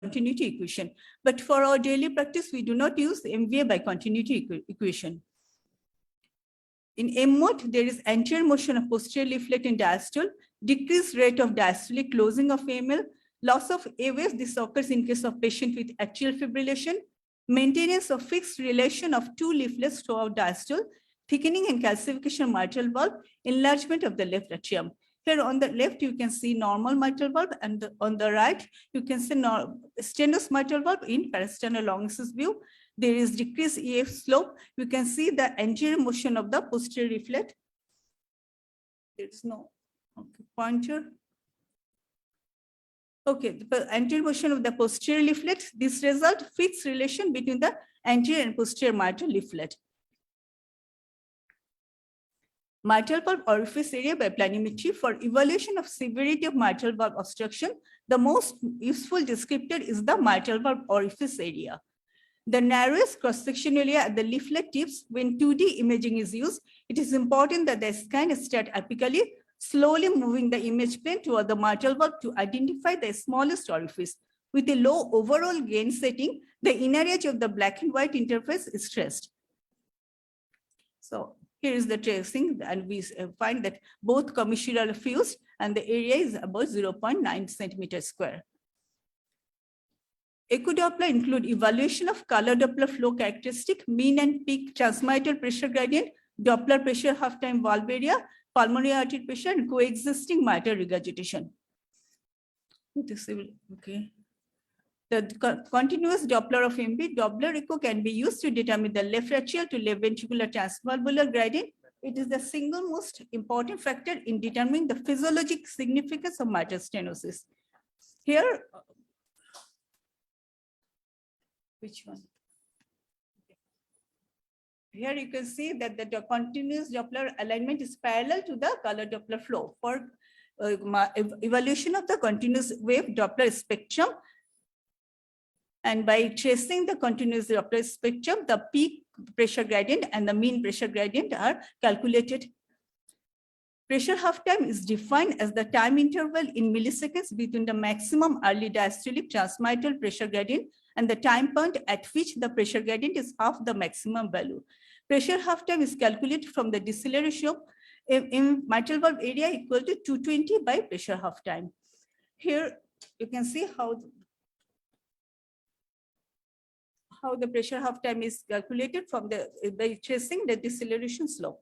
continuity equation. But for our daily practice, we do not use MVA by continuity equation. In M mode, there is anterior motion of posterior leaflet in diastole, decreased rate of diastolic closing of AML, loss of A wave. This occurs in case of patient with atrial fibrillation, maintenance of fixed relation of two leaflets throughout diastole, thickening and calcification of mitral valve, enlargement of the left atrium. Here on the left, you can see normal mitral valve, and on the right, you can see stenosis mitral valve in parasternal long axis view. There is decreased EF slope. You can see the anterior motion of the posterior leaflet. There is no pointer. Okay, the anterior motion of the posterior leaflet. This result fixed relation between the anterior and posterior mitral leaflet. Mitral valve orifice area by planimetry. For evaluation of severity of mitral valve obstruction, the most useful descriptor is the mitral valve orifice area. The narrowest cross-section area at the leaflet tips when 2D imaging is used. It is important that the scan start apically, slowly moving the image plane toward the mitral valve to identify the smallest orifice. With a low overall gain setting, the inner edge of the black and white interface is traced. So here is the tracing, and we find that both commissural are fused and the area is about 0.9 centimeters square. Echo Doppler include evaluation of color Doppler flow characteristic, mean and peak transmittal pressure gradient, Doppler pressure half-time valve area, pulmonary artery pressure, and coexisting mitral regurgitation. Okay. The continuous Doppler of MB, Doppler echo can be used to determine the left atrial to left ventricular transvalvular gradient. It is the single most important factor in determining the physiologic significance of mitral stenosis. Here, which one? Here you can see that the continuous Doppler alignment is parallel to the color Doppler flow. For evaluation of the continuous wave Doppler spectrum, and by tracing the continuous Doppler spectrum, the peak pressure gradient and the mean pressure gradient are calculated. Pressure half time is defined as the time interval in milliseconds between the maximum early diastolic transmittal pressure gradient and the time point at which the pressure gradient is half the maximum value. Pressure half time is calculated from the deceleration in mitral valve area equal to 220 by pressure half time. Here you can see how the pressure half time is calculated from by tracing the deceleration slope.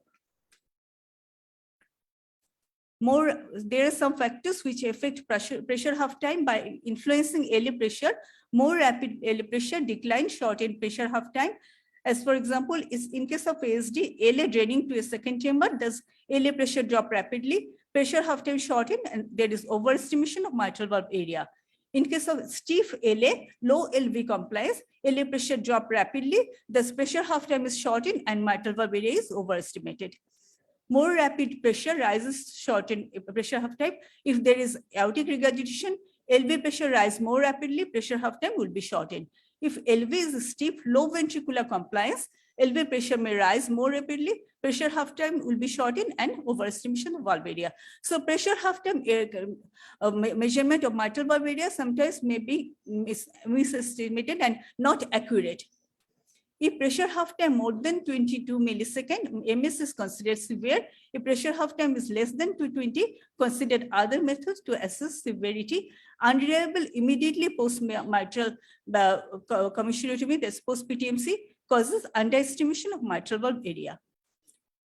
There are some factors which affect pressure half time by influencing LA pressure. More rapid LA pressure decline shorten pressure half time. As for example, is in case of ASD, LA draining to a second chamber, does LA pressure drop rapidly? Pressure half time shorten, and there is overestimation of mitral valve area. In case of stiff LA, low LV compliance, LA pressure drop rapidly, thus pressure half time is shortened and mitral valve area is overestimated. More rapid pressure rises shorten pressure half time. If there is aortic regurgitation, LV pressure rise more rapidly, pressure half time will be shortened. If LV is stiff, low ventricular compliance, LV pressure may rise more rapidly, pressure half time will be shortened and overestimation of valve area. So pressure half time measurement of mitral valve area sometimes may be misestimated and not accurate. If pressure half time more than 22 milliseconds, MS is considered severe. If pressure half time is less than 220, consider other methods to assess severity. Unreliable immediately post-mitral commissurotomy, that's post-Ptmc, causes underestimation of mitral valve area.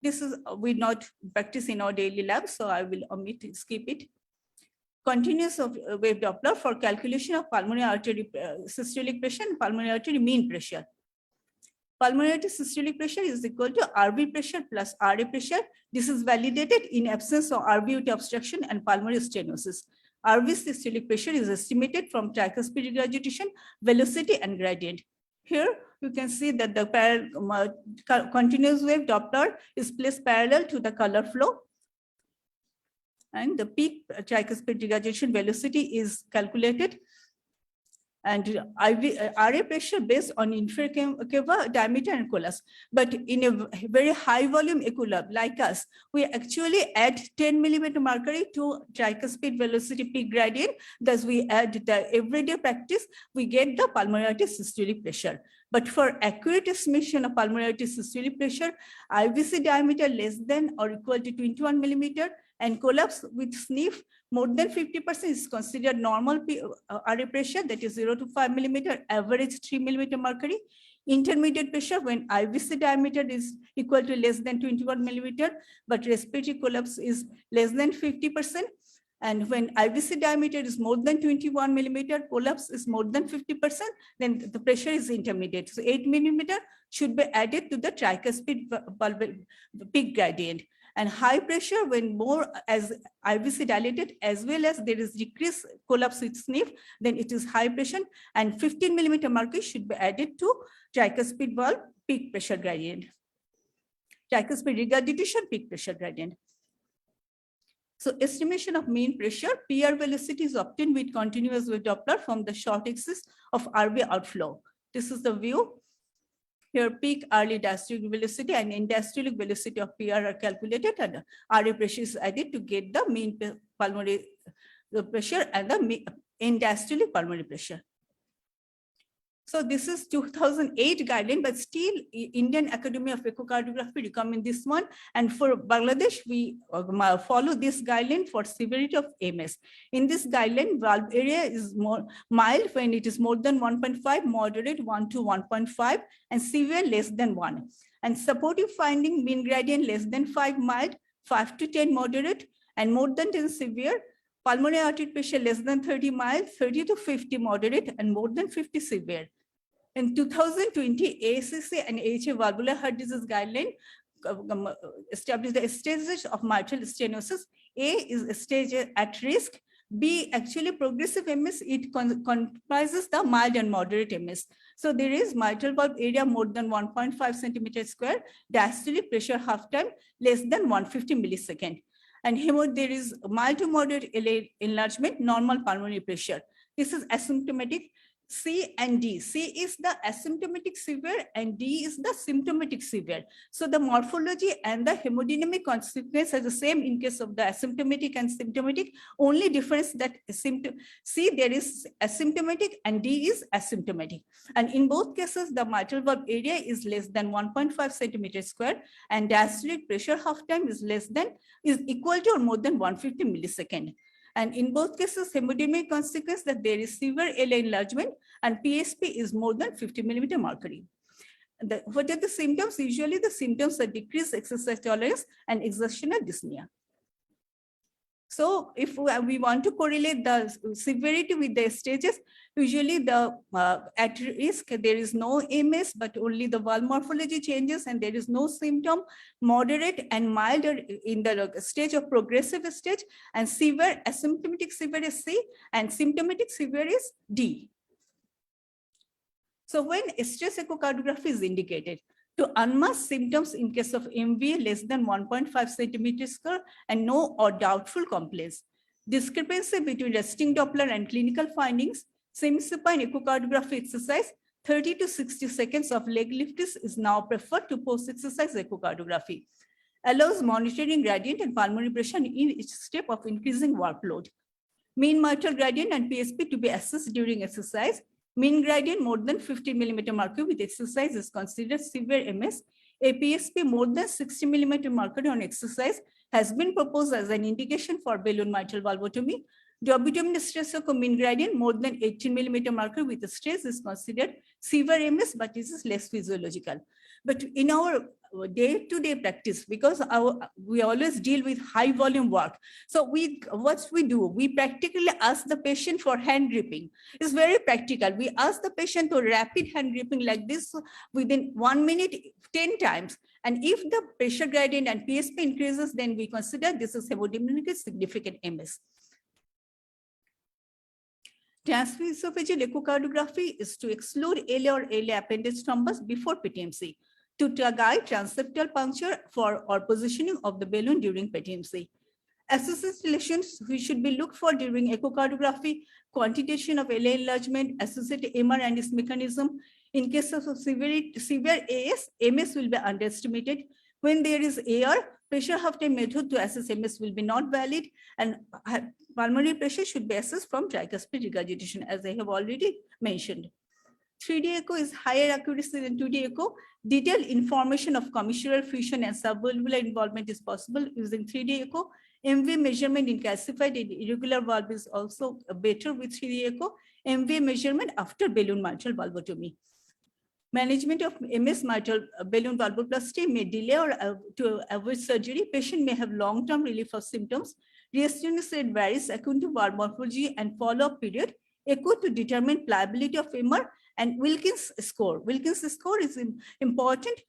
This is we not practice in our daily lab, so I will skip it. Continuous wave Doppler for calculation of pulmonary artery systolic pressure and pulmonary artery mean pressure. Pulmonary systolic pressure is equal to RV pressure plus RA pressure. This is validated in absence of RV obstruction and pulmonary stenosis. RV systolic pressure is estimated from tricuspid regurgitation, velocity, and gradient. Here you can see that the continuous wave Doppler is placed parallel to the color flow, and the peak tricuspid regurgitation velocity is calculated. and RA pressure based on inferior cava diameter and collapse. But in a very high volume echo lab like us, we actually add 10 millimeter mercury to tricuspid velocity peak gradient. Thus, we add the everyday practice, we get the pulmonary systolic pressure. But for accurate estimation of pulmonary systolic pressure, IVC diameter less than or equal to 21 millimeter and collapse with sniff more than 50% is considered normal RA pressure, that is 0 to 5 millimeter, average 3 millimeter mercury. Intermediate pressure when IVC diameter is equal to less than 21 millimeter, but respiratory collapse is less than 50%. And when IVC diameter is more than 21 millimeter, collapse is more than 50%, then the pressure is intermediate. So 8 millimeter should be added to the tricuspid peak gradient. And high pressure when more as IVC dilated as well as there is decreased collapse with sniff, then it is high pressure, and 15 millimeter mercury should be added to tricuspid valve peak pressure gradient. Tricuspid regurgitation peak pressure gradient. So estimation of mean pressure, PR velocity is obtained with continuous wave Doppler from the short axis of RV outflow. This is the view. Here peak early diastolic velocity and end diastolic velocity of PR are calculated and RA pressure is added to get the mean pulmonary pressure and the end diastolic pulmonary pressure. So this is 2008 guideline, but still Indian Academy of Echocardiography recommend this one. And for Bangladesh, we follow this guideline for severity of MS. In this guideline, valve area is more mild when it is more than 1.5, moderate 1 to 1.5, and severe less than 1. And supportive finding mean gradient less than 5 mild, 5 to 10 moderate, and more than 10 severe. Pulmonary artery pressure less than 30 mild, 30 to 50 moderate, and more than 50 severe. In 2020, ACC and AHA valvular heart disease guideline established the stages of mitral stenosis. A is a stage at risk. B, actually progressive MS, it comprises the mild and moderate MS. So there is mitral valve area more than 1.5 centimeter square, diastolic pressure half time less than 150 millisecond. And there is mild to moderate enlargement, normal pulmonary pressure. This is asymptomatic. C and D. C is the asymptomatic severe and D is the symptomatic severe. So the morphology and the hemodynamic consequence are the same in case of the asymptomatic and symptomatic. Only difference that C there is asymptomatic and D is asymptomatic. And in both cases, the mitral valve area is less than 1.5 centimeters square and diastolic pressure half time is equal to or more than 150 millisecond. And in both cases, hemodynamic consequence that there is severe LA enlargement and PSP is more than 50 millimeter mercury. What are the symptoms? Usually the symptoms are decreased exercise tolerance and exertional dyspnea. So if we want to correlate the severity with the stages, usually the at risk, there is no MS, but only the valve morphology changes and there is no symptom, moderate and milder in the stage of progressive stage, and severe, asymptomatic severe is C, and symptomatic severe is D. So when stress echocardiography is indicated, to unmask symptoms in case of MVA less than 1.5 centimeters square and no or doubtful complaints. Discrepancy between resting Doppler and clinical findings, semisupine echocardiography exercise, 30 to 60 seconds of leg lifts is now preferred to post-exercise echocardiography. Allows monitoring gradient and pulmonary pressure in each step of increasing workload. Mean mitral gradient and PSP to be assessed during exercise. Mean gradient more than 50 millimeter mercury with exercise is considered severe MS. A PSP more than 60 millimeter mercury on exercise has been proposed as an indication for balloon mitral valvotomy. Abdominal stress echo mean gradient more than 18 millimeter mercury with stress is considered severe MS, but this is less physiological. But in our day-to-day practice, because we always deal with high volume work. So what we do, we practically ask the patient for hand gripping. It's very practical. We ask the patient to rapid hand gripping like this within 1 minute, 10 times. And if the pressure gradient and PSP increases, then we consider this is hemodynamically significant MS. Transesophageal echocardiography is to exclude LA or LA appendage thrombus before Ptmc, to guide transeptal puncture for or positioning of the balloon during Ptmc. Associated lesions we should be looked for during echocardiography, quantitation of LA enlargement, associated MR and its mechanism. In case of severe AS, MS will be underestimated. When there is AR, pressure half time method to assess MS will be not valid, and pulmonary pressure should be assessed from tricuspid regurgitation, as I have already mentioned. 3D echo is higher accuracy than 2D echo. Detailed information of commissural fusion and subvalvular involvement is possible using 3D echo. MV measurement in calcified and irregular valve is also better with 3D echo. MV measurement after balloon mitral valvotomy. Management of MS mitral balloon valvoplasty may delay or to avoid surgery. Patient may have long-term relief of symptoms. Restenosis rate varies according to valve morphology and follow-up period. Echo to determine pliability of MR, and Wilkins score. Wilkins score is important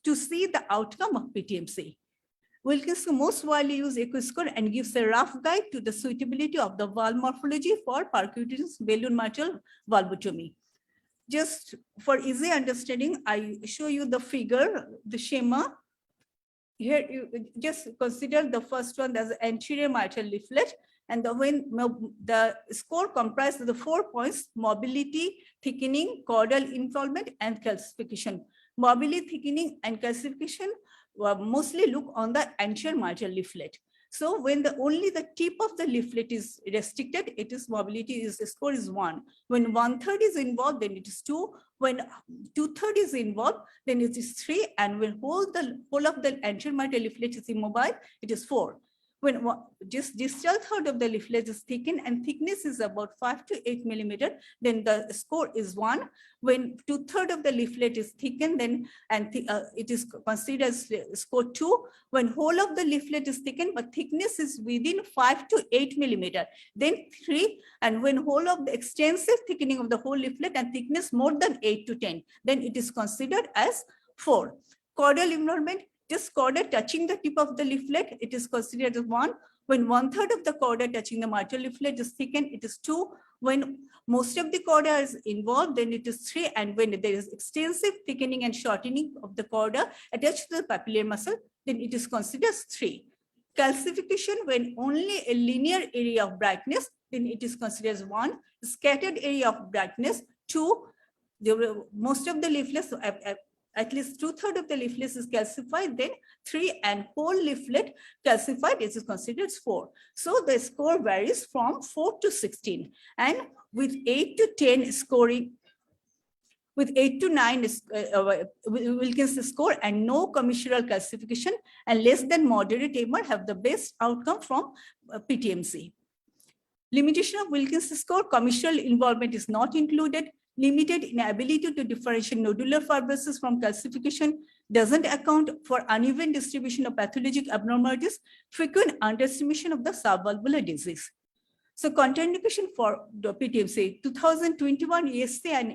to see the outcome of Ptmc. Wilkins most widely used echo score and gives a rough guide to the suitability of the valve morphology for percutaneous balloon mitral valvotomy. Just for easy understanding, I show you the figure, the schema. Here, you just consider the first one as anterior mitral leaflet, and when the score comprises the 4 points: mobility, thickening, caudal involvement, and calcification. Mobility, thickening, and calcification mostly look on the anterior mitral leaflet. So when only the tip of the leaflet is restricted, it is mobility score is 1. When 1/3 is involved, then it is 2. When 2/3 is involved, then it is 3. And when whole of the anterior mitral leaflet is immobile, it is 4. When just distal third of the leaflet is thickened and thickness is about 5 to 8 millimeter, then the score is 1. When 2/3 of the leaflet is thickened, then it is considered as score 2. When whole of the leaflet is thickened, but thickness is within 5 to 8 millimeter, then 3. And when whole of the extensive thickening of the whole leaflet and thickness more than 8 to 10, then it is considered as 4. Caudal involvement, just chorda touching the tip of the leaflet, it is considered as 1. When 1/3 of the chorda touching the mitral leaflet is thickened, it is 2. When most of the chorda is involved, then it is 3. And when there is extensive thickening and shortening of the chorda attached to the papillary muscle, then it is considered as 3. Calcification, when only a linear area of brightness, then it is considered as 1. Scattered area of brightness, 2. Most of the leaflets, at least 2/3 of the leaflet is calcified, then 3, and whole leaflet calcified is considered 4. So the score varies from 4 to 16. And with 8 to 10 scoring, with 8 to 9 Wilkins score and no commissural calcification and less than moderate MR have the best outcome from Ptmc. Limitation of Wilkins score, commissural involvement is not included. Limited inability to differentiate nodular fibrosis from calcification, doesn't account for uneven distribution of pathologic abnormalities, frequent underestimation of the subvalvular disease. So contraindication for the Ptmc, 2021 ESC and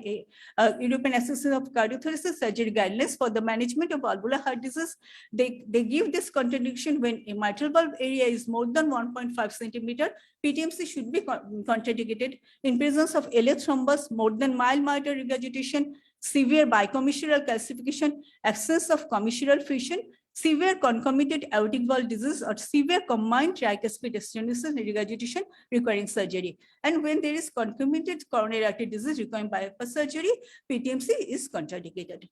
European Association of Cardiothoracic Surgery guidelines for the management of valvular heart disease, they give this contraindication when a mitral valve area is more than 1.5 centimeter. Ptmc should be contraindicated in presence of LA thrombus, more than mild mitral regurgitation, severe bicommissural calcification, absence of commissural fusion, severe concomitant aortic valve disease, or severe combined tricuspid stenosis and regurgitation requiring surgery. And when there is concomitant coronary artery disease requiring bypass surgery, Ptmc is contraindicated.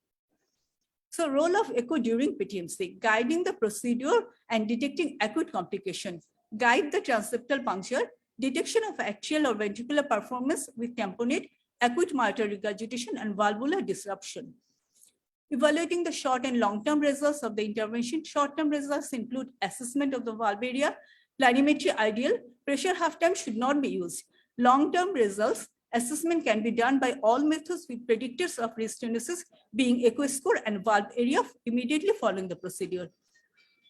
So role of echo during Ptmc, guiding the procedure and detecting acute complication, guide the transeptal puncture, detection of atrial or ventricular performance with tamponade, acute mitral regurgitation, and valvular disruption. Evaluating the short and long-term results of the intervention. Short-term results include assessment of the valve area, planimetry ideal, pressure half time should not be used. Long-term results, assessment can be done by all methods with predictors of restenosis being echo score and valve area immediately following the procedure.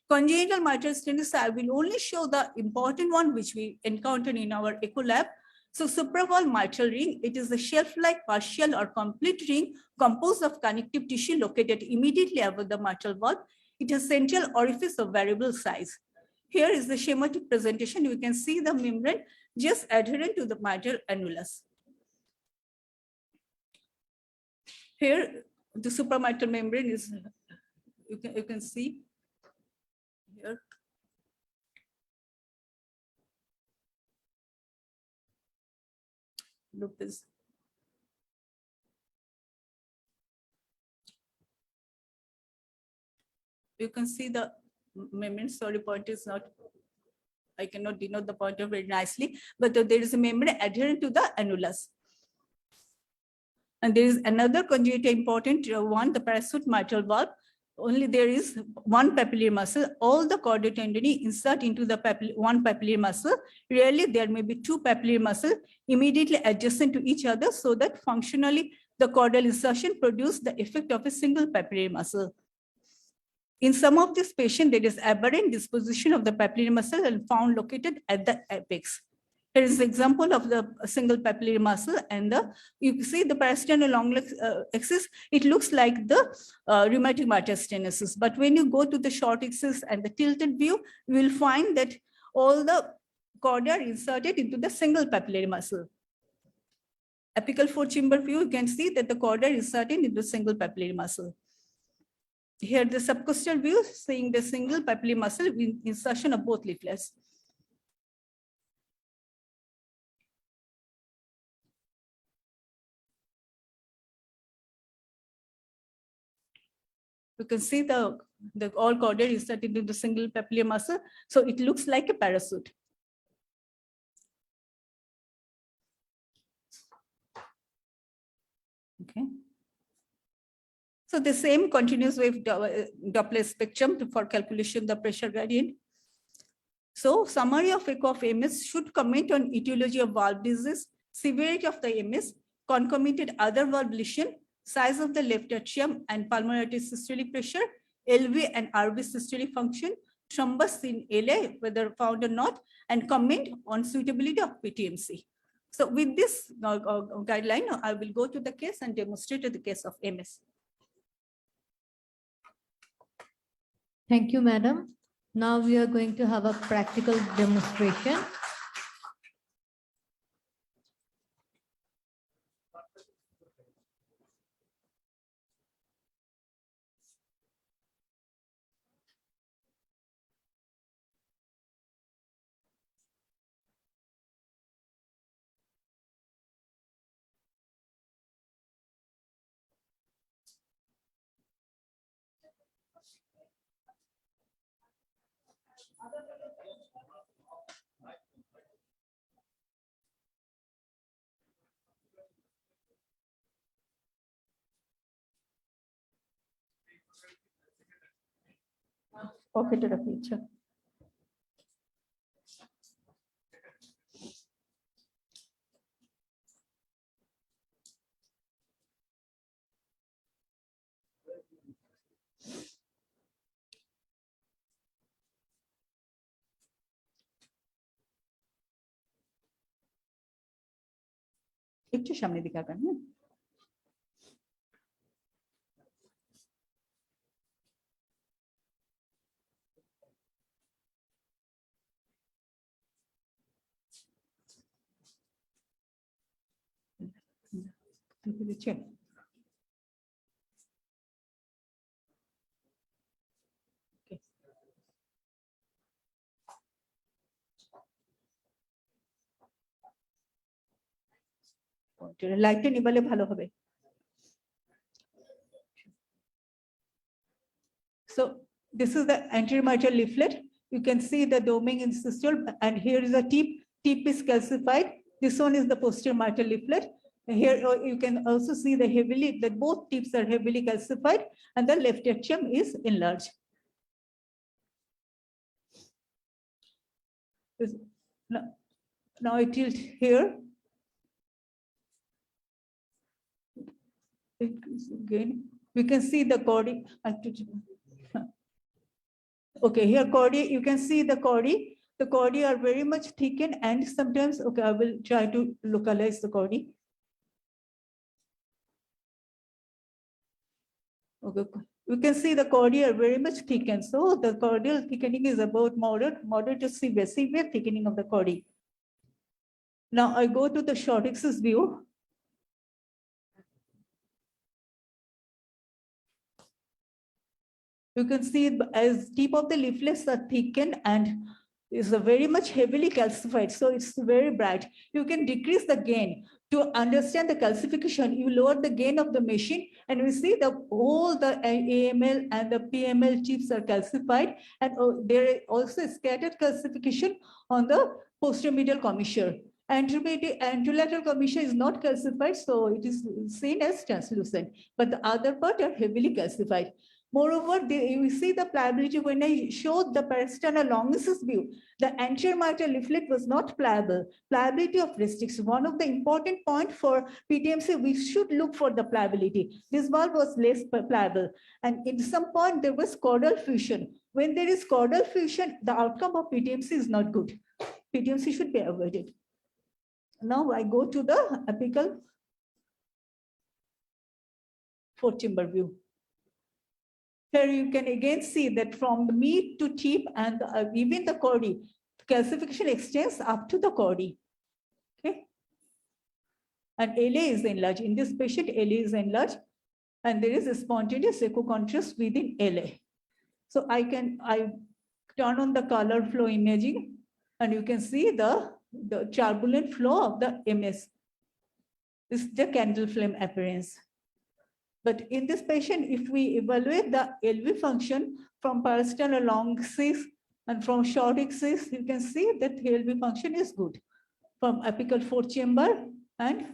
Congenital mitral stenosis, I will only show the important one which we encountered in our echo lab. So supravalve mitral ring, it is a shelf-like partial or complete ring composed of connective tissue located immediately above the mitral valve. It has central orifice of variable size. Here is the schematic presentation. You can see the membrane just adherent to the mitral annulus. Here, the supramitral membrane is, you can see here. lupus. You can see the membrane. Sorry, pointer is not, I cannot denote the pointer very nicely, but there is a membrane adherent to the annulus. And there is another conjugate important one, the parachute mitral valve. Only there is one papillary muscle. All the chordotendinae insert into the one papillary muscle. Rarely there may be two papillary muscles immediately adjacent to each other, so that functionally the chordal insertion produces the effect of a single papillary muscle. In some of these patients, there is aberrant disposition of the papillary muscle and found located at the apex. Here is an example of the single papillary muscle, and you see the parasternal long axis. It looks like the rheumatic mitral stenosis. But when you go to the short axis and the tilted view, you will find that all the chordae are inserted into the single papillary muscle. Apical four-chamber view, you can see that the chordae are inserted into the single papillary muscle. Here, the subcostal view, seeing the single papillary muscle with insertion of both leaflets. You can see the all chordae inserted into the single papillary muscle, so it looks like a parachute. Okay. So the same continuous wave Doppler spectrum for calculation of the pressure gradient. So summary of echo of MS should comment on etiology of valve disease, severity of the MS, concomitant other valve lesion, size of the left atrium and pulmonary systolic pressure, LV and RV systolic function, thrombus in LA, whether found or not, and comment on suitability of Ptmc. So with this guideline, I will go to the case and demonstrate the case of MS. Thank you, madam. Now we are going to have a practical demonstration. Okay, to the picture. একটু সামনে দিকে আগান। লাইটটা নিবালে ভালো হবে। So this is the anterior mitral leaflet. You can see the doming in systole, and here is a tip. Tip is calcified. This one is the posterior mitral leaflet. Here you can also see the heavily, that both tips are heavily calcified, and the left atrium is enlarged. Now I tilt here. Again, we can see the chordae. Okay, here chordae, you can see the chordae. The chordae are very much thickened, and sometimes, okay, I will try to localize the chordae. Okay, you can see the chordae are very much thickened. So the chordial thickening is about moderate to severe thickening of the chordae. Now I go to the short axis view. You can see as tip of the leaflets are thickened, and is a very much heavily calcified, so it's very bright. You can decrease the gain. To understand the calcification, you lower the gain of the machine, and we see all the AML and the PML chips are calcified, and there is also scattered calcification on the posterior commissure. Anterolateral commissure is not calcified, so it is seen as translucent, but the other part are heavily calcified. Moreover, you see the pliability when I showed the parasternal longus view. The anterior mitral leaflet was not pliable. Pliability of restriction. One of the important points for Ptmc, we should look for the pliability. This valve was less pliable. And at some point, there was chordal fusion. When there is chordal fusion, the outcome of Ptmc is not good. Ptmc should be avoided. Now I go to the apical 4-chamber view. Here you can again see that from the mid to tip and even the chordae, calcification extends up to the chordae. Okay. And LA is enlarged. In this patient, LA is enlarged, and there is a spontaneous echo contrast within LA. So I turn on the color flow imaging, and you can see the turbulent flow of the MS. This is the candle flame appearance. But in this patient, if we evaluate the LV function from parasternal long axis and from short axis, you can see that the LV function is good from apical 4-chamber and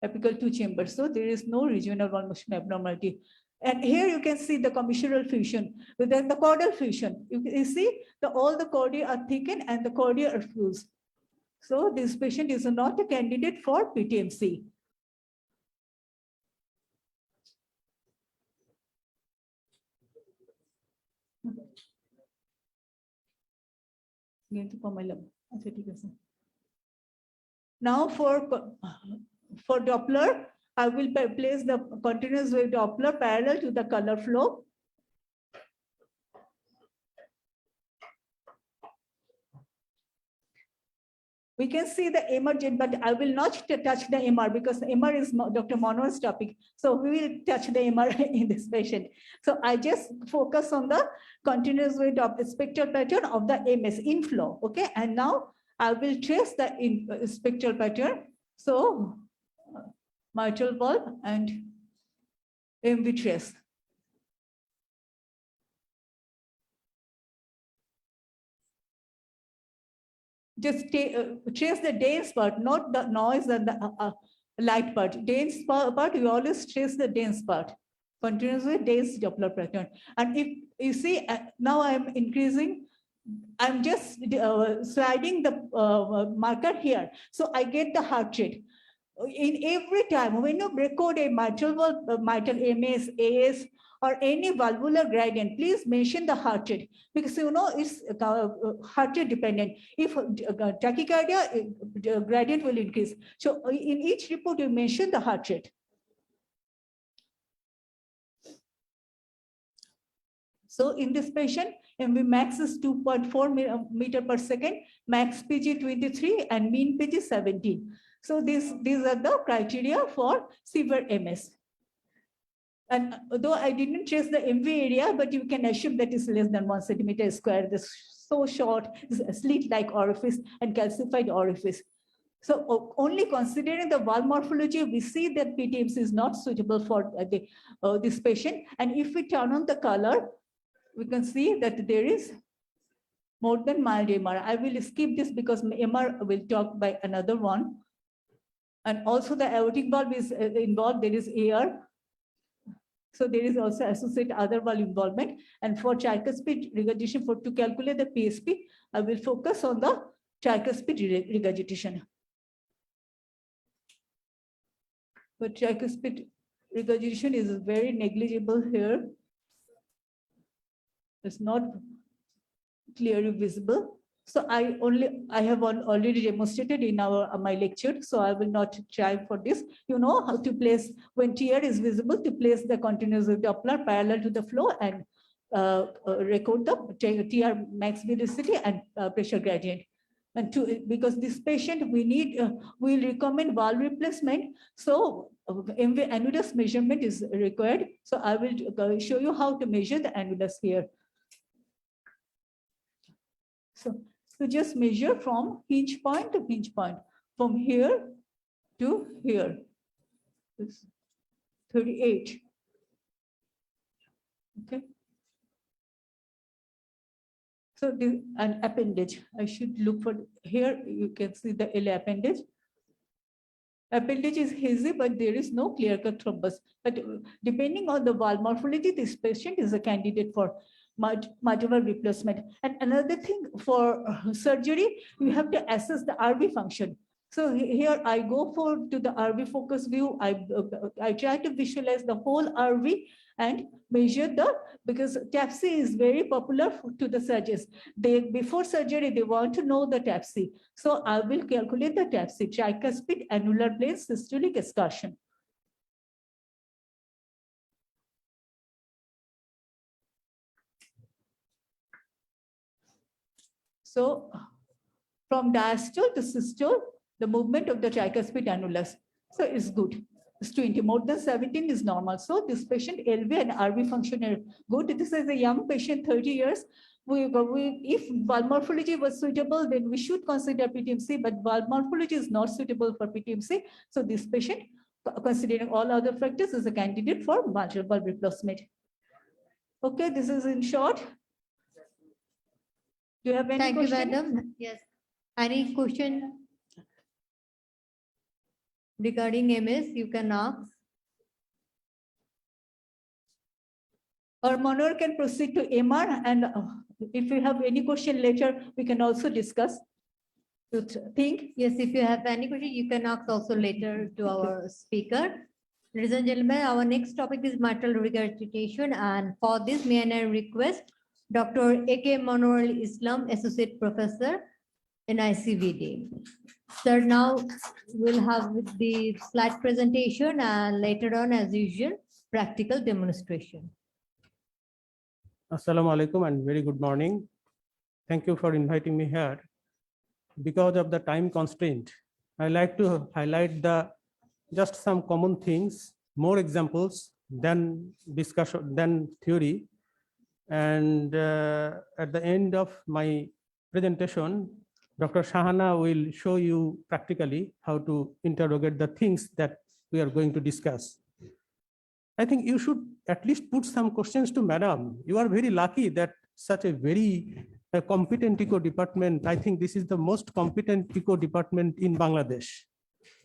apical 2-chamber. So there is no regional wall motion abnormality. And here you can see the commissural fusion, within the chordal fusion. You see all the chordae are thickened and the chordae are fused. So this patient is not a candidate for Ptmc. Now for Doppler, I will place the continuous wave Doppler parallel to the color flow. We can see the MR, but I will not touch the MR because the MR is Dr. Mono's topic. So we will touch the MR in this patient. So I just focus on the continuous wave spectral pattern of the MS inflow. Okay, and now I will trace the spectral pattern. So mitral valve and MV trace. Just trace the dense part, not the noise and the light part. Dense part, you always trace the dense part. Continuously dense Doppler pattern. And if you see, now I'm increasing, I'm just sliding the marker here. So I get the heart rate. In every time, when you record a mitral valve, mitral MS, AS, or any valvular gradient, please mention the heart rate because you know it's heart rate dependent. If tachycardia gradient will increase, so in each report you mention the heart rate. So in this patient, MV max is 2.4 meter per second, max PG 23, and mean PG 17. So these are the criteria for severe MS. And though I didn't trace the MV area, but you can assume that is less than 1 centimeter square. This so short, slit-like orifice and calcified orifice. So only considering the valve morphology, we see that Ptmc is not suitable for this patient. And if we turn on the color, we can see that there is more than mild MR. I will skip this because MR will talk by another one. And also the aortic valve is involved, there is AR. So there is also associated other valve involvement. And for tricuspid regurgitation, to calculate the PSP, I will focus on the tricuspid regurgitation. But tricuspid regurgitation is very negligible here. It's not clearly visible. So I have already demonstrated in my lecture, so I will not try for this. You know how to place, when TR is visible, to place the continuous Doppler parallel to the flow and record the TR max velocity and pressure gradient. And because this patient, we'll recommend valve replacement. So MV annulus measurement is required. So I will show you how to measure the annulus here. So So just measure from hinge point to hinge point, from here to here. It's 38. Okay. So an appendage, I should look for here. You can see the L appendage. Appendage is hazy, but there is no clear-cut thrombus. But depending on the valve morphology, this patient is a candidate for mitral replacement. And another thing for surgery, you have to assess the RV function. So here I go to the RV focus view. I try to visualize the whole RV and measure because TAPC is very popular to the surgeons. Before surgery, they want to know the TAPC. So I will calculate the TAPC, tricuspid annular plane systolic excursion. So from diastole to systole, the movement of the tricuspid annulus. So it's good. It's 20, more than 17 is normal. So this patient LV and RV function are good. This is a young patient, 30 years. If valve morphology was suitable, then we should consider Ptmc, but valve morphology is not suitable for Ptmc. So this patient, considering all other factors, is a candidate for mitral valve replacement. Okay, this is in short. Do you have any Thank question? you, madam. Yes. Any question regarding MS, you can ask. Or Manor can proceed to MR, and if you have any question later, we can also discuss. You think? Yes, if you have any question, you can ask also later to our speaker. Ladies and gentlemen, our next topic is mitral regurgitation, and for this, may I request Dr. A.K. Manor Islam, Associate Professor in ICVD. Sir, now we'll have the slide presentation and later on, as usual, practical demonstration. Assalamu alaikum and very good morning. Thank you for inviting me here. Because of the time constraint, I like to highlight just some common things, more examples than discussion, than theory. And at the end of my presentation, Dr. Shahana will show you practically how to interrogate the things that we are going to discuss. I think you should at least put some questions to madam. You are very lucky that such a very competent eco department. I think this is the most competent eco department in Bangladesh.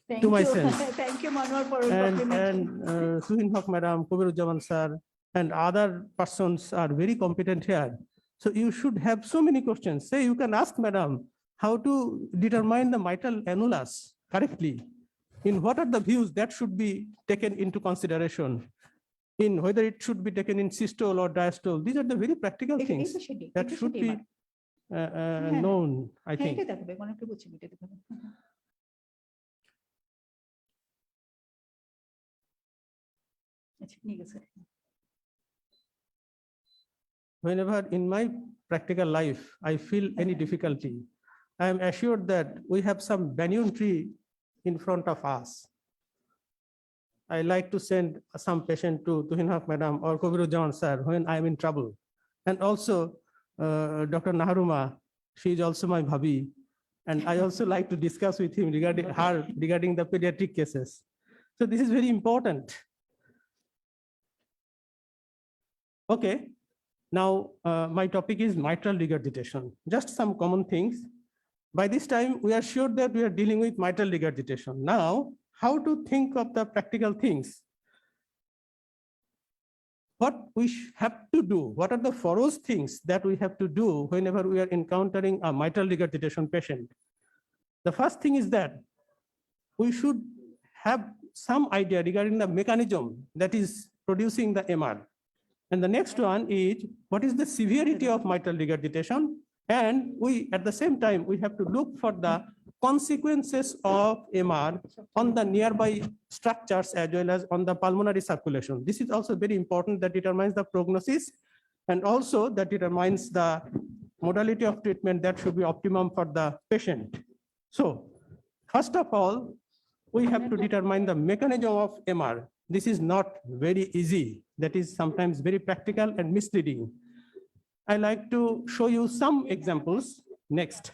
Thank to you. my sense. Thank you, Manor, for And Suhin Haq madam, Kobirujaman sir, and other persons are very competent here. So you should have so many questions. Say you can ask madam how to determine the mitral annulus correctly. In what are the views that should be taken into consideration? In whether it should be taken in systole or diastole. These are the very practical things that should be known, I think. Whenever in my practical life, I feel any difficulty, I am assured that we have some banyan tree in front of us. I like to send some patient to Tuhinhaq madam or Kobirujaman sir when I am in trouble. And also Dr. Naharuma, she is also my bhabi. And I also like to discuss with him regarding the pediatric cases. So this is very important. Okay, now my topic is mitral regurgitation. Just some common things. By this time, we are sure that we are dealing with mitral regurgitation. Now, how to think of the practical things? What we have to do, what are the foremost things that we have to do whenever we are encountering a mitral regurgitation patient? The first thing is that we should have some idea regarding the mechanism that is producing the MR. And the next one is, what is the severity of mitral regurgitation? And we, at the same time, we have to look for the consequences of MR on the nearby structures as well as on the pulmonary circulation. This is also very important, that determines the prognosis and also that determines the modality of treatment that should be optimum for the patient. So first of all, we have to determine the mechanism of MR. This is not very easy. That is sometimes very practical and misleading. I like to show you some examples next.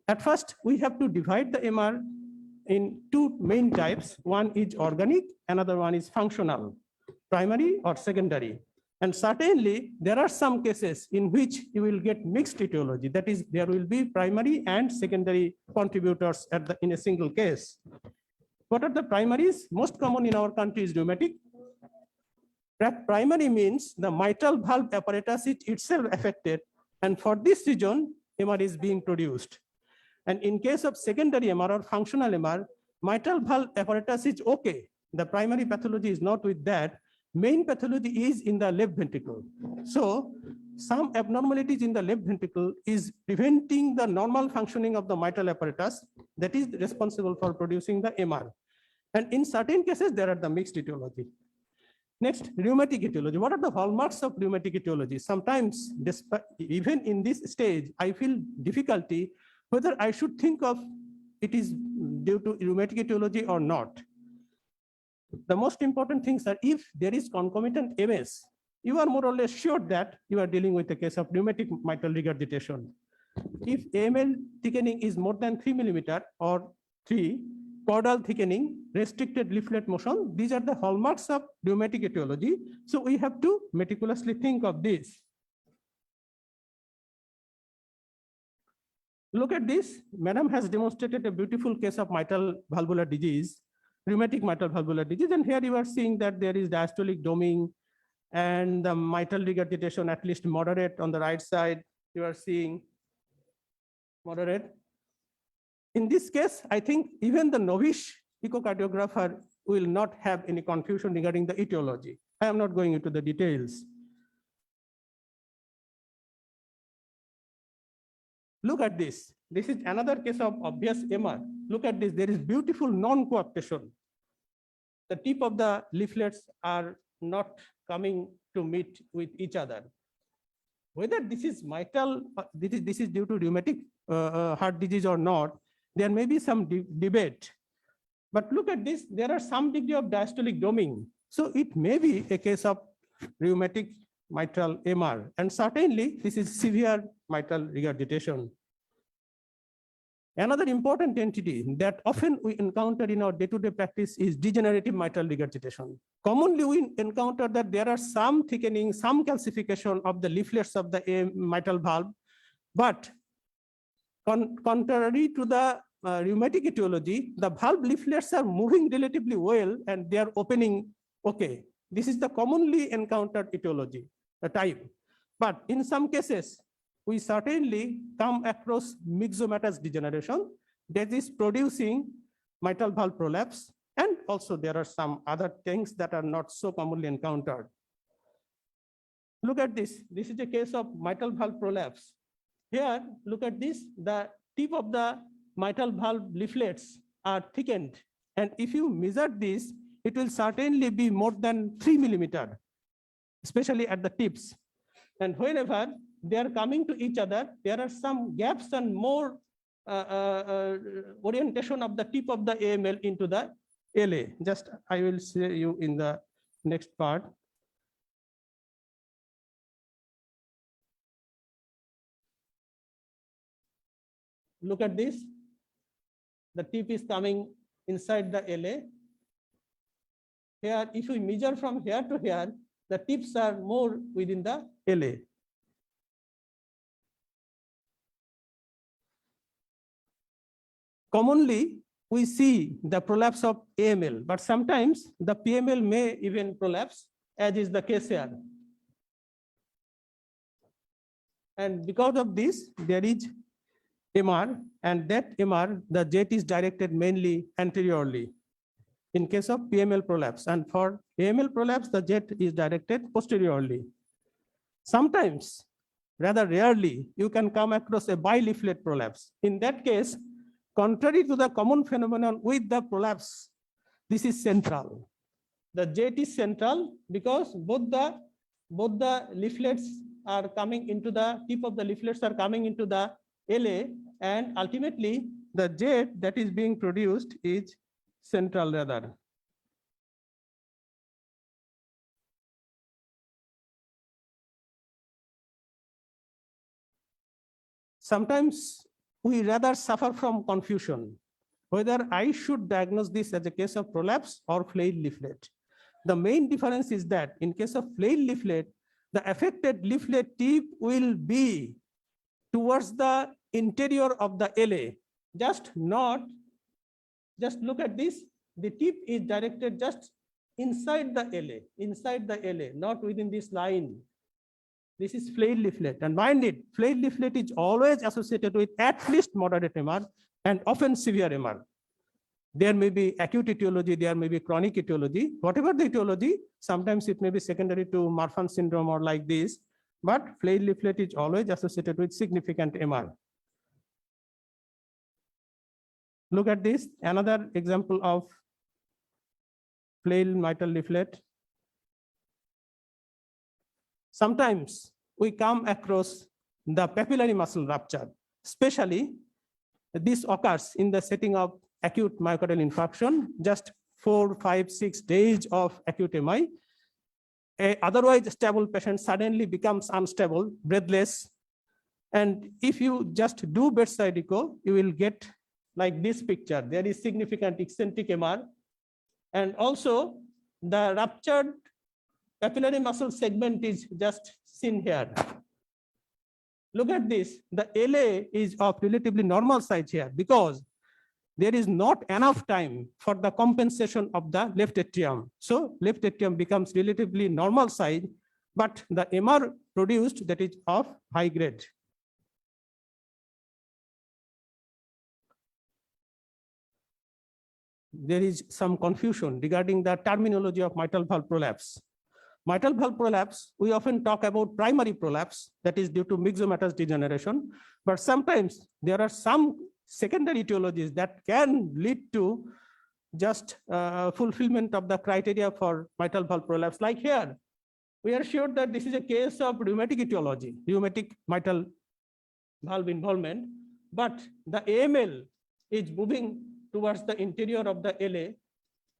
At first, we have to divide the MR in two main types. One is organic, another one is functional, primary or secondary. And certainly, there are some cases in which you will get mixed etiology. That is, there will be primary and secondary contributors in a single case. What are the primaries? Most common in our country is rheumatic. Primary means the mitral valve apparatus is itself affected, and for this reason, MR is being produced. And in case of secondary MR or functional MR, mitral valve apparatus is okay. The primary pathology is not with that. Main pathology is in the left ventricle. So some abnormalities in the left ventricle is preventing the normal functioning of the mitral apparatus that is responsible for producing the MR. And in certain cases, there are the mixed etiology. Next, rheumatic etiology. What are the hallmarks of rheumatic etiology? Sometimes, even in this stage, I feel difficulty whether I should think of it is due to rheumatic etiology or not. The most important things are if there is concomitant MS, you are more or less sure that you are dealing with a case of rheumatic mitral regurgitation. If AML thickening is more than 3 millimeter or 3, caudal thickening, restricted leaflet motion, these are the hallmarks of rheumatic etiology. So we have to meticulously think of this. Look at this. Madam has demonstrated a beautiful case of mitral valvular disease, rheumatic mitral valvular disease. And here you are seeing that there is diastolic doming and the mitral regurgitation, at least moderate on the right side. You are seeing moderate. In this case, I think even the novice echocardiographer will not have any confusion regarding the etiology. I am not going into the details. Look at this. This is another case of obvious MR. Look at this. There is beautiful non-coaptation. The tip of the leaflets are not coming to meet with each other. Whether this is mitral, this is due to rheumatic heart disease or not, there may be some debate. But look at this, there are some degree of diastolic doming. So it may be a case of rheumatic mitral MR. And certainly this is severe mitral regurgitation. Another important entity that often we encounter in our day-to-day practice is degenerative mitral regurgitation. Commonly, we encounter that there are some thickening, some calcification of the leaflets of the mitral valve, but contrary to the rheumatic etiology, the valve leaflets are moving relatively well and they are opening okay. This is the commonly encountered etiology, the type. But in some cases, we certainly come across myxomatous degeneration that is producing mitral valve prolapse. And also there are some other things that are not so commonly encountered. Look at this. This is a case of mitral valve prolapse. Here, look at this. The tip of the mitral valve leaflets are thickened. And if you measure this, it will certainly be more than 3 millimeter, especially at the tips. And whenever they are coming to each other, there are some gaps and more orientation of the tip of the AML into the LA. Just I will show you in the next part. Look at this. The tip is coming inside the LA. Here, if we measure from here to here, the tips are more within the LA. Commonly, we see the prolapse of AML, but sometimes the PML may even prolapse, as is the case here. And because of this, there is MR, and that MR, the jet is directed mainly anteriorly in case of PML prolapse. And for AML prolapse, the jet is directed posteriorly. Sometimes, rather rarely, you can come across a bi-leaflet prolapse. In that case, contrary to the common phenomenon with the prolapse, this is central. The jet is central because both the leaflets are coming into the tip of the leaflets are coming into the LA, and ultimately the jet that is being produced is central rather. Sometimes we rather suffer from confusion whether I should diagnose this as a case of prolapse or flail leaflet. The main difference is that in case of flail leaflet, the affected leaflet tip will be towards the interior of the LA. Just look at this. The tip is directed just inside the LA, not within this line. This is flail leaflet. And mind it, flail leaflet is always associated with at least moderate MR and often severe MR. There may be acute etiology, there may be chronic etiology. Whatever the etiology, sometimes it may be secondary to Marfan syndrome or like this, but flail leaflet is always associated with significant MR. Look at this, another example of flail mitral leaflet. Sometimes we come across the papillary muscle rupture, especially this occurs in the setting of acute myocardial infarction, just 4, 5, 6 days of acute MI. A otherwise stable patient suddenly becomes unstable, breathless. And if you just do bedside echo, you will get like this picture. There is significant eccentric MR. And also the ruptured papillary muscle segment is just seen here. Look at this. The LA is of relatively normal size here because there is not enough time for the compensation of the left atrium. So left atrium becomes relatively normal size, but the MR produced that is of high grade. There is some confusion regarding the terminology of mitral valve prolapse. Mitral valve prolapse, we often talk about primary prolapse, that is due to myxomatous degeneration, but sometimes there are some secondary etiologies that can lead to just fulfillment of the criteria for mitral valve prolapse. Like here, we are sure that this is a case of rheumatic etiology, rheumatic mitral valve involvement, but the AML is moving towards the interior of the LA,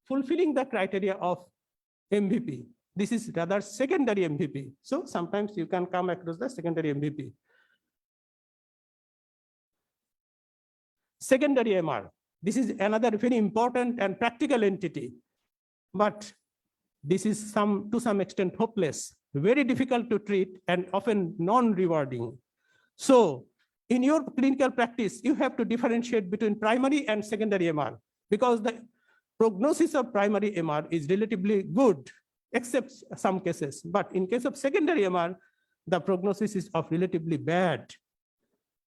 fulfilling the criteria of MVP. This is rather secondary MVP. So sometimes you can come across the secondary MVP. Secondary MR. This is another very important and practical entity, but this is to some extent hopeless, very difficult to treat and often non-rewarding. So in your clinical practice, you have to differentiate between primary and secondary MR because the prognosis of primary MR is relatively good, except some cases. But in case of secondary MR, the prognosis is of relatively bad.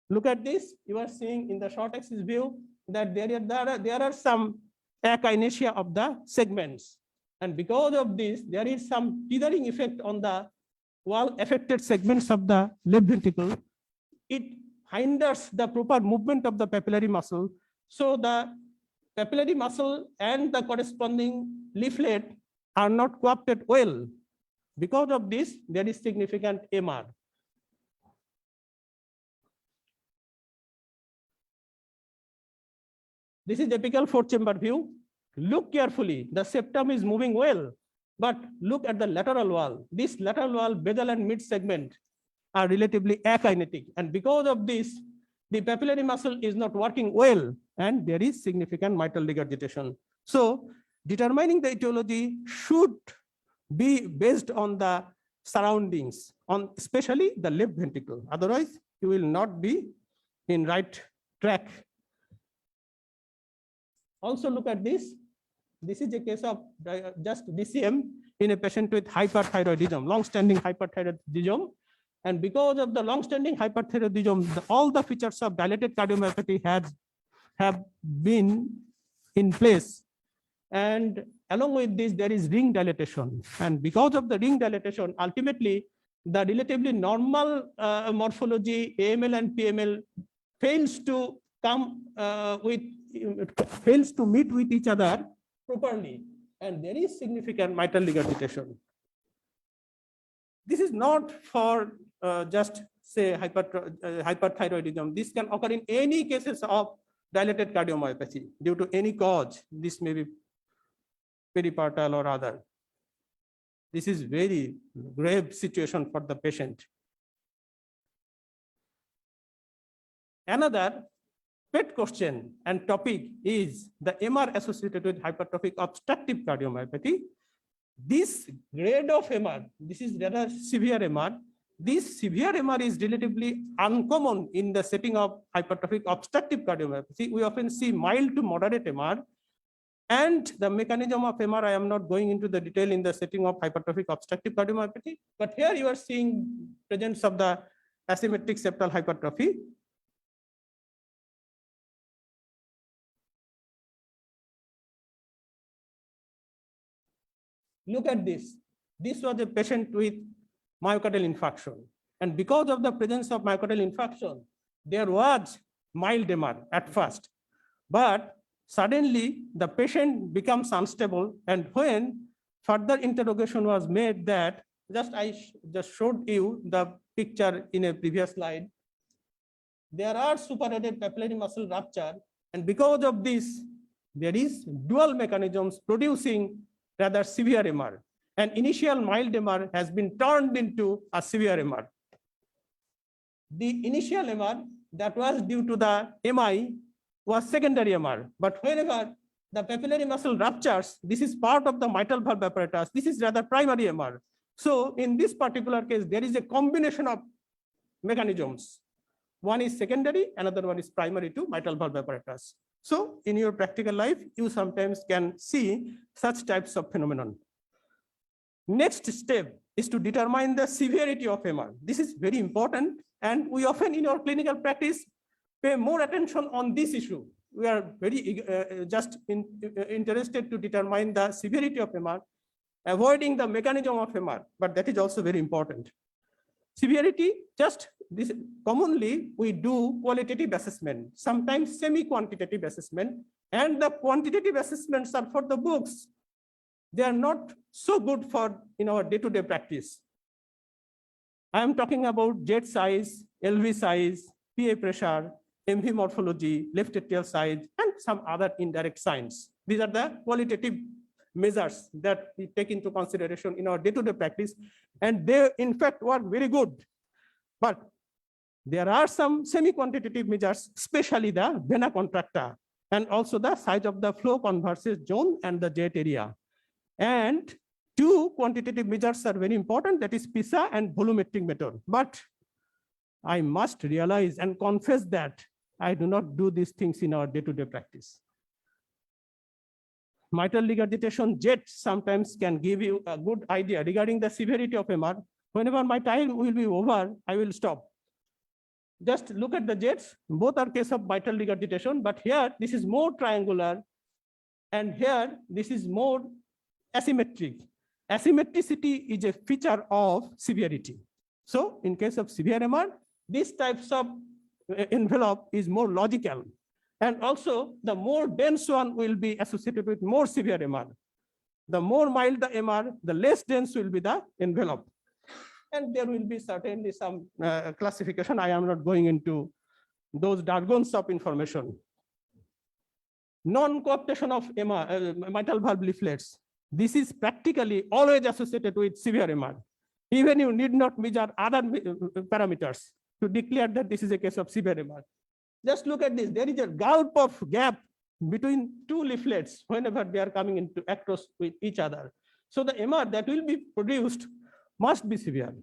Look at this. You are seeing in the short axis view that there are some akinesia of the segments. And because of this, there is some tethering effect on the wall affected segments of the left ventricle. It hinders the proper movement of the papillary muscle. So the papillary muscle and the corresponding leaflet are not coopted well. Because of this, there is significant MR. This is apical 4-chamber view. Look carefully, the septum is moving well, but look at the lateral wall. This lateral wall, basal and mid segment are relatively akinetic. And because of this, the papillary muscle is not working well, and there is significant mitral regurgitation. So determining the etiology should be based on the surroundings, on especially the left ventricle. Otherwise, you will not be in right track. Also look at this. This is a case of just DCM in a patient with hyperthyroidism, long-standing hyperthyroidism. And because of the long-standing hyperthyroidism, all the features of dilated cardiomyopathy have been in place. And along with this, there is ring dilatation. And because of the ring dilatation, ultimately, the relatively normal morphology, AML and PML, fails to meet with each other properly. And there is significant mitral regurgitation. This is not for just say hyperthyroidism. This can occur in any cases of dilated cardiomyopathy due to any cause. This may be peripartal or other. This is very grave situation for the patient. Another PET question and topic is the MR associated with hypertrophic obstructive cardiomyopathy. This grade of MR, this is rather severe MR. This severe MR is relatively uncommon in the setting of hypertrophic obstructive cardiomyopathy. We often see mild to moderate MR. And the mechanism of MR, I am not going into the detail in the setting of hypertrophic obstructive cardiomyopathy, but here you are seeing presence of the asymmetric septal hypertrophy. Look at this. This was a patient with myocardial infarction. And because of the presence of myocardial infarction, there was mild MR at first. But suddenly the patient becomes unstable. And when further interrogation was made that, I just showed you the picture in a previous slide. There are superadded papillary muscle rupture. And because of this, there is dual mechanisms producing rather severe MR. And initial mild MR has been turned into a severe MR. The initial MR that was due to the MI was secondary MR. But whenever the papillary muscle ruptures, this is part of the mitral valve apparatus. This is rather primary MR. So in this particular case, there is a combination of mechanisms. One is secondary, another one is primary to mitral valve apparatus. So in your practical life, you sometimes can see such types of phenomenon. Next step is to determine the severity of MR. This is very important. And we often in our clinical practice pay more attention on this issue. We are very interested to determine the severity of MR, avoiding the mechanism of MR, but that is also very important. Severity, this commonly we do qualitative assessment, sometimes semi-quantitative assessment, and the quantitative assessments are for the books. They are not so good for in our day-to-day practice. I am talking about jet size, LV size, PA pressure, MV morphology, left atrial size, and some other indirect signs. These are the qualitative measures that we take into consideration in our day-to-day practice, and they in fact work very good. But there are some semi-quantitative measures, especially the vena contracta, and also the size of the flow conversus zone and the jet area. And two quantitative measures are very important, that is PISA and volumetric method. But I must realize and confess that I do not do these things in our day-to-day practice. Mitral regurgitation jet sometimes can give you a good idea regarding the severity of MR. Whenever my time will be over, I will stop. Just look at the jets. Both are case of mitral regurgitation, but here this is more triangular, and here this is more asymmetric. Asymmetricity is a feature of severity. So in case of severe MR, these types of envelope is more logical. And also the more dense one will be associated with more severe MR. The more mild the MR, the less dense will be the envelope. And there will be certainly some classification. I am not going into those jargons of information. Non-coaptation of MR, mitral valve leaflets. This is practically always associated with severe MR. Even you need not measure other parameters to declare that this is a case of severe MR. Just look at this. There is a gulp of gap between two leaflets whenever they are coming into across with each other. So the MR that will be produced must be severe.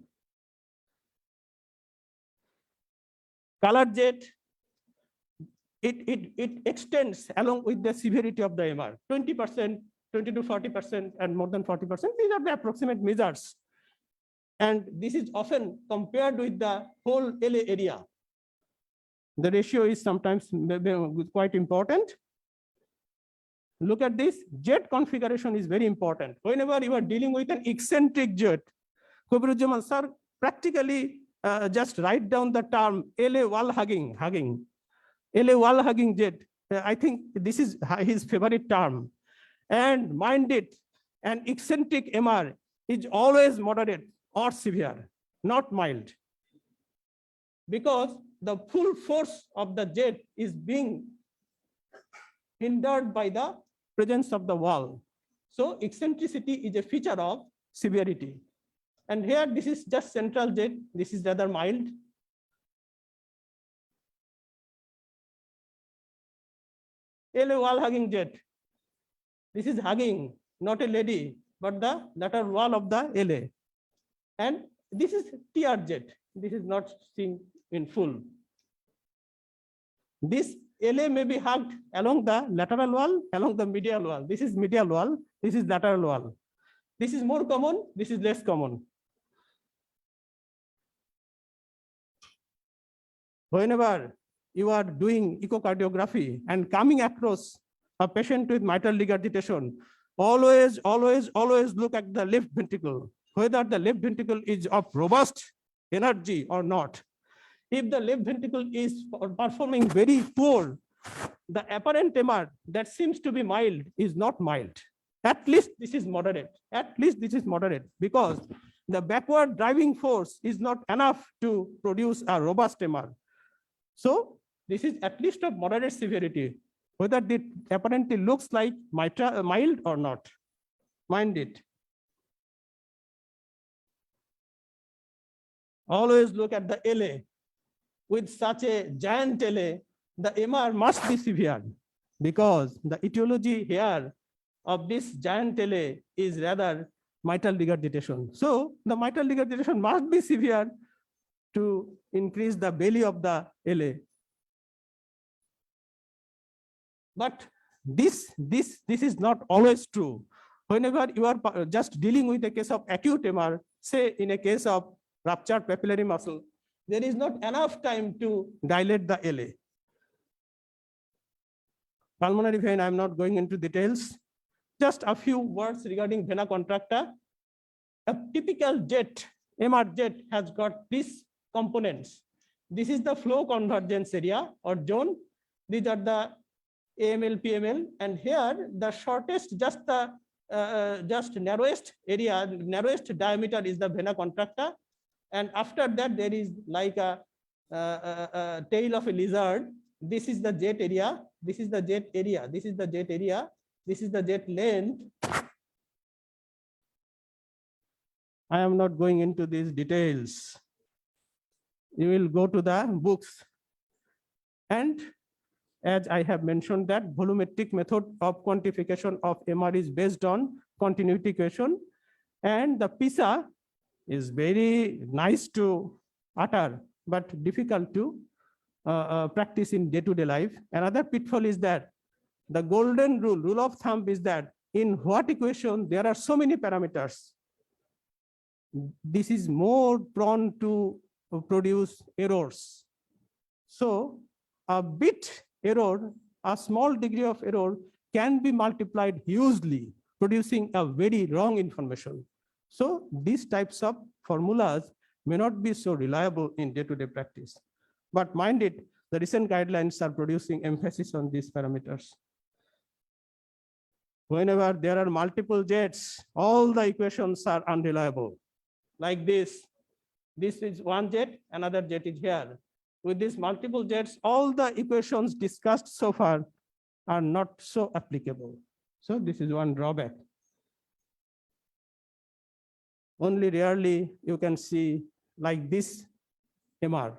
Color jet, it extends along with the severity of the MR, 20%, 20 to 40%, and more than 40%. These are the approximate measures. And this is often compared with the whole LA area. The ratio is sometimes quite important. Look at this. Jet configuration is very important. Whenever you are dealing with an eccentric jet, Kubrujaman sir practically just write down the term LA wall hugging. LA wall hugging jet. I think this is his favorite term. And mind it, an eccentric MR is always moderate or severe, not mild. Because the full force of the jet is being hindered by the presence of the wall. So eccentricity is a feature of severity. And here, this is just central jet. This is rather mild. LA wall hugging jet. This is hugging, not a lady, but the lateral wall of the LA. And this is TR jet. This is not seen in full. This LA may be hugged along the lateral wall, along the medial wall. This is medial wall, this is lateral wall. This is more common, this is less common. Whenever you are doing echocardiography and coming across a patient with mitral regurgitation, always look at the left ventricle, whether the left ventricle is of robust energy or not. If the left ventricle is performing very poor, the apparent MR that seems to be mild is not mild. At least this is moderate. At least this is moderate, because the backward driving force is not enough to produce a robust MR. So this is at least of moderate severity, whether it apparently looks like mild or not. Mind it. Always look at the LA. With such a giant LA, the MR must be severe, because the etiology here of this giant LA is rather mitral regurgitation. So the mitral regurgitation must be severe to increase the belly of the LA. But this is not always true. Whenever you are just dealing with a case of acute MR, say in a case of ruptured papillary muscle, there is not enough time to dilate the LA. Pulmonary vein, I'm not going into details. Just a few words regarding vena contracta. A typical jet, MR jet, has got these components. This is the flow convergence area or zone. These are the AML, PML, and here the shortest, just narrowest area, narrowest diameter is the vena contracta. And after that, there is like a tail of a lizard. This is the jet area. This is the jet area. This is the jet area. This is the jet length. I am not going into these details. You will go to the books. And as I have mentioned, that volumetric method of quantification of MR is based on continuity equation. And the PISA is very nice to utter, but difficult to practice in day-to-day life. Another pitfall is that the golden rule of thumb is that in what equation there are so many parameters, this is more prone to produce errors. So a bit error, a small degree of error can be multiplied hugely, producing a very wrong information. So these types of formulas may not be so reliable in day-to-day practice. But mind it, the recent guidelines are producing emphasis on these parameters. Whenever there are multiple jets, all the equations are unreliable. Like this is one jet, another jet is here. With these multiple jets, all the equations discussed so far are not so applicable. So this is one drawback. Only rarely you can see like this MR.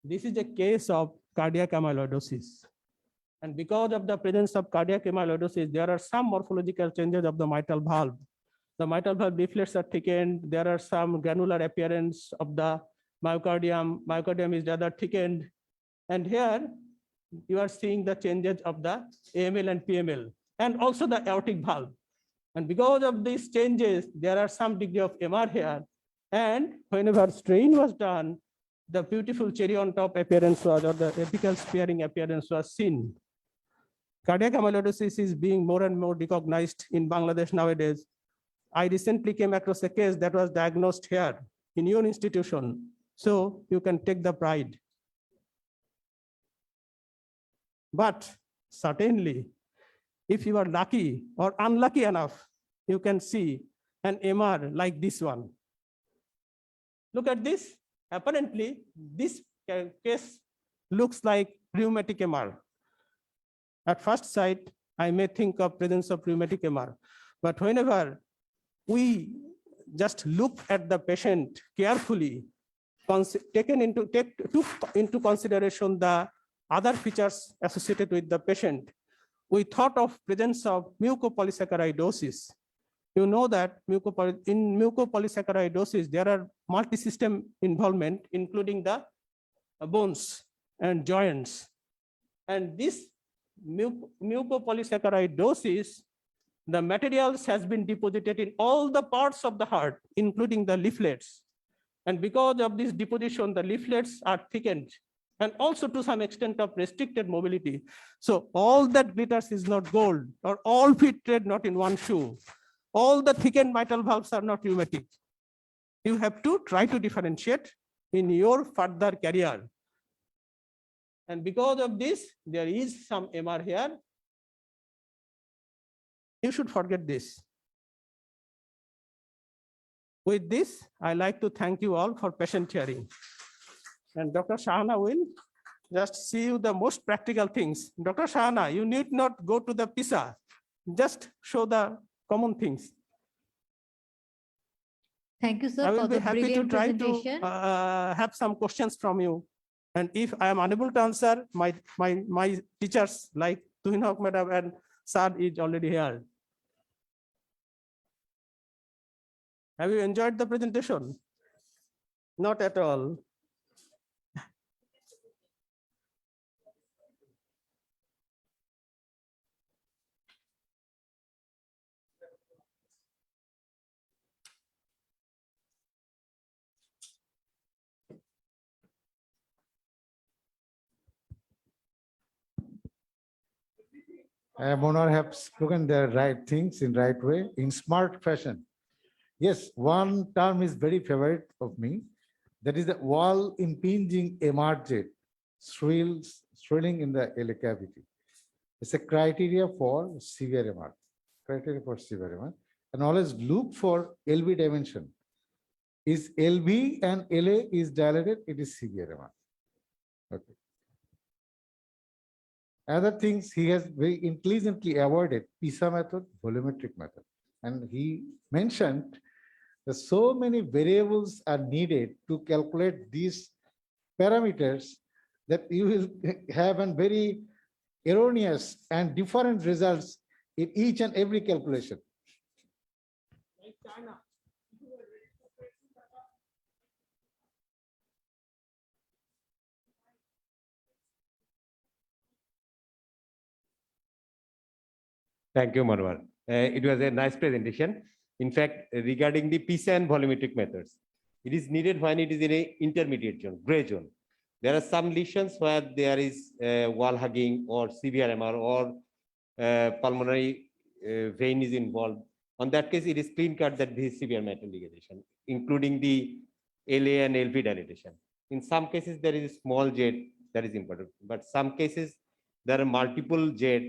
This is a case of cardiac amyloidosis. And because of the presence of cardiac amyloidosis, there are some morphological changes of the mitral valve. The mitral valve leaflets are thickened. There are some granular appearance of the myocardium. Myocardium is rather thickened. And here you are seeing the changes of the AML and PML, and also the aortic valve. And because of these changes, there are some degree of MR here. And whenever strain was done, the beautiful cherry on top appearance was, or the apical sparing appearance was seen. Cardiac amyloidosis is being more and more recognized in Bangladesh nowadays. I recently came across a case that was diagnosed here in your institution. So you can take the pride. But certainly, if you are lucky or unlucky enough, you can see an MR like this one. Look at this. Apparently, this case looks like rheumatic MR. At first sight, I may think of presence of rheumatic MR, but whenever we just look at the patient carefully, took into consideration the other features associated with the patient, we thought of presence of mucopolysaccharidosis. You know that in mucopolysaccharidosis, there are multi-system involvement, including the bones and joints. And this mucopolysaccharidosis, the materials has been deposited in all the parts of the heart, including the leaflets. And because of this deposition, the leaflets are thickened and also to some extent of restricted mobility. So all that glitters is not gold, or all feet tread not in one shoe. All the thickened mitral valves are not rheumatic. You have to try to differentiate in your further career. And because of this, there is some MR here. You should forget this. With this, I like to thank you all for patient hearing. And Dr. Shahana will just see you the most practical things. Dr. Shahana, you need not go to the PISA. Just show the common things. Thank you, sir, I will for be the happy to brilliant try presentation. to have some questions from you. And if I am unable to answer, my teachers like Tuhin Haq Madam and Saad is already here. Have you enjoyed the presentation? Not at all. Monor have spoken the right things in right way, in smart fashion. Yes, one term is very favorite of me. That is the wall impinging emergent, swelling in the LA cavity. It's a criteria for severe MR. Criteria for severe MR. And always look for LV dimension. Is LV and LA is dilated, it is severe MR. Okay. Other things he has very intelligently avoided PISA method, volumetric method. And he mentioned that so many variables are needed to calculate these parameters that you will have a very erroneous and different results in each and every calculation. Thank you, Marwan. It was a nice presentation. In fact, regarding the PISA and volumetric methods, it is needed when it is in an intermediate zone, gray zone. There are some lesions where there is wall hugging or severe MR or pulmonary vein is involved. On that case, it is clean cut that this is severe mitral regurgitation, including the LA and LV dilatation. In some cases, there is a small jet that is important, but some cases there are multiple jet.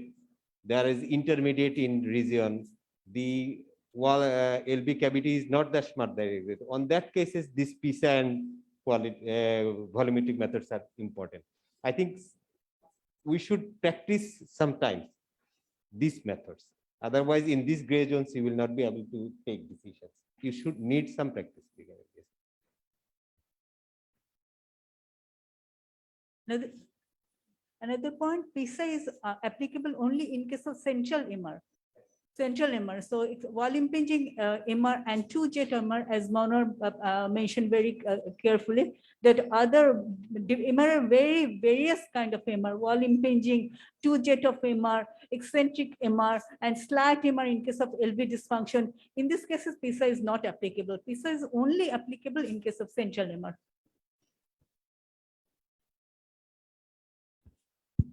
There is intermediate in region. The wall LV cavity is not that smart. On that cases, this PISA and volumetric methods are important. I think we should practice sometimes these methods. Otherwise, in these gray zones, you will not be able to take decisions. You should need some practice. Another point, PISA is applicable only in case of central MR. Central MR. So it's wall impinging MR and two jet MR, as Monor mentioned very carefully, that other MR are very various kind of MR, wall impinging, two jet of MR, eccentric MR, and slat MR in case of LV dysfunction. In this cases, PISA is not applicable. PISA is only applicable in case of central MR.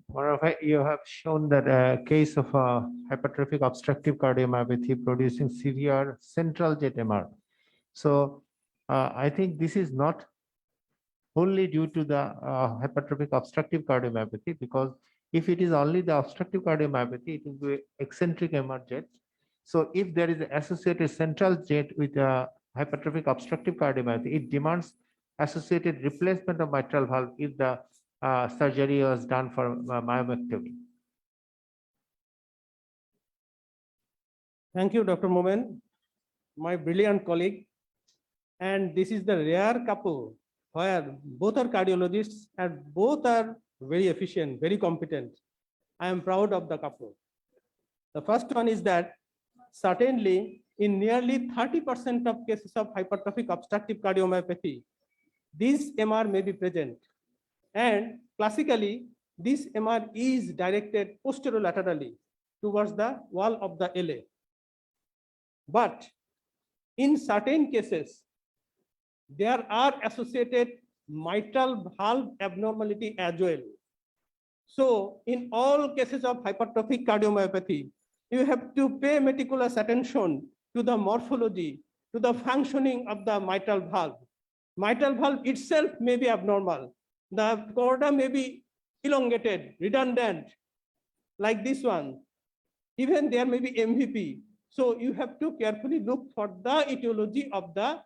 Moreover, you have shown that a case of a hypertrophic obstructive cardiomyopathy producing severe central jet MR. So I think this is not only due to the hypertrophic obstructive cardiomyopathy, because if it is only the obstructive cardiomyopathy, it will be eccentric MR jet. So if there is an associated central jet with a hypertrophic obstructive cardiomyopathy, it demands associated replacement of mitral valve if the surgery was done for myomectomy. Thank you, Dr. Momen, my brilliant colleague. And this is the rare couple where both are cardiologists and both are very efficient, very competent. I am proud of the couple. The first one is that certainly in nearly 30% of cases of hypertrophic obstructive cardiomyopathy, this MR may be present. And classically, this MR is directed posterolaterally towards the wall of the LA. But in certain cases, there are associated mitral valve abnormality as well. So in all cases of hypertrophic cardiomyopathy, you have to pay meticulous attention to the morphology, to the functioning of the mitral valve. Mitral valve itself may be abnormal. The chorda may be elongated, redundant, like this one. Even there may be MVP. So you have to carefully look for the etiology of the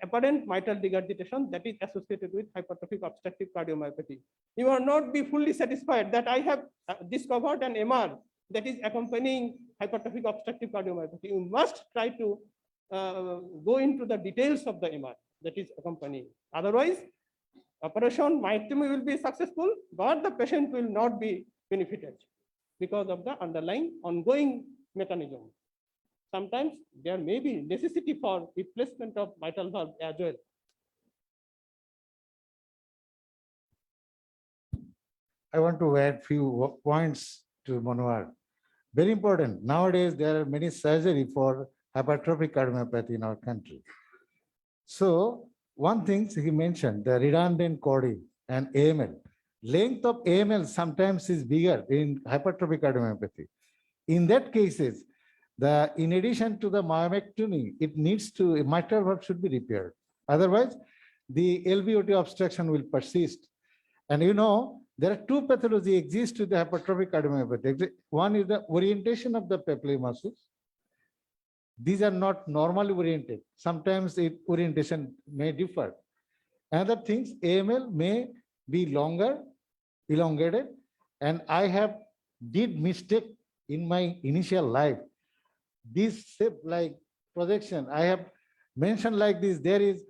apparent mitral regurgitation that is associated with hypertrophic obstructive cardiomyopathy. You will not be fully satisfied that I have discovered an MR that is accompanying hypertrophic obstructive cardiomyopathy. You must try to go into the details of the MR that is accompanying. Otherwise, operation myectomy will be successful, but the patient will not be benefited because of the underlying ongoing mechanism. Sometimes there may be necessity for replacement of mitral valve as well. I want to add few points to Manohar. Very important. Nowadays, there are many surgery for hypertrophic cardiomyopathy in our country. So one thing he mentioned, the redundant chordae and AML. Length of AML sometimes is bigger in hypertrophic cardiomyopathy. In that cases, in addition to the myomectomy, it needs to, mitral valve should be repaired. Otherwise, the LVOT obstruction will persist. And you know, there are two pathologies exist with the hypertrophic cardiomyopathy. One is the orientation of the papillary muscles. These are not normally oriented. Sometimes orientation may differ. Another things, AML may be longer, elongated, and I have did mistake in my initial life. This shape like projection, I have mentioned like this, there is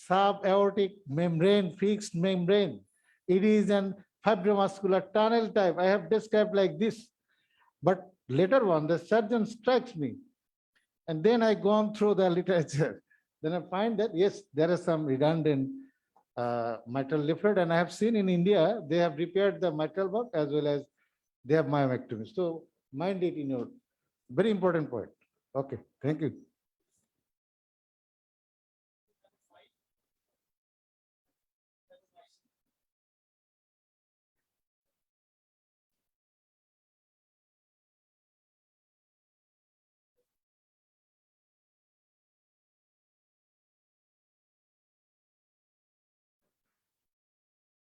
subaortic membrane, fixed membrane. It is an fibromuscular tunnel type. I have described like this. But later on, the surgeon strikes me. And then I gone through the literature. Then I find that, yes, there are some redundant mitral leaflet. And I have seen in India, they have repaired the mitral valve as well as they have myomectomy. So mind it in your very important point. Okay, thank you.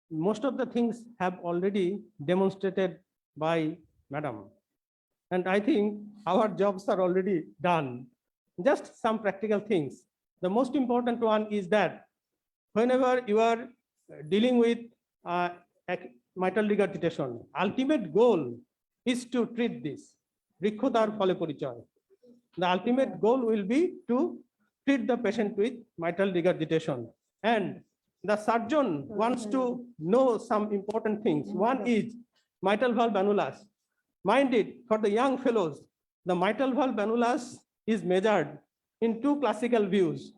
Most of the things have already demonstrated by Madam. And I think our jobs are already done. Just some practical things. The most important one is that whenever you are dealing with mitral regurgitation, ultimate goal is to treat this. Rikhodar phale porichoy. The ultimate goal will be to treat the patient with mitral regurgitation. And the surgeon wants to know some important things. One is mitral valve annulus. Mind it, for the young fellows, the mitral valve annulus is measured in two classical views.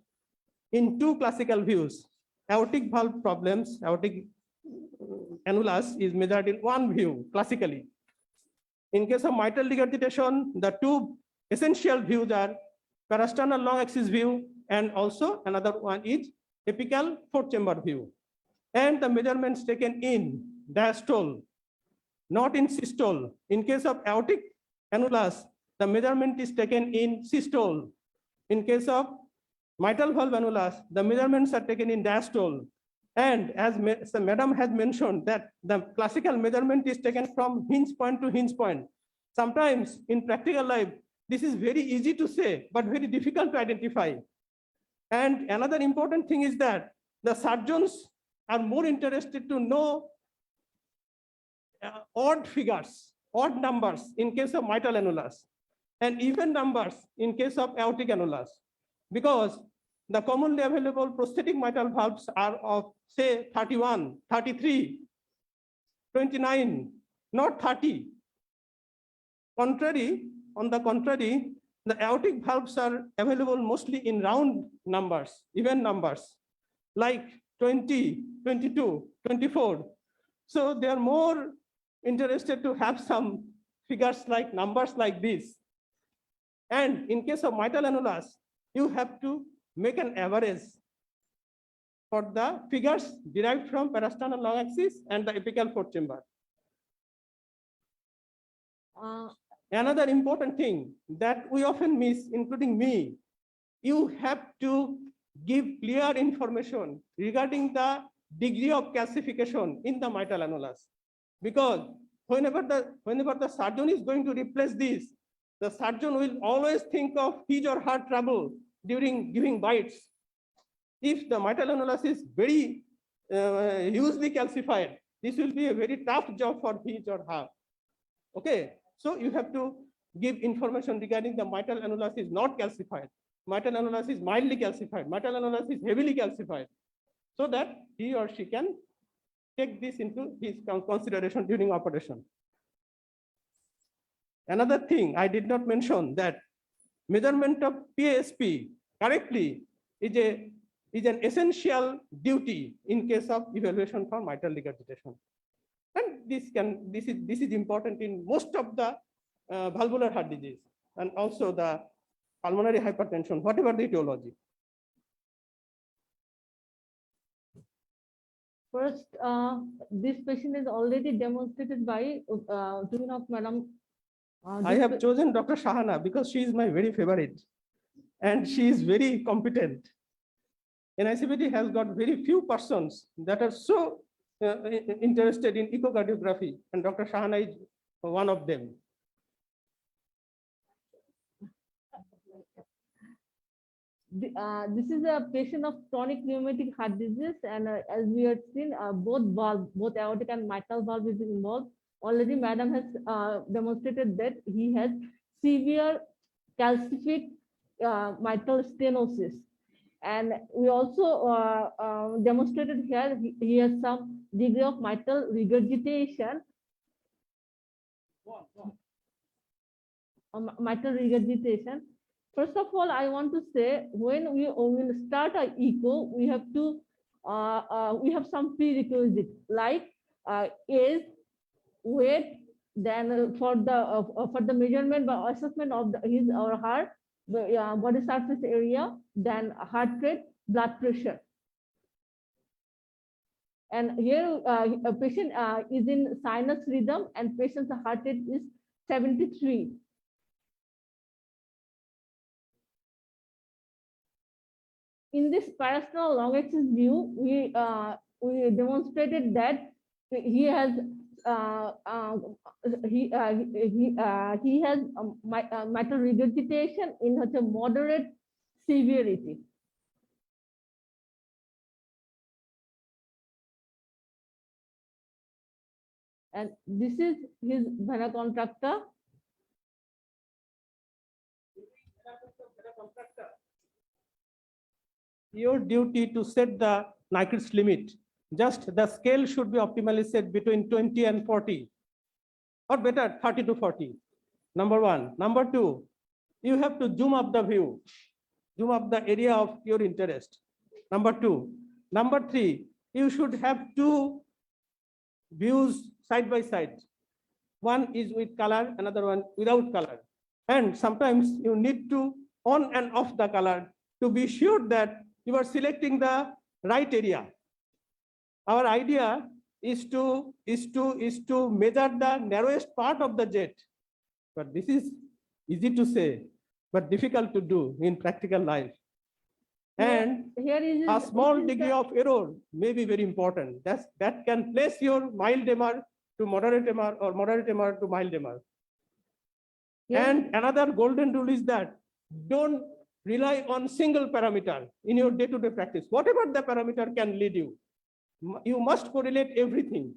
In two classical views, aortic valve problems, aortic annulus is measured in one view classically. In case of mitral regurgitation, the two essential views are parasternal long axis view and also another one is apical fourth chamber view. And the measurements taken in diastole, not in systole. In case of aortic annulus, the measurement is taken in systole. In case of mitral valve annulus, the measurements are taken in diastole. And as Madam has mentioned that the classical measurement is taken from hinge point to hinge point. Sometimes in practical life, this is very easy to say, but very difficult to identify. And another important thing is that the surgeons are more interested to know odd figures, odd numbers in case of mitral annulus, and even numbers in case of aortic annulus, because the commonly available prosthetic mitral valves are of say 31, 33. 29, not 30. On the contrary, the aortic valves are available mostly in round numbers, even numbers, like 20, 22, 24. So they are more interested to have some figures like numbers like this. And in case of mitral annulus, you have to make an average for the figures derived from parasternal long axis and the apical fourth chamber. Another important thing that we often miss, including me, you have to give clear information regarding the degree of calcification in the mitral annulus. Because whenever the surgeon is going to replace this, the surgeon will always think of his or her trouble during giving bites. If the mitral annulus is very hugely calcified, this will be a very tough job for his or her. Okay, so you have to give information regarding the mitral annulus is not calcified, mitral annulus is mildly calcified, mitral annulus is heavily calcified, so that he or she can take this into his consideration during operation. Another thing I did not mention, that measurement of PASP correctly is an essential duty in case of evaluation for mitral regurgitation. And this is important in most of the valvular heart disease and also the pulmonary hypertension, whatever the etiology. First, this patient is already demonstrated by Madam. I have chosen Dr. Shahana because she is my very favorite and she is very competent. NICPT has got very few persons that are so interested in echocardiography, and Dr. Shahana is one of them. This is a patient of chronic rheumatic heart disease, and as we have seen, both aortic and mitral valve is involved. Already, Madam has demonstrated that he has severe calcific mitral stenosis. And we also demonstrated here he has some degree of mitral regurgitation. Mitral regurgitation. First of all, I want to say when we will start our echo, we have to we have some prerequisites like age, weight, then for the measurement by assessment of his or her body surface area, then heart rate, blood pressure. And here a patient is in sinus rhythm and patient's heart rate is 73. In this parasternal long axis view, we demonstrated that he has mitral regurgitation in such a moderate severity. And this is his vena contracta. Your duty to set the Nyquist limit. Just the scale should be optimally set between 20 and 40, or better 30 to 40. Number one. Number two, you have to zoom up the view, zoom up the area of your interest. Number two. Number three, you should have two views side by side. One is with color, another one without color. And sometimes you need to on and off the color to be sure that you are selecting the right area. Our idea is to measure the narrowest part of the jet. But this is easy to say, but difficult to do in practical life. And a small degree of error may be very important. That can place your mild MR to moderate MR or moderate MR to mild MR. And another golden rule is that don't rely on single parameter in your day-to-day practice. Whatever the parameter can lead you, you must correlate everything.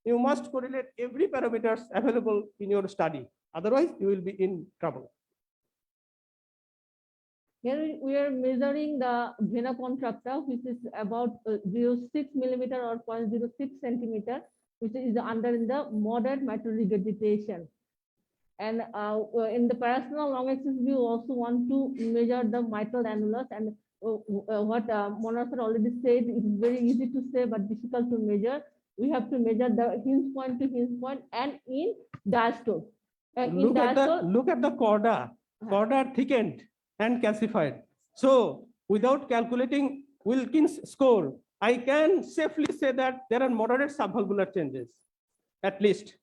You must correlate every parameters available in your study. Otherwise, you will be in trouble. Here we are measuring the vena contracta, which is about 0.6 millimeter or 0.06 centimeter. which is under in the moderate mitral regurgitation. And in the parasternal long axis view, also want to measure the mitral annulus. And what Monor sir already said, it is very easy to say but difficult to measure. We have to measure the hinge point to hinge point and in diastole. Look at the chorda. Chorda are thickened and calcified. So without calculating Wilkins score, I can safely say that there are moderate subvalvular changes, at least.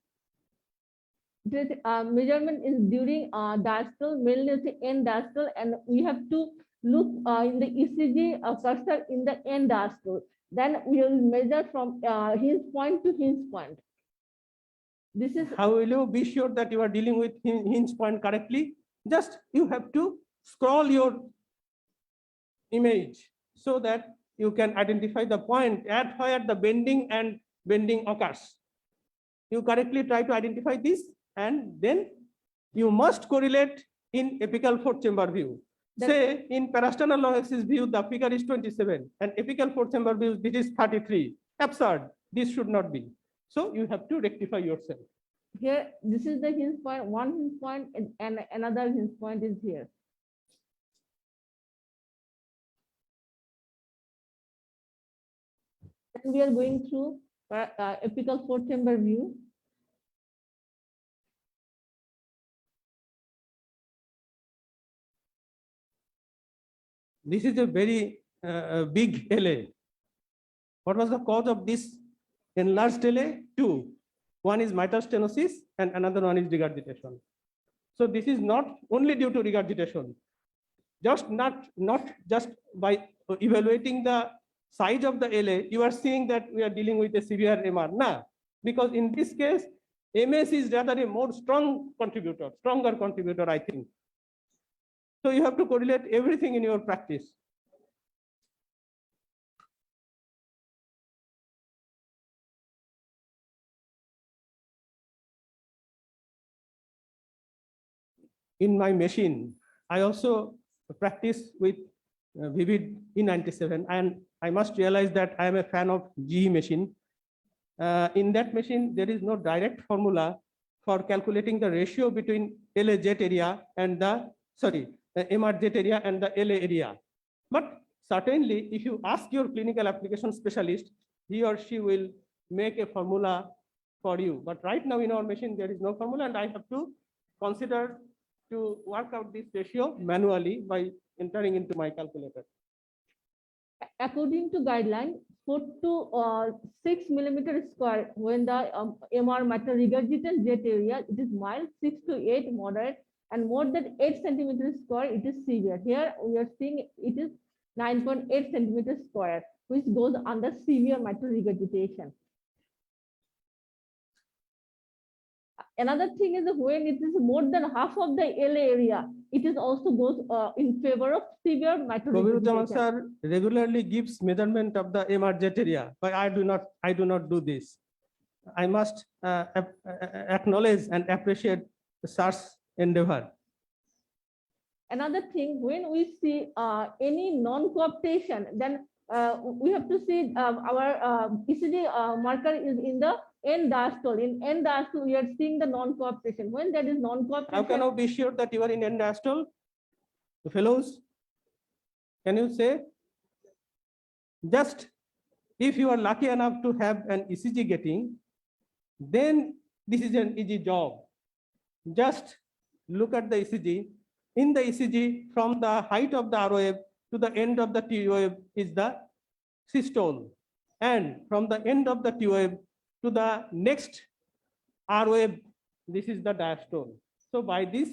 This measurement is during diastole, mainly end diastole, and we have to look in the ECG cursor in the end diastole. Then we will measure from hinge point to hinge point. This is how will you be sure that you are dealing with hinge point correctly? Just you have to scroll your image so that you can identify the point at where the bending occurs. You correctly try to identify this, and then you must correlate in apical fourth chamber view. Say in parasternal long axis view, the figure is 27, and apical fourth chamber view, this is 33. Absurd. This should not be. So you have to rectify yourself. Here, this is the hinge point, one hinge point, and another hinge point is here. And we are going through apical fourth chamber view. This is a very big LA. What was the cause of this enlarged LA? Two. One is mitral stenosis and another one is regurgitation. So this is not only due to regurgitation. Not just by evaluating the size of the LA, you are seeing that we are dealing with a severe MR. No, because in this case, MS is rather a more stronger contributor, I think. So you have to correlate everything in your practice. In my machine, I also practice with Vivid E97, and I must realize that I am a fan of GE machine. In that machine, there is no direct formula for calculating the ratio between LA jet area and the MR jet area and the LA area. But certainly, if you ask your clinical application specialist, he or she will make a formula for you. But right now in our machine, there is no formula, and I have to consider to work out this ratio manually by entering into my calculator. According to guideline, 4 to 6 millimeter square when the MR mitral regurgitant jet area, it is mild, 6 to 8 moderate, and more than 8 centimeters square, it is severe. Here we are seeing it is 9.8 centimeters square, which goes under severe mitral regurgitation. Another thing is when it is more than half of the LA area, it is also goes in favor of severe mitral regurgitation. Sir regularly gives measurement of the MR jet area, but I do not do this. I must acknowledge and appreciate the sir's endeavor. Another thing, when we see any non-cooptation, then we have to see our ECG marker is in the end diastole. In end diastole, we are seeing the non-cooptation. When there is non-cooptation, how can I be sure that you are in end diastole? Fellows, can you say? Just if you are lucky enough to have an ECG getting, then this is an easy job. Just look at the ECG. In the ECG, from the height of the R wave to the end of the T wave is the systole. And from the end of the T wave to the next R wave, this is the diastole. So by this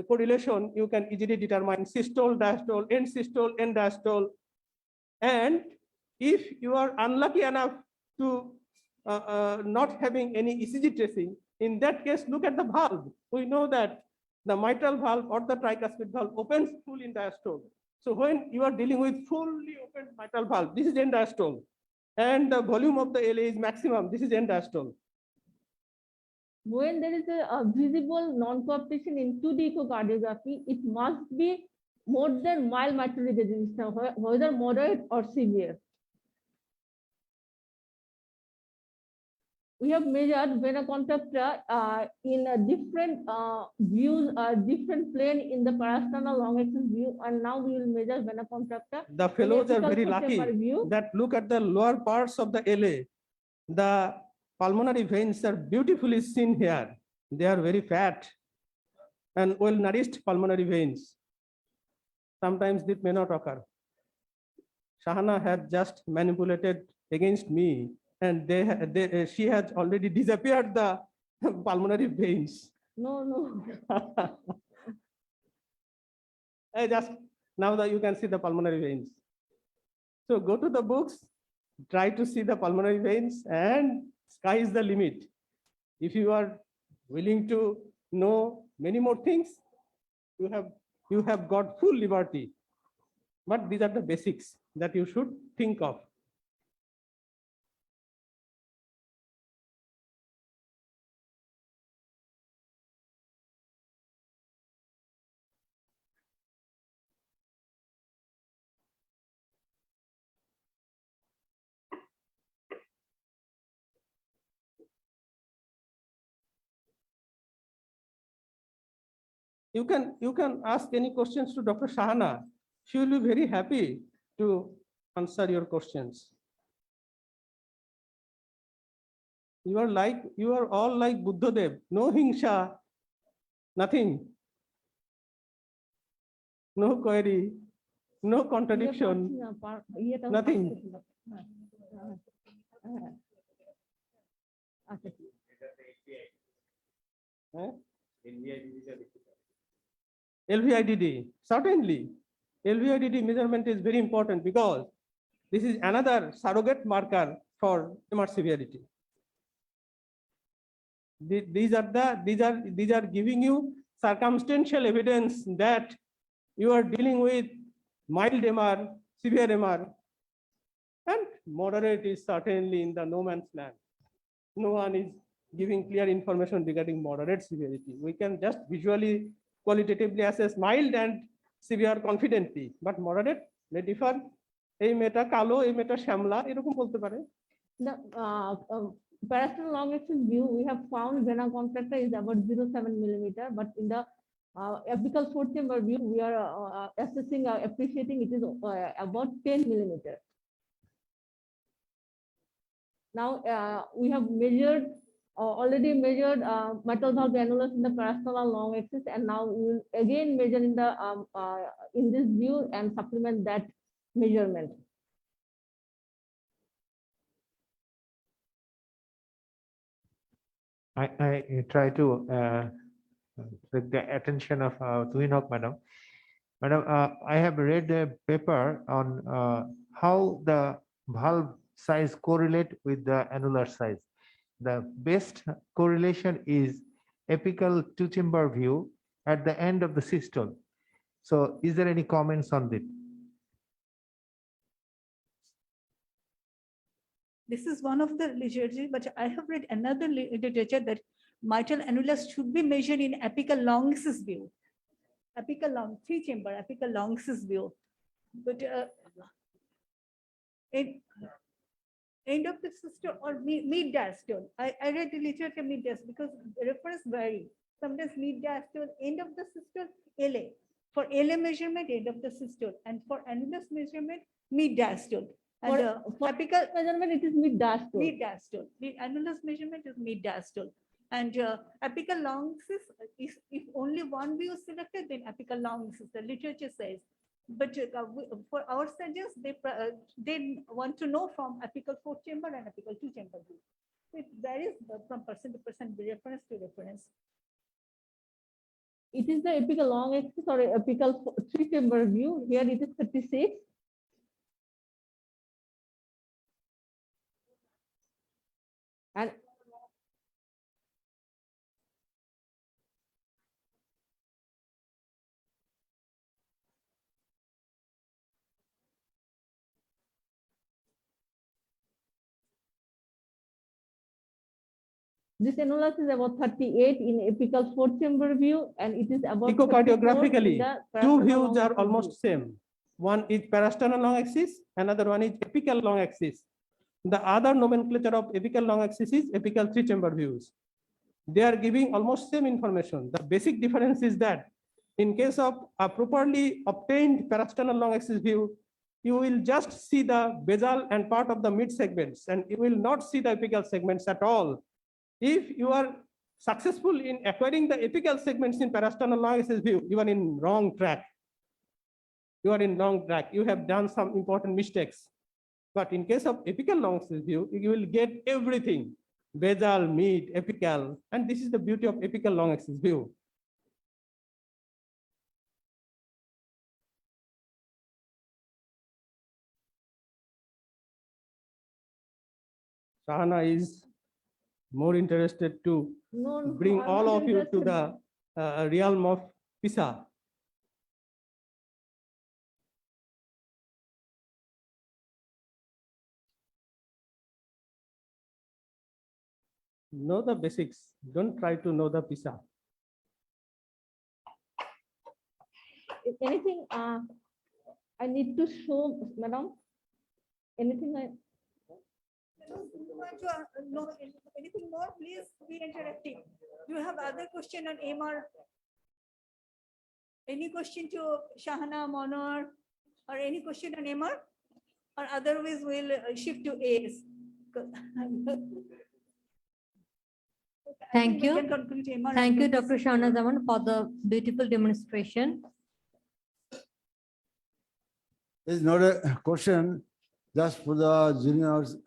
correlation, you can easily determine systole, diastole, end diastole. And if you are unlucky enough to not having any ECG tracing, in that case, look at the valve. We know that the mitral valve or the tricuspid valve opens full in diastole. So when you are dealing with fully open mitral valve, this is end diastole. And the volume of the LA is maximum, this is end diastole. When there is a visible non-cooptation in 2D echocardiography, it must be more than mild mitral regurgitation, whether moderate or severe. we have measured vena contracta in a different views, different plane in the parasternal long axis view, and now we will measure vena contracta. The fellows are apical very foot lucky chamber view. that look at the lower parts of the LA. The pulmonary veins are beautifully seen here. They are very fat and well-nourished pulmonary veins. Sometimes this may not occur. Shahana had just manipulated against me, and she has already disappeared the pulmonary veins. No, no. Now that you can see the pulmonary veins. So go to the books, try to see the pulmonary veins, and sky is the limit. If you are willing to know many more things, you have got full liberty. But these are the basics that you should think of. You can ask any questions to Dr. Shahana. She will be very happy to answer your questions. You are all like Buddhadev. No hingsha, nothing. No query, no contradiction, nothing. LVIDD, certainly. LVIDD measurement is very important because this is another surrogate marker for MR severity. These are giving you circumstantial evidence that you are dealing with mild MR, severe MR, and moderate is certainly in the no man's land. No one is giving clear information regarding moderate severity. We can just visually, qualitatively assess mild and severe confidently, but moderate may differ. এই মেটা কালো, এই মেটা শ্যামলা, এরকম বলতে পারে। The parasternal long axis view, we have found vena contracta is about 0.7 millimeter, but in the apical fourth chamber view, we are assessing, appreciating it is about 10 millimeter. Now we have measured, already measured mitral valve annulus in the parasternal long axis, and now we will again measure in this view and supplement that measurement. I try to take the attention of Tuinok Madam. Madam, I have read a paper on how the valve size correlate with the annular size. The best correlation is apical two-chamber view at the end of the systole. So is there any comments on this? This is one of the literature, but I have read another literature that mitral annulus should be measured in apical long axis view. Apical long, three-chamber apical long axis view. But end of the systole or mid diastole. I read the literature mid diastole because the reference vary. Sometimes mid diastole, end of the systole, LA. For LA measurement, end of the systole, and for annulus measurement, mid diastole. And For apical measurement, it is mid diastole. Mid diastole. The annulus measurement is mid diastole. And apical long axis, if only one view is selected, then apical long axis, the literature says. But for our surgeons, they want to know from apical fourth chamber and apical two chamber view. It varies from person to person, reference to reference. It is the apical long axis or apical three chamber view. Here it is 36. And this annulus is about 38 in apical fourth chamber view, and it is about Echocardiographically, 34 in the two parasternal views long are axis almost view. same. One is parasternal long axis, another one is apical long axis. The other nomenclature of apical long axis is apical three-chamber views. They are giving almost same information. The basic difference is that in case of a properly obtained parasternal long axis view, you will just see the basal and part of the mid segments, and you will not see the apical segments at all. If you are successful in acquiring the apical segments in parasternal long axis view, you are in wrong track. You are in wrong track. You have done some important mistakes. But in case of apical long axis view, you will get everything: basal, mid, apical, and this is the beauty of apical long axis view. Shahana is more interested to No, bring I'm all not of you to interested. the realm of PISA. Know the basics. Don't try to know the PISA. If anything, I need to show, madam. Anything I. If you want to know anything more, please be interactive. Do you have other question on MR? Any question to Shahana, Monor, or any question on MR? Or otherwise we'll shift to AS. Thank you. MR. Thank you, Dr. Shahana Zaman, for the beautiful demonstration. It's not a question, just for the juniors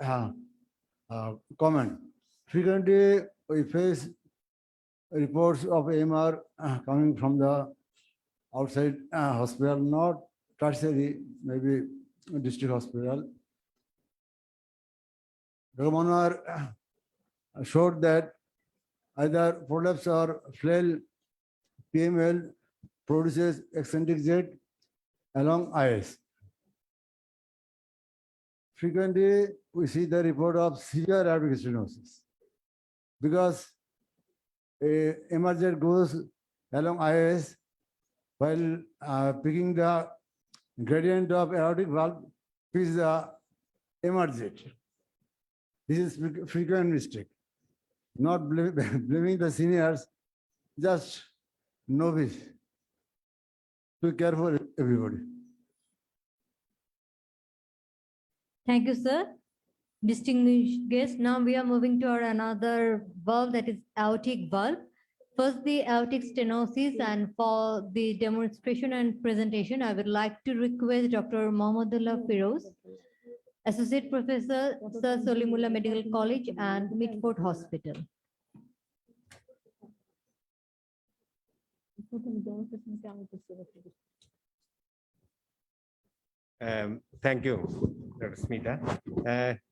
comment. Frequently, we face reports of AMR coming from the outside hospital, not tertiary, maybe district hospital. Dr. Manwar showed that either prolapse or flail PML produces eccentric jet along IS. Frequently, we see the report of severe aortic stenosis because a MRZ goes along IS while picking the gradient of aortic valve is the MRZ. This is frequent mistake. Not blaming the seniors, just novice. Be careful, everybody. Thank you, sir. Distinguished guests, now we are moving to our another valve, that is aortic valve. First, the aortic stenosis, and for the demonstration and presentation, I would like to request Dr. Mohammedullah Firoz, Associate Professor, Sir Solimullah Medical College and Mitford Hospital. Thank you, Dr. Smita.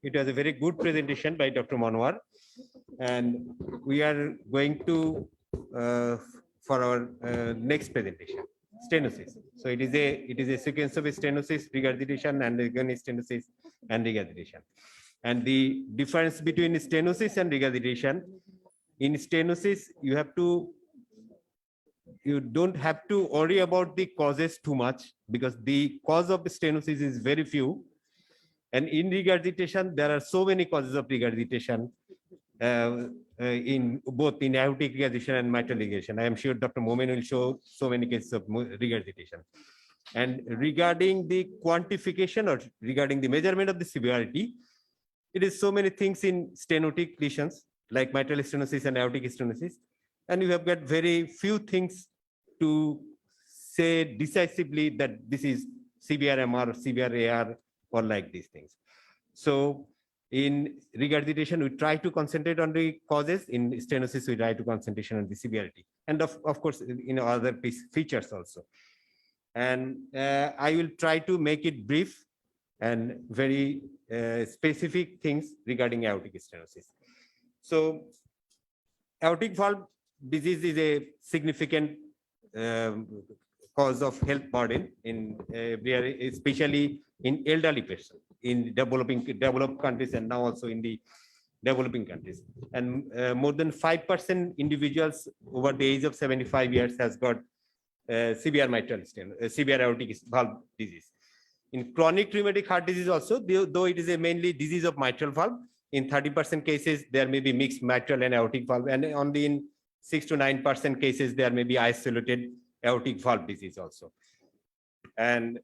It was a very good presentation by Dr. Manwar, and we are going to for our next presentation, stenosis. So it is a sequence of stenosis, regurgitation, and again stenosis and regurgitation. And the difference between stenosis and regurgitation: in stenosis, you don't have to worry about the causes too much because the cause of the stenosis is very few. And in regurgitation, there are so many causes of regurgitation in both in aortic regurgitation and mitral regurgitation. I am sure Dr. Momen will show so many cases of regurgitation. And regarding the quantification or regarding the measurement of the severity, it is so many things in stenotic lesions like mitral stenosis and aortic stenosis. And you have got very few things to say decisively that this is severe MR or severe AR or like these things. So in regurgitation, we try to concentrate on the causes. In stenosis, we try to concentrate on the severity. And of course, in other features also. And I will try to make it brief and very specific things regarding aortic stenosis. So aortic valve disease is a significant cause of health burden in especially in elderly patients in developed countries and now also in the developing countries. And more than 5% individuals over the age of 75 years has got severe mitral stenosis, severe aortic valve disease. In chronic rheumatic heart disease also, though it is a mainly disease of mitral valve, in 30% cases, there may be mixed mitral and aortic valve, and only in 6 to 9% cases, there may be isolated aortic valve disease also. And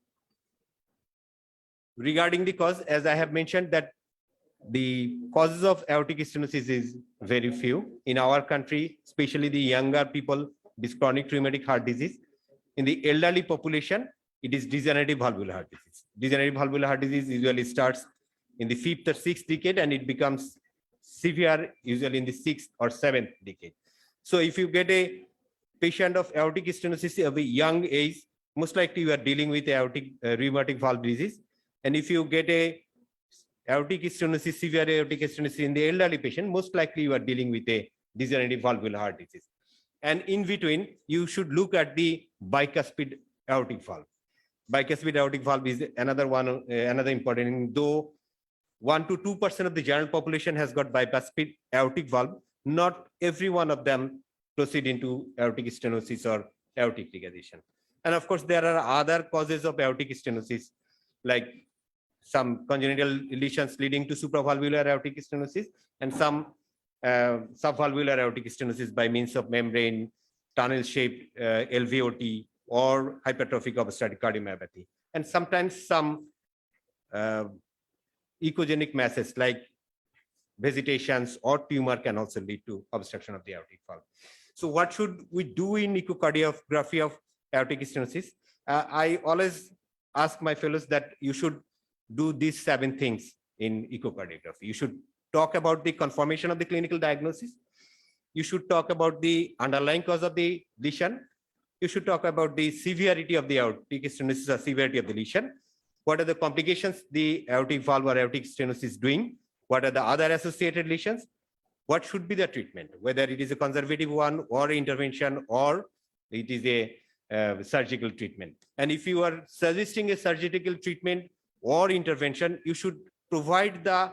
regarding the cause, as I have mentioned, that the causes of aortic stenosis is very few. In our country, especially the younger people, this chronic rheumatic heart disease. In the elderly population, it is degenerative valvular heart disease. Degenerative valvular heart disease usually starts in the 5th or 6th decade, and it becomes severe usually in the 6th or 7th decade. So if you get a patient of aortic stenosis of a young age, most likely you are dealing with aortic rheumatic valve disease. And if you get a aortic stenosis, severe aortic stenosis in the elderly patient, most likely you are dealing with a degenerative valvular heart disease. And in between, you should look at the bicuspid aortic valve. Bicuspid aortic valve is another one, another important, though 1 to 2% of the general population has got bicuspid aortic valve, not every one of them proceed into aortic stenosis or aortic regurgitation. And of course, there are other causes of aortic stenosis, like some congenital lesions leading to supravalvular aortic stenosis, and some subvalvular aortic stenosis by means of membrane, tunnel-shaped LVOT, or hypertrophic obstructive cardiomyopathy. And sometimes some echogenic masses like vegetations or tumor can also lead to obstruction of the aortic valve. So what should we do in echocardiography of aortic stenosis? I always ask my fellows that you should do these 7 things in echocardiography. You should talk about the conformation of the clinical diagnosis. You should talk about the underlying cause of the lesion. You should talk about the severity of the aortic stenosis or severity of the lesion. What are the complications the aortic valve or aortic stenosis is doing? What are the other associated lesions? What should be the treatment, whether it is a conservative one or intervention or it is a surgical treatment. And if you are suggesting a surgical treatment or intervention, you should provide the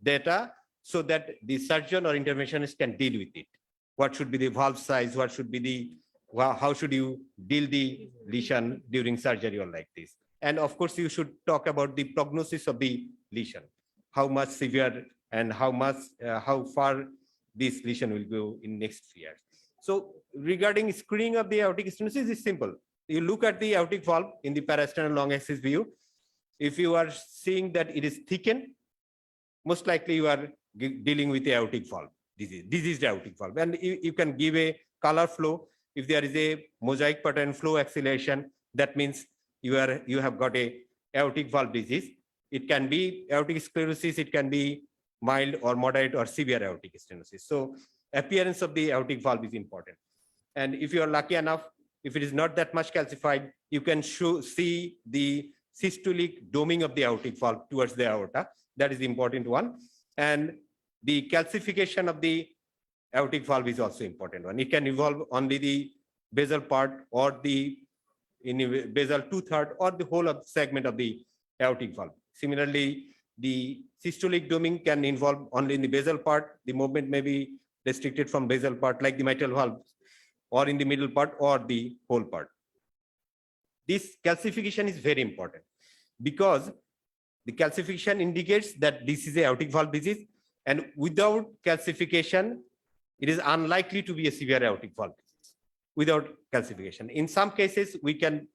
data so that the surgeon or interventionist can deal with it. What should be the valve size? What should be the, how should you deal the lesion during surgery or like this? And of course, you should talk about the prognosis of the lesion, how much severe and how far this lesion will go in next few years. So regarding screening of the aortic stenosis is simple. You look at the aortic valve in the parasternal long axis view. If you are seeing that it is thickened, most likely you are dealing with the aortic valve disease, diseased aortic valve. And you can give a color flow. If there is a mosaic pattern flow acceleration, that means you have got a aortic valve disease. It can be aortic sclerosis, it can be mild or moderate or severe aortic stenosis. So appearance of the aortic valve is important. And if you are lucky enough, if it is not that much calcified, you can see the systolic doming of the aortic valve towards the aorta. That is the important one. And the calcification of the aortic valve is also important one. It can involve only the basal part or the basal 2/3 or the whole of segment of the aortic valve. Similarly, the systolic doming can involve only in the basal part. The movement may be restricted from basal part like the mitral valve, or in the middle part or the whole part. This calcification is very important because the calcification indicates that this is a aortic valve disease, and without calcification, it is unlikely to be a severe aortic valve disease without calcification. In some cases, we cannot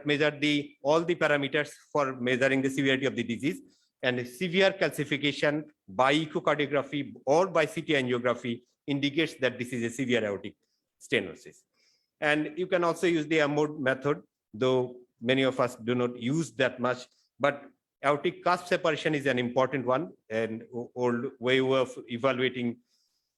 measure all the parameters for measuring the severity of the disease, and severe calcification by echocardiography or by CT angiography indicates that this is a severe aortic stenosis. And you can also use the AMOD method, though many of us do not use that much, but aortic cusp separation is an important one and old way of evaluating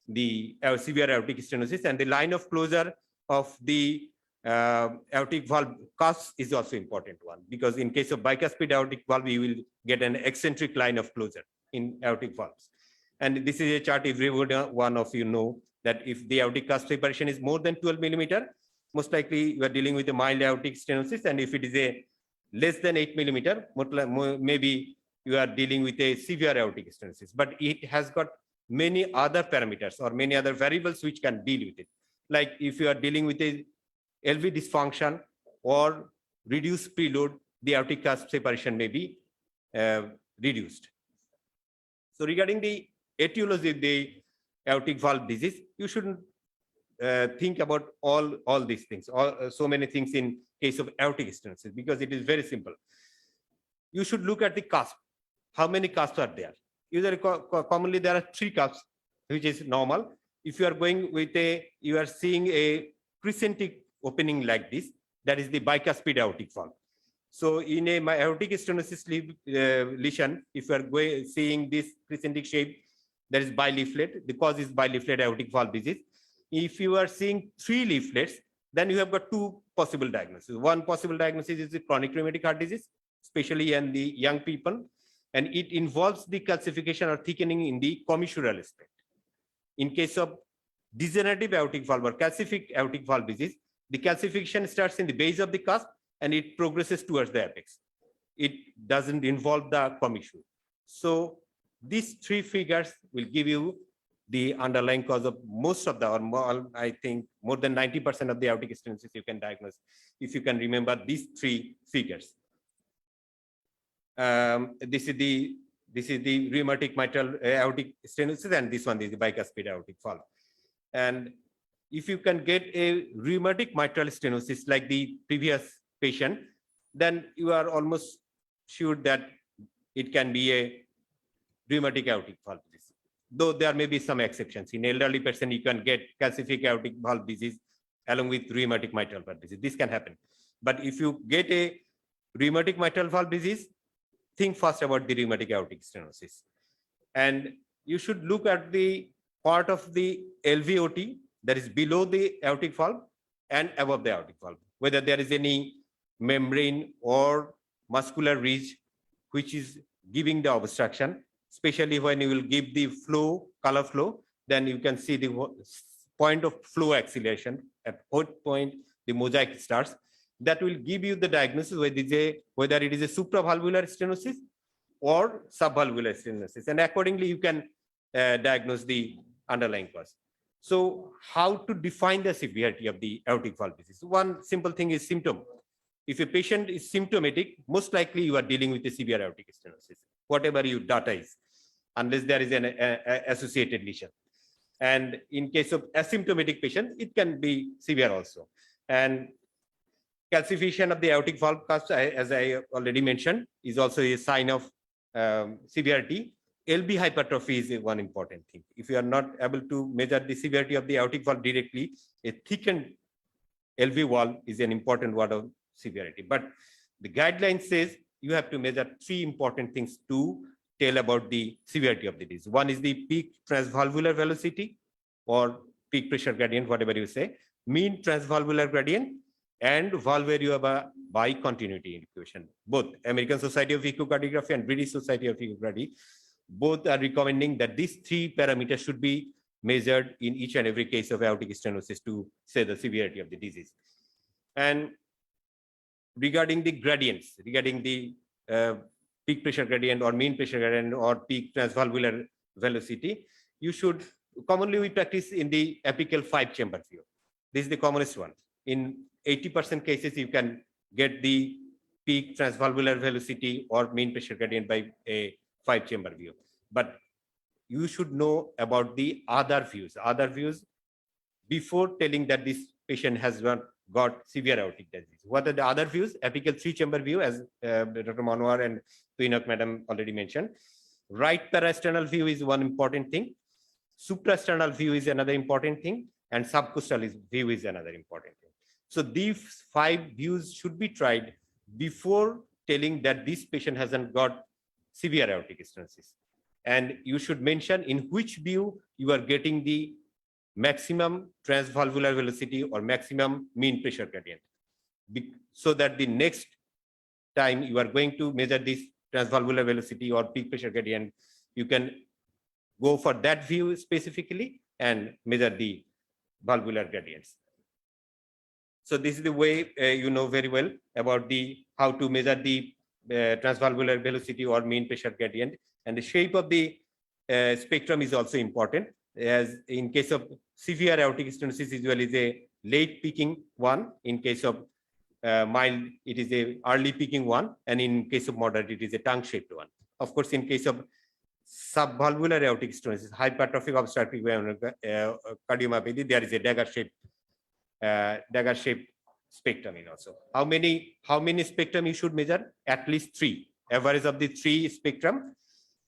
the severe aortic stenosis, and the line of closure of the aortic valve cusp is also important one, because in case of bicuspid aortic valve, you will get an eccentric line of closure in aortic valves. And this is a chart every one of you know that if the aortic cusp separation is more than 12 millimeter, most likely you are dealing with a mild aortic stenosis, and if it is a less than 8 millimeter, maybe you are dealing with a severe aortic stenosis. But it has got many other parameters or many other variables which can deal with it. Like if you are dealing with a LV dysfunction or reduce preload, the aortic cusp separation may be reduced. So regarding the etiology of the aortic valve disease, you shouldn't think about all these things, so many things in case of aortic stenosis, because it is very simple. You should look at the cusp. How many cusps are there? Usually, commonly there are 3 cusps, which is normal. If you are going with you are seeing a crescentic opening like this, that is the bicuspid aortic valve. So in a aortic stenosis lesion, if you are seeing this crescentic shape, that is bileaflet. The cause is bileaflet aortic valve disease. If you are seeing 3 leaflets, then you have got 2 possible diagnoses. One possible diagnosis is the chronic rheumatic heart disease, especially in the young people, and it involves the calcification or thickening in the commissural aspect. In case of degenerative aortic valve or calcific aortic valve disease, the calcification starts in the base of the cusp and it progresses towards the apex. It doesn't involve the commissure. So these 3 figures will give you the underlying cause of most of the, or more, I think more than 90% of the aortic stenosis you can diagnose if you can remember these 3 figures. This is the rheumatic mitral aortic stenosis, and this one is the bicuspid aortic valve. And if you can get a rheumatic mitral stenosis like the previous patient, then you are almost sure that it can be a rheumatic aortic valve disease. Though there may be some exceptions. In elderly person, you can get calcific aortic valve disease along with rheumatic mitral valve disease. This can happen. But if you get a rheumatic mitral valve disease, think first about the rheumatic aortic stenosis. And you should look at the part of the LVOT that is below the aortic valve and above the aortic valve, whether there is any membrane or muscular ridge which is giving the obstruction, especially when you will give the flow, color flow, then you can see the point of flow acceleration, at what point the mosaic starts. That will give you the diagnosis whether it is a supravalvular stenosis or subvalvular stenosis, and accordingly you can diagnose the underlying cause. So how to define the severity of the aortic valve disease? One simple thing is symptom. If a patient is symptomatic, most likely you are dealing with a severe aortic stenosis, whatever your data is, unless there is an associated lesion. And in case of asymptomatic patient, it can be severe also. And calcification of the aortic valve cusp, as I already mentioned, is also a sign of severity. LV hypertrophy is one important thing. If you are not able to measure the severity of the aortic valve directly, a thickened LV valve is an important word of severity. But the guideline says you have to measure 3 important things to tell about the severity of the disease. One is the peak transvalvular velocity or peak pressure gradient, whatever you say, mean transvalvular gradient, and valve area by continuity equation. Both American Society of Echocardiography and British Society of Echocardiography, both are recommending that these 3 parameters should be measured in each and every case of aortic stenosis to say the severity of the disease. And regarding the gradients, regarding the peak pressure gradient or mean pressure gradient or peak transvalvular velocity, you should, commonly we practice in the apical 5-chamber view. This is the commonest one. In 80% cases, you can get the peak transvalvular velocity or mean pressure gradient by a 5-chamber view. But you should know about the other views before telling that this patient has got severe aortic disease. What are the other views? Apical 3-chamber view, as Dr. Manwar and Tuinok madam already mentioned. Right parasternal view is one important thing. Suprasternal view is another important thing, and subcostal view is another important thing. So these 5 views should be tried before telling that this patient hasn't got severe aortic stenosis. And you should mention in which view you are getting the maximum transvalvular velocity or maximum mean pressure gradient, so that the next time you are going to measure this transvalvular velocity or peak pressure gradient, you can go for that view specifically and measure the valvular gradients. So this is the way you know very well about the how to measure the transvalvular velocity or mean pressure gradient. And the shape of the spectrum is also important, as in case of severe aortic stenosis usually is a late peaking one. In case of mild, it is a early peaking one, and in case of moderate, it is a tongue-shaped one. Of course, in case of subvalvular aortic stenosis, hypertrophic obstructive cardiomyopathy, there is a dagger-shaped spectrum in also. How many spectrum you should measure? At least 3. Average of the 3 spectrum.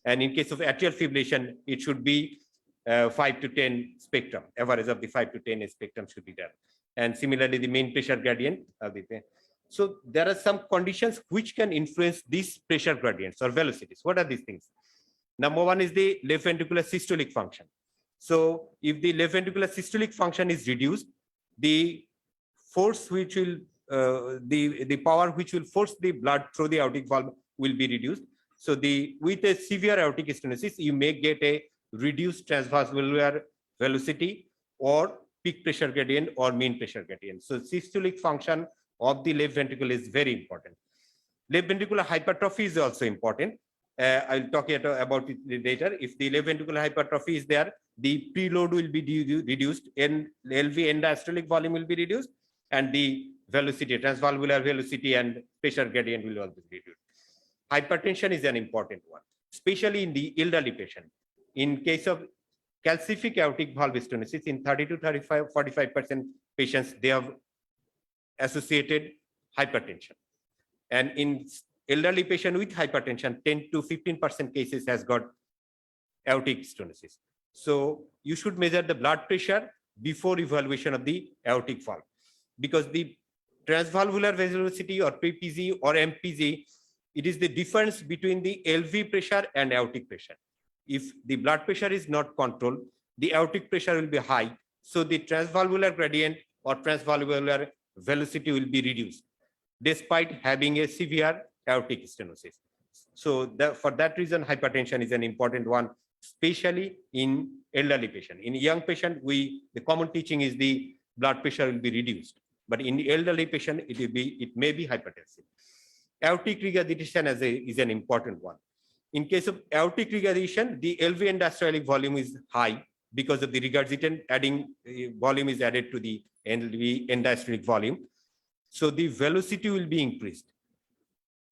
And in case of atrial fibrillation, it should be 5 to 10 spectrum. Average of the 5 to 10 spectrum should be there. And similarly, the mean pressure gradient. So there are some conditions which can influence these pressure gradients or velocities. What are these things? Number one is the left ventricular systolic function. So if the left ventricular systolic function is reduced, the force which will the power which will force the blood through the aortic valve will be reduced. So with a severe aortic stenosis, you may get a reduced transvalvular velocity or peak pressure gradient or mean pressure gradient. So systolic function of the left ventricle is very important. Left ventricular hypertrophy is also important. I'll talk about it later. If the left ventricular hypertrophy is there, the preload will be reduced, and LV end diastolic volume will be reduced, and the velocity, transvalvular velocity and pressure gradient will also be reduced. Hypertension is an important one, especially in the elderly patient. In case of calcific aortic valve stenosis, in 30 to 45% patients, they have associated hypertension. And in elderly patient with hypertension, 10 to 15% cases has got aortic stenosis. So you should measure the blood pressure before evaluation of the aortic valve, because the transvalvular velocity or PPG or MPG, it is the difference between the LV pressure and aortic pressure. If the blood pressure is not controlled, the aortic pressure will be high. So the transvalvular gradient or transvalvular velocity will be reduced, despite having a severe aortic stenosis. So for that reason, hypertension is an important one, especially in elderly patient. In young patient, the common teaching is the blood pressure will be reduced, but in the elderly patient, it may be hypertensive. Aortic regurgitation is an important one. In case of aortic regurgitation, the LV end diastolic volume is high because of the regurgitant volume is added to the LV end diastolic volume. So the velocity will be increased.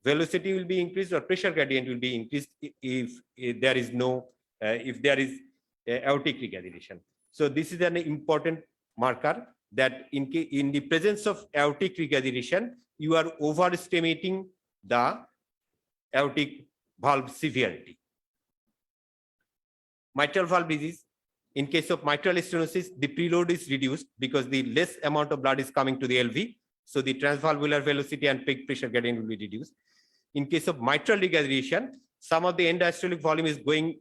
Velocity will be increased, or pressure gradient will be increased if there is aortic regurgitation. So this is an important marker that in the presence of aortic regurgitation, you are overestimating the aortic valve severity. Mitral valve disease. In case of mitral stenosis, the preload is reduced because the less amount of blood is coming to the LV. So the transvalvular velocity and peak pressure gradient will be reduced. In case of mitral regurgitation, some of the end diastolic volume is going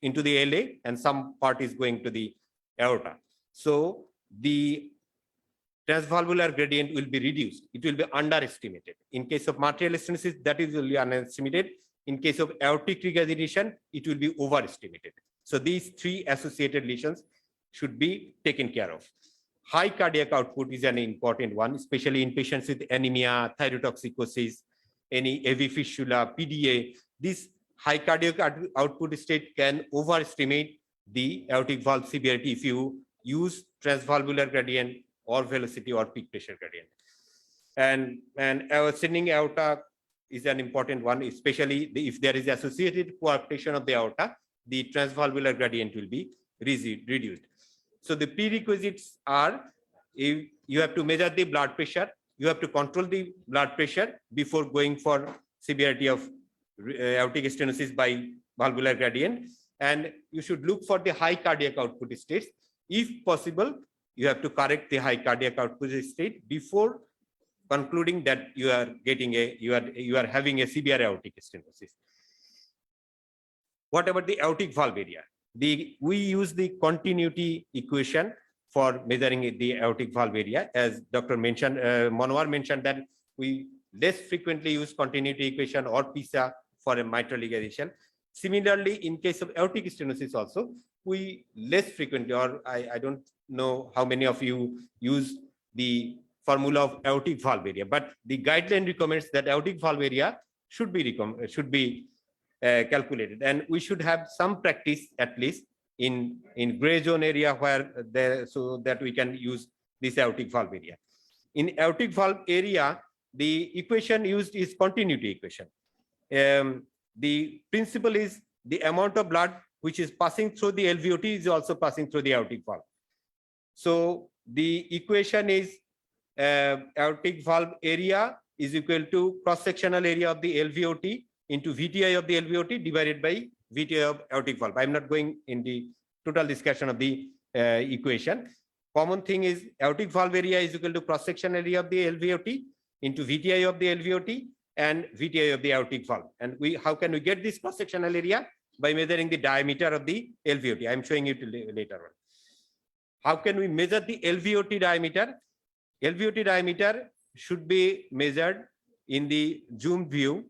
into the LA and some part is going to the aorta. So the transvalvular gradient will be reduced. It will be underestimated. In case of mitral stenosis, that is only underestimated. In case of aortic regurgitation, it will be overestimated. So these 3 associated lesions should be taken care of. High cardiac output is an important one, especially in patients with anemia, thyrotoxicosis, any AV fistula, PDA. This high cardiac output state can overestimate the aortic valve severity if you use transvalvular gradient or velocity or peak pressure gradient. And ascending aorta is an important one, especially if there is associated coarctation of the aorta, the transvalvular gradient will be reduced. So the prerequisites are, if you have to measure the blood pressure, you have to control the blood pressure before going for severity of aortic stenosis by valvular gradient, and you should look for the high cardiac output states. If possible, you have to correct the high cardiac output state before concluding that you are having a severe aortic stenosis. What about the aortic valve area? We use the continuity equation for measuring the aortic valve area. As Dr. Manohar mentioned that we less frequently use continuity equation or PISA for a mitral regurgitation. Similarly, in case of aortic stenosis also, we less frequently, or I don't know how many of you use the formula of aortic valve area, but the guideline recommends that aortic valve area should be calculated, and we should have some practice at least in gray zone area so that we can use this aortic valve area. In aortic valve area, the equation used is continuity equation. The principle is the amount of blood which is passing through the LVOT is also passing through the aortic valve. So the equation is aortic valve area is equal to cross-sectional area of the LVOT into VTI of the LVOT divided by VTI of aortic valve. I'm not going in the total discussion of the equation. Common thing is aortic valve area is equal to cross-sectional area of the LVOT into VTI of the LVOT and VTI of the aortic valve. And how can we get this cross-sectional area? By measuring the diameter of the LVOT. I'm showing it later on. How can we measure the LVOT diameter? LVOT diameter should be measured in the zoom view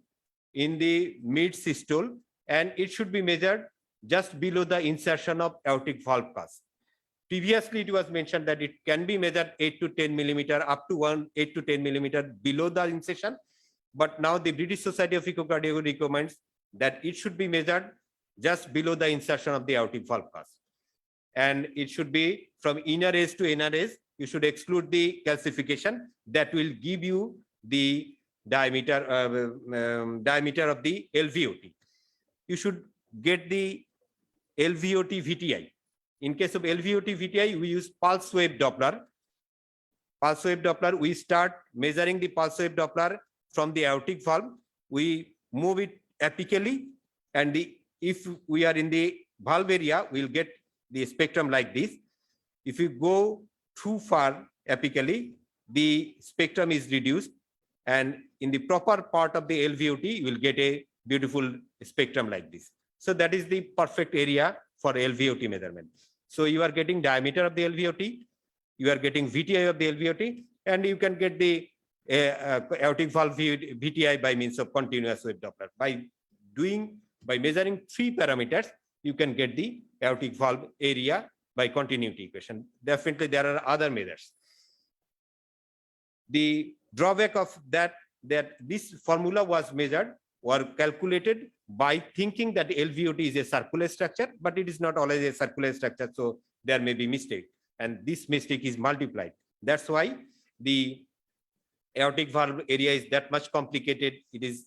in the mid systole, and it should be measured just below the insertion of aortic valve cusp. Previously, it was mentioned that it can be measured 8 to 10 millimeter up to 8 to 10 millimeter below the insertion. But now the British Society of Echocardiography recommends that it should be measured just below the insertion of the aortic valve cusp. And it should be from inner edge to inner edge. You should exclude the calcification. That will give you the diameter of the LVOT. You should get the LVOT VTI. In case of LVOT VTI, we use pulse wave Doppler. Pulse wave Doppler, we start measuring the pulse wave Doppler from the aortic valve. We move it apically, and if we are in the valve area, we'll get the spectrum like this. If you go too far apically, the spectrum is reduced, and in the proper part of the LVOT, you will get a beautiful spectrum like this. So that is the perfect area for LVOT measurement. So you are getting diameter of the LVOT, you are getting VTI of the LVOT, and you can get the aortic valve VTI by means of continuous wave Doppler. By measuring 3 parameters, you can get the aortic valve area by continuity equation. Definitely, there are other measures. The drawback of that this formula was measured or calculated by thinking that LVOT is a circular structure, but it is not always a circular structure, so there may be mistake, and this mistake is multiplied. That's why the aortic valve area is that much complicated. It is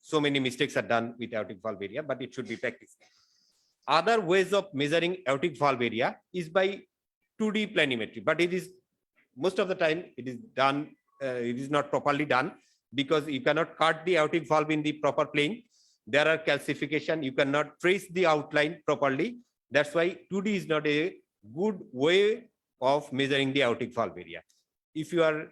so many mistakes are done with aortic valve area, but it should be practiced. Other ways of measuring aortic valve area is by 2D planimetry, but it is most of the time it is done. It is not properly done because you cannot cut the aortic valve in the proper plane. There are calcification. You cannot trace the outline properly. That's why 2D is not a good way of measuring the aortic valve area. If you are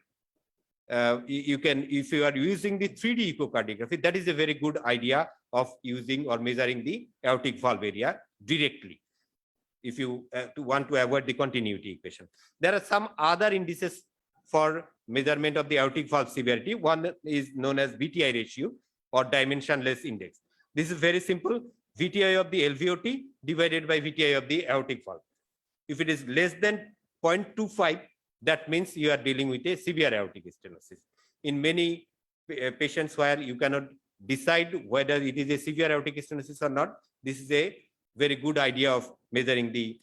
if you are using the 3D echocardiography, that is a very good idea of using or measuring the aortic valve area directly. If you want to avoid the continuity equation, there are some other indices for measurement of the aortic valve severity. One is known as Bti ratio or dimensionless index. This is very simple. VTI of the LVOT divided by VTI of the aortic valve. If it is less than 0.25, that means you are dealing with a severe aortic stenosis. In many patients where you cannot decide whether it is a severe aortic stenosis or not, this is a very good idea of measuring the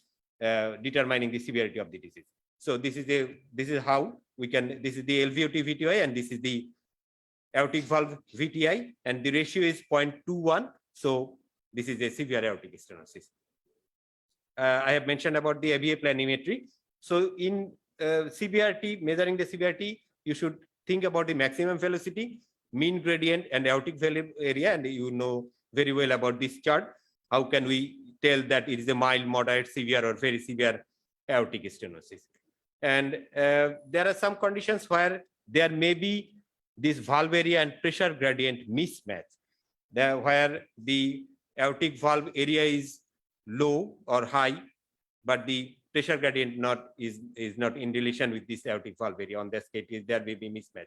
determining the severity of the disease. So this is how we can. This is the LVOT VTI, and this is the aortic valve VTI, and the ratio is 0.21. So this is a severe aortic stenosis. I have mentioned about the ABA planimetry. So in severity, measuring the severity, you should think about the maximum velocity, mean gradient, and aortic valve area. And you know very well about this chart. How can we tell that it is a mild, moderate, severe, or very severe aortic stenosis? And there are some conditions where there may be this valve area and pressure gradient mismatch, where the aortic valve area is low or high, but the pressure gradient is not in relation with this aortic valve area. On this case, there may be mismatch.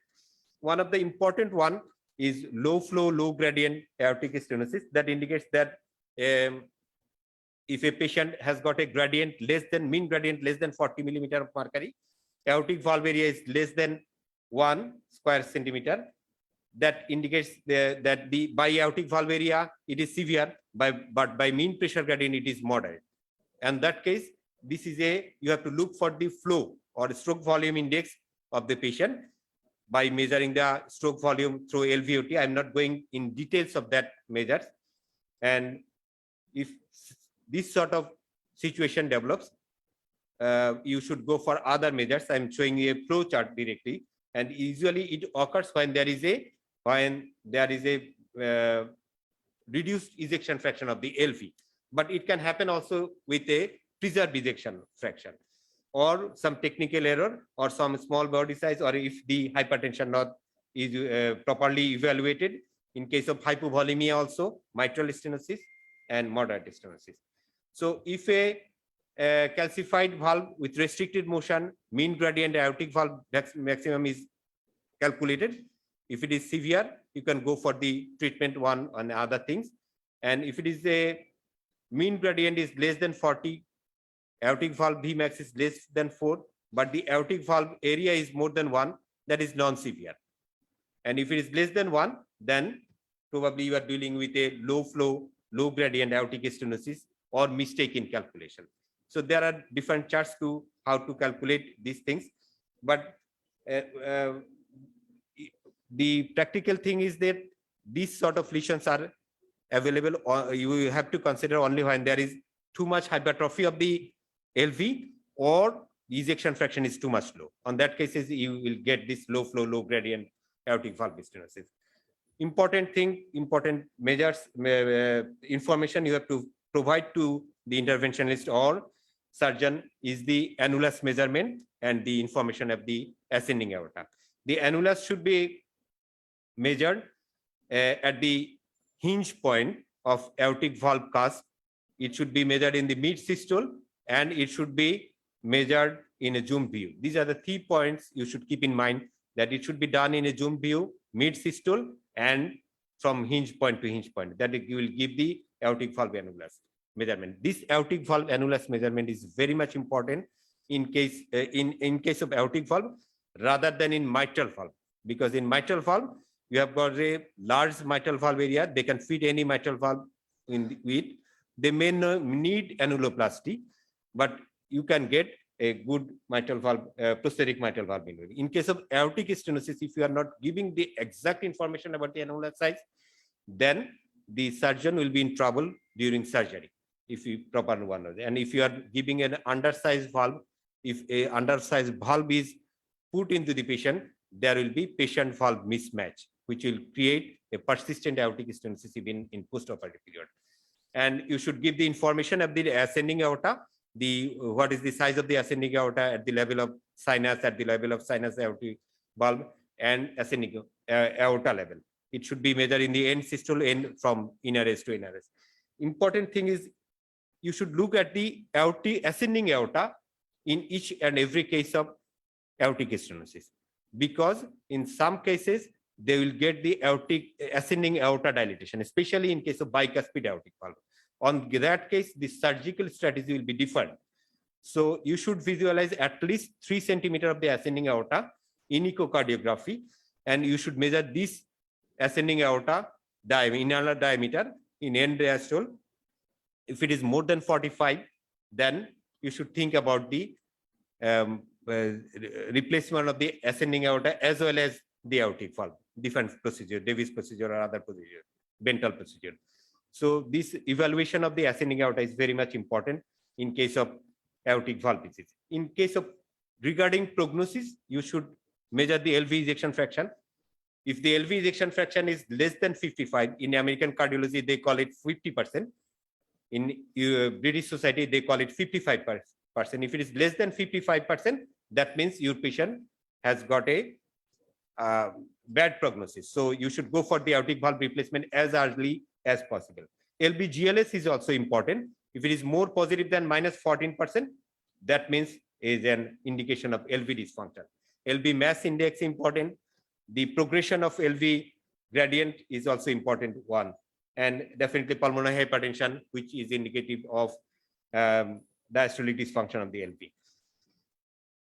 One of the important one is low flow, low gradient aortic stenosis. That indicates that if a patient has got a gradient mean gradient less than 40 millimeter of mercury, aortic valve area is less than 1 square centimeter, that indicates that by aortic valve area it is severe, but by mean pressure gradient it is moderate. And that case, this is you have to look for the flow or stroke volume index of the patient by measuring the stroke volume through LVOT. I'm not going in details of that measures. And if this sort of situation develops, you should go for other measures. I'm showing you a flow chart directly, and usually it occurs when there is a reduced ejection fraction of the LV, but it can happen also with a preserved ejection fraction, or some technical error, or some small body size, or if the hypertension not is properly evaluated. In case of hypovolemia also, mitral stenosis and moderate stenosis. So if a calcified valve with restricted motion, mean gradient aortic valve maximum is calculated. If it is severe, you can go for the treatment one and other things. And if it is a mean gradient is less than 40, aortic valve Vmax is less than 4, but the aortic valve area is more than 1, that is non-severe. And if it is less than 1, then probably you are dealing with a low flow, low gradient aortic stenosis or mistake in calculation. So there are different charts to how to calculate these things. But the practical thing is that these sort of lesions are available, or you have to consider only when there is too much hypertrophy of the LV or the ejection fraction is too much low. On that cases, you will get this low flow, low gradient aortic valve stenosis. Important thing, important measures, information you have to provide to the interventionalist or surgeon is the annulus measurement and the information of the ascending aorta. The annulus should be measured at the hinge point of aortic valve cusp. It should be measured in the mid systole, and it should be measured in a zoom view. These are the 3 points you should keep in mind, that it should be done in a zoom view, mid systole, and from hinge point to hinge point. That you will give the aortic valve annulus measurement. This aortic valve annulus measurement is very much important in case of aortic valve rather than in mitral valve, because in mitral valve you have got a large mitral valve area. They can fit any mitral valve in with. They may need annuloplasty, but you can get a good mitral valve, prosthetic mitral valve. In case of aortic stenosis, if you are not giving the exact information about the annular size, then the surgeon will be in trouble during surgery if you proper one. And if you are giving an undersized valve, if a undersized valve is put into the patient, there will be patient valve mismatch, which will create a persistent aortic stenosis even in postoperative period. And you should give the information of the ascending aorta, what is the size of the ascending aorta at the level of sinus, at the level of sinus aortic valve, and ascending aorta level. It should be measured in the end systole, end from inner S to inner S. Important thing is you should look at the aortic ascending aorta in each and every case of aortic stenosis, because in some cases they will get the aortic ascending aorta dilatation, especially in case of bicuspid aortic valve. On that case, the surgical strategy will be different. So you should visualize at least 3 centimeters of the ascending aorta in echocardiography, and you should measure this ascending aorta inner diameter in end diastole. If it is more than 45, then you should think about the replacement of the ascending aorta as well as the aortic valve, different procedure, Davis procedure or other procedure, Bentel procedure. So this evaluation of the ascending aorta is very much important in case of aortic valve disease. In case of regarding prognosis, you should measure the LV ejection fraction. If the LV ejection fraction is less than 55, in American cardiology, they call it 50%. In British Society, they call it 55%. If it is less than 55%, that means your patient has got a bad prognosis. So you should go for the aortic valve replacement as early as possible. LB-GLS is also important. If it is more positive than minus 14%, that means is an indication of LV dysfunction. LV mass index important. The progression of LV gradient is also important one. And definitely pulmonary hypertension, which is indicative of diastolic dysfunction of the LV.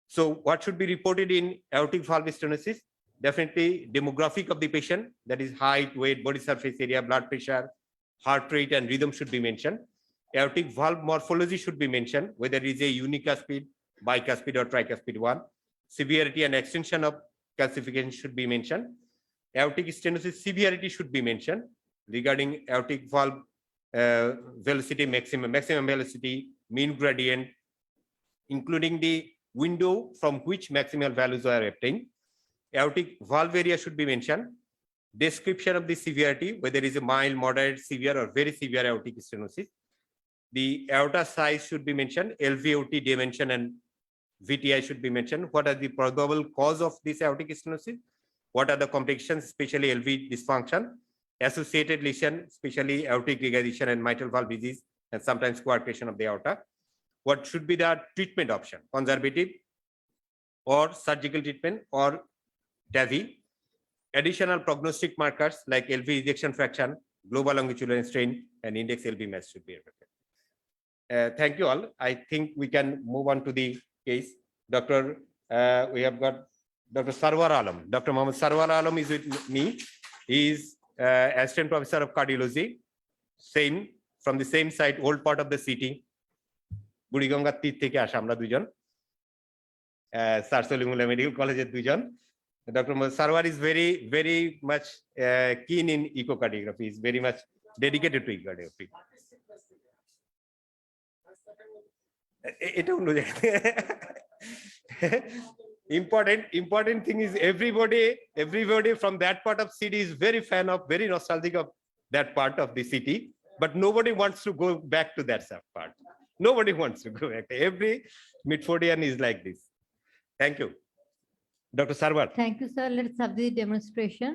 So what should be reported in aortic valve stenosis? Definitely demographic of the patient, that is height, weight, body surface area, blood pressure, heart rate, and rhythm should be mentioned. Aortic valve morphology should be mentioned, whether it is a unicuspid, bicuspid, or tricuspid one. severity and extension of calcification should be mentioned. Aortic stenosis severity should be mentioned regarding aortic valve velocity, maximum velocity, mean gradient, including the window from which maximal values are obtained. Aortic valve area should be mentioned. Description of the severity, whether it is a mild, moderate, severe, or very severe aortic stenosis. The aorta size should be mentioned. LVOT dimension and VTI should be mentioned. What are the probable cause of this aortic stenosis? What are the complications, especially LV dysfunction, associated lesion, especially aortic regurgitation and mitral valve disease, and sometimes coarctation of the aorta? What should be the treatment option, conservative or surgical treatment or TAVI? Additional prognostic markers like LV ejection fraction, global longitudinal strain, and index LV mass should be affected. Thank you all. I think we can move on to the case. We have got Dr. Sarwar Alam. Dr. Mohammad Sarwar Alam is with me. He is Assistant Professor of Cardiology, from the same site, old part of the city. বুড়িগঙ্গার তীর থেকে আসা আমরা দুজন, sir Salimullah medical কলেজের দুজন। Dr. Sarwar is very much keen in echocardiography. He is very much dedicated to echocardiography. এটা অন্য জায়গায়। Important thing is everybody from that part of city is very nostalgic of that part of the city, but nobody wants to go back to that part. Nobody wants to go back. Every Mitfordian is like this. Thank you. Dr. Sarwar. Thank you, sir. Let's have the demonstration.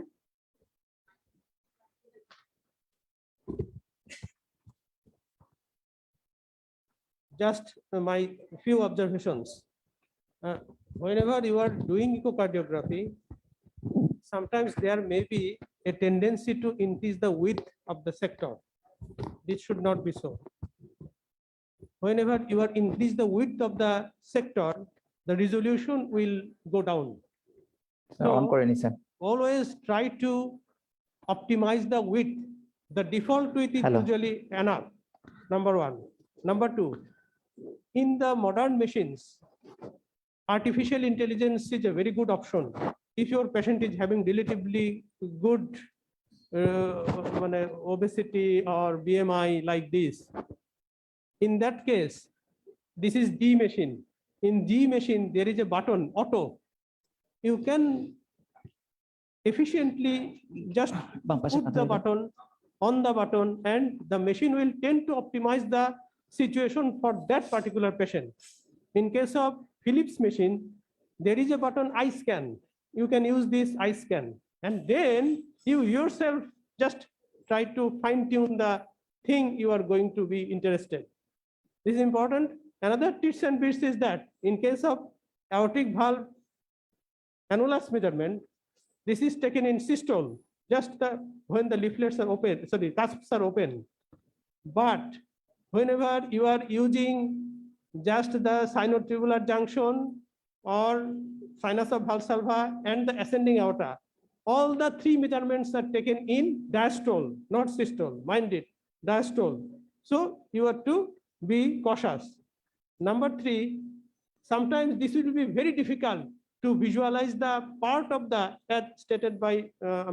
Just my few observations. Whenever you are doing echocardiography, sometimes there may be a tendency to increase the width of the sector. This should not be so. Whenever you are increase the width of the sector, the resolution will go down. So always try to optimize the width. The default width is usually enough. Number one. Number two, in the modern machines, artificial intelligence is a very good option. If your patient is having relatively good obesity or BMI like this, in that case, this is D machine. In G machine, there is a button, auto. You can efficiently just put the button on the button, and the machine will tend to optimize the situation for that particular patient. In case of Philips machine, there is a button eye scan. You can use this eye scan, and then you yourself just try to fine tune the thing you are going to be interested. This is important. Another tips and bits is that in case of aortic valve annulus measurement, this is taken in systole, just when the leaflets are open, sorry, cusps are open. But whenever you are using just the sinotubular junction or sinus of valsalva and the ascending aorta, all the three measurements are taken in diastole, not systole. Mind it, diastole. So you have to be cautious. Number three, sometimes this will be very difficult to visualize the part of the, as stated by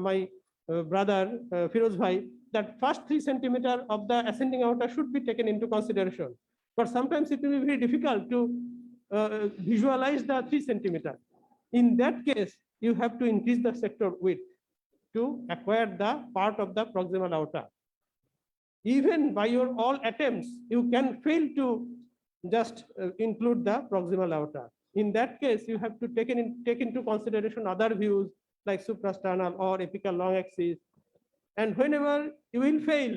my brother Firoz Bhai, that first 3 centimeters of the ascending aorta should be taken into consideration. But sometimes it will be very difficult to visualize the 3 centimeters. In that case, you have to increase the sector width to acquire the part of the proximal aorta. Even by your all attempts, you can fail to just include the proximal aorta. In that case, you have to take into consideration other views like suprasternal or apical long axis. And whenever you will fail,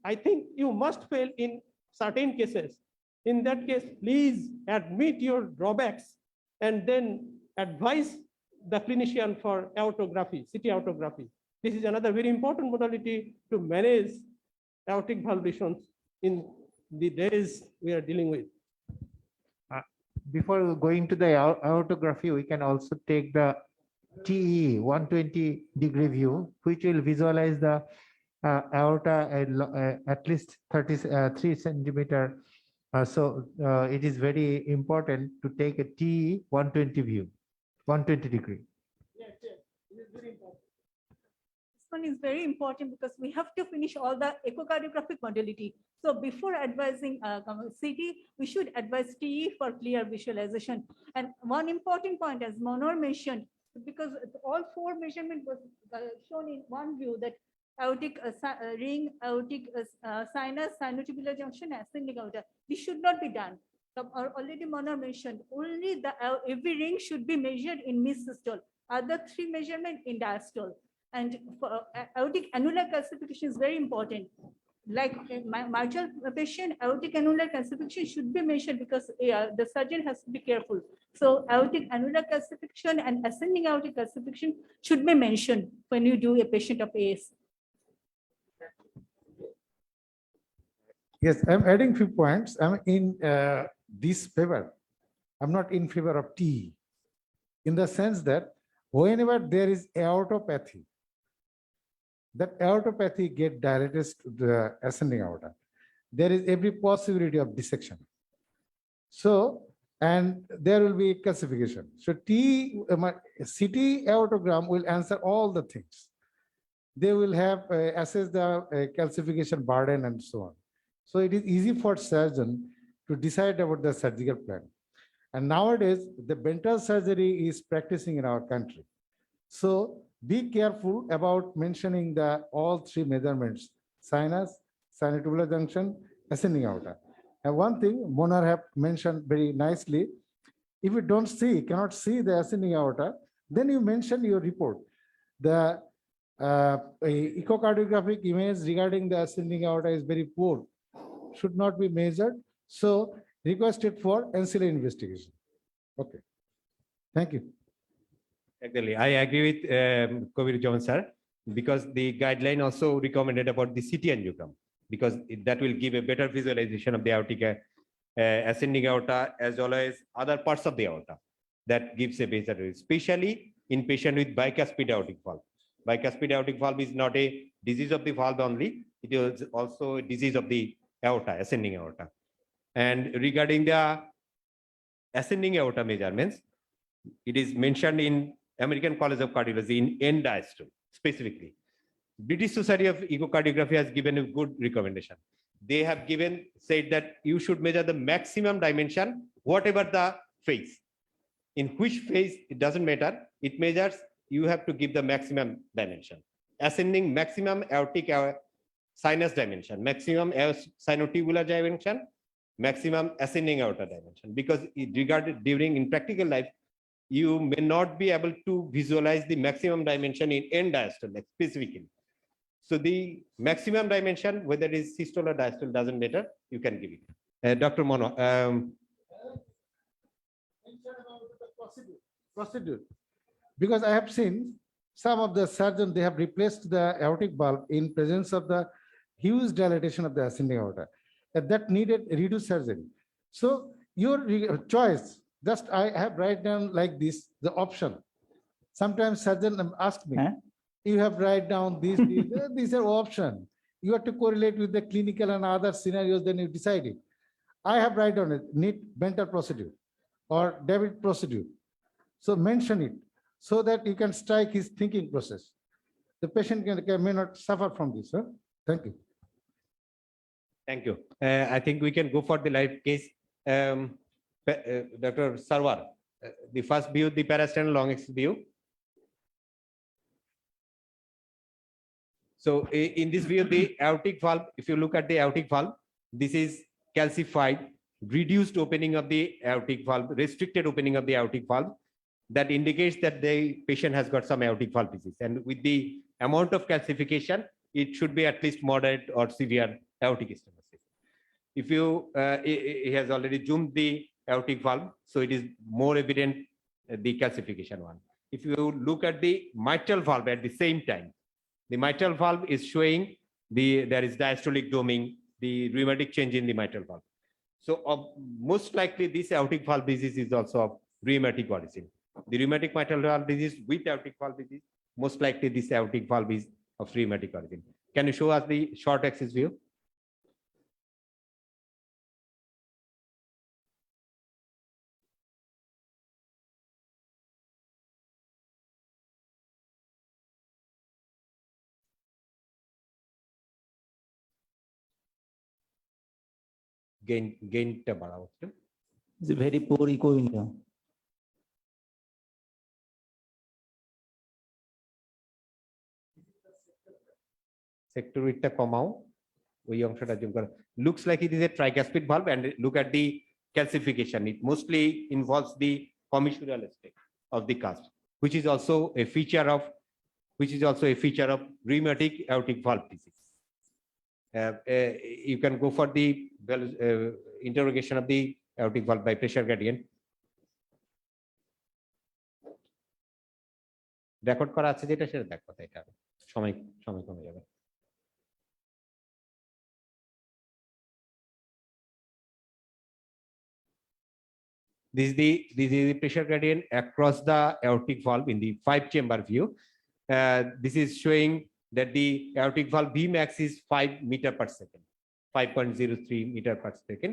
I think you must fail in certain cases. In that case, please admit your drawbacks and then advise the clinician for aortography, CT aortography. This is another very important modality to manage aortic valve lesions in the days we are dealing with. Before going to the aortography, we can also take the TE 120-degree view, which will visualize the aorta at least 33 centimeter. So it is very important to take a TE 120 view. 120 degree. This one is very important because we have to finish all the echocardiographic modality. So before advising CT, we should advise TE for clear visualization. And one important point, as Monor mentioned, because all four measurements was shown in one view, that aortic ring, aortic sinus, sinotubular junction, ascending aorta. This should not be done. Already Monor mentioned, only the every ring should be measured in mid-systole. Other three measurements in diastole. And for aortic annular calcification is very important. Like my mitral patient, aortic annular calcification should be measured because the surgeon has to be careful. So aortic annular calcification and ascending aortic calcification should be mentioned when you do a patient of AS. Yes, I'm adding few points. I'm in this favor. I'm not in favor of T, in the sense that whenever there is aortopathy, that aortopathy get dilated to the ascending aorta, there is every possibility of dissection. So, and there will be calcification. So CT aortogram will answer all the things. They will have assess the calcification burden and so on. So it is easy for surgeon to decide about the surgical plan. And nowadays, the dental surgery is practicing in our country. So be careful about mentioning the all three measurements: sinus, sinotubular junction, ascending aorta. And one thing Monar have mentioned very nicely, if you cannot see the ascending aorta, then you mention your report. The echocardiographic image regarding the ascending aorta is very poor, should not be measured. So requested for ancillary investigation. Okay. Thank you. Exactly. I agree with Kabir Jaman sir, because the guideline also recommended about the CT angiogram, because that will give a better visualization of the aortic ascending aorta as well as other parts of the aorta. That gives a better, especially in patient with bicuspid aortic valve. Bicuspid aortic valve is not a disease of the valve only, it is also a disease of the aorta, ascending aorta. And regarding the ascending aorta measurements, it is mentioned in American College of Cardiology in end diastole specifically. British Society of Echocardiography has given a good recommendation. They have said that you should measure the maximum dimension, whatever the phase. In which phase, it doesn't matter. It measures, you have to give the maximum dimension. Ascending, maximum aortic sinus dimension, maximum sinotubular dimension, maximum ascending aorta dimension. Because regarded during in practical life, you may not be able to visualize the maximum dimension in end diastole specifically. So the maximum dimension, whether it is systole or diastole, doesn't matter. You can give it. Dr. Mono. Procedure. Because I have seen some of the surgeons, they have replaced the aortic valve in presence of the huge dilatation of the ascending aorta. And that needed reduced surgery. So your choice, just I have write down like this, the option. Sometimes surgeon ask me, you have write down these are option. You have to correlate with the clinical and other scenarios, then you decide it. I have write down it, need mental procedure or David procedure. So mention it so that you can strike his thinking process. The patient may not suffer from this. Huh? Thank you. Thank you. I think we can go for the live case. Dr. Sarwar, the first view, the parasternal long axis view. So in this view, the aortic valve, if you look at the aortic valve, this is calcified, reduced opening of the aortic valve, restricted opening of the aortic valve. That indicates that the patient has got some aortic valve disease. And with the amount of calcification, it should be at least moderate or severe aortic stenosis. If you, he has already zoomed the aortic valve, so it is more evident the calcification one. If you look at the mitral valve at the same time, the mitral valve is showing there is diastolic doming, the rheumatic change in the mitral valve. So most likely this aortic valve disease is also of rheumatic origin. The rheumatic mitral valve disease with aortic valve disease, most likely this aortic valve is of rheumatic origin. Can you show us the short axis view? গেইনটা বাড়াও একটু। It's a very poor echo in here. Sector উইডটা কমাও, ওই অংশটা zoom করো। Looks like it is a tricuspid valve, and look at the calcification. It mostly involves the commissural aspect of the cusp, which is also a feature of rheumatic aortic valve disease. You can go for the interrogation of the aortic valve by pressure gradient. Record করা আছে যেটা, সেটা দেখো, এটা সময় কমে যাবে। This is the pressure gradient across the aortic valve in the 5-chamber view. This is showing that the aortic valve Vmax is 5 meter per second, 5.03 meter per second.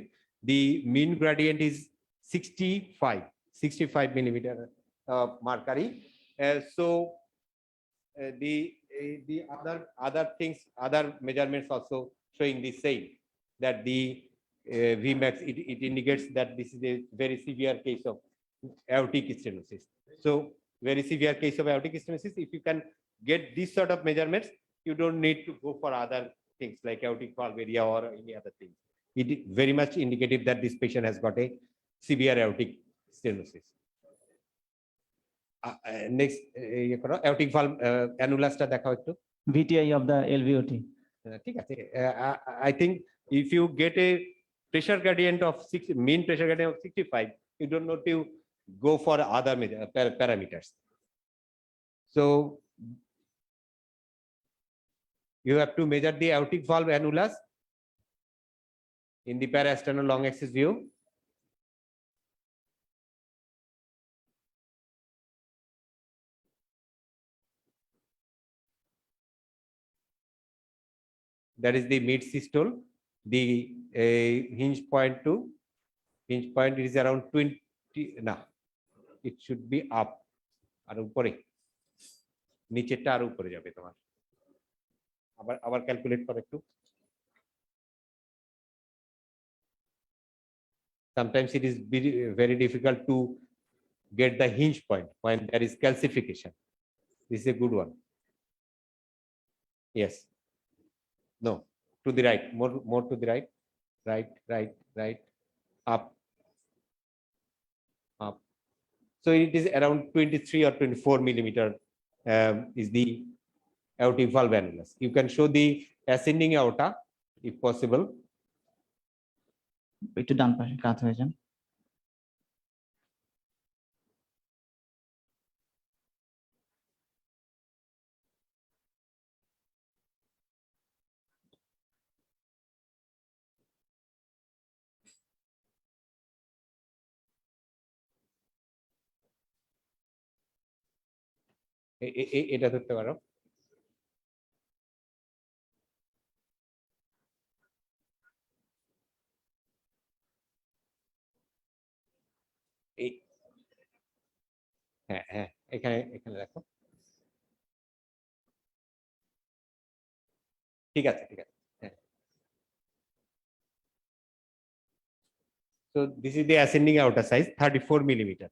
The mean gradient is 65 millimeter mercury. So the other measurements also showing the same, that the Vmax, it indicates that this is a very severe case of aortic stenosis. So very severe case of aortic stenosis, if you can get this sort of measurements, you don't need to go for other things like aortic valve area or any other thing. It is very much indicative that this patient has got a severe aortic stenosis. Next, aortic valve annulus ta dekhao ekটু। VTI of the LVOT. ঠিক আছে, I think if you get a pressure gradient of mean pressure gradient of 65, you don't need to go for other parameters. So you have to measure the aortic valve annulus in the parasternal long axis view. That is the mid systole. The hinge point is around 20. Now it should be up. আর উপরে, নিচেরটা আর উপরে যাবে তোমার। আবার calculate করো একটু। Sometimes it is very difficult to get the hinge point when there is calcification. This is a good one. Yes. No, to the right, more to the right, right, up. So it is around 23 or 24 millimeter is the aortic valve annulus. You can show the ascending aorta if possible. একটু ডান পাশে কাত হয়ে যান। এটা ধরতে পারো। হ্যাঁ, এখানে রাখো। ঠিক আছে। So this is the ascending aorta size, 34 millimeter.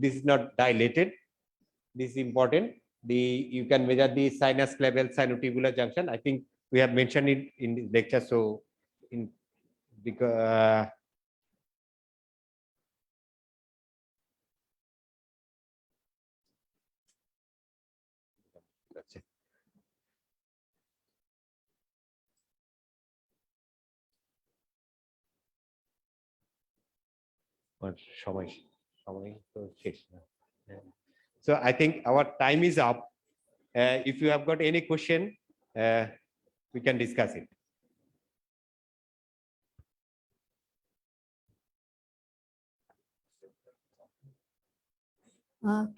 This is not dilated. This is important. You can measure the sinus level sinotubular junction. I think we have mentioned it in this lecture. So because that's it. সময় তো শেষ না। So I think our time is up. If you have got any question, we can discuss it.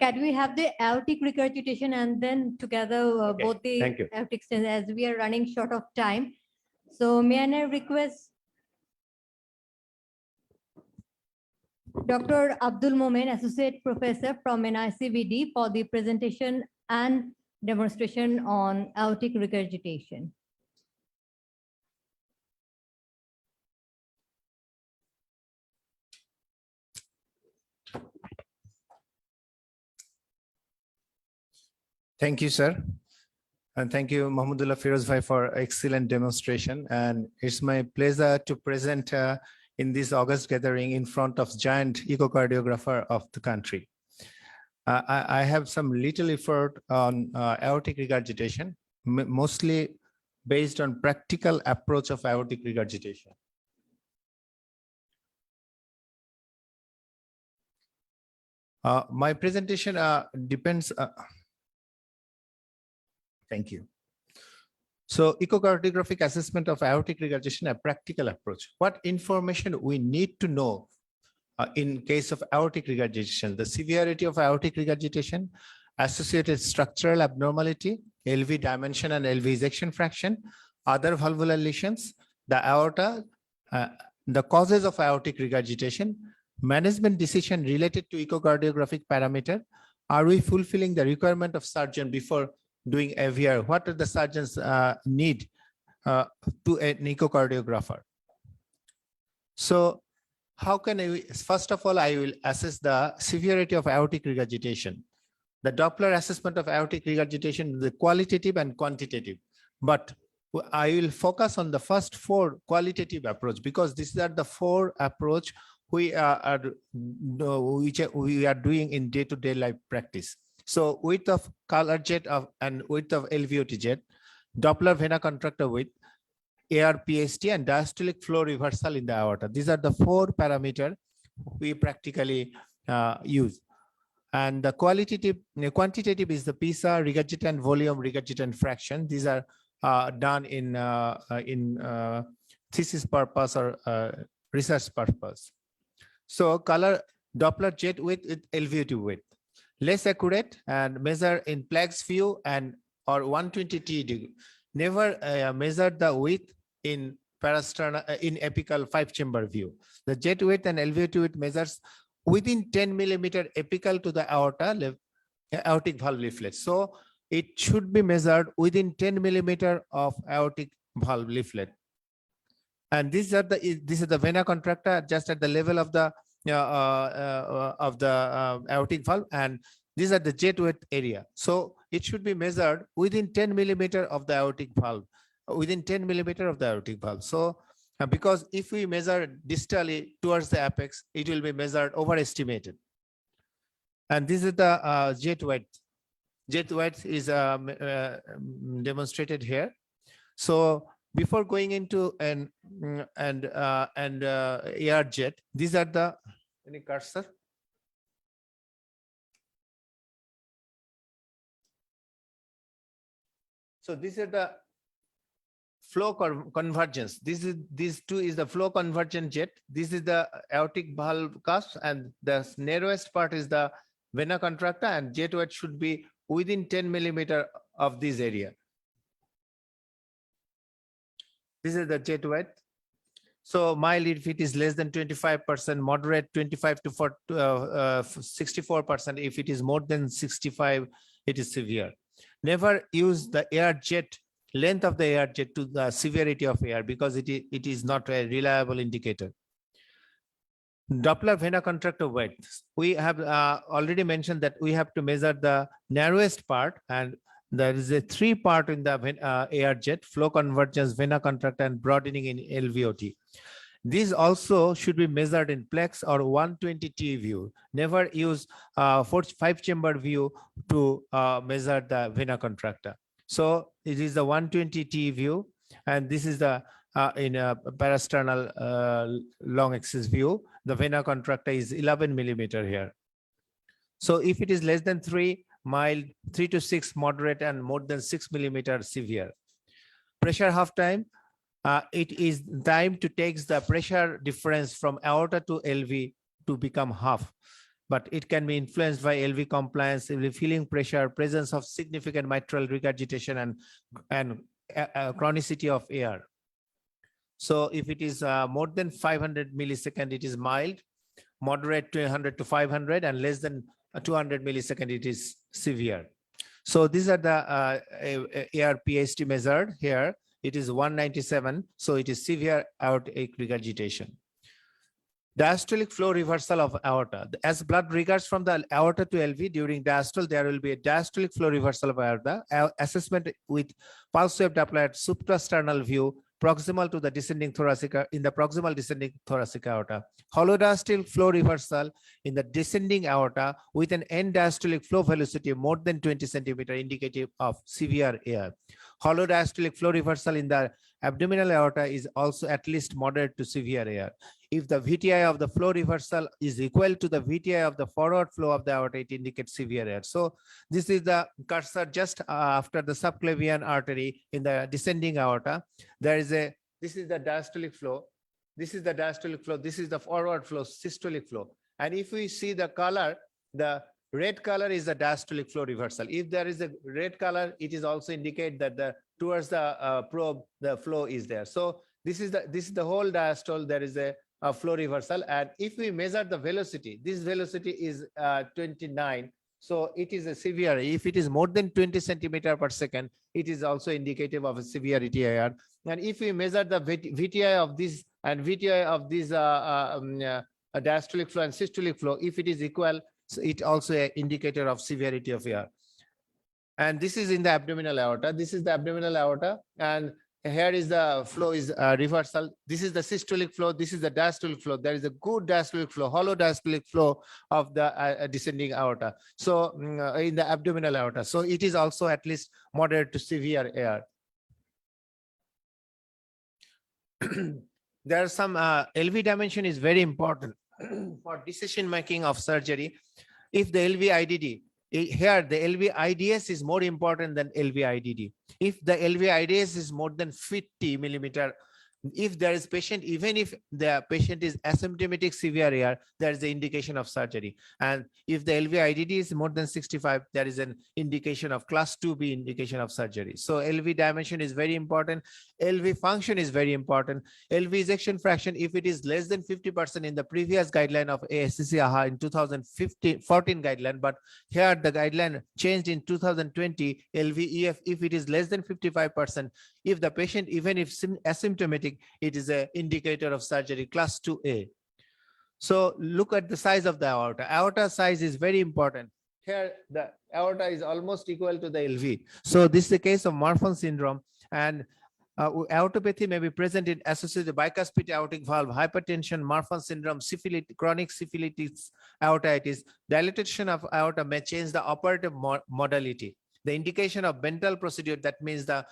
Can we have the aortic regurgitation and then together Okay, both the thank you. aortic stents, as we are running short of time. So may I request Dr. Abdul Momen, Associate Professor from NICVD, for the presentation and demonstration on aortic regurgitation. Thank you, sir. And thank you, Mahmudullah Firoz Bhai, for excellent demonstration. And it's my pleasure to present in this August gathering in front of giant echocardiographer of the country. I have some little effort on aortic regurgitation, mostly based on practical approach of aortic regurgitation. My presentation depends. Thank you. So echocardiographic assessment of aortic regurgitation, a practical approach. What information we need to know in case of aortic regurgitation? The severity of aortic regurgitation, associated structural abnormality, LV dimension and LV ejection fraction, other valvular lesions, the aorta, the causes of aortic regurgitation, management decision related to echocardiographic parameter. Are we fulfilling the requirement of surgeon before doing AVR? What do the surgeons need to an echocardiographer? So how can I, first of all, I will assess the severity of aortic regurgitation. The Doppler assessment of aortic regurgitation is the qualitative and quantitative, but I will focus on the first 4 qualitative approach, because these are the 4 approach which we are doing in day-to-day life practice. So width of color jet and width of LVOT jet, Doppler vena contractor width, ARPST, and diastolic flow reversal in the aorta. These are the 4 parameters we practically use. And the quantitative is the PISA, regurgitant volume, regurgitant fraction. These are done in thesis purpose or research purpose. So color Doppler jet width with LVOT width. Less accurate and measure in Planck's view and or 120 TD. Never measure the width in parasternal in apical 5-chamber view. The jet width and LVOT width measures within 10 millimeter apical to the aorta, aortic valve leaflet. So it should be measured within 10 millimeter of aortic valve leaflet. And this is the vena contracta just at the level of the aortic valve, and these are the jet width area. So it should be measured within 10 millimeter of the aortic valve, within 10 millimeter of the aortic valve. So because if we measure distally towards the apex, it will be measured overestimated. And this is the jet width. Jet width is demonstrated here. So before going into AR jet, these are the, any cursor? So these are the flow convergence. These two is the flow convergent jet. This is the aortic valve cusp, and the narrowest part is the vena contracta, and jet width should be within 10 millimeter of this area. This is the jet width. So mild if it is less than 25%, moderate 25 to 64%. If it is more than 65, it is severe. Never use the air jet, length of the air jet to the severity of air, because it is not a reliable indicator. Doppler vena contractor width. We have already mentioned that we have to measure the narrowest part, and there is a 3 part in the air jet: flow convergence, vena contractor, and broadening in LVOT. These also should be measured in plex or 120 T view. Never use 5-chamber view to measure the vena contractor. So it is the 120 T view, and this is the in a parasternal long axis view. The vena contracta is 11 millimeter here. So if it is less than 3, mild, 3 to 6, moderate, and more than 6 millimeter severe. Pressure half time. It is time to take the pressure difference from aorta to LV to become half, but it can be influenced by LV compliance, LV filling pressure, presence of significant mitral regurgitation, and chronicity of air. So if it is more than 500 millisecond, it is mild, moderate to 100 to 500, and less than 200 millisecond, it is severe. So these are the ARPST measured here. It is 197, so it is severe aortic regurgitation. Diastolic flow reversal of aorta. As blood regards from the aorta to LV during diastole, there will be a diastolic flow reversal of aorta. Assessment with pulse wave Doppler at suprasternal view proximal to the descending thoracic, in the proximal descending thoracic aorta. Hollow diastolic flow reversal in the descending aorta with an end diastolic flow velocity more than 20 centimeter indicative of severe AR. Hollow diastolic flow reversal in the abdominal aorta is also at least moderate to severe AR. If the VTI of the flow reversal is equal to the VTI of the forward flow of the aorta, it indicates severe AR. So this is the cursor just after the subclavian artery in the descending aorta. This is the diastolic flow. This is the diastolic flow. This is the forward flow, systolic flow. And if we see the color, the red color is the diastolic flow reversal. If there is a red color, it is also indicate that towards the probe, the flow is there. So this is the whole diastole. There is a flow reversal. And if we measure the velocity, this velocity is 29. So it is a severe. If it is more than 20 centimeter per second, it is also indicative of a severe ETIR. And if we measure the VTI of this and VTI of this diastolic flow and systolic flow, if it is equal, so it also an indicator of severity of AR. And this is in the abdominal aorta. This is the abdominal aorta. And here is the flow is reversal. This is the systolic flow. This is the diastolic flow. There is a good diastolic flow, hollow diastolic flow of the descending aorta. So in the abdominal aorta. So it is also at least moderate to severe AR. There are some LV dimension is very important for decision making of surgery. If the LV IDD, here the LV IDS is more important than LV IDD. If the LV IDS is more than 50 millimeter, if there is patient, even if the patient is asymptomatic severe AR, there is the indication of surgery. And if the LV IDD is more than 65, there is an indication of class 2B indication of surgery. So LV dimension is very important. LV function is very important. LV ejection fraction, if it is less than 50% in the previous guideline of ASCC AHA in 2014 guideline, but here the guideline changed in 2020, LV EF, if it is less than 55%, if the patient, even if asymptomatic, it is an indicator of surgery class 2A. So look at the size of the aorta. Aorta size is very important. Here the aorta is almost equal to the LV. So this is the case of Marfan syndrome, and aortopathy may be present in associated bicuspid aortic valve, hypertension, Marfan syndrome, syphilitic, chronic syphilitic aortitis. Dilatation of aorta may change the operative modality. The indication of Bentel procedure, that means the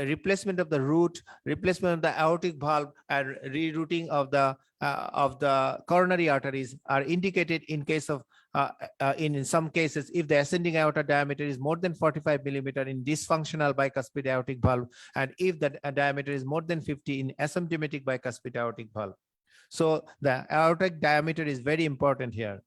replacement of the root, replacement of the aortic valve, and rerouting of the coronary arteries are indicated in case of in some cases if the ascending aorta diameter is more than 45 millimeter in dysfunctional bicuspid aortic valve, and if the diameter is more than 50 in asymptomatic bicuspid aortic valve. So the aortic diameter is very important here.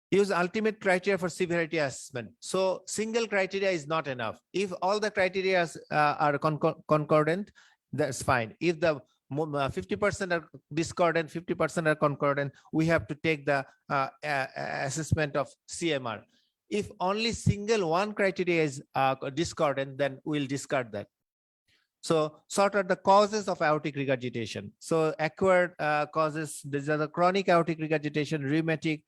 Use ultimate criteria for severity assessment. So single criteria is not enough. If all the criteria are concordant, that's fine. If the 50% are discordant, 50% are concordant, we have to take the assessment of CMR. If only single one criteria is discordant, then we'll discard that. So sort out the causes of aortic regurgitation. So acquired causes, these are the chronic aortic regurgitation, rheumatic,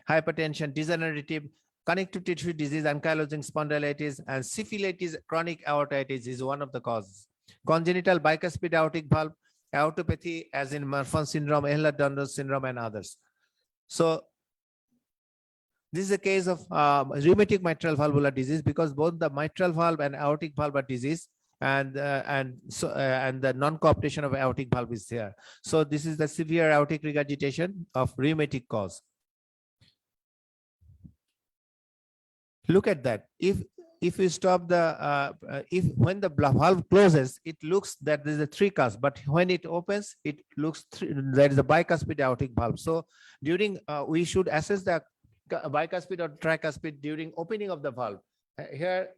hypertension, degenerative, connective tissue disease, ankylosing spondylitis, and syphilitis, chronic aortitis is one of the causes. Congenital bicuspid aortic valve, aortopathy as in Marfan syndrome, Ehlers-Danlos syndrome, and others. So this is a case of rheumatic mitral valvular disease, because both the mitral valve and aortic valve are disease, and the non-cooptation of aortic valve is there. So this is the severe aortic regurgitation of rheumatic cause. Look at that. If you stop the when the valve closes, it looks that there is a three cusp, but when it opens, it looks there is a bicuspid aortic valve. So during we should assess the bicuspid or tricuspid during opening of the valve. Here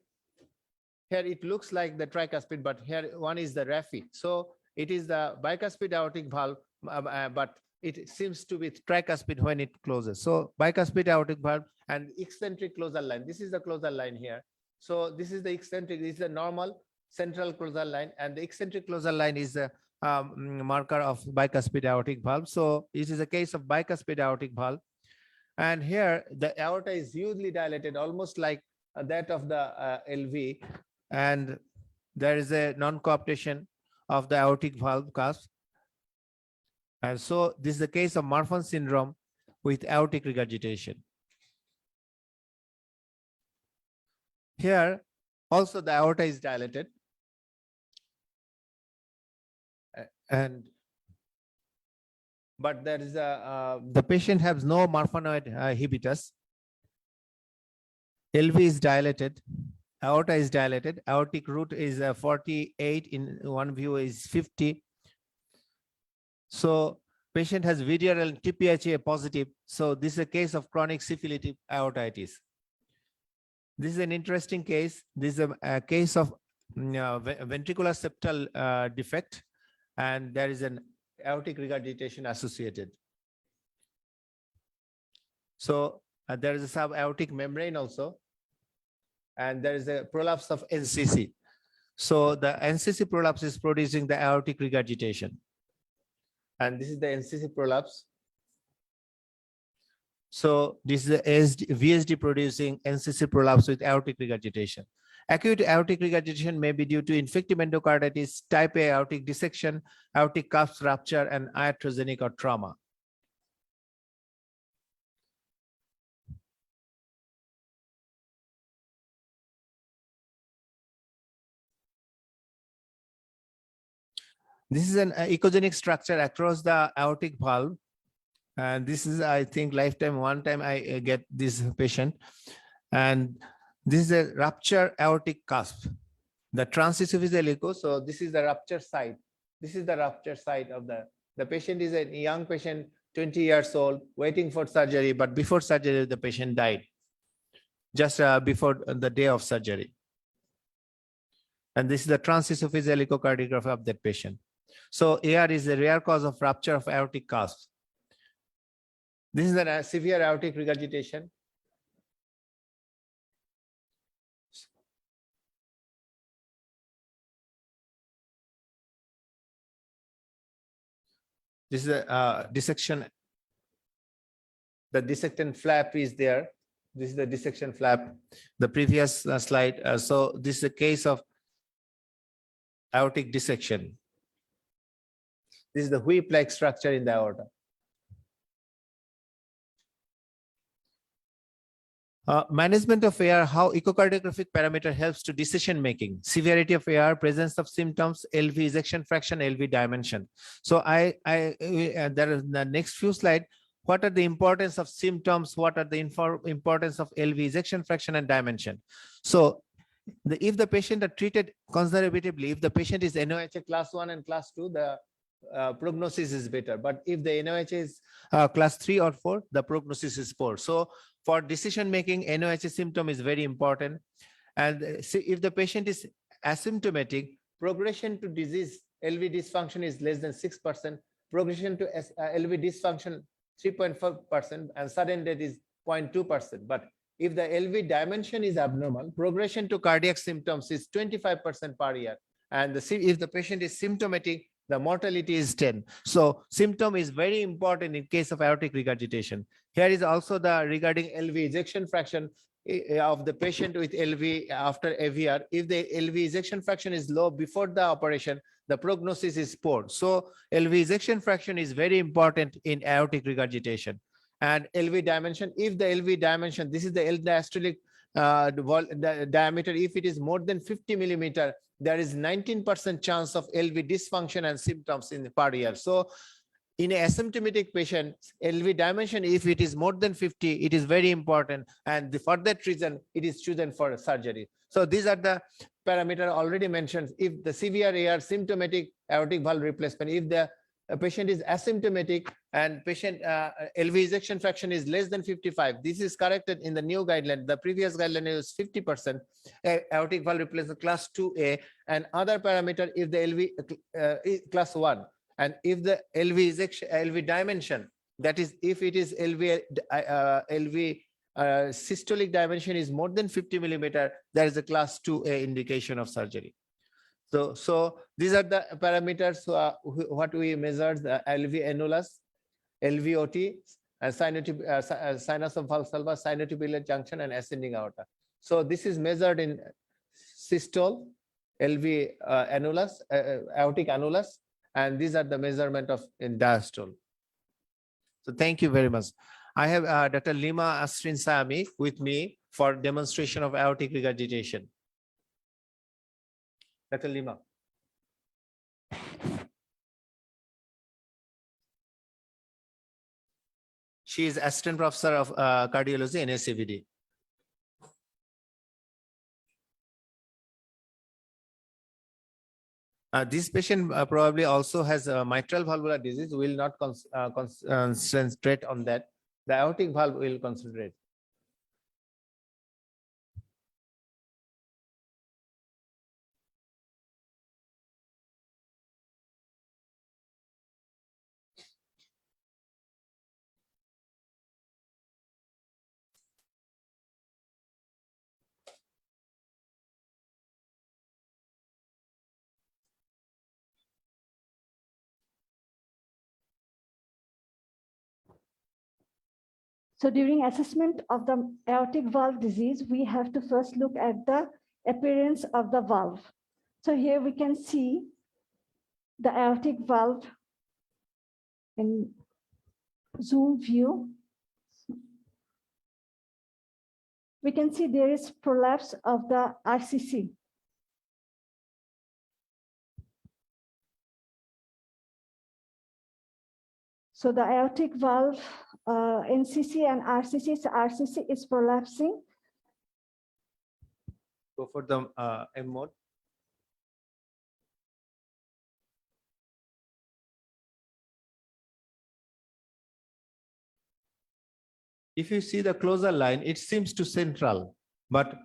it looks like the tricuspid, but here one is the raphe. So it is the bicuspid aortic valve, but it seems to be tricuspid when it closes. So bicuspid aortic valve and eccentric closal line. This is the closal line here. So this is the eccentric, this is the normal central closal line, and the eccentric closal line is marker of bicuspid aortic valve. So it is a case of bicuspid aortic valve. And here the aorta is hugely dilated, almost like that of the LV. And there is a non-coaptation of the aortic valve cusp. And so this is the case of Marfan syndrome with aortic regurgitation. Here also the aorta is dilated. But there is the patient has no Marfanoid habitus. LV is dilated, aorta is dilated, aortic root is 48, in one view is 50. So patient has VDRL and TPHA positive. So this is a case of chronic syphilitic aortitis. This is an interesting case. This is a case of ventricular septal defect, and there is an aortic regurgitation associated. So there is a subaortic membrane also, and there is a prolapse of NCC. So the NCC prolapse is producing the aortic regurgitation. And this is the NCC prolapse. So this is the VSD producing NCC prolapse with aortic regurgitation. Acute aortic regurgitation may be due to infective endocarditis, type A aortic dissection, aortic cuffs rupture, and iatrogenic or trauma. This is an echogenic structure across the aortic valve. And this is, I think, lifetime, one time I get this patient. And this is a rupture aortic cusp, the transesophageal echo. So this is the rupture site. This is the rupture site of the patient is a young patient, 20 years old, waiting for surgery. But before surgery, the patient died just before the day of surgery. And this is the transesophageal echocardiography of that patient. So AR is a rare cause of rupture of aortic cusp. This is a severe aortic regurgitation. This is a dissection. The dissectant flap is there. This is the dissection flap. The previous slide. So this is a case of aortic dissection. This is the whip-like structure in the aorta. Management of AR, how echocardiographic parameter helps to decision making. Severity of AR, presence of symptoms, LV ejection fraction, LV dimension. So there is the next few slides. What are the importance of symptoms? What are the importance of LV ejection fraction and dimension? So if the patient are treated conservatively, if the patient is NOHA class 1 and class 2, the prognosis is better. But if the NOHA is class 3 or 4, the prognosis is poor. So for decision making, NOHA symptom is very important. And if the patient is asymptomatic, progression to disease, LV dysfunction is less than 6%, progression to LV dysfunction 3.4%, and sudden death is 0.2%. But if the LV dimension is abnormal, progression to cardiac symptoms is 25% per year. And if the patient is symptomatic, the mortality is 10. So symptom is very important in case of aortic regurgitation. Here is also the regarding LV ejection fraction of the patient with LV after AVR. If the LV ejection fraction is low before the operation, the prognosis is poor. So LV ejection fraction is very important in aortic regurgitation. And LV dimension, if the LV dimension, this is the L diastolic diameter, if it is more than 50 millimeter, there is 19% chance of LV dysfunction and symptoms in per year. So in an asymptomatic patient, LV dimension, if it is more than 50, it is very important. And for that reason, it is chosen for surgery. So these are the parameters already mentioned. If the severe AR symptomatic aortic valve replacement, if the patient is asymptomatic and patient LV ejection fraction is less than 55, this is corrected in the new guideline. The previous guideline is 50% aortic valve replacement class 2A, and other parameter if the LV class 1, and if the LV ejection LV dimension, that is if it is LV systolic dimension is more than 50 millimeter, there is a class 2A indication of surgery. So these are the parameters what we measured: the LV annulus, LVOT, sinus of Valsalva, sinotubular junction, and ascending aorta. So this is measured in systole, LV annulus, aortic annulus, and these are the measurement of in diastole. So thank you very much. I have Dr. Lima Asrin Sami with me for demonstration of aortic regurgitation. Dr. Lima. She is assistant professor of cardiology in SAVD. This patient probably also has mitral valvular disease. We will not concentrate on that. The aortic valve will concentrate. So during assessment of the aortic valve disease, we have to first look at the appearance of the valve. So here we can see the aortic valve in zoom view. We can see there is prolapse of the RCC. So the aortic valve, NCC and RCC, so RCC is prolapsing. Go for the M mode. If you see the closer line, it seems to central, but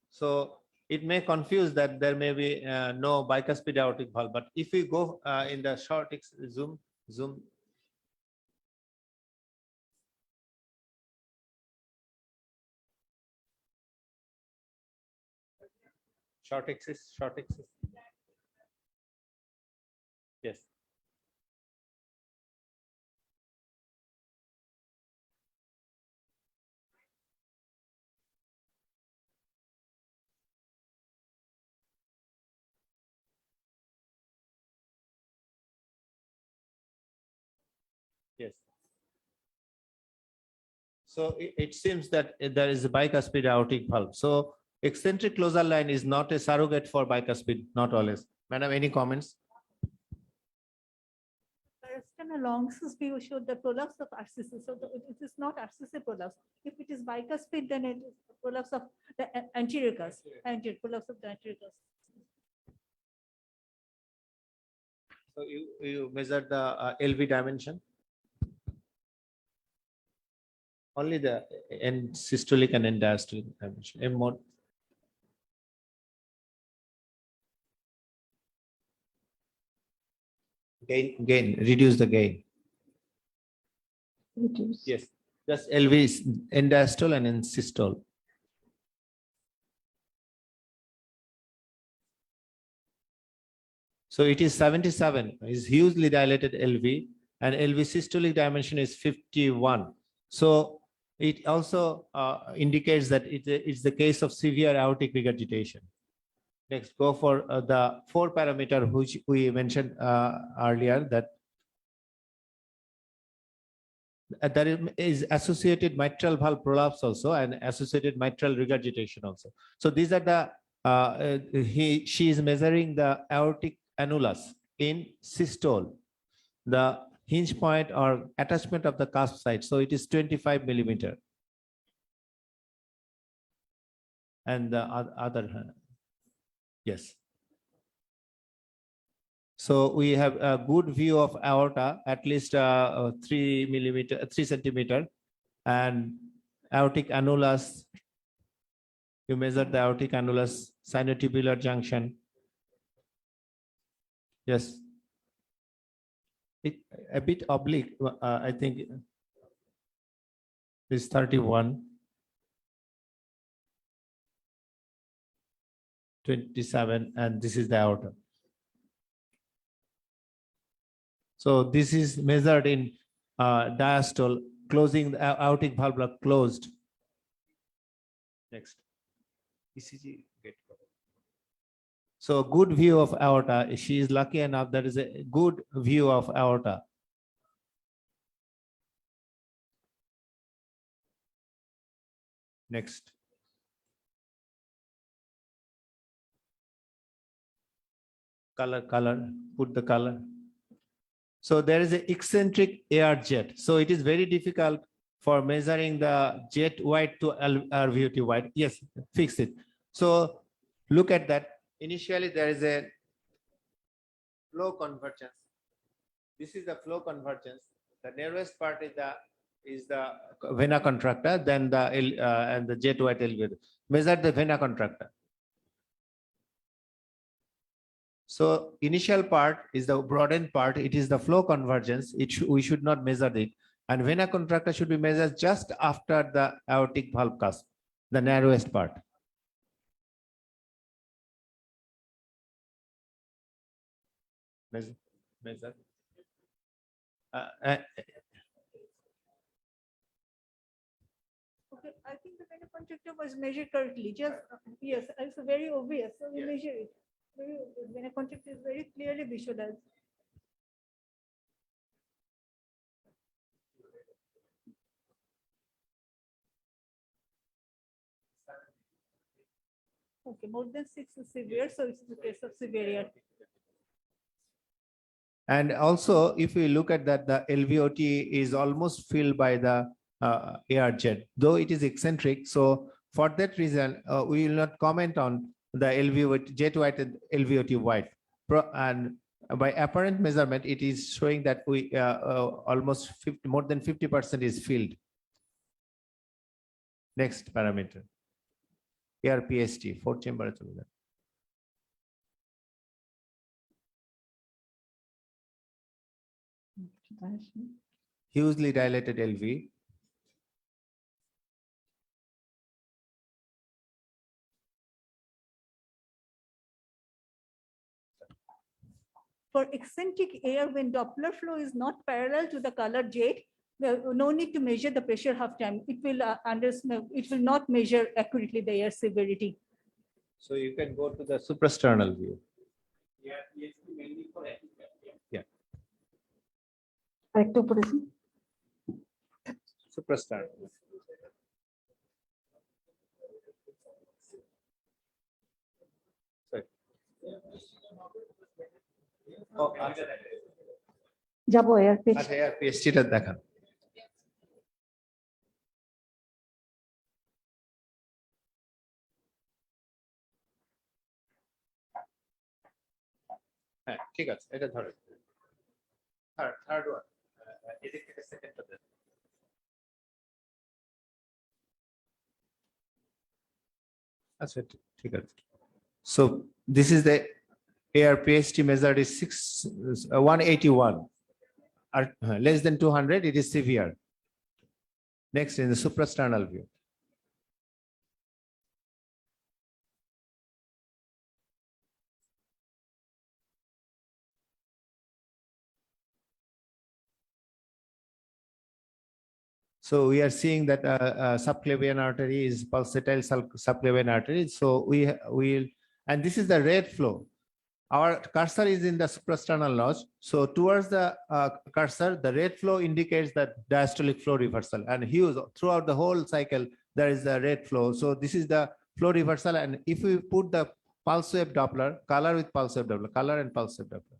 so it may confuse that there may be no bicuspid aortic valve. But if we go in the short zoom, short axis. Yes. Yes. So it seems that there is a bicuspid aortic valve. So eccentric closal line is not a surrogate for bicuspid, not always. Madam, any comments? A long view showed the prolapse of RCC. So it is not RCC prolapse. If it is bicuspid, then it is prolapse of the anterior cusp, prolapse of the anterior cusp. So you measured the LV dimension? Only the end systolic and end diastolic dimension. M mode. Gain, reduce the gain. Reduce. Yes, just LV is end diastole and end systole. So it is 77, is hugely dilated LV, and LV systolic dimension is 51. So it also indicates that it's the case of severe aortic regurgitation. Next, go for the 4 parameter which we mentioned earlier, that there is associated mitral valve prolapse also and associated mitral regurgitation also. So these are the she is measuring the aortic annulus in systole, the hinge point or attachment of the cusp site. So it is 25 millimeter. And the other hand, yes. So we have a good view of aorta, at least 3 centimeter, and aortic annulus. You measure the aortic annulus, sinotubular junction. Yes. It a bit oblique. I think is 31. 27, and this is the aorta. So this is measured in diastole, closing the aortic valve are closed. Next. ECG. So good view of aorta. She is lucky enough that is a good view of aorta. Next. Color, put the color. So there is an eccentric AR jet. So it is very difficult for measuring the jet wide to RVOT wide. Yes, fix it. So look at that. Initially, there is a flow convergence. This is the flow convergence. The narrowest part is the vena contracta, then the and the jet wide LVOT. Measure the vena contracta. So initial part is the broadened part. It is the flow convergence. We should not measure it. And vena contracta should be measured just after the aortic valve cusp, the narrowest part. Measure. Okay, I think the vena contracta was measured correctly. Just yes, it's very obvious. So we measure it. Very obvious. Vena contracta is very clearly visualized. Okay, more than 6 is severe, so it's the case of severe. And also, if we look at that, the LVOT is almost filled by the AR jet, though it is eccentric. So for that reason, we will not comment on the LVOT jet wide and LVOT wide. And by apparent measurement, it is showing that we almost more than 50% is filled. Next parameter. ARPST, 4 chamber. Hugely dilated LV. For eccentric air, when Doppler flow is not parallel to the color jet, no need to measure the pressure half time. It will not measure accurately the air severity. So you can go to the suprasternal view. Yeah. Suprasternal. যাবো এয়ারপিএস আচ্ছা এয়ারপিএসটিটা দেখান। হ্যাঁ ঠিক আছে, এটা ধরে third one এদিক থেকে সেকেন্ডটা দেন। আচ্ছা ঠিক আছে। So this is the ARPST measured is 181. Less than 200, it is severe. Next, in the suprasternal view. So we are seeing that subclavian artery is pulsatile subclavian artery. So we will, and this is the red flow. Our cursor is in the suprasternal notch. So towards the cursor, the red flow indicates that diastolic flow reversal, and huge throughout the whole cycle, there is the red flow. So this is the flow reversal. And if we put the pulse wave Doppler, color with pulse wave Doppler, color and pulse wave Doppler.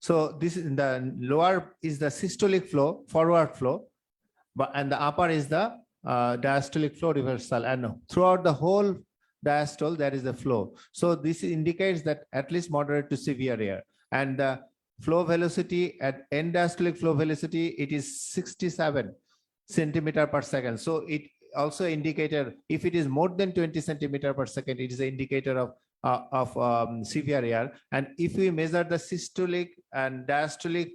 So this is the lower is the systolic flow, forward flow, and the upper is the diastolic flow reversal. And throughout the whole diastole, there is the flow. So this indicates that at least moderate to severe air. And the flow velocity at end diastolic flow velocity, it is 67 centimeter per second. So it also indicator, if it is more than 20 centimeter per second, it is an indicator of severe air. And if we measure the systolic and diastolic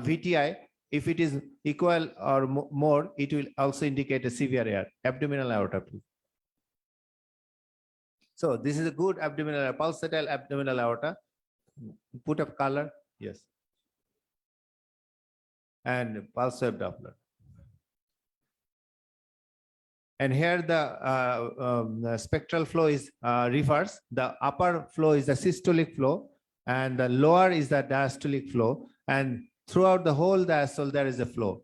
VTI, if it is equal or more, it will also indicate a severe air. Abdominal aorta, please. So this is a good abdominal, pulsatile abdominal aorta. Put up color, yes. And pulse wave Doppler. And here the spectral flow is reverse. The upper flow is the systolic flow and the lower is the diastolic flow. And throughout the whole diastole, there is a flow.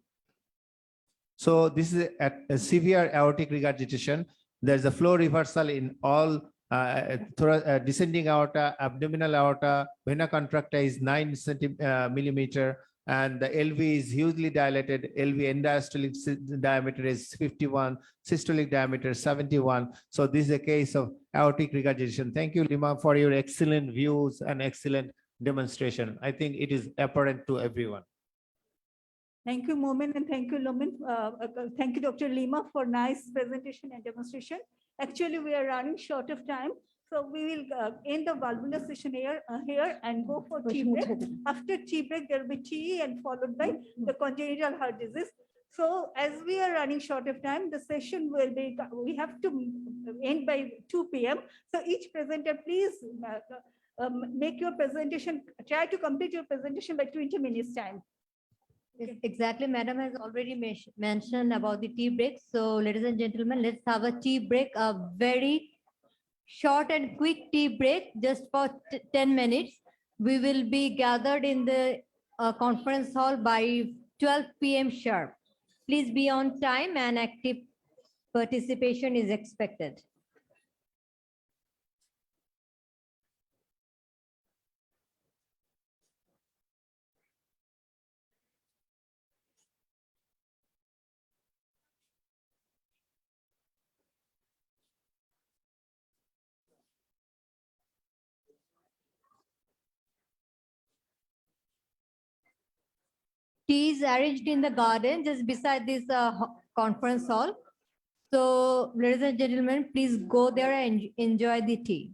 So this is a severe aortic regurgitation. There's a flow reversal in all descending aorta, abdominal aorta, vena contracta is 9 millimeter, and the LV is hugely dilated. LV end diastolic diameter is 51, systolic diameter 71. So this is a case of aortic regurgitation. Thank you, Lima, for your excellent views and excellent demonstration. I think it is apparent to everyone. Thank you, Momin, and thank you, Lomin. Thank you, Dr. Lima, for nice presentation and demonstration. Actually, we are running short of time, so we will end the valvular session here and go for tea break. After tea break, there will be tea and followed by the congenital heart disease. So as we are running short of time, the session will be, we have to end by 2 p.m. So each presenter, please make your presentation, try to complete your presentation by 20 minutes time. Exactly, madam has already mentioned about the tea break. So ladies and gentlemen, let's have a tea break, a very short and quick tea break, just for 10 minutes. We will be gathered in the conference hall by 12 p.m. sharp. Please be on time and active participation is expected. Tea is arranged in the garden just beside this conference hall. So ladies and gentlemen, please go there and enjoy the tea.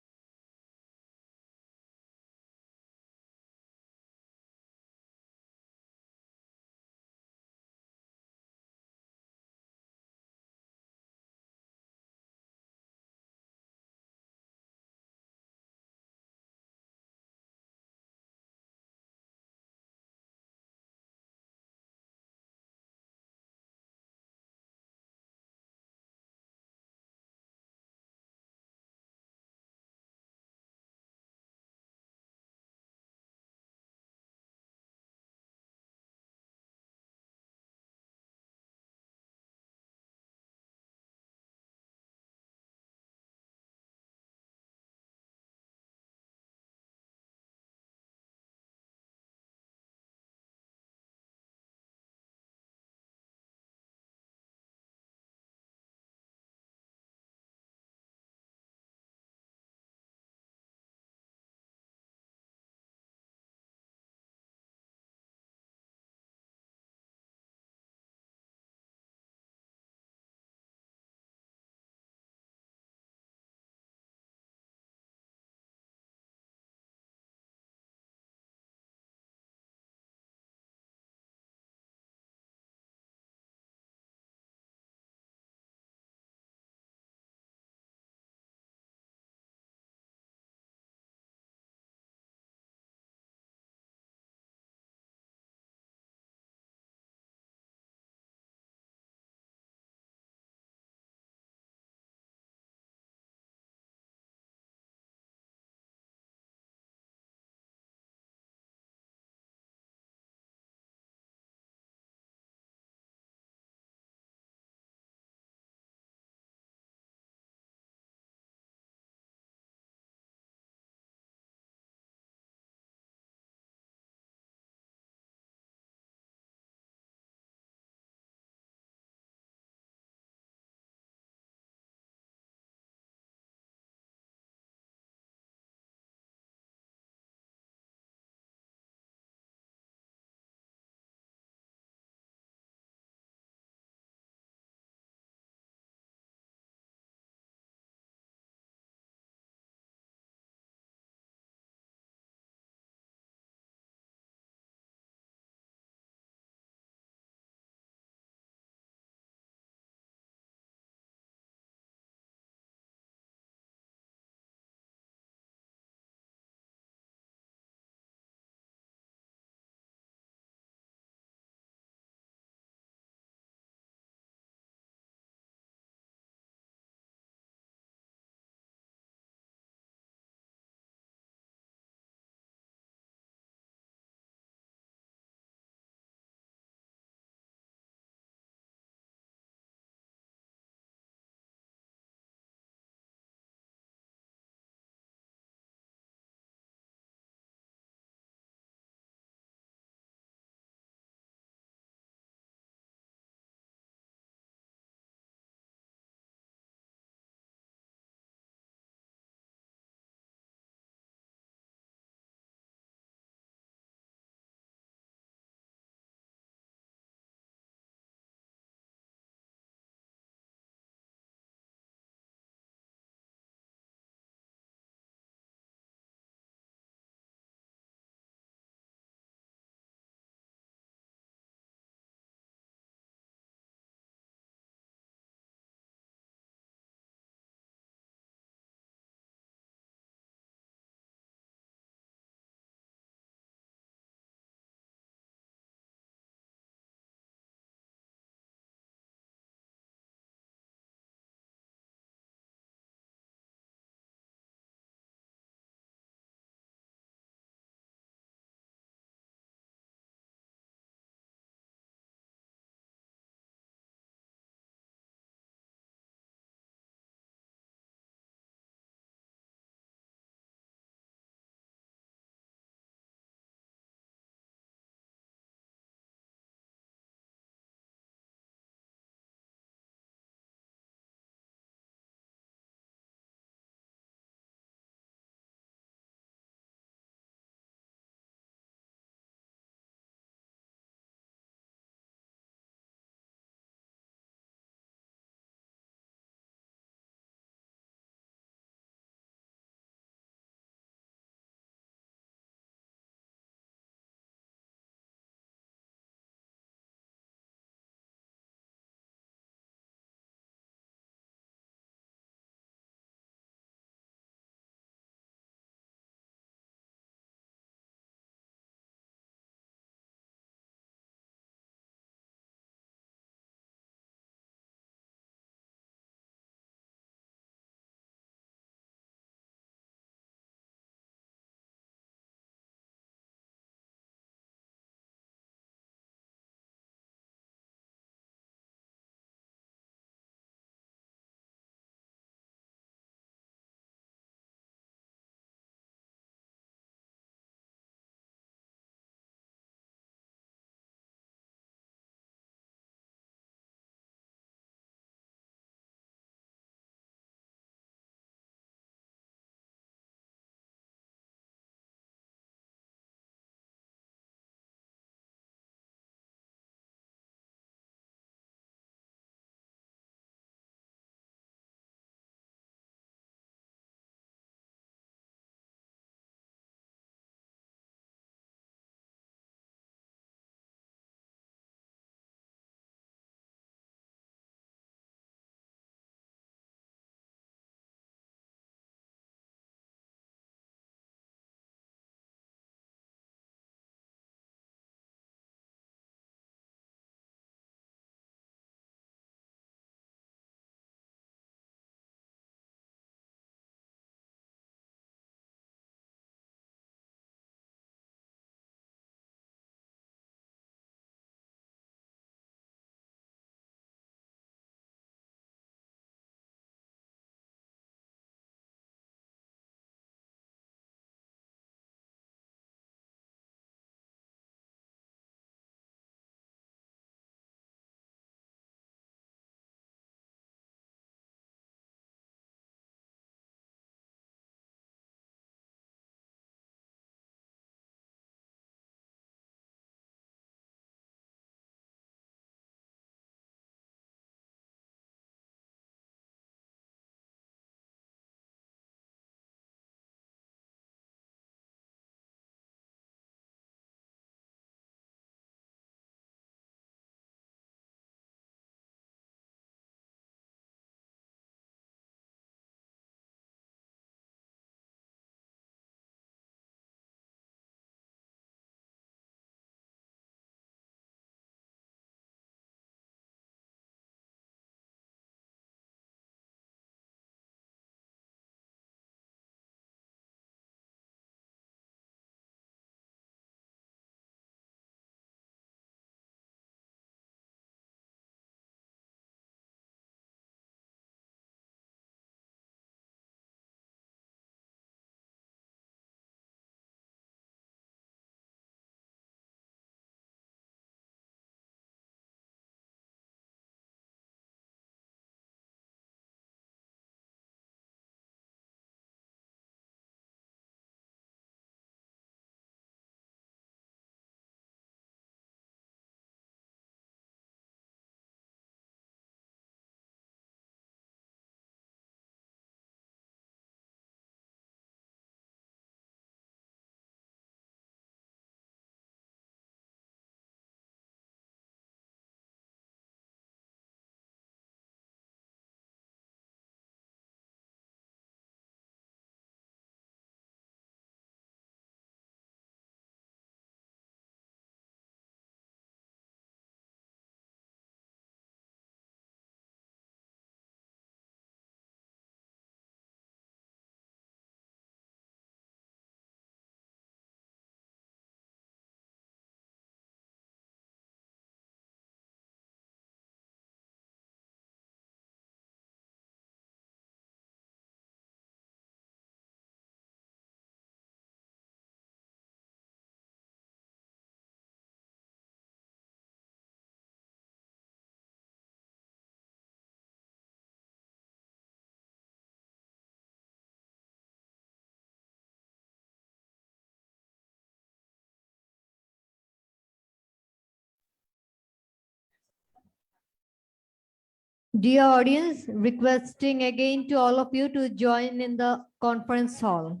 Dear audience, requesting again to all of you to join in the conference hall.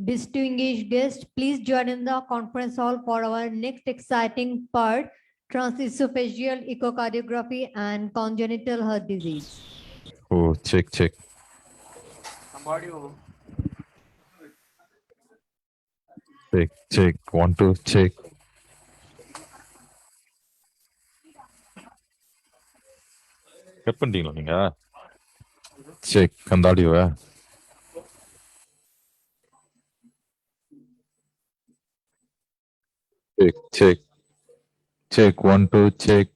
Distinguished guests, please join in the conference hall for our next exciting part, transesophageal echocardiography and congenital heart disease. Oh, check. Check. 1, 2, check. Cut பண்ணிட்டீங்களா நீங்க? Check அந்த ஆடியோவை. Check. 1, 2, check.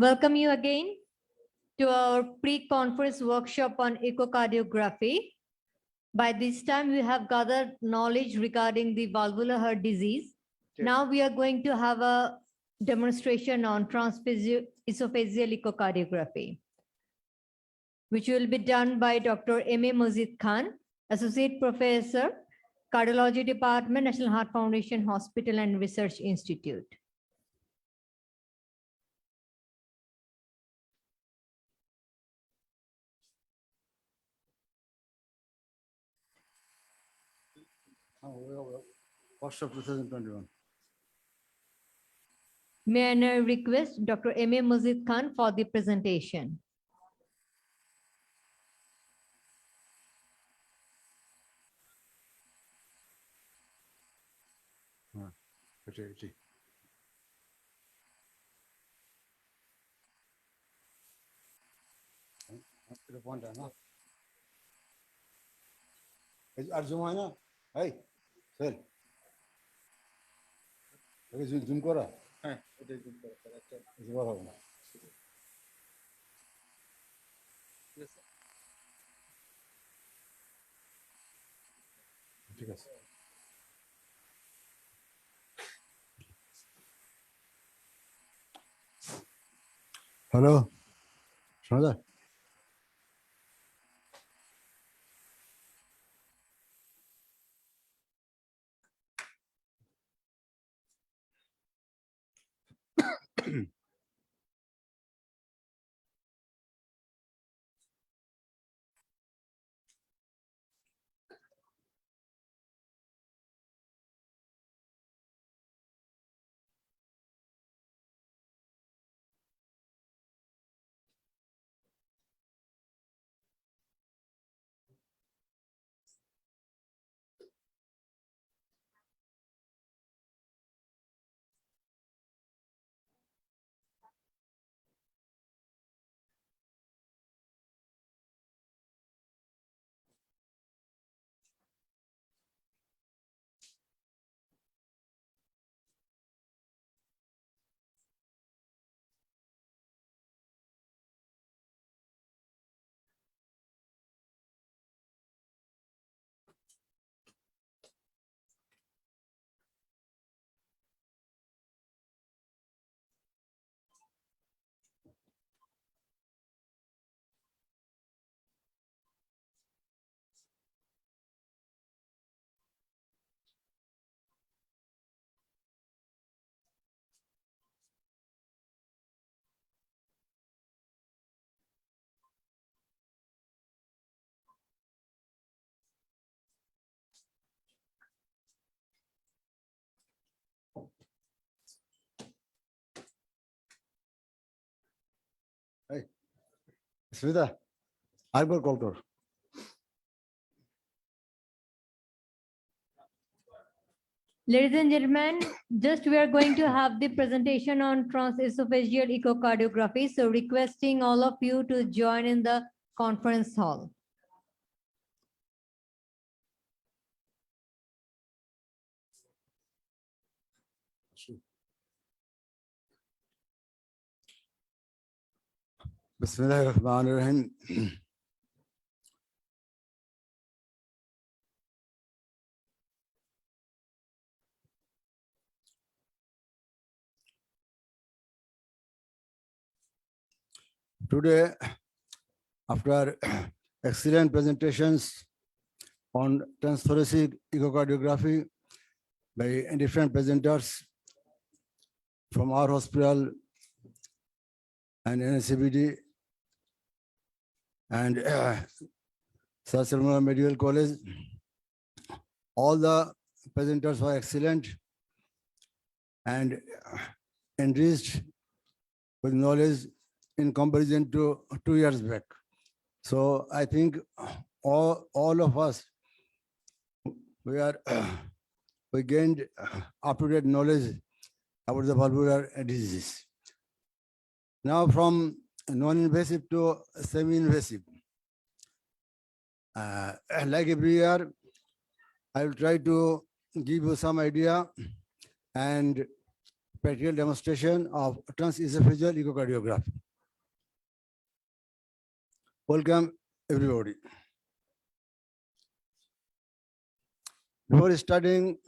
Welcome you again to our pre-conference workshop on echocardiography. By this time, we have gathered knowledge regarding the valvular heart disease. Now we are going to have a demonstration on transesophageal echocardiography, which will be done by Dr. M.A. Mazid Khan, Associate Professor, Cardiology Department, National Heart Foundation Hospital and Research Institute. Workshop 2021. May I now request Dr. M.A. Mazid Khan for the presentation. Arjun হয় না? এই sir okay zoom করা? হ্যাঁ ওটাই zoom করা sir একটা জোর হবে না। ঠিক আছে। হ্যালো শোনা যায়? Smita, Arbor Culture. Ladies and gentlemen, just we are going to have the presentation on transesophageal echocardiography. So requesting all of you to join in the conference hall. Bismillahirrahmanirrahim. Today, after excellent presentations on transthoracic echocardiography by different presenters from our hospital and NSCBD and Sassalmura Medical College, all the presenters were excellent and enriched with knowledge in comparison to 2 years back. So I think all of us, we gained up-to-date knowledge about the valvular disease. Now from non-invasive to semi-invasive. Like every year, I will try to give you some idea and practical demonstration of transesophageal echocardiography. Welcome, everybody. Before starting,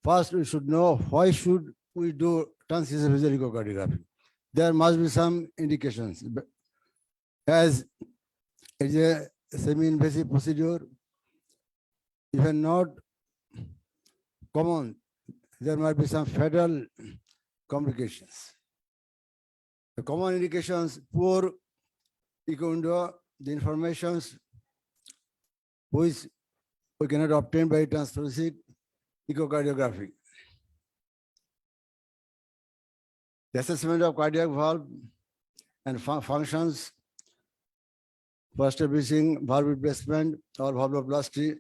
first we should know why should we do transesophageal echocardiography. There must be some indications. As it is a semi-invasive procedure, even not common, there might be some fatal complications. The common indications, poor echo window, the informations which we cannot obtain by transthoracic echocardiography. The assessment of cardiac valve and functions for establishing valve replacement or valvuloplasty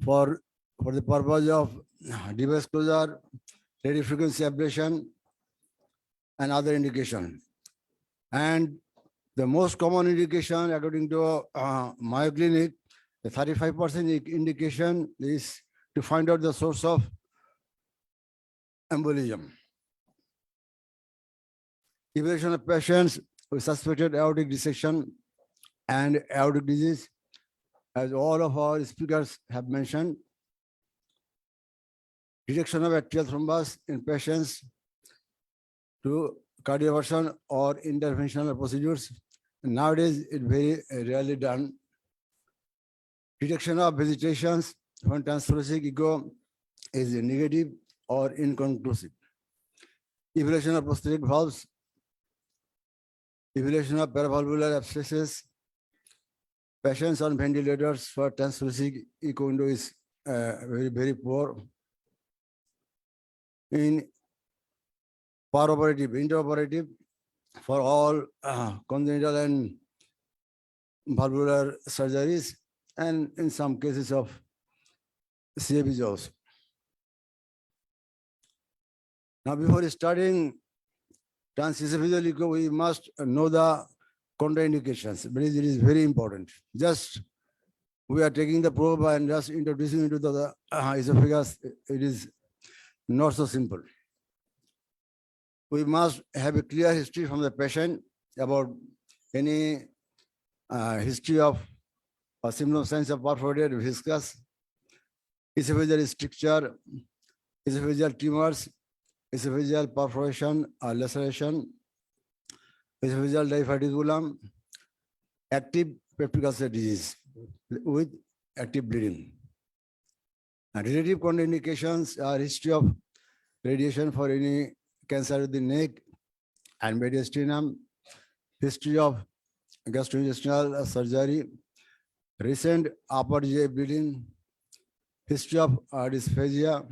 for the purpose of device closure, radiofrequency ablation, and other indication. And the most common indication, according to Mayo Clinic, the 35% indication is to find out the source of embolism. Evaluation of patients with suspected aortic dissection and aortic disease, as all of our speakers have mentioned. Detection of atrial thrombus in patients to cardioversion or interventional procedures. Nowadays, it's very rarely done. Detection of visitations when transthoracic echo is negative or inconclusive. Evaluation of prosthetic valves. Evaluation of paravalvular abscesses. Patients on ventilators for transthoracic echo window is very poor. In post-operative, intraoperative, for all congenital and valvular surgeries, and in some cases of CABG also. Now, before starting transesophageal echo, we must know the contraindications, but it is very important. Just we are taking the probe and just introducing into the esophagus. It is not so simple. We must have a clear history from the patient about any history of symptom signs of perforated viscous, esophageal stricture, esophageal tumors, esophageal perforation or laceration, esophageal diverticulum, active peptic ulcer disease with active bleeding. And relative contraindications are history of radiation for any cancer of the neck and mediastinum, history of gastrointestinal surgery, recent upper GI bleeding, history of dysphagia,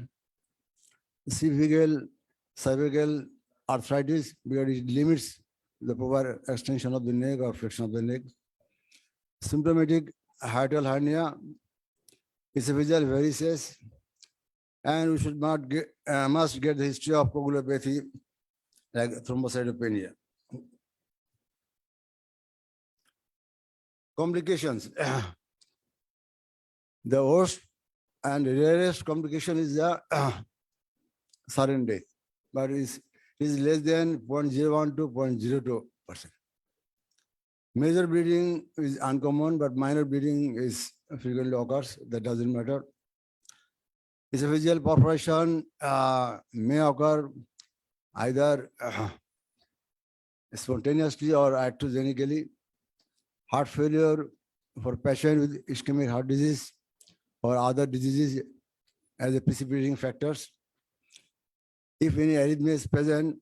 cervical arthritis because it limits the proper extension of the neck or flexion of the neck. Symptomatic hiatal hernia, esophageal varices, and we should not get, must get the history of coagulopathy like thrombocytopenia. Complications. The worst and rarest complication is the sudden death, but is less than 0.01 to 0.02%. Major bleeding is uncommon, but minor bleeding is frequently occurs. That doesn't matter. Esophageal perforation may occur either spontaneously or iatrogenically. Heart failure for patient with ischemic heart disease or other diseases as a precipitating factors. If any arrhythmia is present,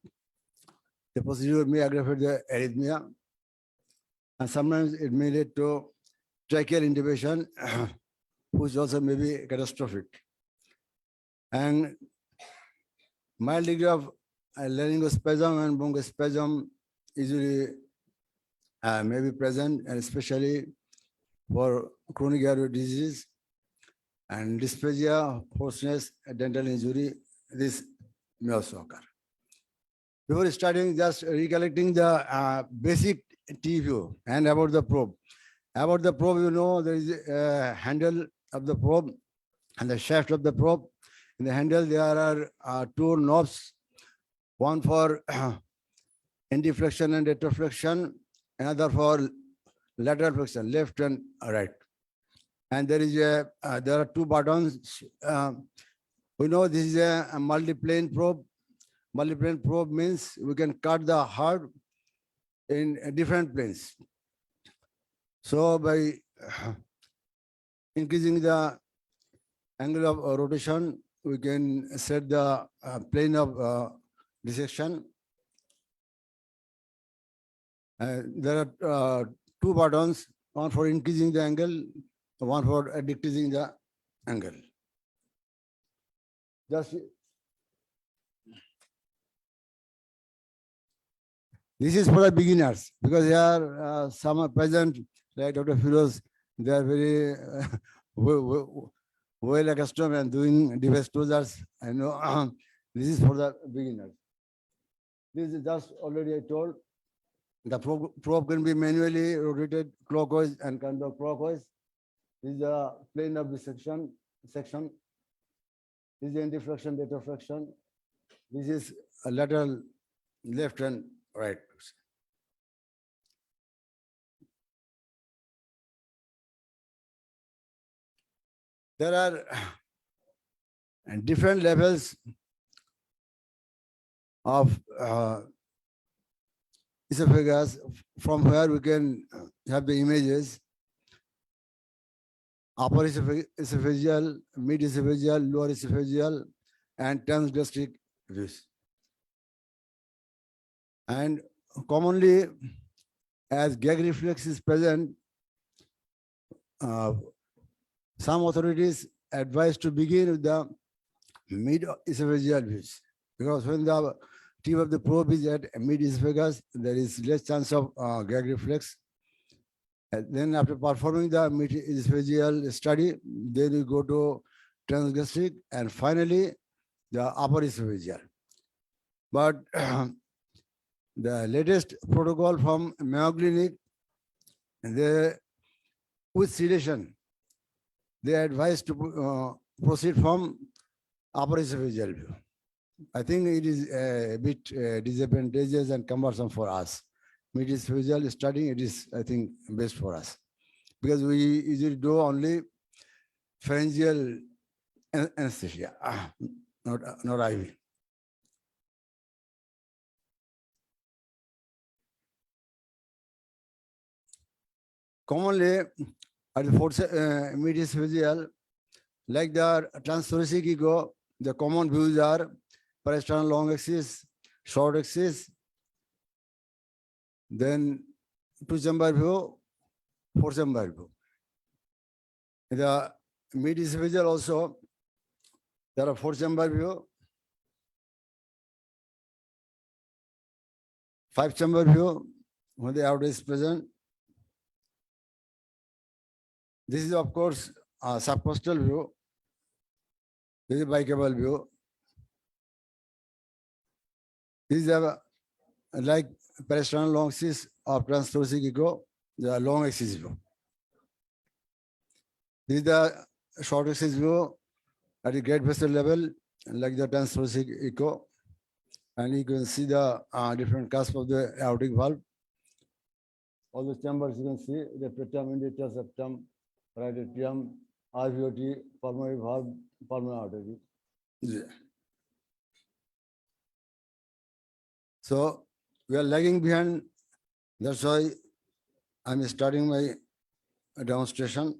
the procedure may aggravate the arrhythmia, and sometimes it may lead to tracheal intubation, which also may be catastrophic. And mild degree of laryngospasm and bronchospasm usually may be present, and especially for chronic airway disease and dysphagia, hoarseness, dental injury. This may also occur. Before starting, just recollecting the basic T view and about the probe. About the probe, you know, there is a handle of the probe and the shaft of the probe. In the handle, there are two knobs, one for anti-flexion and retroflexion, another for lateral flexion, left and right. And there is there are two buttons. We know this is a multiplane probe. Multiplane probe means we can cut the heart in different planes. So by increasing the angle of rotation, we can set the plane of dissection. There are two buttons, one for increasing the angle, one for decreasing the angle. Just this is for the beginners, because there are some are present, like Dr. Firoz, they are very well accustomed and doing device closures. I know this is for the beginners. This is just already I told. The probe can be manually rotated clockwise and counterclockwise. This is the plane of dissection section. This is anti-flexion, retroflexion. This is a lateral left and right. There are different levels of esophagus from where we can have the images. Upper esophageal, mid esophageal, lower esophageal, and transgastric views. And commonly, as gag reflex is present, some authorities advise to begin with the mid esophageal views, because when the tip of the probe is at mid esophagus, there is less chance of gag reflex. And then after performing the mid esophageal study, then we go to transgastric and finally the upper esophageal. But the latest protocol from Mayo Clinic, with sedation, they advise to proceed from upper esophageal view. I think it is a bit disadvantageous and cumbersome for us. Mid esophageal studying, it is, I think, best for us, because we usually do only pharyngeal anesthesia, not IV. Commonly, at the fourth mid esophageal, like the transthoracic echo, the common views are parasternal long axis, short axis, then two-chamber view, four-chamber view. In the mid esophageal also, there are four-chamber view, 5-chamber view, when the aorta is present. This is, of course, a subcostal view. This is bicable view. This is a like parasternal long axis of transthoracic echo, the long axis view. This is the short axis view at the great vessel level, like the transthoracic echo. And you can see the different cusp of the aortic valve. All the chambers you can see, the Ptm, indicator, septum, right atrium, RVOT, pulmonary valve, pulmonary artery. Yeah. So we are lagging behind. That's why I'm starting my demonstration.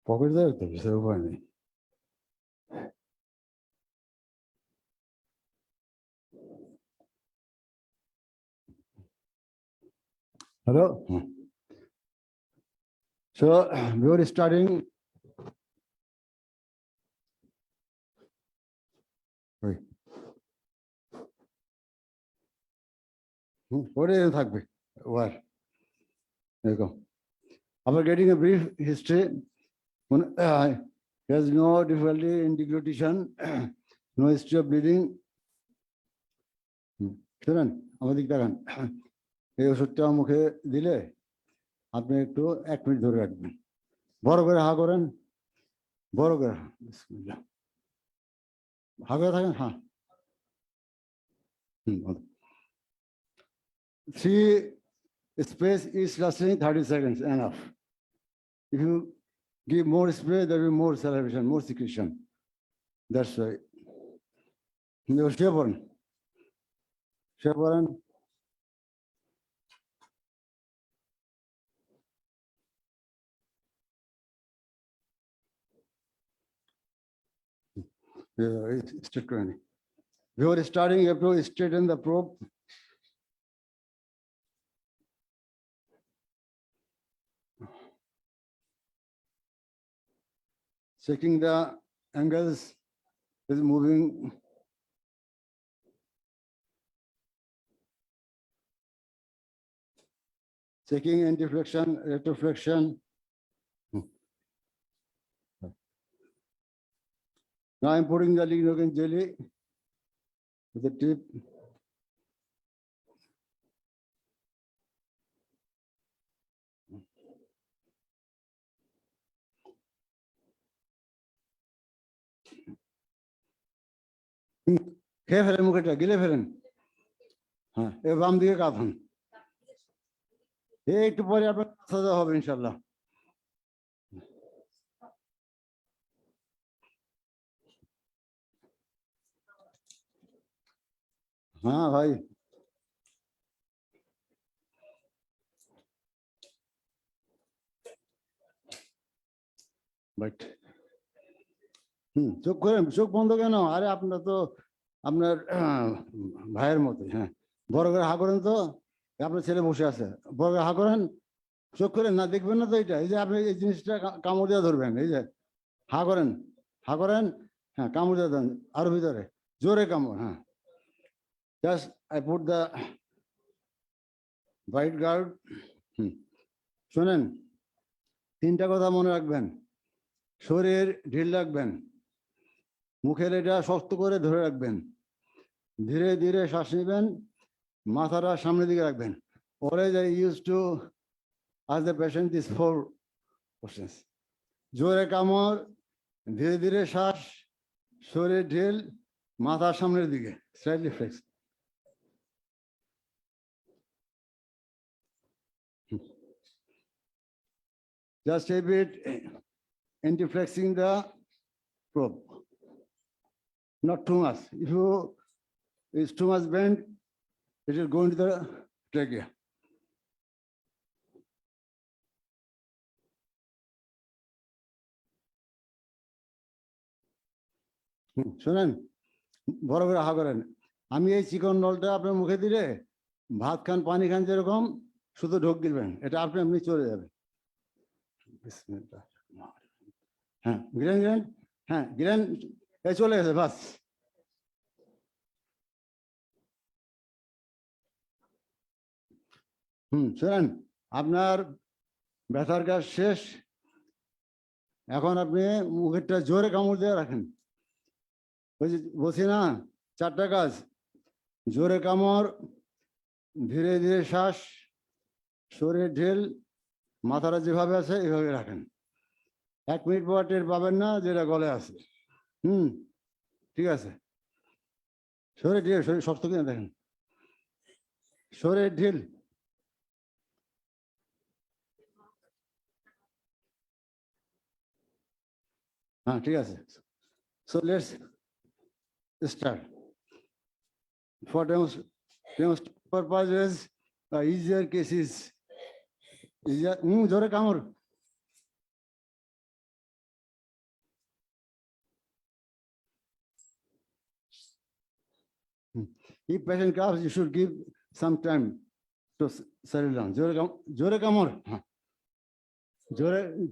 Pocket there, so funny. Hello. So we were starting. Wait. What is it? Where? There you go. After getting a brief history, there's no difficulty in deglutition, no history of bleeding. শুনেন আমাদের দেখান এই ওষুধটা মুখে দিলে আপনি একটু 1 minute ধরে রাখবেন, বড় করে হা করেন, বড় করে বিসমিল্লাহ হা করে থাকেন। হ্যাঁ, 3 space is lasting 30 seconds enough. If you give more spray, there will be more salivation, more secretion. That's why. Shabaran. Yeah, it's still 20. Before starting, you have to straighten the probe. Checking the angles is moving. checking anti-flexion, retroflexion. Now I'm putting the lignocaine jelly with the tip. খেয়ে ফেলেন মুখেটা গিলে ফেলেন হ্যাঁ এ বাম দিকে কাঁথান এই একটু পরে আপনার সাজা হবে ইনশাল্লাহ হ্যাঁ ভাই বাট চোখ করেন চোখ বন্ধ কেন আরে আপনার তো আপনার ভাইয়ের মতো হ্যাঁ বড় করে হা করেন তো আপনার ছেলে বসে আছে বড় করে হা করেন চোখ করেন না দেখবেন না তো এটা এই যে আপনি এই জিনিসটা কামড় দিয়ে ধরবেন এই যে হা করেন হ্যাঁ কামড় দিয়ে দেন আরো ভিতরে জোরে কামড় হ্যাঁ just I put the white guard শোনেন তিনটা কথা মনে রাখবেন শরীর ঢিল রাখবেন মুখের এটা শক্ত করে ধরে রাখবেন ধীরে ধীরে শ্বাস নেবেন মাথাটা সামনের দিকে রাখবেন always I used to ask the patient these 4 questions জোরে কামড় ধীরে ধীরে শ্বাস শরীর ঢিল মাথা সামনের দিকে slightly flex just a bit anti-flexing the probe not too much if you is too much bend it will go into the trachea শোনেন বড় করে হা করেন আমি এই চিকন নলটা আপনার মুখে দিলে ভাত খান পানি খান যেরকম শুধু ঢোক দিবেন এটা আপনি এমনি চলে যাবে হ্যাঁ গিলেন হ্যাঁ গিলেন এই চলে গেছে বাস শোনেন আপনার ব্যথার কাজ শেষ এখন আপনি মুখেরটা জোরে কামড় দিয়ে রাখেন বলছি না 4টা কাজ জোরে কামড় ধীরে ধীরে শ্বাস শরীর ঢিল মাথাটা যেভাবে আছে এইভাবে রাখেন 1 মিনিট পর টের পাবেন না যেটা গলে আছে ঠিক আছে শরীর ঢিল শরীর শক্ত কিনা দেখেন শরীর ঢিল হ্যাঁ ঠিক আছে so let's start for demonstration purposes easier cases easier জোরে কামড় if patient coughs you should give some time to settle down জোরে কামড় হ্যাঁ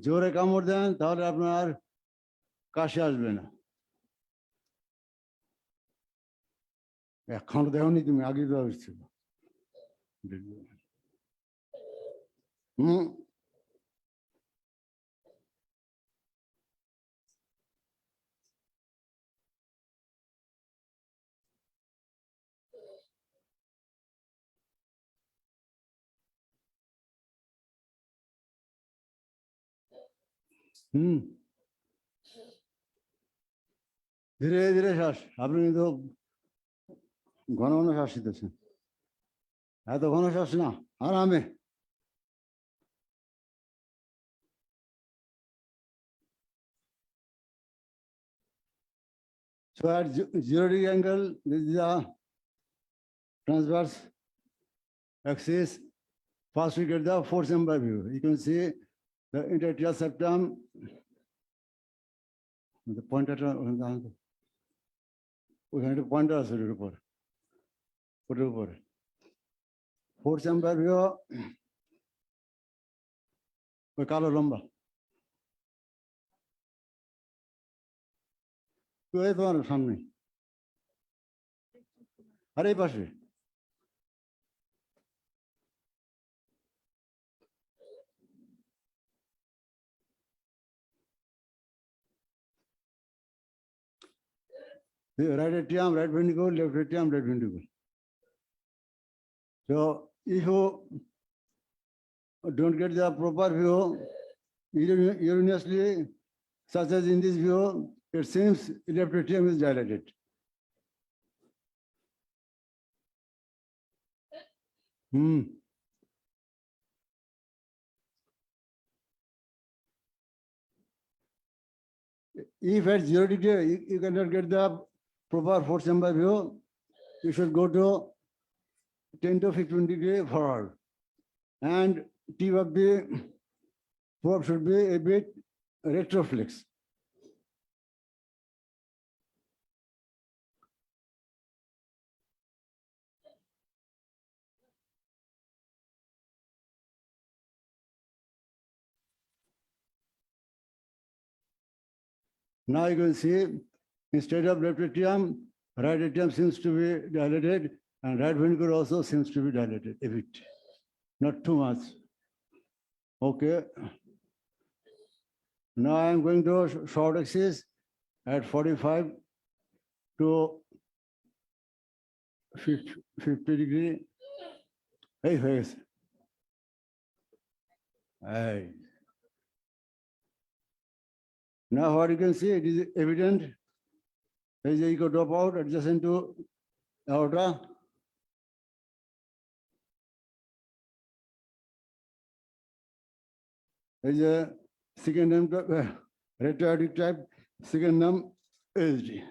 জোরে কামড় দেন তাহলে আপনার কাশি আসবে না এখন দেখনি তুমি আগে তো আসছিল ধীরে ধীরে শ্বাস আপনি কিন্তু ঘন ঘন শ্বাস নিতেছেন এত ঘন শ্বাস না আরামে so at 0 degree angle this is the transverse axis first we get the 4 chamber view you can see the intertial septum the pointer ওখানে একটা পয়েন্টার আছে ওটার উপর ওটার উপরে 4 চেম্বার ভিউ ওই কালো লম্বা ওই তোমার সামনে আর এই পাশে The right atrium, right ventricle, left atrium, left ventricle. So if you don't get the proper view, erroneously, such as in this view, it seems left atrium is dilated. If at 0 degree, you cannot get the proper fourth chamber view, you should go to 10 to 15 degree forward. And tip of the probe should be a bit retroflex. Now you can see, instead of left atrium, right atrium seems to be dilated, and right ventricle also seems to be dilated a bit, not too much. Okay. Now I am going to short axis at 45 to 50 degree. Hey, face. Hey. Now what you can see, it is evident. There is a echo dropout adjacent to aorta. There is a second retroaortic type, second num ASD.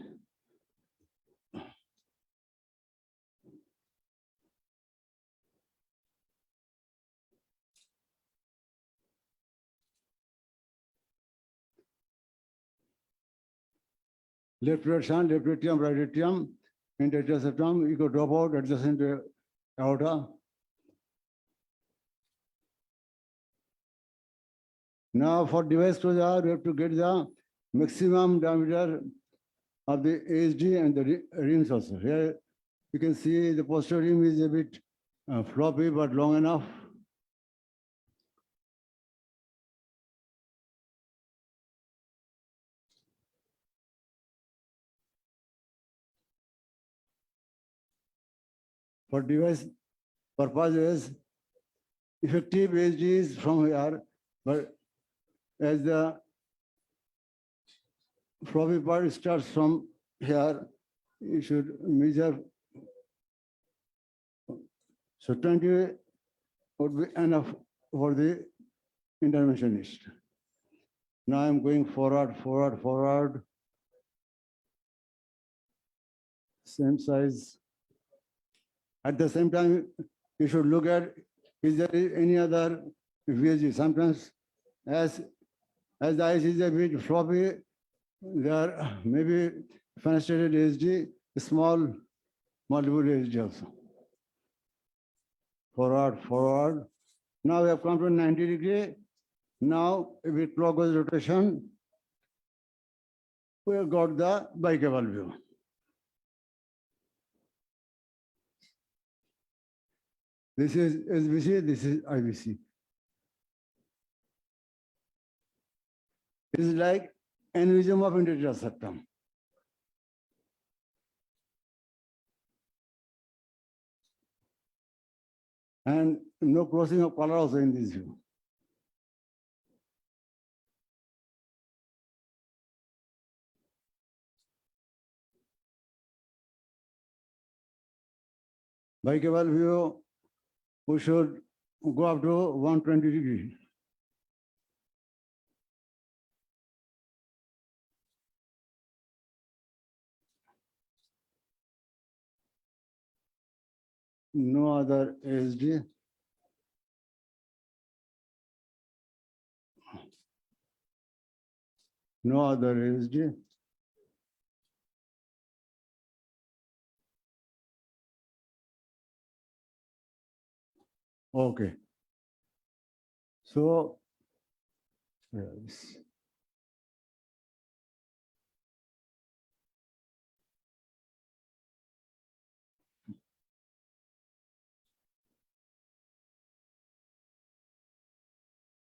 Left shunt, left atrium, right atrium, intertest septum, echo dropout adjacent to aorta. Now for device closure, we have to get the maximum diameter of the ASD and the rims also. Here you can see the posterior rim is a bit floppy but long enough. For device purposes, effective ASD is from here, but as the floppy part starts from here, you should measure. So 20 would be enough for the interventionist. Now I'm going forward, forward, forward. Same size. At the same time, you should look at, is there any other VSG? Sometimes as the eyes is a bit floppy, there may be fenestrated ASD, small multiple ASD also. Forward, forward. Now we have come to 90 degree. Now with clockwise rotation, we have got the bicaval view. This is SBC, this is IBC. It is like aneurysm of intertest septum. And no crossing of color also in this view. Bicaval view, we should go up to 120 degrees. No other ASD. No other ASD. Okay. So, yes.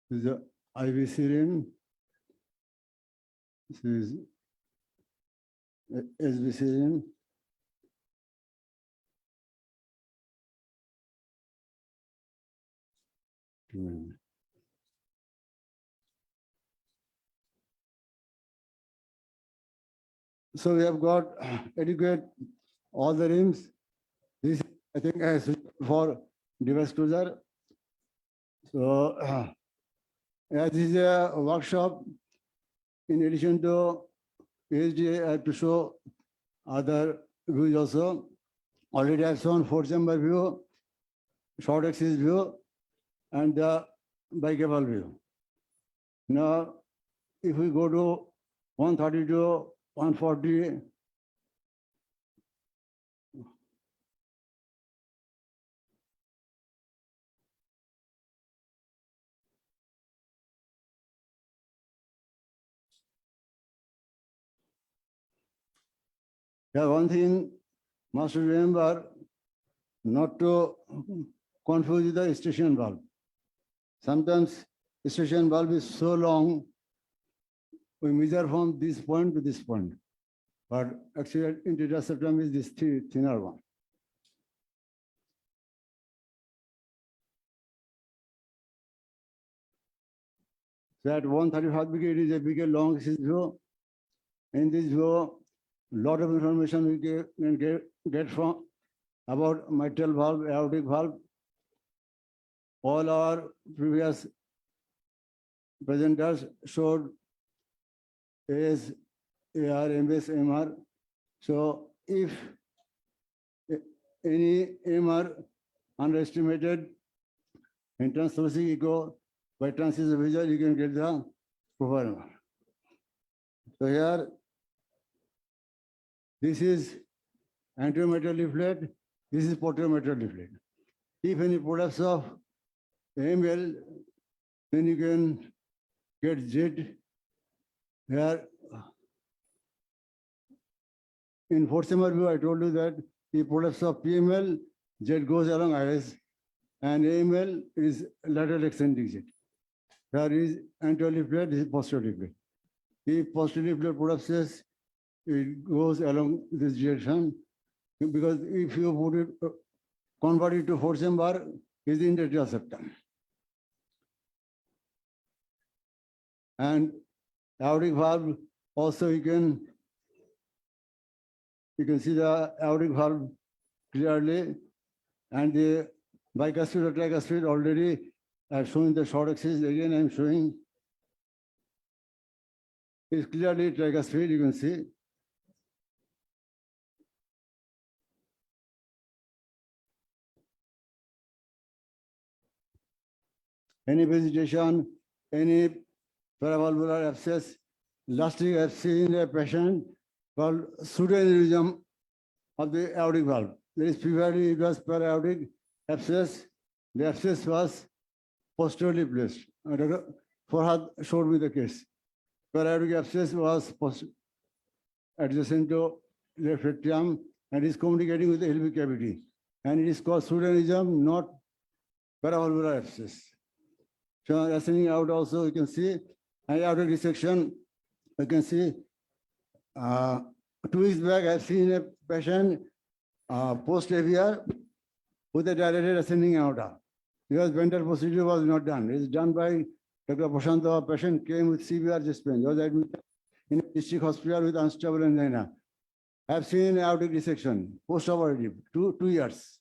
This is the IVC rim. This is SBC. So we have got adequate all the rims. This I think is for device closure. So as is a workshop, in addition to PhD, I have to show other views also. Already I have shown 4-chamber view, short axis view, and the bicable view. Now, if we go to 130 to 140, yeah, one thing must remember not to confuse the station valve. Sometimes station valve is so long, we measure from this point to this point. But actually, interior septum is this thinner one. So at 135 degree, it is a bigger long axis view. In this view, lot of information we can get from about mitral valve, aortic valve. All our previous presenters showed AS, AR, MS, MR. So if any MR underestimated in transthoracic echo by transesophageal, you can get the proper MR. So here, this is anterior mitral leaflet, this is posterior mitral leaflet. If any prolapse of AML, then you can get Z. Here, in 4-chamber view, I told you that the prolapse of PML, Z goes along IS, and AML is lateral eccentric Z. Here is anterior leaflet, this is posterior leaflet. If posterior leaflet prolapses, it goes along this direction, because if you put it, convert it to 4-chamber, is the interior septum. And aortic valve, also you can see the aortic valve clearly, and the bicuspid or tricuspid already I've shown the short axis. Again, I'm showing it's clearly tricuspid, you can see. Any vegetation, any paravalvular abscess. Last week I've seen a patient called pseudoaneurysm of the aortic valve. There is previously it was para-aortic abscess. The abscess was posteriorly placed. Dr. Farhad showed me the case. Para-aortic abscess was adjacent to left atrium and is communicating with the LV cavity. And it is called pseudoaneurysm, not paravalvular abscess. So ascending out also you can see, and aortic dissection, you can see 2 weeks back I've seen a patient post-AVR with a dilated ascending aorta. Because ventral procedure was not done. It's done by Dr. Prashant. A patient came with severe chest pain. He was admitted in a district hospital with unstable angina. I've seen aortic dissection, post-operative, 2 years.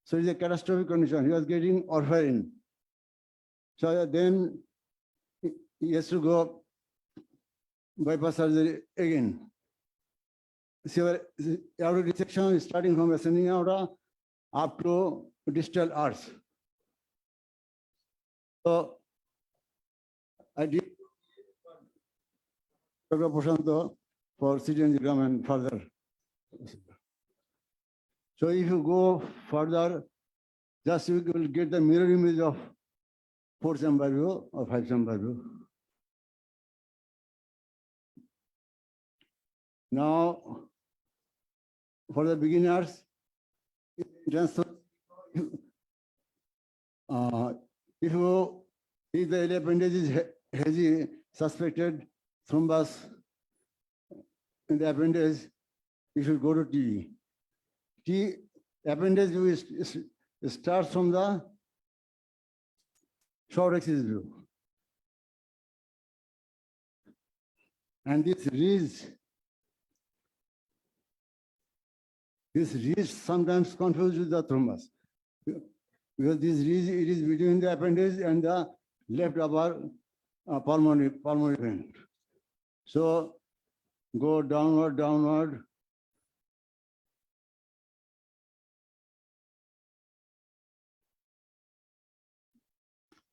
So it's a catastrophic condition. He was getting warfarin. So then he has to go bypass surgery again. So aortic dissection is starting from ascending aorta up to distal arch. So I did Dr. Prashant for CT angiogram and further. So if you go further, just you will get the mirror image of 4-chamber view or 5-chamber view. Now, for the beginners, if the LA appendage is hazy, suspected thrombus in the appendage, you should go to T. T appendage view starts from the short axis view. And this ridge sometimes confused with the thrombus. Because this ridge, it is between the appendage and the left upper pulmonary vein. So go downward.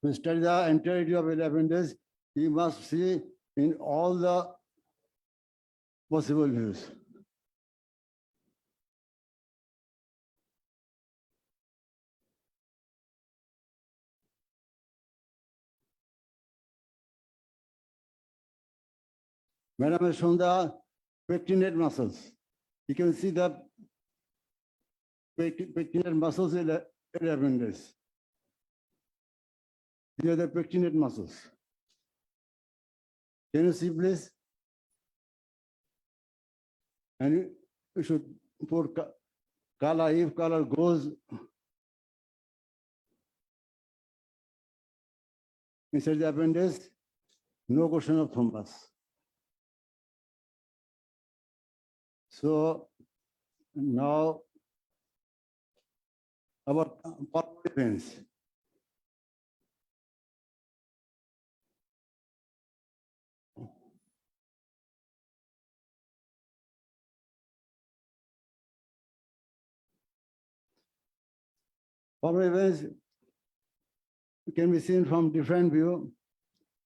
To study the entirety of the appendage, you must see in all the possible views. Madam has shown the pectinate muscles. You can see the pectinate muscles in the appendage. These are the pectinate muscles. Can you see, please? And you should put color. If color goes inside the appendage, no question of thrombus. So now about pulmonary veins. Pulmonary veins can be seen from different view.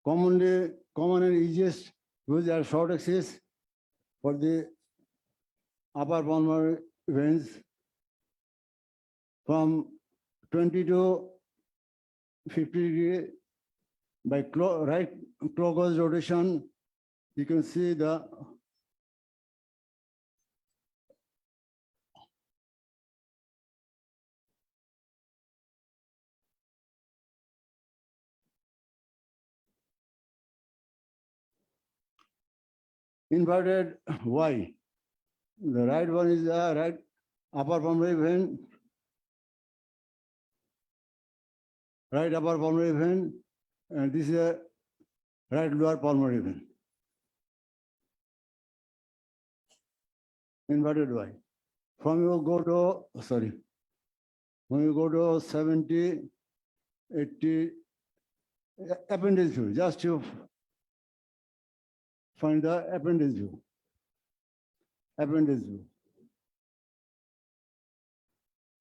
Common and easiest views are short axis for the upper pulmonary veins from 20 to 50 degree by right clockwise rotation. You can see the inverted Y. The right one is the right upper pulmonary vein, right upper pulmonary vein, and this is a right lower pulmonary vein. Inverted Y. When you go to 70, 80 appendage view, just to find the appendage view.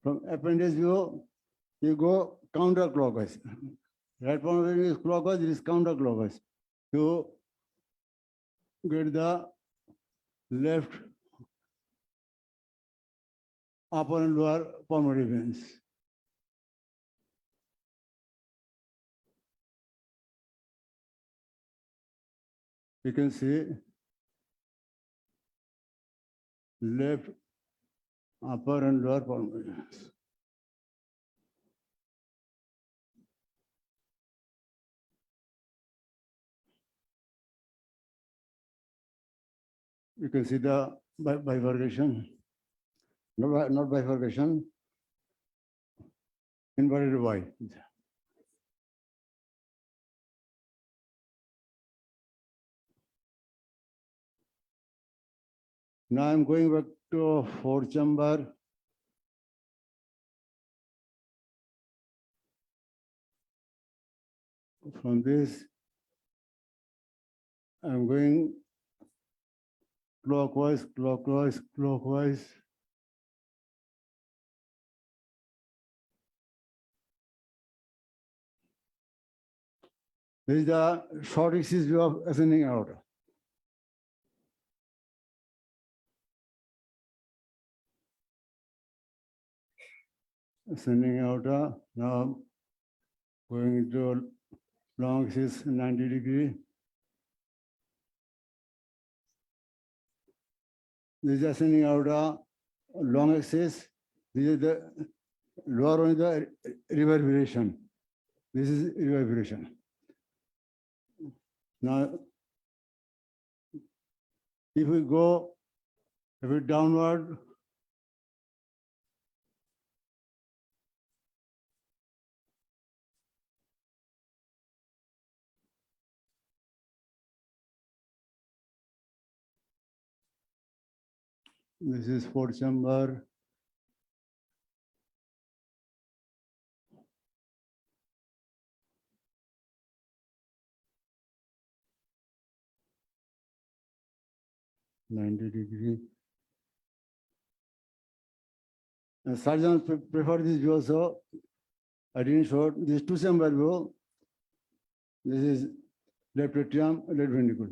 From appendage view, you go counterclockwise. Right pulmonary is clockwise, it is counterclockwise. You get the left upper and lower pulmonary veins. You can see left upper and lower pulmonary veins. You can see the bifurcation, not bifurcation, inverted Y. Now I'm going back to fourth chamber. From this, I'm going clockwise. This is the short axis view of ascending aorta. Ascending aorta, now going into long axis 90 degree. This is ascending aorta, long axis. This is the lower one is the reverberation. This is reverberation. Now, if we go a bit downward. This is fourth chamber. (90°). And surgeons prefer this view also. I didn't show this two chamber view. This is left atrium, left ventricle.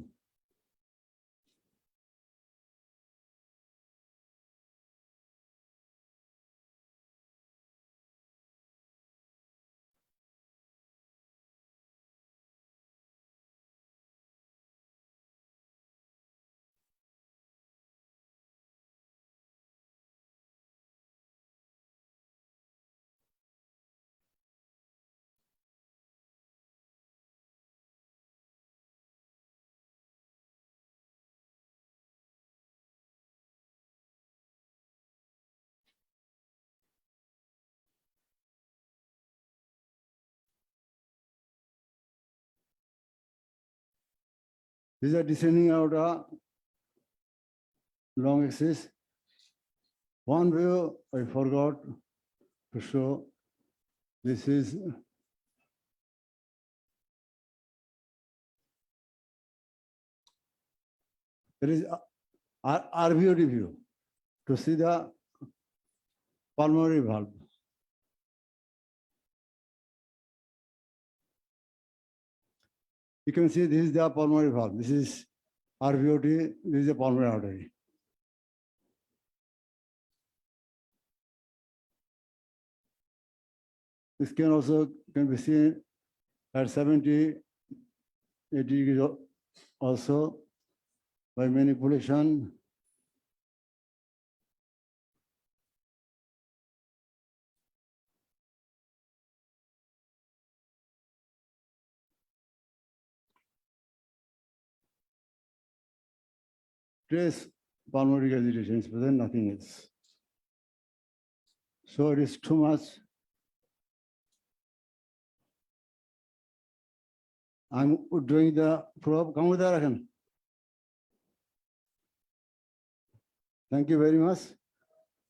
These are descending aorta, long axis. One view I forgot to show. This is there is RVOD view to see the pulmonary valve. You can see this is the pulmonary valve. This is RVOD, this is the pulmonary artery. This can also be seen at 70, 80 degrees also by manipulation. Trace pulmonary regurgitation is present, nothing else. So it is too much. I'm doing the probe. Come with that again. Thank you very much.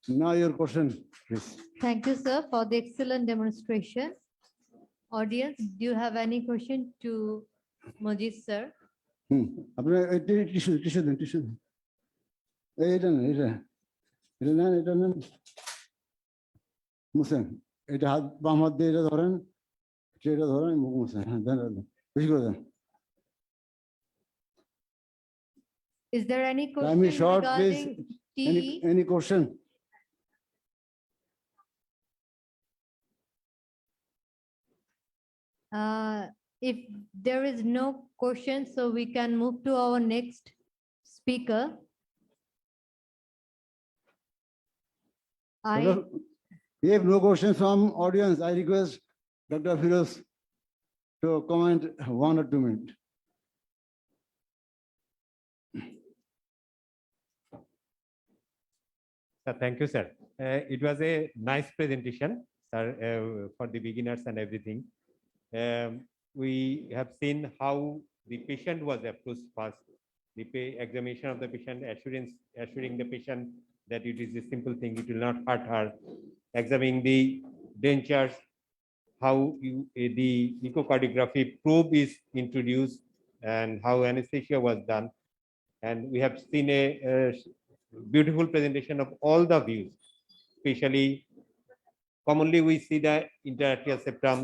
Now your question, please. Thank you, sir, for the excellent demonstration. Audience, do you have any question to Mojit, sir? আপনার tissue দেন এইটা না এটা নেন মুছেন এটা হাত বাম হাত দিয়ে এটা ধরেন এটা ধরেন মুখ মুছেন হ্যাঁ দেন বেশি করে দেন Is there any Time is question short, please. regarding TE? Any question? If there is no question, so we can move to our next speaker. If no questions from audience, I request Dr. Firoz to comment 1 or 2 minutes. Thank you, sir. It was a nice presentation, sir, for the beginners and everything. We have seen how the patient was approached first, the examination of the patient, assuring the patient that it is a simple thing, it will not hurt her, examining the dentures, how the echocardiography probe is introduced, and how anesthesia was done. And we have seen a beautiful presentation of all the views, especially commonly we see the interatrial septum,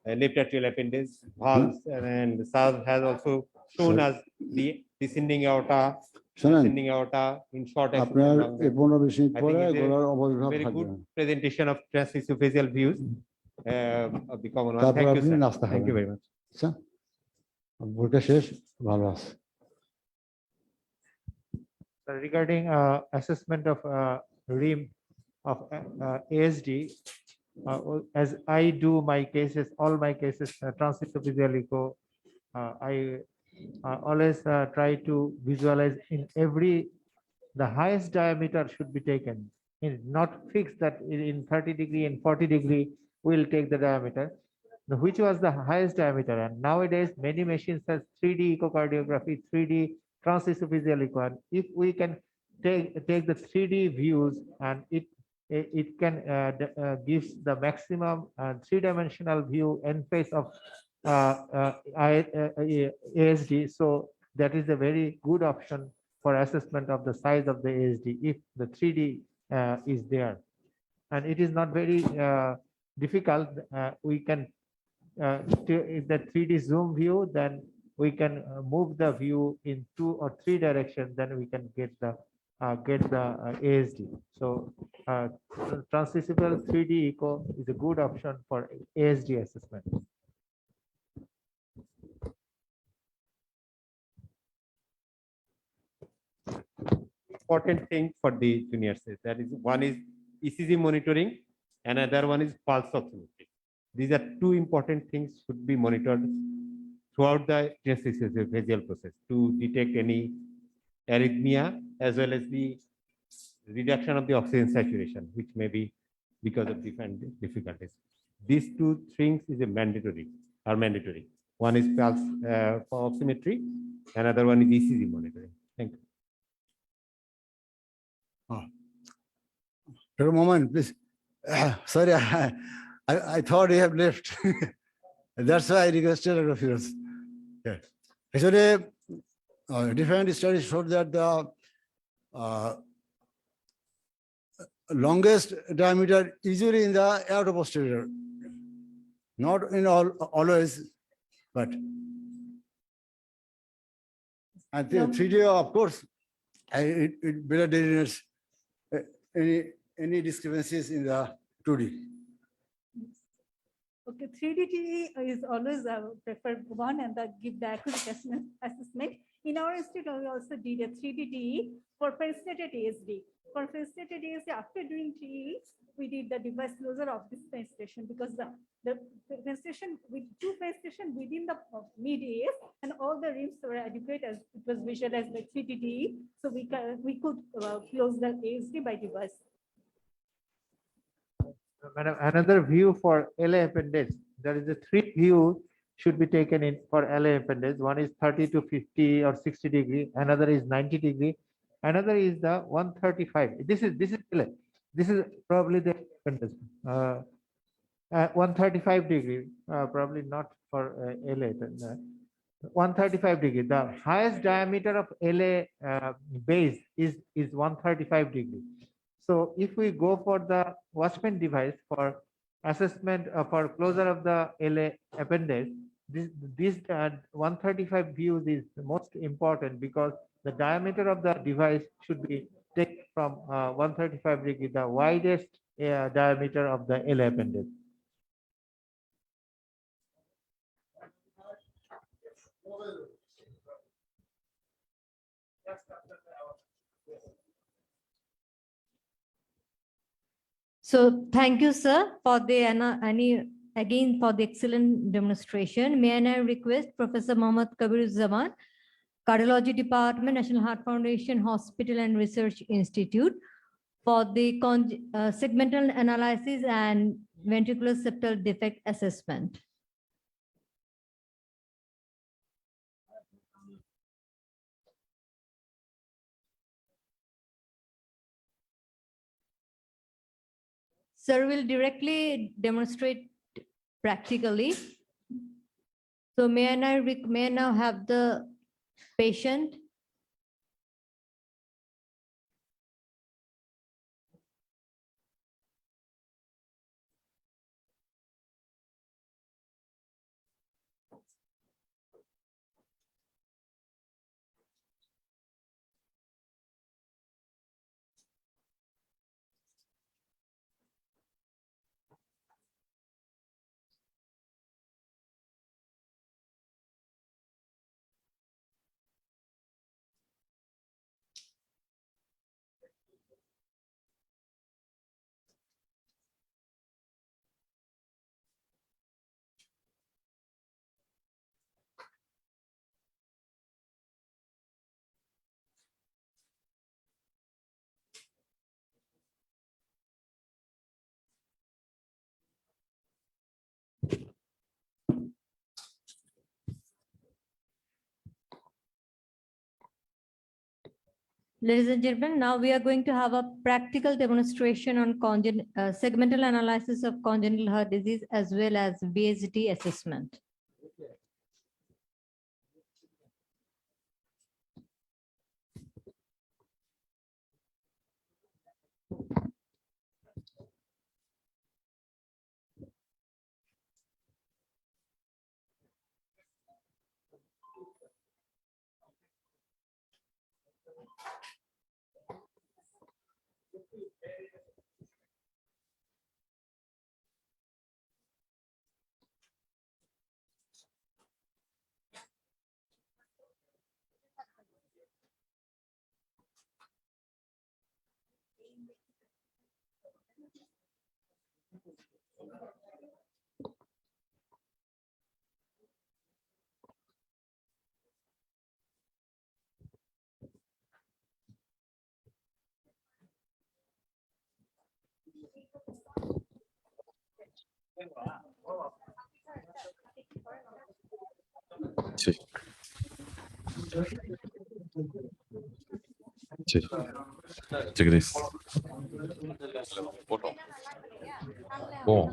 left atrial appendage, valves, and Saad has also shown us the descending aorta, in short. আপনার 15-20 minute I পরে think it's গলার a অবস্থান very থাকবে good presentation of transesophageal views of the common one. তারপর Thank you, আপনি sir. নাস্তা Thank you খাবেন very much. আচ্ছা বইটা শেষ ভালো আছে Regarding assessment of RIM of ASD, as I do my cases, all my cases, transesophageal echo, I always try to visualize in every the highest diameter should be taken. It's not fixed that in 30° and 40° we'll take the diameter. Which was the highest diameter? And nowadays many machines have 3D echocardiography, 3D transesophageal echo. If we can take the 3D views, and it can gives the maximum 3-dimensional view in face of ASD. So that is a very good option for assessment of the size of the ASD if the 3D is there. And it is not very difficult. We can if the 3D zoom view, then we can move the view in 2 or 3 directions, then we can get the ASD. So transesophageal 3D echo is a good option for ASD assessment. Important thing for the juniors is that is one is ECG monitoring, another one is pulse oximetry. These are two important things should be monitored throughout the transesophageal process to detect any arrhythmia as well as the reduction of the oxygen saturation, which may be because of different difficulties. These two things is a mandatory. One is pulse oximetry, another one is ECG monitoring. Thank you. For a moment, please. Sorry, I thought you have left. That's why I requested a few. Yeah. Actually, different studies showed that the longest diameter usually in the aorta posterior, not in always, but and the 3D, of course, it better delineates any discrepancies in the 2D. Okay, 3D TE is always a preferred one, and that give the accurate assessment. In our institute, we also did a 3D TE for fascinated ASD. For fascinated ASD, after doing TE, we did the device closure of this fenestration because the fenestration with 2 fenestration within the mid AS, and all the rims were adequate as it was visualized by 3D TE. So we could close the ASD by device. Madam, another view for LA appendage. There is a 3 view should be taken in for LA appendage. One is 30 to 50 or 60°. Another is 90°. Another is the 135. This is LA. This is probably the appendage. 135°. Probably not for LA. 135°. The highest diameter of LA base is 135°. So if we go for the Watchman device for assessment for closure of the LA appendage, this 135 views is the most important because the diameter of the device should be taken from 135°, the widest diameter of the LA appendage. So thank you, sir, for the again for the excellent demonstration. May I now request Professor Mohammad Kabir Zaman, Cardiology Department, National Heart Foundation Hospital and Research Institute, for the segmental analysis and ventricular septal defect assessment. Sir will directly demonstrate practically. So may I now have the patient. Ladies and gentlemen, now we are going to have a practical demonstration on segmental analysis of congenital heart disease as well as BSD assessment. Check. Check. Check this. Oh.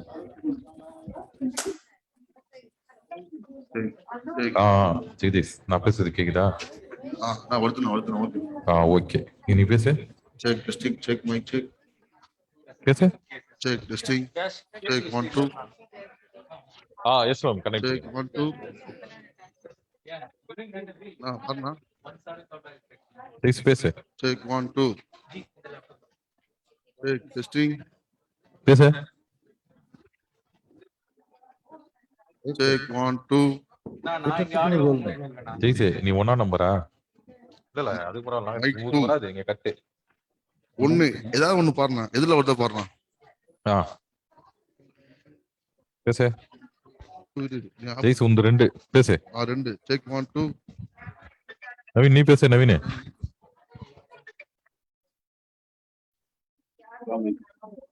Check this. நான் பேசுறது கேக்குதா? Okay. நீ பேசு. Check testing, check mic check. பேசு. Check testing. Check 1 2. Yes ma'am, connect. Check 1 2. Parna. Please பேசு. Check 1 2. Check testing. பேசு. Check 1 2. ஜெய்சே நீ ஒண்ணா நம்பரா? இல்ல அது பரவாயில்ல. வராது இங்க கட்டு. ஒண்ணு ஏதாவது ஒண்ணு பாருங்க. எதுல வருதோ பாருங்க. பேசு. ஜெய்ஸ் உந்து ரெண்டு பேசு. ரெண்டு. Check 1 2. நவீன் நீ பேசு Naveen.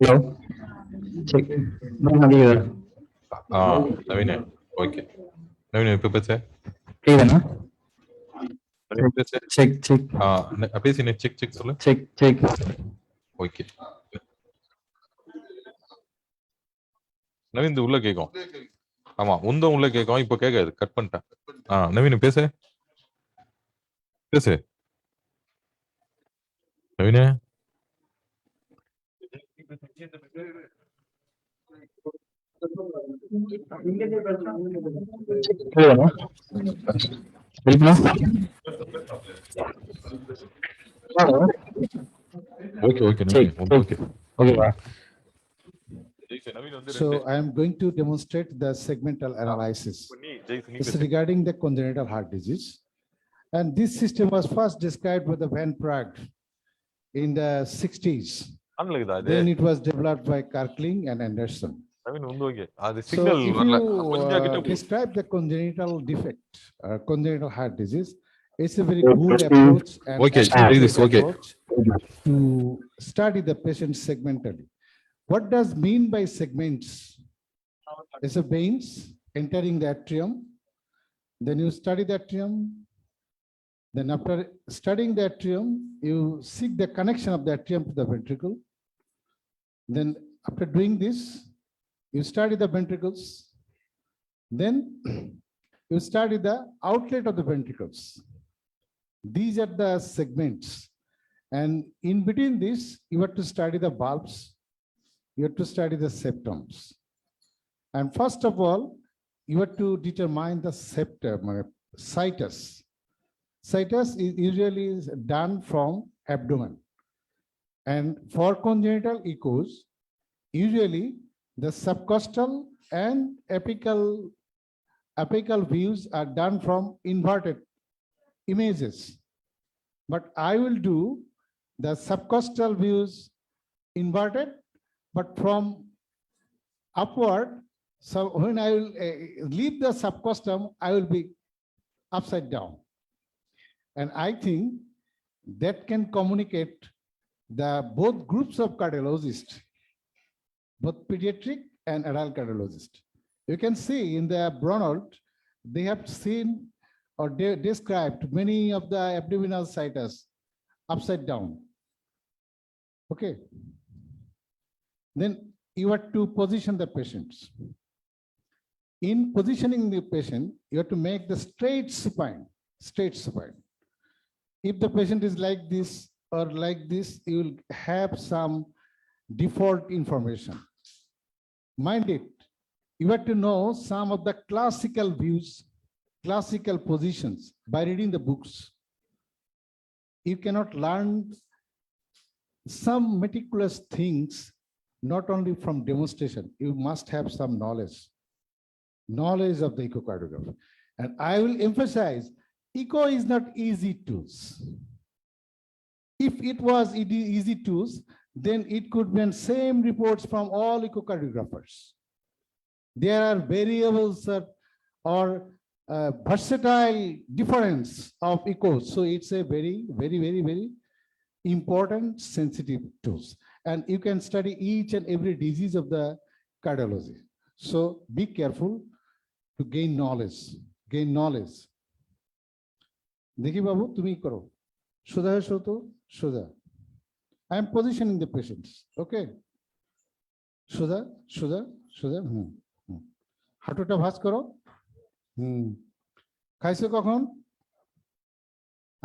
Hello. Check. Naveen okay. Naveen இப்ப பேசு. கேக்குதானா? பேசு. Check check. பேசி நீ செக் செக் சொல்லு. Check check. ஓகே. நவீன் உள்ள கேக்கும். ஆமா உந்த உள்ள கேக்கும். இப்ப கேட்காது கட் பண்ணிட்டேன். நவீன் பேசு. பேசு. நவீன் ஓகே ஓகே ஓகே ஓகேவா? So I am going to demonstrate the segmental analysis. It's regarding the congenital heart disease. And this system was first described with the Van Prague in the 60s. Then it was developed by Karkling and Anderson. So if you describe the congenital defect, congenital heart disease, it's a very good approach and approach to study the patient segmentally. What does mean by segments? It's a veins entering the atrium. Then you study the atrium. Then after studying the atrium, you seek the connection of the atrium to the ventricle. Then after doing this, you study the ventricles. Then you study the outlet of the ventricles. These are the segments. And in between this, you have to study the valves. You have to study the septums. And first of all, you have to determine the septum, situs. Situs is usually done from abdomen. And for congenital echos, usually the subcostal and apical views are done from inverted images. But I will do the subcostal views inverted, but from upward. So when I will leave the subcostum, I will be upside down. And I think that can communicate the both groups of cardiologists, both pediatric and adult cardiologists. You can see in the Bronald, they have seen or described many of the abdominal situs upside down. Okay. Then you have to position the patients. In positioning the patient, you have to make the straight supine, straight supine. If the patient is like this or like this, you will have some default information. Mind it, you have to know some of the classical views, classical positions by reading the books. You cannot learn some meticulous things not only from demonstration, you must have some knowledge of the echocardiography. And I will emphasize, echo is not easy tools. If it was easy tools, then it could be same reports from all echocardiographers. There are variables or versatile difference of echoes. So it's a very, very, very, very important sensitive tools. And you can study each and every disease of the cardiology. So be careful to gain knowledge, gain knowledge. Dekhi babu, tumi karo. Sudha shoto, Sudha. I am positioning the patients. Okay. Sudha, Sudha, Sudha. হাঁটুটা ভাঁজ করো। খাইছো কখন?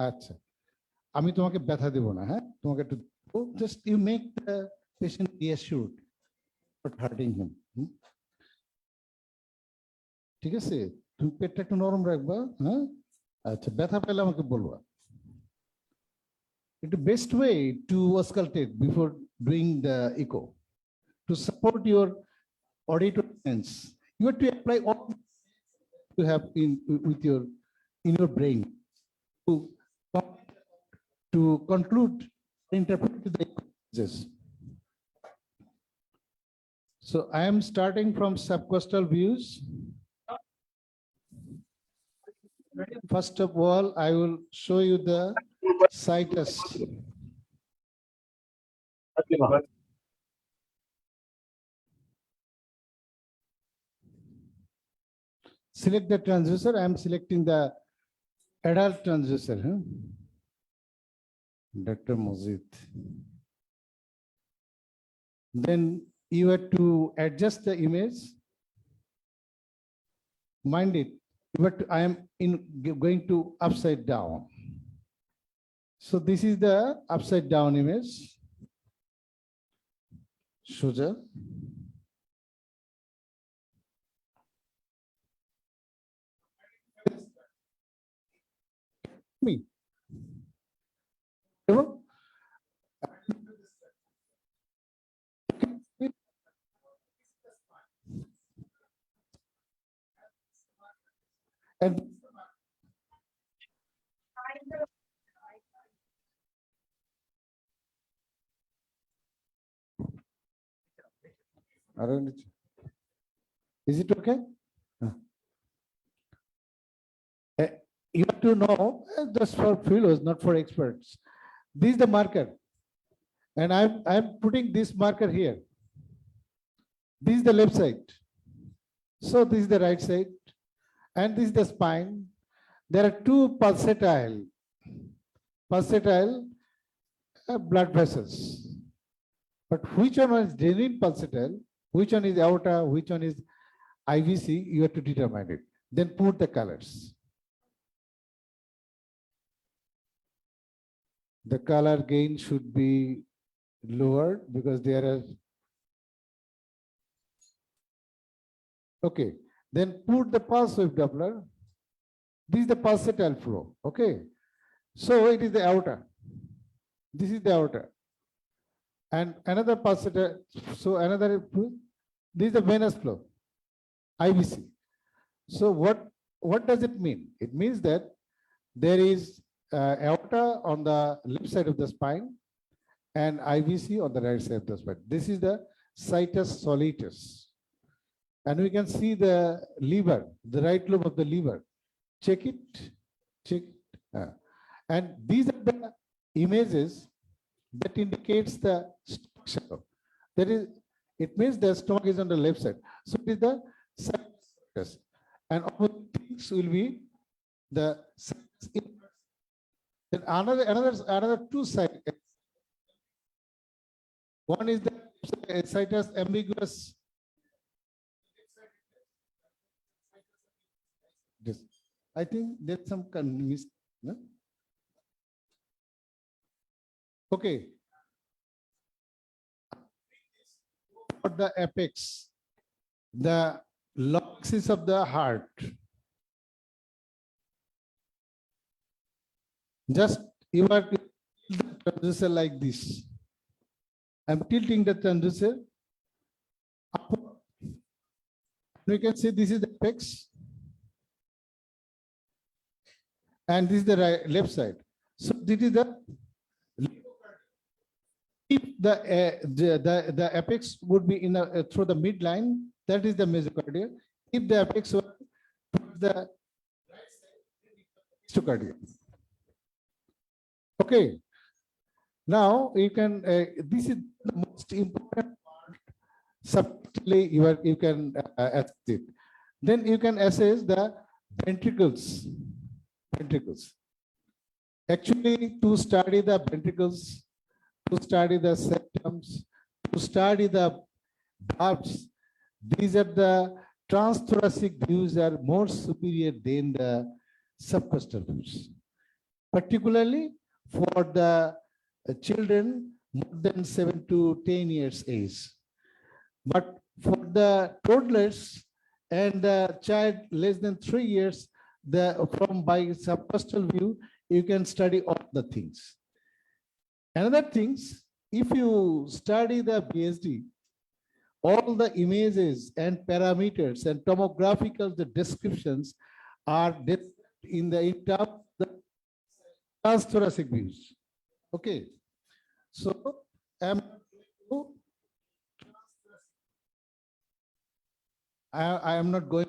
আচ্ছা, আমি তোমাকে ব্যথা দেব না, হ্যাঁ, তোমাকে একটু just you make the patient reassured not hurting him. ঠিক আছে, তুমি পেটটা একটু নরম রাখবা, হ্যাঁ? আচ্ছা, ব্যথা পেলে আমাকে বলবা। The best way to auscultate before doing the echo, to support your auditory sense, you have to apply all you have in your brain to conclude, interpret the images. So I am starting from subcostal views. First of all, I will show you the situs. Select the transducer. I am selecting the adult transducer. Dr. Mozit. Then you have to adjust the image. Mind it, but I am going to upside down. So this is the upside down image. Shuja. Me. And is it okay? You have to know, just for fellows, not for experts. This is the marker. And I'm putting this marker here. This is the left side. So this is the right side. And this is the spine. There are two pulsatile blood vessels. But which one is genuine pulsatile, which one is aorta, which one is IVC, you have to determine it. Then put the colors. The color gain should be lowered because there are. Okay, then put the pulse wave Doppler. This is the pulsatile flow. Okay, so it is the aorta. This is the aorta. And another pulsatile, so another, this is the venous flow, IVC. So what does it mean? It means that there is aorta on the left side of the spine and IVC on the right side of the spine. This is the situs soleus. And we can see the liver, the right lobe of the liver. Check it, check it. And these are the images that indicates the structure. That is, it means the stomach is on the left side. So it is the situs. And all things will be the Then another two sites. One is the situs ambiguous. This, I think there's some mis. No? Okay. For the apex, the long axis of the heart. Just you are the transducer like this. I'm tilting the transducer upward. You can see this is the apex. And this is the left side. So this is the if the apex would be in through the midline, that is the mesocardial. If the apex were towards the right side, mesocardial. Okay. Now you can. This is the most important part. Subtly, you can assess it. Then you can assess the ventricles. Ventricles. Actually, to study the ventricles, to study the septums, to study the valves, these are the transthoracic views are more superior than the subcostal views, particularly for the children more than 7 to 10 years age. But for the toddlers and the child less than 3 years, from by subcostal view, you can study all the things. Another things, if you study the BSD, all the images and parameters and tomographical descriptions are in terms of the transthoracic views. Okay, so I am not going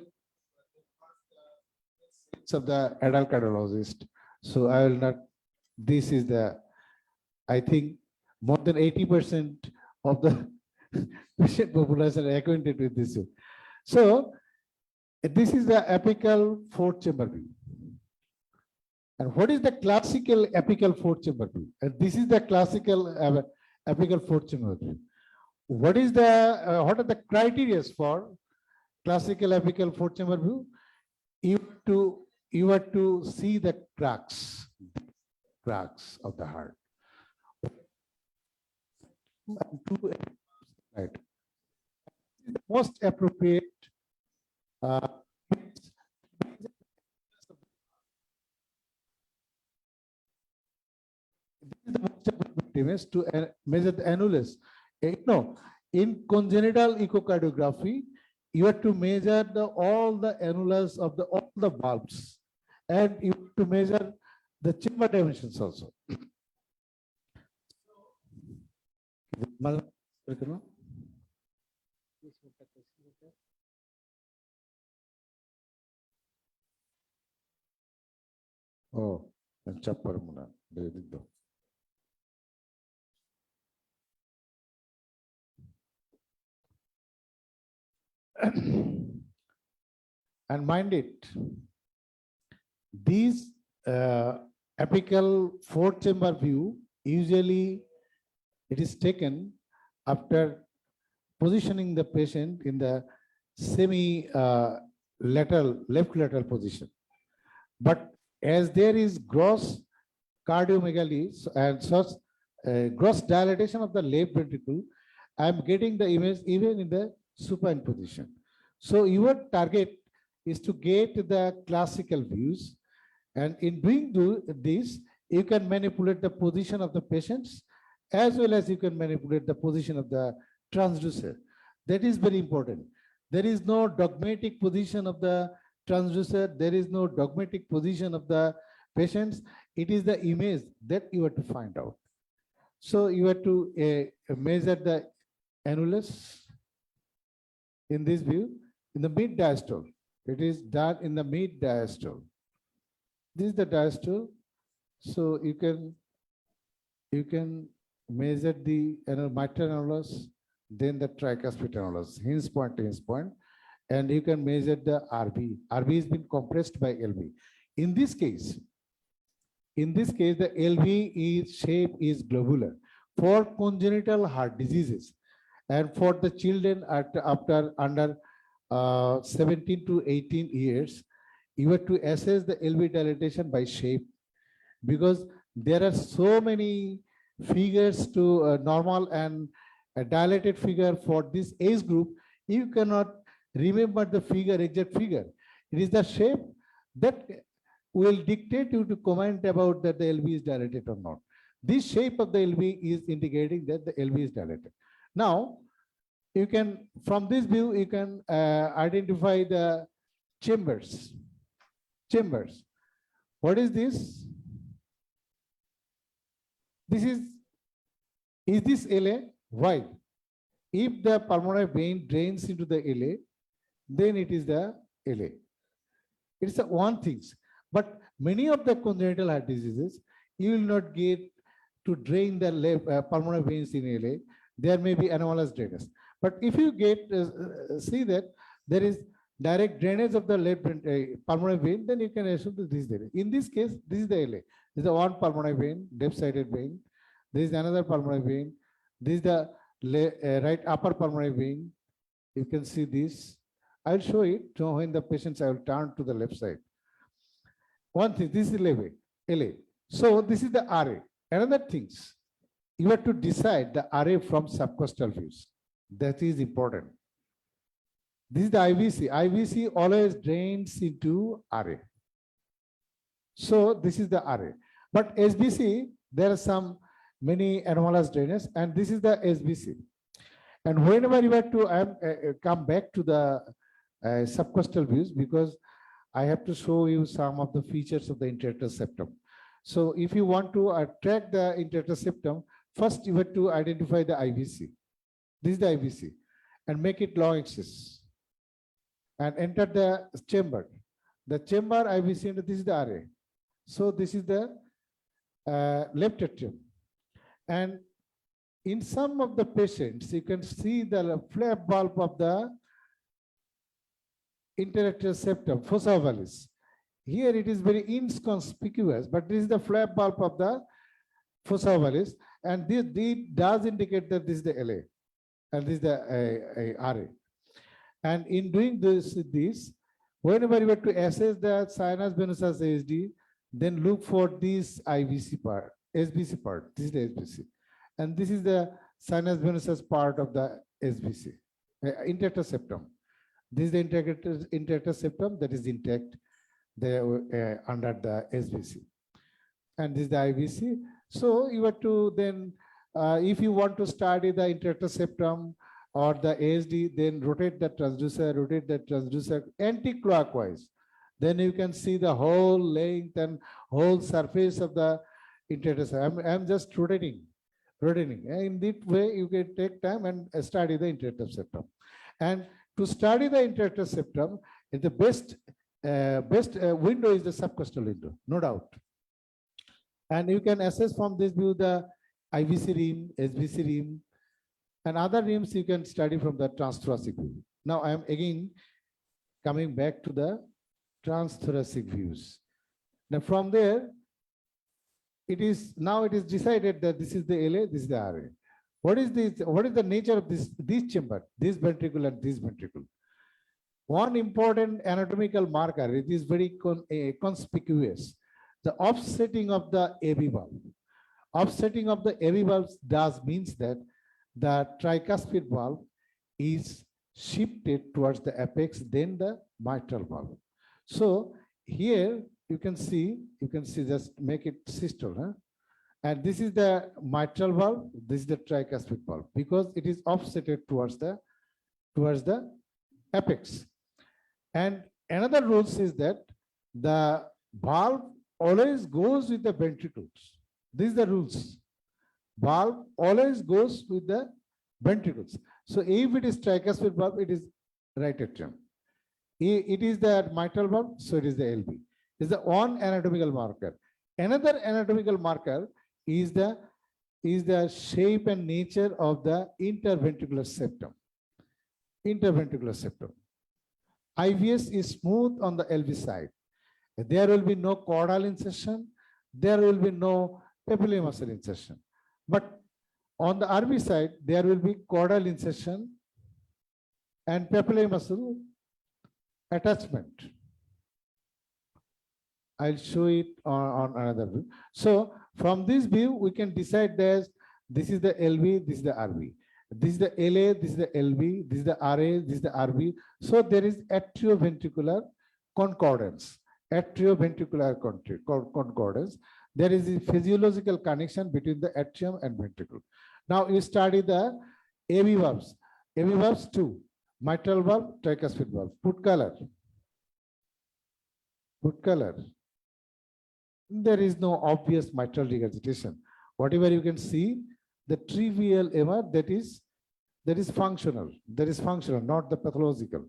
of the adult cardiologist, so I will not. This is the, I think more than 80% of the patient population are acquainted with this. So this is the apical fourth chamber view. And what is the classical apical fourth chamber view? And this is the classical apical fourth chamber view. What is the what are the criteria for classical apical fourth chamber view? You have to see the cracks of the heart. Right. The most appropriate image to measure the annulus. In congenital echocardiography, you have to measure all the annulus of all the valves, and you have to measure the chamber dimensions also. Oh, chapter muna. And mind it, these apical fourth chamber view, usually it is taken after positioning the patient in the semi-lateral, left lateral position. But as there is gross cardiomegaly and such gross dilatation of the left ventricle, I am getting the image even in the supine position. So your target is to get the classical views, and in doing this, you can manipulate the position of the patients as well as you can manipulate the position of the transducer. That is very important. There is no dogmatic position of the transducer. There is no dogmatic position of the patients. It is the image that you have to find out. So you have to measure the annulus in this view in the mid diastole. It is done in the mid diastole. This is the diastole. So you can measure the mitral annulus, then the tricuspid annulus, hinge point to hinge point, and you can measure the RV. RV has been compressed by LV. In this case, In this case, the LV is shape is globular. For congenital heart diseases and for the children under 17 to 18 years, you have to assess the LV dilatation by shape, because there are so many figures to normal and a dilated figure for this age group. You cannot remember the figure, exact figure. It is the shape that will dictate you to comment about that the LV is dilated or not. This shape of the LV is indicating that the LV is dilated. Now, you can, from this view, you can identify the chambers. Chambers. What is this? This is this LA? Why? If the pulmonary vein drains into the LA, then it is the LA. It's the one thing. But many of the congenital heart diseases, you will not get to drain the pulmonary veins in LA. There may be anomalous drainage. But if you get see that there is direct drainage of the left pulmonary vein, then you can assume that this is the LA. In this case, this is the LA. This is the one pulmonary vein, left-sided vein. This is another pulmonary vein. This is the right upper pulmonary vein. You can see this. I'll show it. So when the patients, I will turn to the left side. One thing, this is LA. So this is the RA. Another things, you have to decide the RA from subcostal views. That is important. This is the IVC. IVC always drains into RA. So this is the RA. But SBC, there are many anomalous drainage, and this is the SBC. And whenever you have to come back to the subcostal views, because I have to show you some of the features of the interictal septum. So if you want to track the interictal septum, first you have to identify the IVC. This is the IVC, and make it long axis. And enter the chamber. The chamber IVC, and this is the RA. So this is the left atrium. And in some of the patients, you can see the flap valve of the interictal septum, fossa ovalis. Here it is very inconspicuous, but this is the flap valve of the fossa ovalis, and this does indicate that this is the LA, and this is the RA. And in doing this, whenever you have to assess the sinus venosus ASD, then look for this IVC part, SBC part. This is the SBC, and this is the sinus venosus part of the SBC, interictal septum. This is the interictal septum that is intact under the SBC, and this is the IVC. So you have to then, if you want to study the interictal septum or the ASD, then rotate the transducer anti-clockwise. Then you can see the whole length and whole surface of the interictal septum. I'm just rotating. In that way, you can take time and study the interictal septum. And to study the interictal septum, the best window is the subcostal window, no doubt. And you can assess from this view the IVC rim, SBC rim, and other rims you can study from the transthoracic view. Now I am again coming back to the transthoracic views. Now from there, it is decided that this is the LA, this is the RA. What is this? What is the nature of this chamber, this ventricle and this ventricle? One important anatomical marker, it is very conspicuous. The offsetting of the AV valve. Offsetting of the AV valve means that the tricuspid valve is shifted towards the apex, then the mitral valve. So here you can see just make it systole. Huh? And this is the mitral valve, this is the tricuspid valve, because it is offsetted towards the apex. And another rule is that the valve always goes with the ventricles. These are the rules. Valve always goes with the ventricles. So if it is tricuspid valve, it is right atrium. It is the mitral valve, so it is the LV. This is the one anatomical marker. Another anatomical marker is the shape and nature of the interventricular septum. Interventricular septum. IVS is smooth on the LV side. There will be no caudal insertion. there will be no papillary muscle insertion. But on the RV side, there will be caudal insertion and papillary muscle attachment. I'll show it on another view. So from this view, we can decide that this is the LV, this is the RV. This is the LA, this is the LV, this is the RA, this is the RV. So there is atrioventricular concordance. Atrioventricular concordance. There is a physiological connection between the atrium and ventricle. Now you study the AV valves. AV valves 2, mitral valve, tricuspid valve. Put color. Put color. There is no obvious mitral regurgitation. Whatever you can see, the trivial MR, that is functional. That is functional, not the pathological.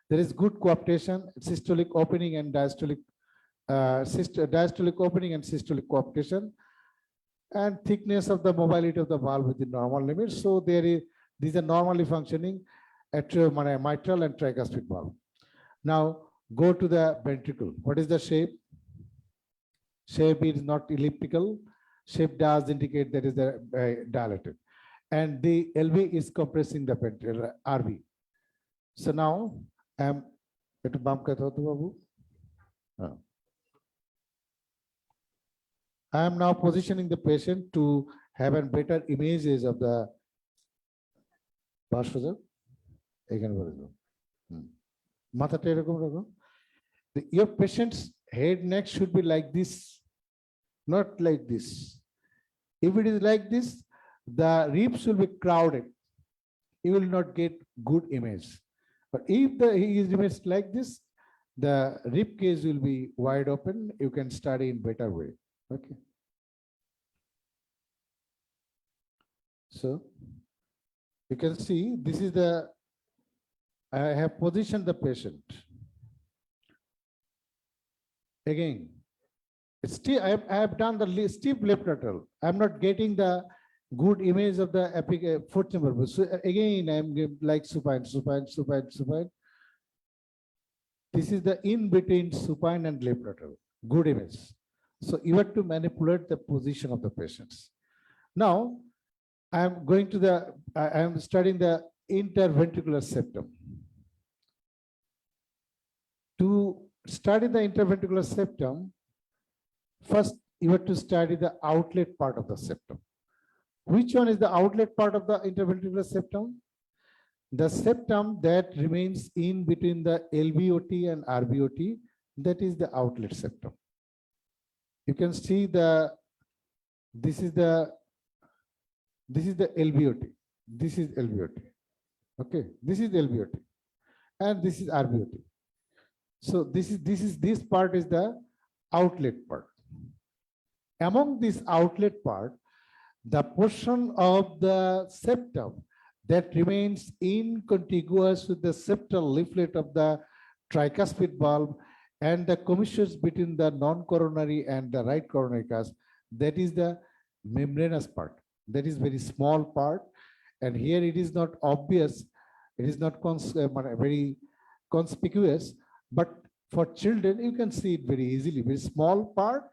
There is good coaptation, systolic opening and diastolic opening and systolic coaptation, and thickness of the mobility of the valve within normal limits. So these are normally functioning mitral and tricuspid valve. Now go to the ventricle. What is the shape? Shape is not elliptical. Shape does indicate that is the dilated. And the LV is compressing the ventricle, RV. So now I am now positioning the patient to have a better images of the your patient's head neck should be like this, not like this. If it is like this, the ribs will be crowded. You will not get good image. But if he is imaged like this, the rib cage will be wide open. You can study in better way. Okay. So you can see this is I have positioned the patient. Again, still I have done the steep left lateral. I'm not getting the good image of the apical fourth chamber. So again, I'm like supine. This is the in between supine and left lateral. Good image. So you have to manipulate the position of the patients. Now, I'm going to I am studying the interventricular septum. To study the interventricular septum, first you have to study the outlet part of the septum. Which one is the outlet part of the interventricular septum? The septum that remains in between the LVOT and RVOT, that is the outlet septum. You can see this is the LVOT. This is LVOT. Okay, this is LVOT, and this is RVOT. So this part is the outlet part. Among this outlet part, the portion of the septum that remains incontiguous with the septal leaflet of the tricuspid valve and the commissures between the non-coronary and the right coronary cusp, that is the membranous part. That is very small part, and here it is not obvious. It is not very conspicuous, but for children you can see it very easily. Very small part.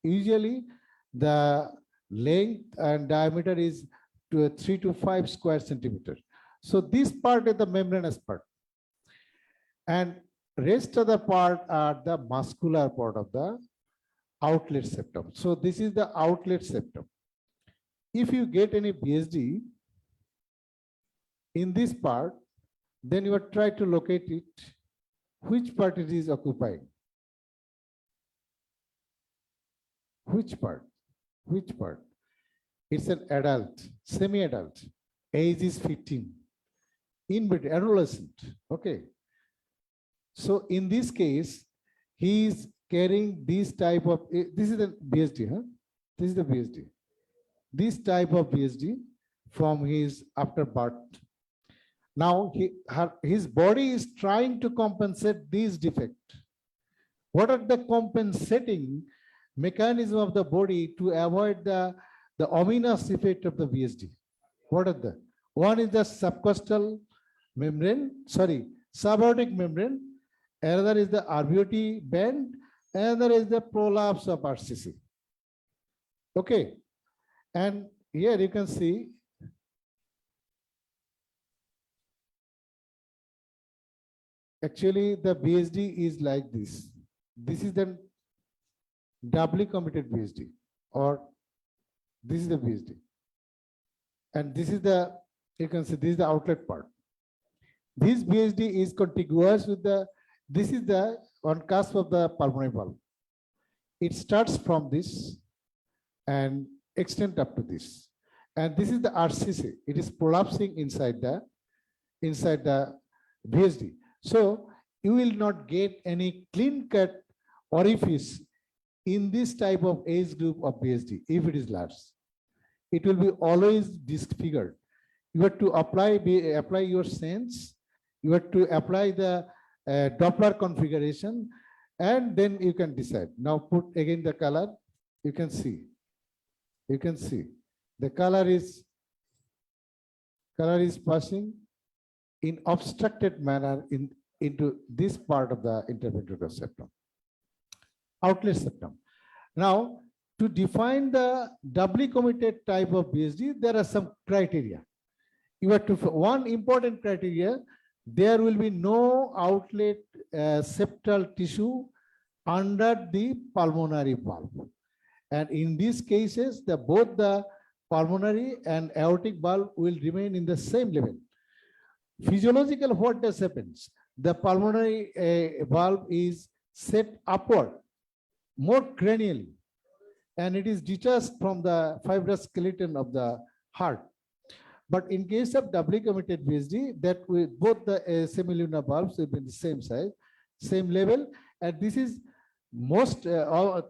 Usually the length and diameter is 3 to 5 square centimeters. So this part is the membranous part, and rest of the part are the muscular part of the outlet septum. So this is the outlet septum. If you get any BSD in this part, then you will try to locate it, which part it is occupying. Which part? Which part? It's an adult, semi-adult, age is 15, in between, adolescent. Okay. So in this case, he is carrying this type of, this is the BSD, huh? This is the BSD. This type of BSD from his after birth. Now his body is trying to compensate this defect. What are the compensating mechanism of the body to avoid the ominous effect of the BSD? What are the? One is the subcostal membrane, subaortic membrane. Another is the RVOT band. Another is the prolapse of RCC. Okay. And here you can see actually the BSD is like this. This is the doubly committed BSD, or this is the BSD. And this is the, you can see this is the outlet part. This BSD is contiguous with the, this is the on cusp of the pulmonary valve. It starts from this and extend up to this. And this is the RCC. It is prolapsing inside the BSD. So you will not get any clean-cut orifice in this type of age group of BSD if it is large. It will be always disfigured. You have to apply your sense. You have to apply the Doppler configuration, and then you can decide. Now put again the color. You can see. You can see the color is passing in obstructed manner into this part of the interventricular septum, outlet septum. Now, to define the doubly committed type of BSD, there are some criteria. You have to, one important criteria, there will be no outlet septal tissue under the pulmonary valve. And in these cases, both the pulmonary and aortic valve will remain in the same level. Physiological, what does happen? The pulmonary valve is set upward, more cranially, and it is detached from the fibrous skeleton of the heart. But in case of doubly committed BSD, that with both the semilunar valves will be the same size, same level, and this is most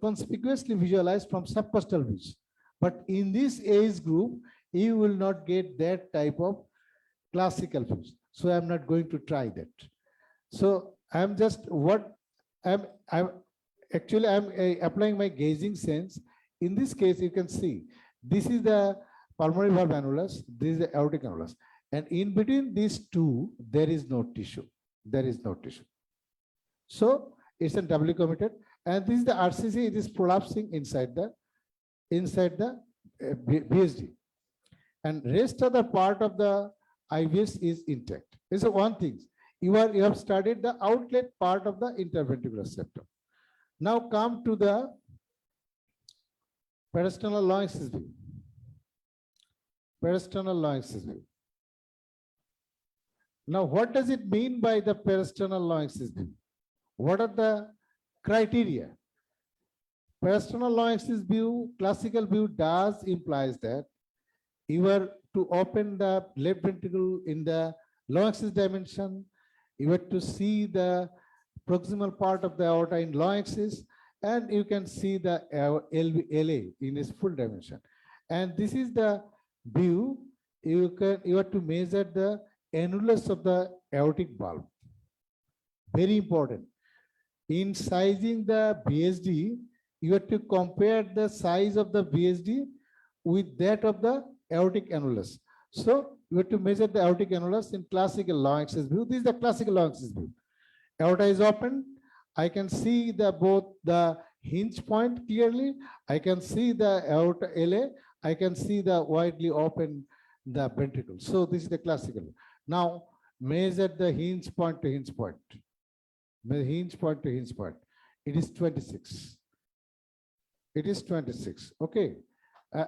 conspicuously visualized from subcostal views. But in this age group, you will not get that type of classical views. So I'm not going to try that. So I'm just I'm applying my gauging sense. In this case, you can see this is the pulmonary valve annulus, this is the aortic annulus, and in between these two, there is no tissue. There is no tissue. So it's a doubly committed, and this is the RCC. It is prolapsing inside the BSD, and rest of the part of the IVS is intact. This is one thing. You have studied the outlet part of the interventricular septum. Now come to the peristernal long axis view. Peristernal long axis view. Now, what does it mean by the peristernal long axis view? What are the criteria? Peristernal long axis view, classical view implies that you are to open the left ventricle in the long axis dimension. You have to see the proximal part of the aorta in long axis, and you can see the LA in its full dimension. And this is the view. You have to measure the annulus of the aortic valve. Very important. In sizing the BSD, you have to compare the size of the BSD with that of the aortic annulus. So you have to measure the aortic annulus in classical long axis view. This is the classical long axis view. Aorta is open. I can see both the hinge point clearly. I can see the aorta LA. I can see the widely open the ventricle. So this is the classical. Now measure the hinge point to hinge point. The hinge point to hinge point. It is 26. It is 26. Okay.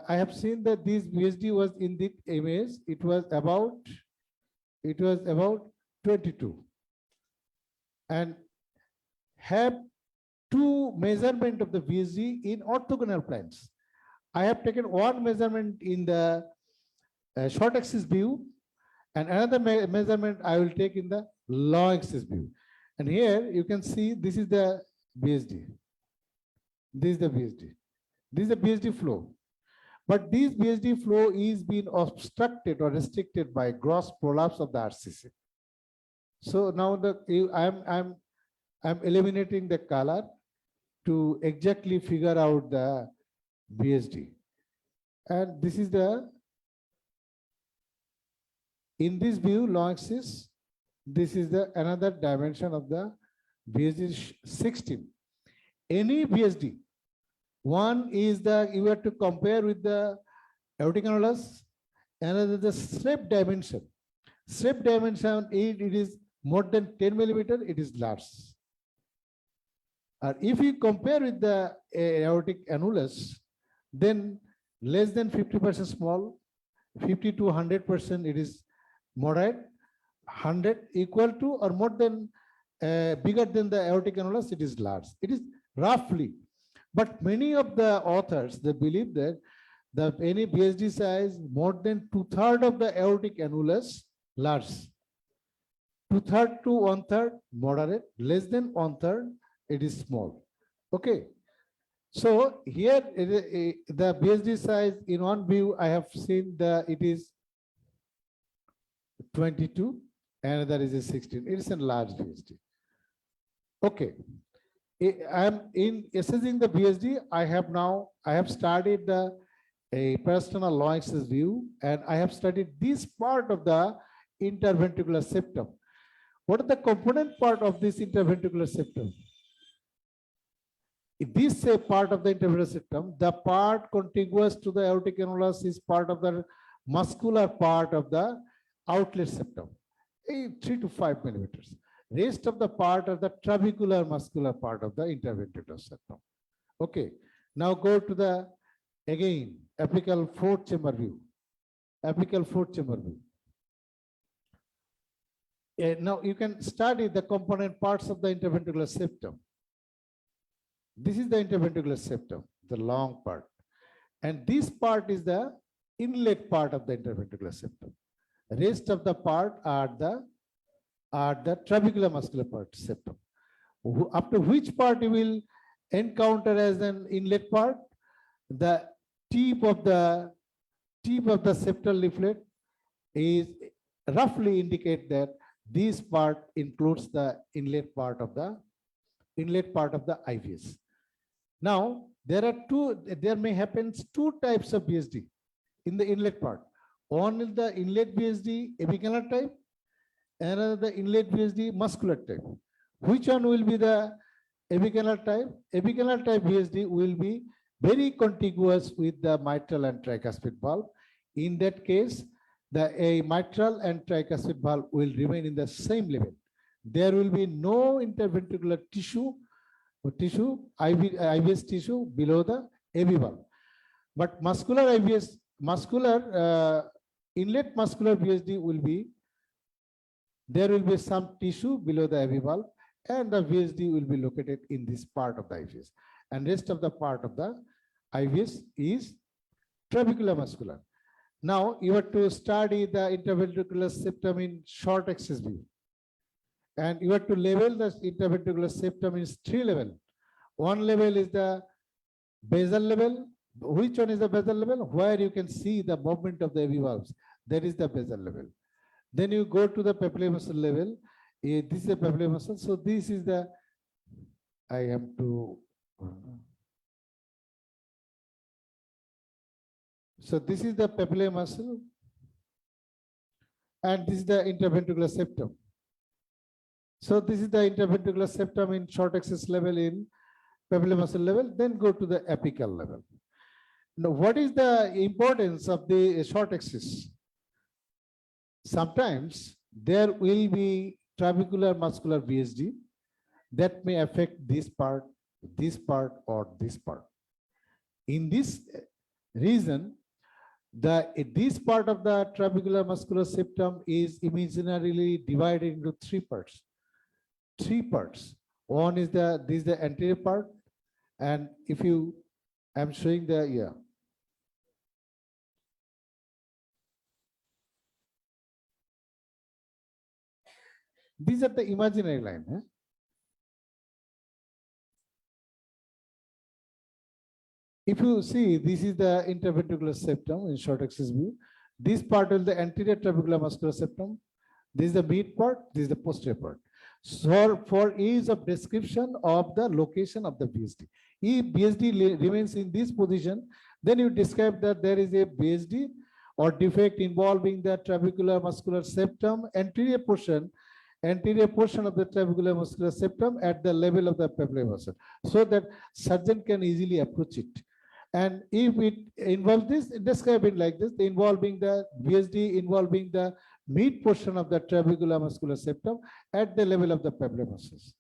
I have seen that this BSD was in the image. It was about 22. And have two measurement of the BSD in orthogonal planes. I have taken one measurement in the short axis view, and another measurement I will take in the long axis view. And here you can see this is the BSD. This is the BSD. This is the BSD flow. But this BSD flow is being obstructed or restricted by gross prolapse of the RCC. So now I'm eliminating the color to exactly figure out the BSD. And this is in this view, long axis, this is another dimension of the BSD 16. Any BSD One is you have to compare with the aortic annulus, another the strip dimension. Strip dimension, it is more than 10 millimeter, it is large. If you compare with the aortic annulus, then less than 50% small, 50 to 100% it is moderate, 100 equal to or more than bigger than the aortic annulus, it is large. It is roughly, but many of the authors, they believe that any BSD size more than 2/3 of the aortic annulus large, 2/3 to 1/3 moderate, less than 1/3 it is small. Okay. So here the BSD size in one view I have seen it is 22 and that is a 16. It is a large BSD. Okay. I am in assessing the BSD. I have studied a personal long axis view, and I have studied this part of the interventricular septum. What is the component part of this interventricular septum? If this is a part of the interventricular septum, the part contiguous to the aortic annulus is part of the muscular part of the outlet septum, 3 to 5 millimeters. Rest of the part of the trabecular muscular part of the interventricular septum. Okay, now go to the, again, apical fourth chamber view. Apical fourth chamber view. Now you can study the component parts of the interventricular septum. This is the interventricular septum, the long part. And this part is the inlet part of the interventricular septum. Rest of the part are the trabecular muscular part septum. After which part you will encounter as an inlet part? The tip of the septal leaflet is roughly indicate that this part includes the inlet part of the IVS. Now there may happen two types of BSD in the inlet part. One is the inlet BSD apical type, another the inlet BSD muscular type. Which one will be the apical type? Apical type BSD will be very contiguous with the mitral and tricuspid valve. In that case, a mitral and tricuspid valve will remain in the same level. There will be no interventricular tissue, IVS tissue below the AV valve. But muscular IVS, inlet muscular BSD will be, there will be some tissue below the AV valve, and the VSD will be located in this part of the IVS. And rest of the part of the IVS is trabecular muscular. Now you have to study the interventricular septum in short axis view. And you have to level the interventricular septum in 3 levels. One level is the basal level. Which one is the basal level? Where you can see the movement of the AV valves. That is the basal level. Then you go to the papillary muscle level. This is the papillary muscle. So this is the, so this is the papillary muscle. And this is the interventricular septum. So this is the interventricular septum in short axis level, in papillary muscle level. Then go to the apical level. Now, what is the importance of the short axis? Sometimes there will be trabecular muscular VSD that may affect this part, or this part. In this reason, this part of the trabecular muscular septum is imaginarily divided into 3 parts. 3 parts. One is this is the anterior part, and if you, I'm showing the, yeah. These are the imaginary line. If you see, this is the interventricular septum in short axis view. This part is the anterior trabecular muscular septum. This is the mid part. This is the posterior part. So for ease of description of the location of the BSD, if BSD remains in this position, then you describe that there is a BSD or defect involving the trabecular muscular septum anterior portion, anterior portion of the trabeculomuscular septum at the level of the papillary muscle, so that surgeon can easily approach it. And if it involves this, describe it like this, involving the VSD, involving the mid portion of the trabeculomuscular septum at the level of the papillary muscles.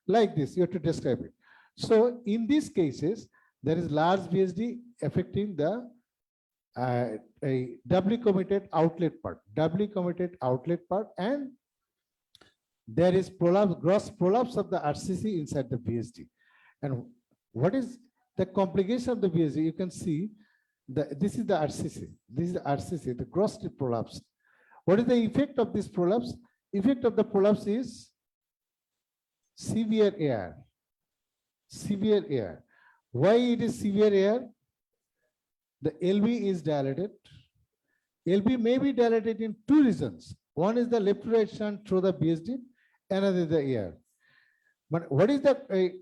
Like this, you have to describe it. So in these cases, there is large VSD affecting the a doubly committed outlet part, and there is prolapse, gross prolapse of the RCC inside the VSD. And what is the complication of the VSD? You can see this is the RCC. This is the RCC, the gross prolapse. What is the effect of this prolapse? Effect of the prolapse is severe AR. Severe AR. Why it is severe AR? The LV is dilated. LV may be dilated in two reasons. One is the left right shunt through the VSD, another is the AR. But what is the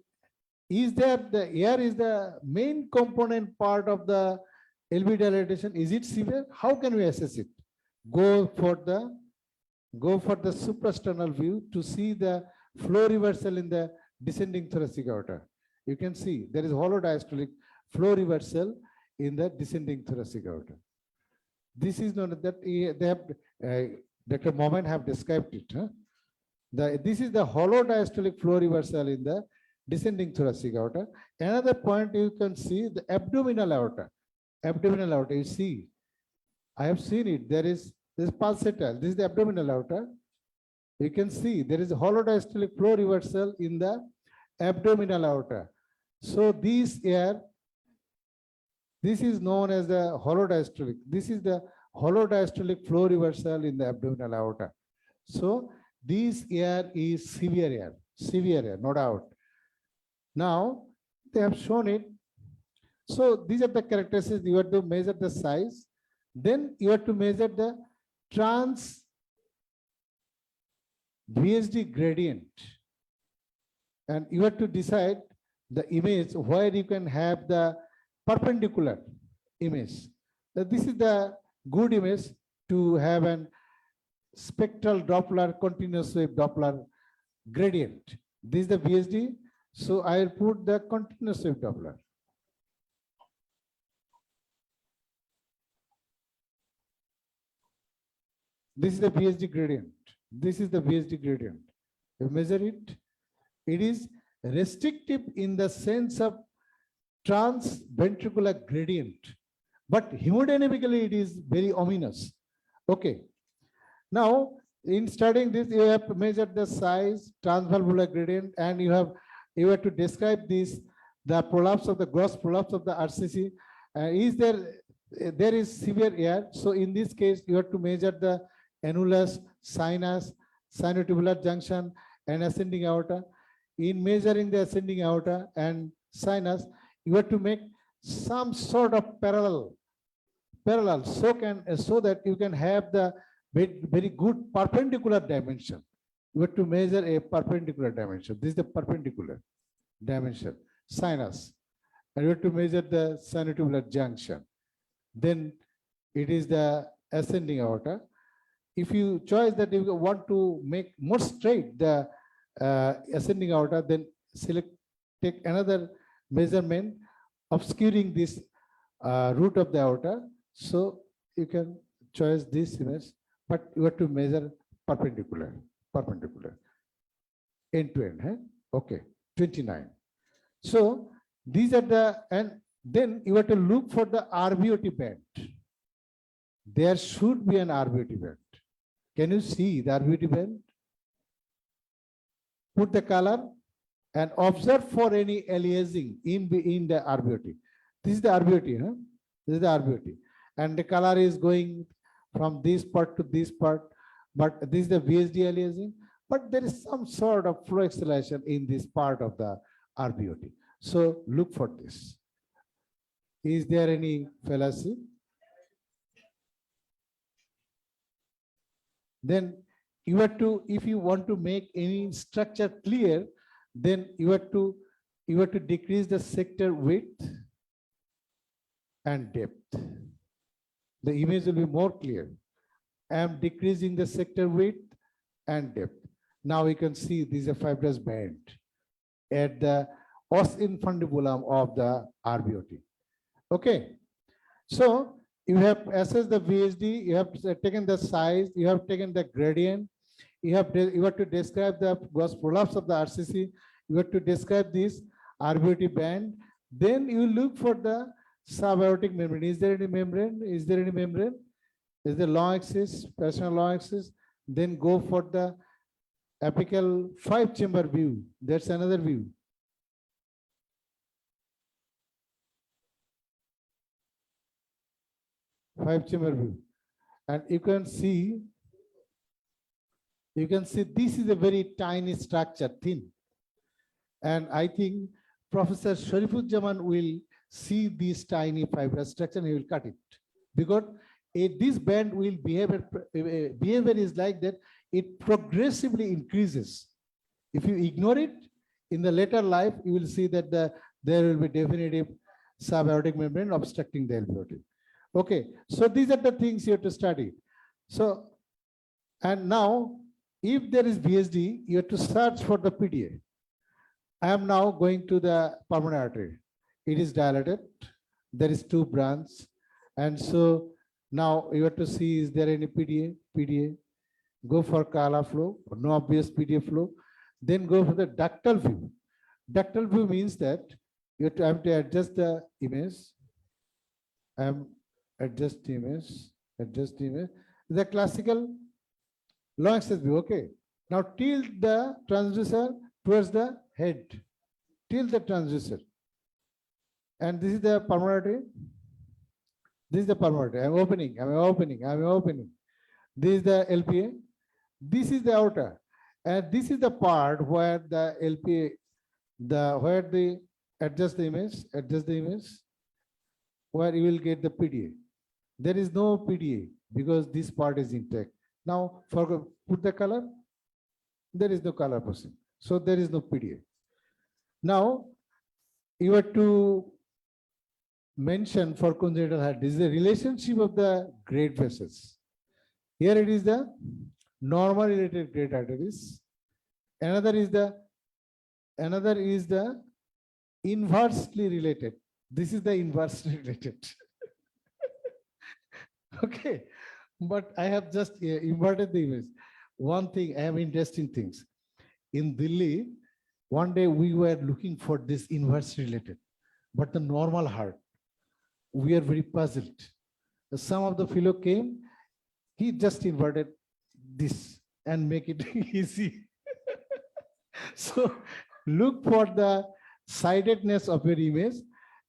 is there the AR is the main component part of the LV dilatation? Is it severe? How can we assess it? Go for the suprasternal view to see the flow reversal in the descending thoracic aorta. You can see there is hollow diastolic flow reversal in the descending thoracic aorta. This is known that they have Dr. Momen have described it. Huh? This is the hollow diastolic flow reversal in the descending thoracic aorta. Another point you can see the abdominal aorta. Abdominal aorta, you see, I have seen it. There is this pulsatile. This is the abdominal aorta. You can see there is a hollow diastolic flow reversal in the abdominal aorta. So this is known as the hollow diastolic. This is the hollow diastolic flow reversal in the abdominal aorta. So this AR is severe AR, no doubt. Now they have shown it. So these are the characteristics. You have to measure the size. Then you have to measure the trans VSD gradient. And you have to decide the image where you can have the perpendicular image. This is the good image to have an spectral Doppler, continuous wave Doppler gradient. This is the VSD. So I will put the continuous wave Doppler. This is the VSD gradient. This is the VSD gradient. You measure it. It is restrictive in the sense of transventricular gradient, but hemodynamically it is very ominous. Okay. Now, in studying this, you have to measure the size, transvalvular gradient, and you have to describe this, the prolapse of the gross prolapse of the RCC. Is there is severe AR? So in this case, you have to measure the annulus, sinus, sinotubular junction, and ascending aorta. In measuring the ascending aorta and sinus, you have to make some sort of parallel, so that you can have the very good perpendicular dimension. You have to measure a perpendicular dimension. This is the perpendicular dimension, sinus. And you have to measure the sinotubular junction. Then it is the ascending aorta. If you choose that you want to make more straight the ascending aorta, then take another measurement obscuring this root of the aorta. So you can choose this image, but you have to measure perpendicular, end to end. Huh? Okay, 29. So these are and then you have to look for the RVOT band. There should be an RVOT band. Can you see the RVOT band? Put the color and observe for any aliasing in the RVOT. This is the RVOT, huh? This is the RVOT. And the color is going from this part to this part, but this is the VSD aliasing, but there is some sort of flow acceleration in this part of the RVOT. So look for this. Is there any fallacy? Then you have to, if you want to make any structure clear, then you have to decrease the sector width and depth. The image will be more clear. I am decreasing the sector width and depth. Now you can see this is a fibrous band at the os infundibulum of the RBOT. Okay. So you have assessed the VSD, you have taken the size, you have taken the gradient, you have to describe the gross prolapse of the RCC, you have to describe this RBOT band. Then you look for the subaortic membrane. Is there any membrane? Is there any membrane? Is the long axis, personal long axis? Then go for the apical 5-chamber view. That's another view. Five-chamber view. And you can see this is a very tiny structure, thin. And I think Professor Sharifuzzaman will see this tiny fibrous structure and he will cut it. Because this band will behavior is like that, it progressively increases. If you ignore it, in the later life, you will see that there will be definitive subaortic membrane obstructing the alveoli. Okay, so these are the things you have to study. So, and now, if there is VSD, you have to search for the PDA. I am now going to the pulmonary artery. It is dilated. There is 2 branches. And so now you have to see, is there any PDA? PDA. Go for Kala flow, or no obvious PDA flow. Then go for the ductal view. Ductal view means that you have to adjust the image. Adjust image. The classical long axis view, okay. Now tilt the transducer towards the head. Tilt the transducer. And this is the pulmonary artery. This is the pulmonary artery. I'm opening. This is the LPA. This is the aorta. And this is the part where the LPA, where the adjust the image, where you will get the PDA. There is no PDA because this part is intact. Now, put the color. There is no color possible. So there is no PDA. Now, you have to mention for congenital heart disease the relationship of the great vessels. Here it is the normal related great arteries. Another is the inversely related. This is the inversely related. Okay, but I have just inverted the image. One thing, I have interesting things. In Delhi, one day we were looking for this inverse related, but the normal heart, we are very puzzled. Some of the fellow came, he just inverted this and make it easy. So look for the sidedness of your image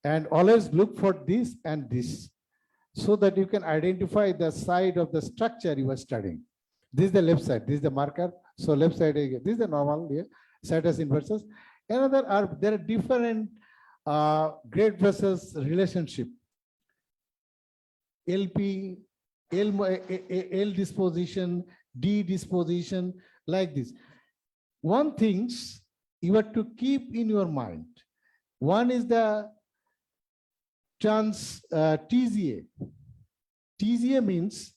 and always look for this and this, so that you can identify the side of the structure you are studying. This is the left side, this is the marker. So left side, this is the normal here, situs inversus. There are different great vessels relationship. LP, L disposition, D disposition, like this. One things you have to keep in your mind. One is the TZA. TZA means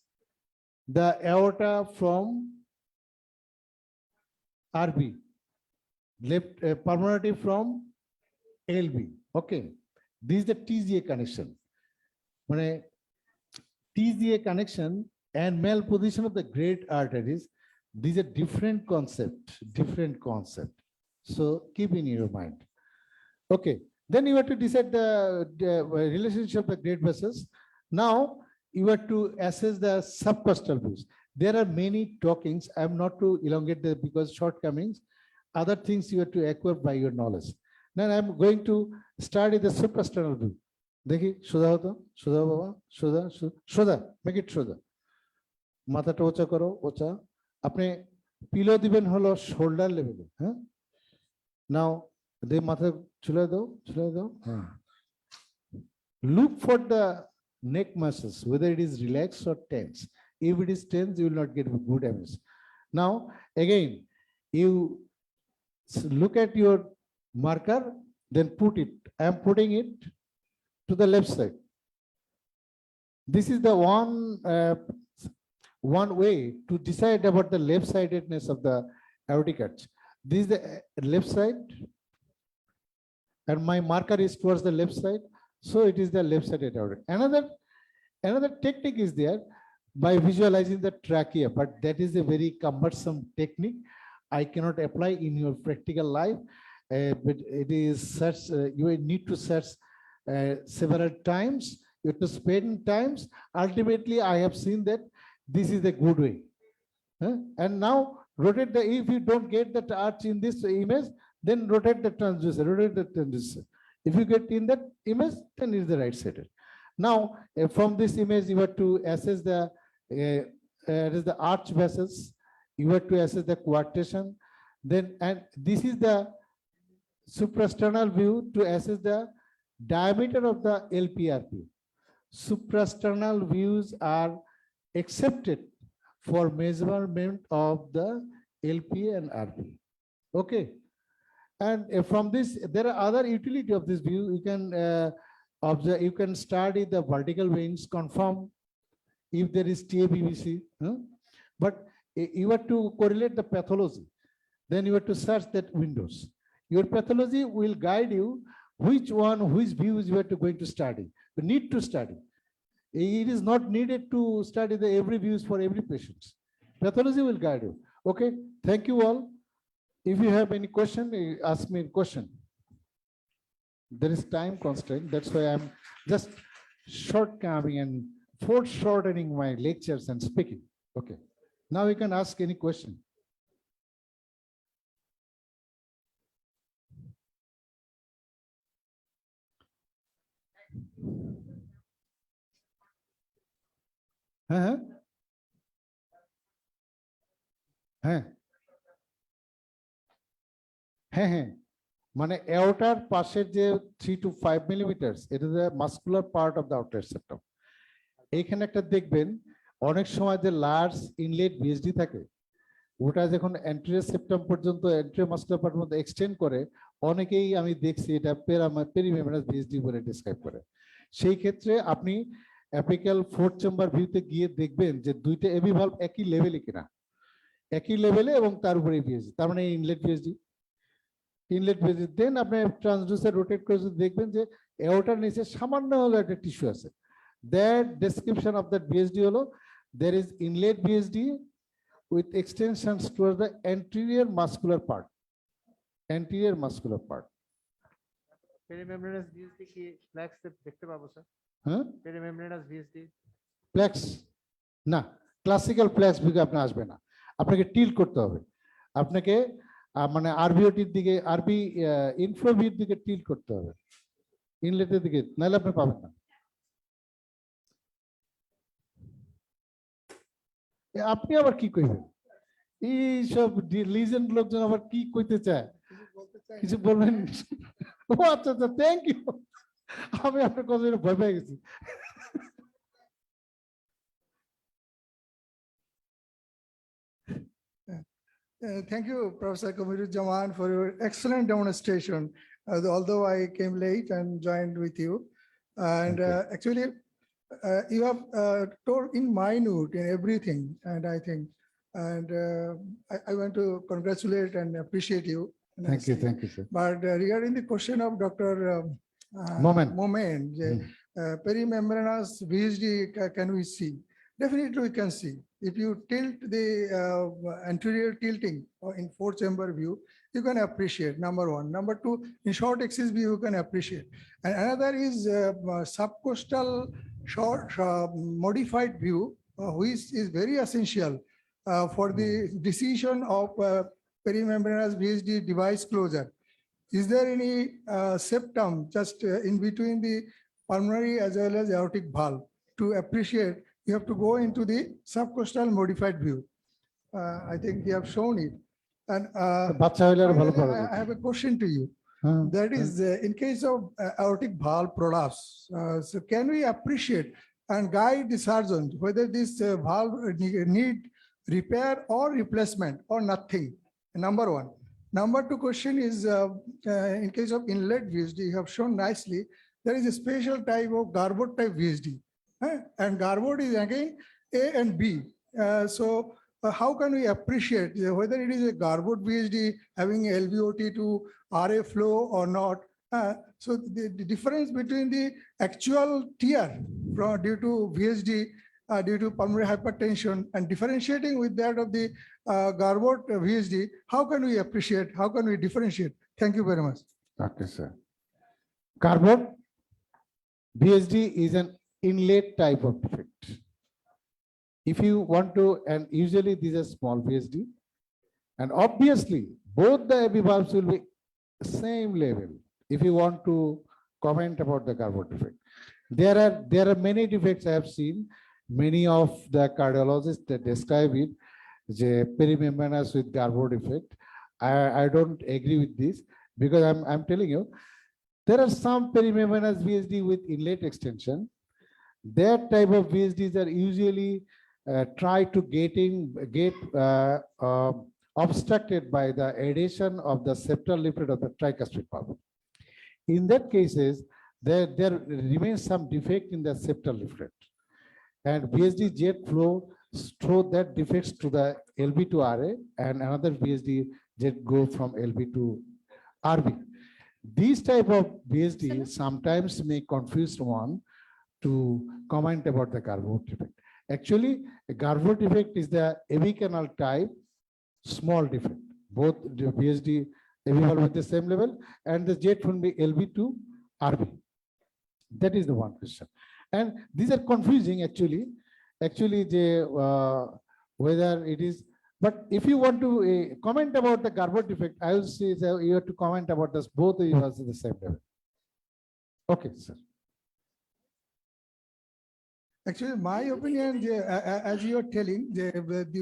the aorta from RB, left pulmonary from LB. Okay, this is the TZA connection. When TZA connection and malposition of the great arteries, these are different concept. So keep in your mind. Okay, then you have to decide the relationship of the great vessels. Now you have to assess the subcostal views. There are many talkings. I am not to elongate the because shortcomings. Other things you have to acquire by your knowledge. Now I am going to study the subcostal view. Dekhi, Sudha Baba, Sudha, make it Sudha. Mata to ocha karo, ocha. Apne pilo diben holo shoulder level. Now, they mata chula do. Look for the neck muscles, whether it is relaxed or tense. If it is tense, you will not get good damage. Now, again, you look at your marker, then put it. I am putting it to the left side. This is the one way to decide about the left-sidedness of the aortic arch. This is the left side, and my marker is towards the left side. So it is the left sided aortic. Another technique is there by visualizing the trachea, but that is a very cumbersome technique. I cannot apply in your practical life, but it is such, you need to search several times, you have to spend times. Ultimately, I have seen that this is a good way. And now rotate the, if you don't get that arch in this image, then rotate the transducer, rotate the transducer. If you get in that image, then it's the right sided. Now, from this image, you have to assess the arch vessels. You have to assess the coarctation. Then, and this is the suprasternal view to assess the diameter of the LPRP. Suprasternal views are accepted for measurement of the LP and RP. Okay. And from this, there are other utility of this view. You can observe, you can study the vertical veins, confirm if there is TABVC. But you have to correlate the pathology. Then you have to search that windows. Your pathology will guide you which views you are going to study. You need to study. It is not needed to study the every views for every patient. Pathology will guide you. Okay, thank you all. If you have any question, ask me a question. There is time constraint. That's why I'm just shortcoming and foreshortening my lectures and speaking. Okay. Now you can ask any question. মানে aortar পাশের যে 3 to 5 millimeters, it is a muscular part of the outer septum. এইখানে একটা দেখবেন অনেক সময় যে large inlet VSD থাকে, ওটা যখন অ্যান্টেরিয়র সেপ্টাম পর্যন্ত অ্যান্টেরিয়র মাস্কুলার পার্টের মধ্যে এক্সটেন্ড করে, অনেকেই আমি দেখছি এটা পেরিমেমব্রেনাস ভিএসডি বলে ডেসক্রাইব করে। সেই ক্ষেত্রে আপনি অ্যাপিক্যাল ফোর্থ চেম্বার ভিউতে গিয়ে দেখবেন যে দুইটা এবি ভালভ একই লেভেলে কিনা, একই লেভেলে এবং তার উপরে ভিএসডি, তার মানে ইনলেট ভিএসডি। দেন আপনি ট্রান্সডিউসার রোটেট করে যদি দেখবেন যে এওটার নিচে সামান্য হলো একটা টিস্যু আছে, that description of that VSD হলো there is inlet VSD with extensions towards the anterior muscular part. Anterior muscular part. Perimembranous VSD কি প্লেক্স দেখতে পাবো স্যার? Perimembranous VSD প্লেক্স না, ক্লাসিক্যাল প্লেক্স ভিউ আপনি আসবে না, আপনাকে টিল্ট করতে হবে, আপনাকে মানে আরবিওটির দিকে, আরবি ইনফ্লোভির দিকে টিল্ট করতে হবে, ইনলেটের দিকে, নাহলে আপনি পাবেন না। আপনি আবার কি কইবেন? এই সব লিজেন্ড লোকজন আবার কি কইতে চায়, কিছু বলবেন? ও আচ্ছা আচ্ছা, থ্যাংক ইউ। আমি আপনার কথা ভয় পেয়ে গেছি। Thank you, Professor Kamiruzzaman, for your excellent demonstration. Although I came late and joined with you, and actually, you have told in minute in everything, and I think, and I want to congratulate and appreciate you. Thank you, sir. But regarding the question of Dr. Moment, perimembranous VSD, can we see? Definitely we can see. If you tilt the anterior tilting or in four chamber view, you can appreciate, number one. Number two, in short axis view, you can appreciate. And another is subcostal short modified view, which is very essential for the decision of perimembranous VSD device closure. Is there any septum just in between the pulmonary as well as aortic valve? To appreciate, you have to go into the subcostal modified view. I think you have shown it. And I have a question to you. That is, in case of aortic valve prolapse, so can we appreciate and guide the surgeon whether this valve need repair or replacement or nothing? Number one. Number two question is, in case of inlet VSD, you have shown nicely, there is a special type of Garbutt type VSD. And Garbutt is again A and B. So how can we appreciate whether it is a Garwood VSD having a LVOT to RA flow or not? So the difference between the actual TR due to VSD, due to pulmonary hypertension, and differentiating with that of the Garwood VSD, how can we appreciate, how can we differentiate? Thank you very much. Okay, sir. Garwood VSD is an inlet type of defect. If you want to, and usually these are small VSD, and obviously both the AB valves will be same level. If you want to comment about the Garwood defect, there are many defects I have seen. Many of the cardiologists that describe it, the perimembranous with Garwood defect. I don't agree with this, because I'm telling you, there are some perimembranous VSD with inlet extension. That type of VSDs are usually try to get obstructed by the adhesion of the septal leaflet of the tricuspid valve. In that cases, there remains some defect in the septal leaflet, and VSD jet flow throw that defects to the LV to RA, and another VSD jet go from LV to RV. These type of VSD sometimes may confuse one to comment about the Garwood defect. Actually, a Garwood defect is the AV canal type small defect. Both the VSD AV valve at the same level, and the jet will be LV to RV. That is the one question. And these are confusing actually. Actually, whether it is, but if you want to comment about the Garwood defect, I will say that you have to comment about this both AV valves at the same level. Okay, sir. Actually, my opinion, as you are telling,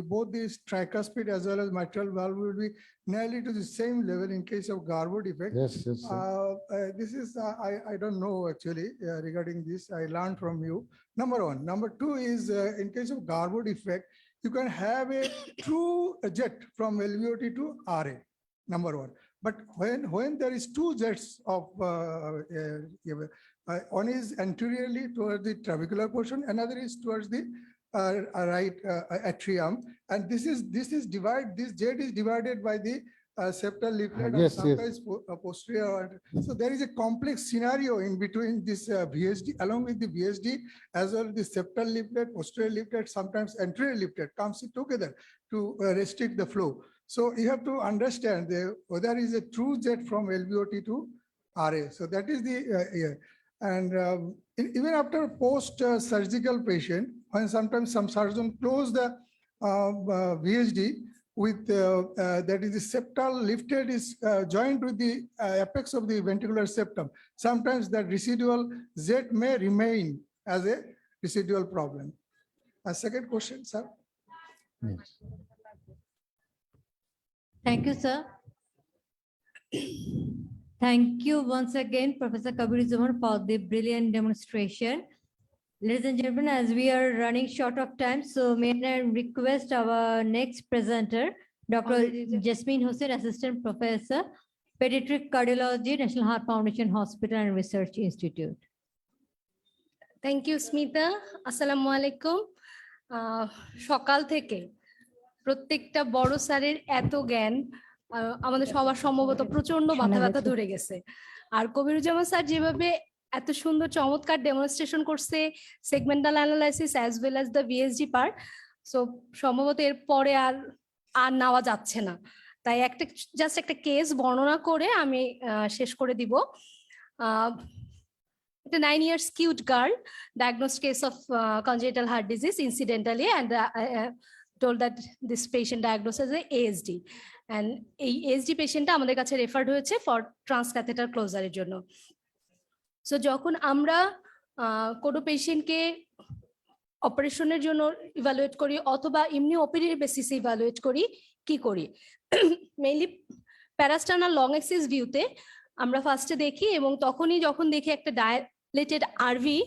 both this tricuspid as well as mitral valve will be nearly to the same level in case of Garwood effect. Yes, yes. This is, I don't know actually regarding this. I learned from you. Number one. Number two is in case of Garwood effect, you can have a true jet from LVOT to RA. Number one. But when there is two jets of one is anteriorly towards the trabecular portion, another is towards the right atrium, and this jet is divided by the septal leaflet, and sometimes posterior. So there is a complex scenario in between this VSD, along with the VSD, as well as the septal leaflet, posterior leaflet, sometimes anterior leaflet comes together to restrict the flow. So you have to understand whether is a true jet from LVOT to RA. So that is the and even after post-surgical patient, when sometimes some surgeon close the VSD with that is the septal lifted is joined with the apex of the ventricular septum. Sometimes that residual jet may remain as a residual problem. A second question, sir. Yes. Thank you, sir. Thank you once again, Professor Kabiruzzzaman, for the brilliant demonstration. Ladies and gentlemen, as we are running short of time, so may I request our next presenter, Dr. Jasmine Hussain, Assistant Professor, Pediatric Cardiology, National Heart Foundation Hospital and Research Institute. Thank you, Smita. Assalamu alaikum. সকাল থেকে প্রত্যেকটা বড় স্যারের এত জ্ঞান আমাদের সবার সম্ভবত প্রচন্ড মাথা ব্যথা ধরে গেছে। আর কবিরুজ্জামান স্যার যেভাবে এত সুন্দর চমৎকার ডেমনস্ট্রেশন করছে segmental analysis as well as the VSG part, so সম্ভবত এর পরে আর নেওয়া যাচ্ছে না। তাই জাস্ট একটা কেস বর্ণনা করে আমি শেষ করে দিব। The 9 years cute girl diagnosed case of congenital heart disease incidentally, and told that this patient diagnosed as a ASD, and এই ASD পেশেন্টটা আমাদের কাছে রেফার্ড হয়েছে ফর ট্রান্সক্যাথেটার ক্লোজারের জন্য। সো যখন আমরা কোনো পেশেন্টকে অপারেশনের জন্য ইভালুয়েট করি অথবা এমনি ওপিডি বেসিসে ইভালুয়েট করি, কি করি মেইনলি প্যারাস্টার্নাল লং অ্যাক্সিস ভিউতে আমরা ফার্স্টে দেখি, এবং তখনই যখন দেখি একটা ডায়ালেটেড আরভি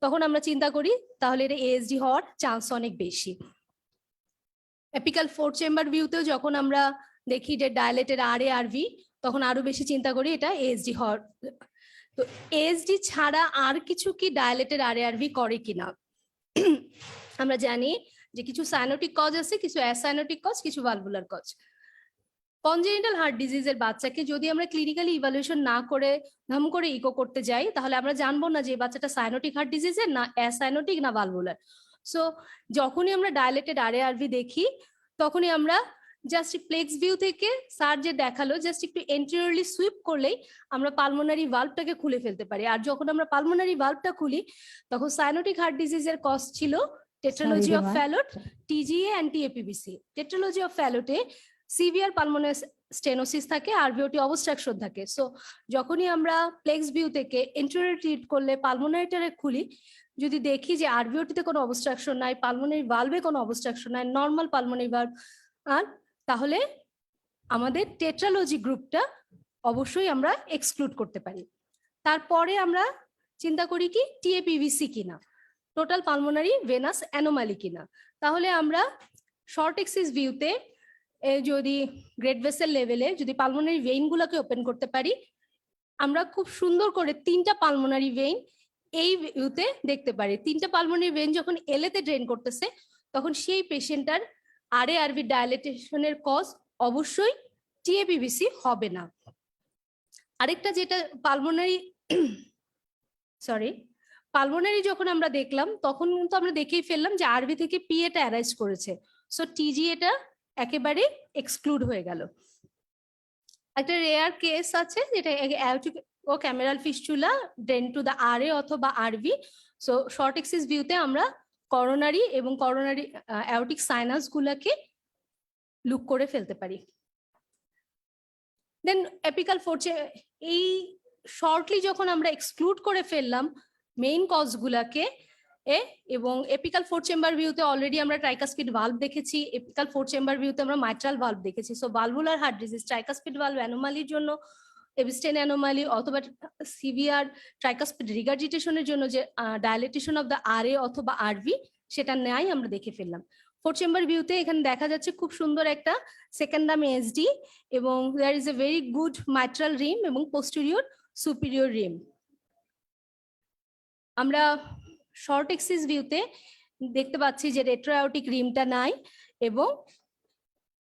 তখন আমরা চিন্তা করি তাহলে এটা এএসডি হওয়ার চান্স অনেক বেশি। অ্যাপিক্যাল 4 চেম্বার ভিউতেও যখন আমরা দেখি যে ডায়ালেটেড আরভি তখন আরো বেশি চিন্তা করি এটা এএসডি হওয়ার। তো এএসডি ছাড়া আর কিছু কি ডায়ালেটেড আরভি করে কিনা? আমরা জানি যে কিছু সাইনোটিক কজ আছে, কিছু অ্যাসাইনোটিক কজ, কিছু ভালভুলার কজ। কনজেনিটাল হার্ট ডিজিজের বাচ্চাকে যদি আমরা ক্লিনিক্যালি ইভালুয়েশন না করে ধাম করে ইকো করতে যাই, তাহলে আমরা জানবো না যে এই বাচ্চাটা সাইনোটিক হার্ট ডিজিজের না অ্যাসাইনোটিক না ভালভুলার। সো যখনই আমরা ডায়ালেটেড আরএআরভি দেখি, তখনই আমরা জাস্ট ফ্লেক্স ভিউ থেকে স্যার যে দেখালো জাস্ট একটু এন্টেরিয়রলি সুইপ করলেই আমরা পালমোনারি ভালভটাকে খুলে ফেলতে পারি। আর যখন আমরা পালমোনারি ভালভটা খুলি, তখন সাইনোটিক হার্ট ডিজিজের কজ ছিল tetralogy of Fallot, TGA and TAPVC. Tetralogy of ফ্যালোটে সিভিয়ার পালমোনারি স্টেনোসিস থাকে, আরভিওটি অবস্ট্রাকশন থাকে। সো যখনই আমরা ফ্লেক্স ভিউ থেকে এন্টেরিয়র ট্রিট করলে পালমোনারিটারে খুলি, যদি দেখি যে আরভিওটিতে কোনো অবস্ট্রাকশন নাই, পালমোনারি ভালভে কোনো অবস্ট্রাকশন নাই, নর্মাল পালমোনারি ভালভ, আর তাহলে আমাদের টেট্রালজি গ্রুপটা অবশ্যই আমরা এক্সক্লুড করতে পারি। তারপরে আমরা চিন্তা করি কি টিএপিভিসি কিনা, টোটাল পালমোনারি ভেনাস অ্যানোমালি কিনা। তাহলে আমরা শর্ট এক্সিস ভিউতে যদি গ্রেট ভেসেল লেভেলে যদি পালমোনারি ভেইন গুলোকে ওপেন করতে পারি, আমরা খুব সুন্দর করে 3টা পালমোনারি ভেইন এই ভিউতে দেখতে পারি। 3টা পালমোনারি ভেইন যখন এলএতে ড্রেন করতেছে, তখন সেই পেশেন্টটার আরএআরভি ডায়ালেটেশনের কজ অবশ্যই টিএপিভিসি হবে না। আরেকটা যেটা পালমোনারি যখন আমরা দেখলাম, তখন কিন্তু আমরা দেখেই ফেললাম যে আরভি থেকে পিএটা অ্যারাইজ করেছে। সো টিজিএটা একেবারে এক্সক্লুড হয়ে গেল। একটা রেয়ার কেস আছে যেটা অ্যাওর্টিক ও cameral fistula drain to the RA অথবা আরভি। সো শর্ট এক্সিস ভিউতে আমরা করোনারি এবং করোনারি অ্যাওর্টিক সাইনাস গুলাকে লুক করে ফেলতে পারি। দেন এপিকাল ফোর্চে এই শর্টলি যখন আমরা এক্সক্লুড করে ফেললাম মেইন কজ গুলাকে এবং এপিকাল ফোর চেম্বার ভিউতে অলরেডি আমরা ট্রাইকাসপিড ভালভ দেখেছি, এপিকাল ফোর চেম্বার ভিউতে আমরা মাইট্রাল ভালভ দেখেছি। So valvular heart disease tricuspid valve অ্যানোমালির জন্য এবিস্টেন অ্যানোমালি অথবা সিভিয়ার ট্রাইকাসপিড রিগার্জিটেশনের জন্য যে ডায়ালেটেশন অফ দ্য আরএ অথবা আরভি, সেটা ন্যায় আমরা দেখে ফেললাম। ফোর চেম্বার ভিউতে এখানে দেখা যাচ্ছে খুব সুন্দর একটা সেকেন্ডাম এসডি এবং there is a very good mitral rim এবং পোস্টেরিয়র সুপিরিয়র রিম। আমরা শর্ট এক্সিস ভিউতে দেখতে পাচ্ছি যে রেট্রোআয়োটিক রিমটা নাই এবং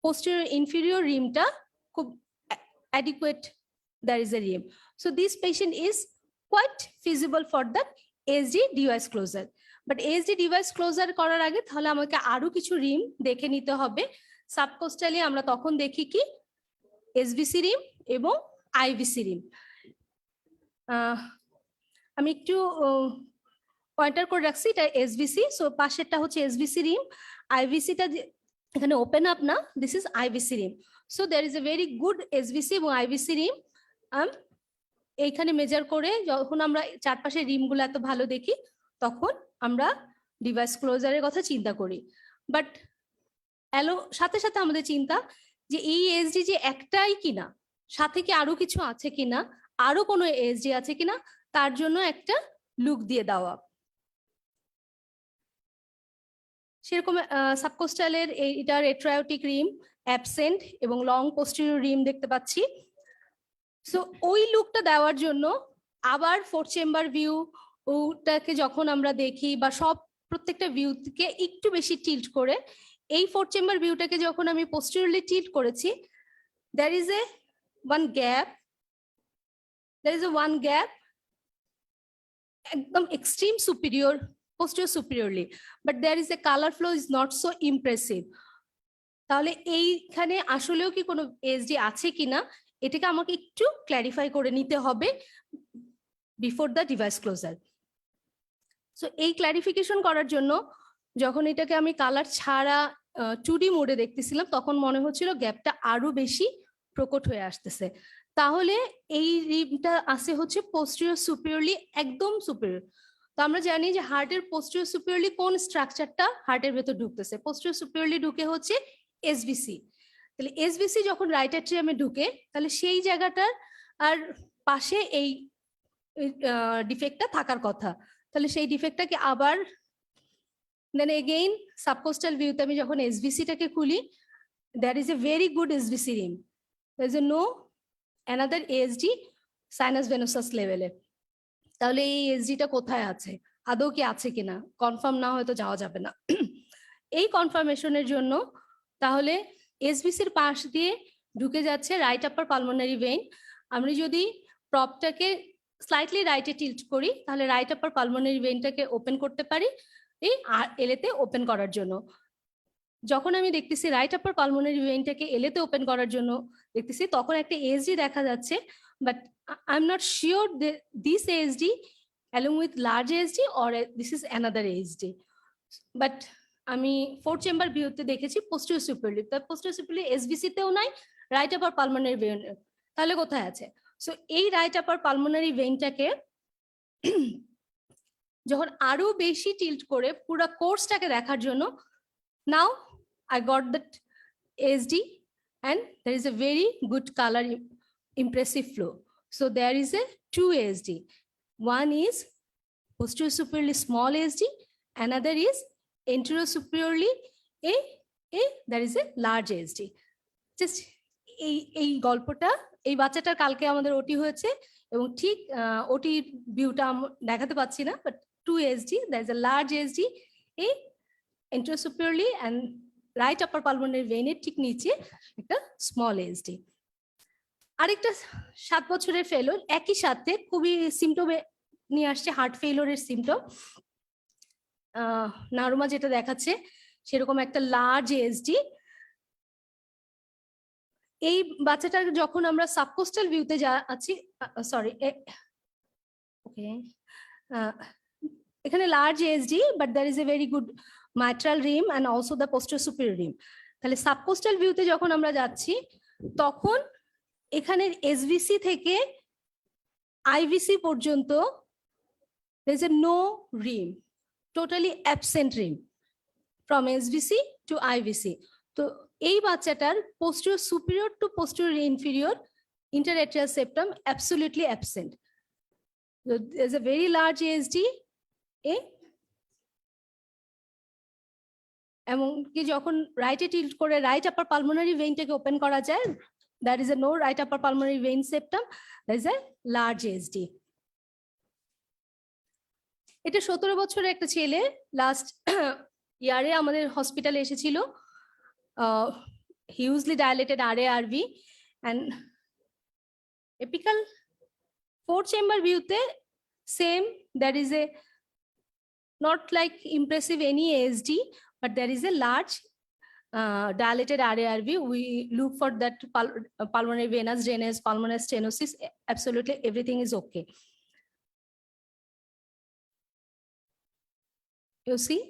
পোস্টেরিয়র ইনফিরিয়র রিমটা খুব adequate, there is a rim. So this patient is quite feasible for the ASD device closure. But ASD device closure করার আগে তাহলে আমাকে আরো কিছু রিম দেখে নিতে হবে। সাবকোস্টালি আমরা তখন দেখি কি এসভিসি রিম এবং আইভিসি রিম। আমি একটু পয়েন্টার করে রাখছি, এটা এসভিসি। সো পাশেরটা হচ্ছে এসভিসি রিম, আইভিসিটা এখানে ওপেন আপ না, this is IVC rim. So there is a very good SVC এবং আইভিসি রিম এইখানে মেজার করে যখন আমরা চারপাশের রিমগুলো এত ভালো দেখি, তখন আমরা ডিভাইস ক্লোজারের কথা চিন্তা করি। বাট সাথে সাথে আমাদের চিন্তা যে এই এসডি যে একটাই কিনা, সাথে কি আরো কিছু আছে কিনা, আরো কোনো এসডি আছে কিনা, তার জন্য একটা লুক দিয়ে দেওয়া। সেরকম সাবকোস্টালের এটা রেট্রোআয়োটিক রিম অ্যাবসেন্ট এবং লং পোস্টেরিয়র রিম দেখতে পাচ্ছি। সো ওই লুকটা দেওয়ার জন্য আবার ফোর চেম্বার ভিউ ওটাকে যখন আমরা দেখি বা প্রত্যেকটা ভিউ থেকে একটু বেশি টিল্ট করে, এই ফোর চেম্বার ভিউটাকে যখন আমি পোস্টেরিয়রলি টিল্ট করেছি, there is a one gap একদম extreme superior posterior superiorly, but there is a color flow is not so impressive. তাহলে এইখানে আসলেও কি কোনো এসডি আছে কিনা, এটাকে আমাকে একটু ক্ল্যারিফাই করে নিতে হবে before the device closure. So এই ক্ল্যারিফিকেশন করার জন্য যখন এটাকে আমি কালার ছাড়া 2D মোডে দেখতেছিলাম, তখন মনে হচ্ছিল গ্যাপটা আরো বেশি প্রকট হয়ে আসতেছে। তাহলে এই রিমটা আছে হচ্ছে পোস্টেরিয়র সুপিরিয়রলি, একদম সুপিরিয়র। তো আমরা জানি যে হার্টের পোস্টেরিয়র সুপিরিয়রলি কোন স্ট্রাকচারটা হার্টের ভেতর ঢুকতেছে, পোস্টেরিয়র সুপিরিয়রলি ঢুকে হচ্ছে এসভিসি। তাহলে এসভিসি যখন রাইট অ্যাট্রিয়ামে ঢুকে, তাহলে সেই জায়গাটার আর পাশে এই ডিফেক্টটা থাকার কথা। তাহলে সেই ডিফেক্টটাকে আবার দেন এগেইন সাবকোস্টাল ভিউতে আমি যখন এসভিসিটাকে খুলি, that is a very good SVC rim, there is a no another ASD sinus venosus লেভেলে। তাহলে এই এসডিটা কোথায় আছে, আদৌ কি আছে কিনা, কনফার্ম না হয়তো যাওয়া যাবে না। এই কনফার্মেশনের জন্য তাহলে এসবিসির পাশ দিয়ে ঢুকে যাচ্ছে রাইট আপার পালমোনারি ভেইন। আমি যদি প্রপটাকে স্লাইটলি রাইটে টিল্ট করি তাহলে রাইট আপার পালমোনারি ভেইনটাকে ওপেন করতে পারি এই এলেতে ওপেন করার জন্য। যখন আমি দেখতেছি রাইট আপার পালমোনারি ভেইনটাকে এলেতে ওপেন করার জন্য দেখতেছি, তখন একটা এএসডি দেখা যাচ্ছে, but I am not sure this ASD along with large ASD or this is another ASD. But আমি 4 চেম্বার ভিউতে দেখেছি posterior superiorly, তার posterior superiorly SVC তেও নাই, রাইট আপার পালমোনারি ভেইন তাহলে কোথায় আছে? সো এই রাইট আপার পালমোনারি ভেইনটাকে যখন আরো বেশি টিল্ট করে পুরো কোর্সটাকে দেখার জন্য, now I got that ASD and there is a very good color impressive flow. So there is a 2 ASD. One is posterior superiorly small ASD, another is anterior superiorly there is a large ASD. Just এই গল্পটা, এই বাচ্চাটার কালকে আমাদের ওটি হয়েছে এবং ঠিক ওটি ভিউটা দেখাতে পাচ্ছি না, but 2 ASD, there is a large ASD anterior superiorly and right upper pulmonary vein এর ঠিক নিচে একটা স্মল ASD। আরেকটা 7 বছরের ফেলো একই সাথে খুবই সিমটম নিয়ে আসছে, হার্ট ফেইলরের সিমটম। নারুমা যেটা দেখাচ্ছে সেরকম একটা লার্জ এএসডি। এই বাচ্চাটার যখন আমরা সাবকোস্টাল ভিউতে আছি, সরি ওকে, এখানে large ASD but there is a very good mitral rim and also the posterior superior rim। তাহলে সাবকোস্টাল ভিউতে যখন আমরা যাচ্ছি তখন এখানে এসভিসি থেকে আইভিসি পর্যন্ত there is a no rim, totally absent rim from SVC to IVC. তো এই বাচ্চাটার posterior superior to posterior inferior interatrial septum absolutely absent. So there is a very large ASD এমনকি যখন রাইটে টিল্ট করে রাইট আপার পালমোনারি ভেইনটাকে ওপেন করা যায়, there is a no right upper pulmonary vein septum, there is a large ASD. এটা 17 বছরের একটা ছেলে লাস্ট ইয়ারে আমাদের হসপিটালে এসেছিল, hugely dilated RARV and apical 4 chamber ভিউতে same, there is a not like impressive any ASD, but there is a large dilated RARV. We look for that pulmonary venous drainage, pulmonary stenosis, absolutely everything is okay. You see,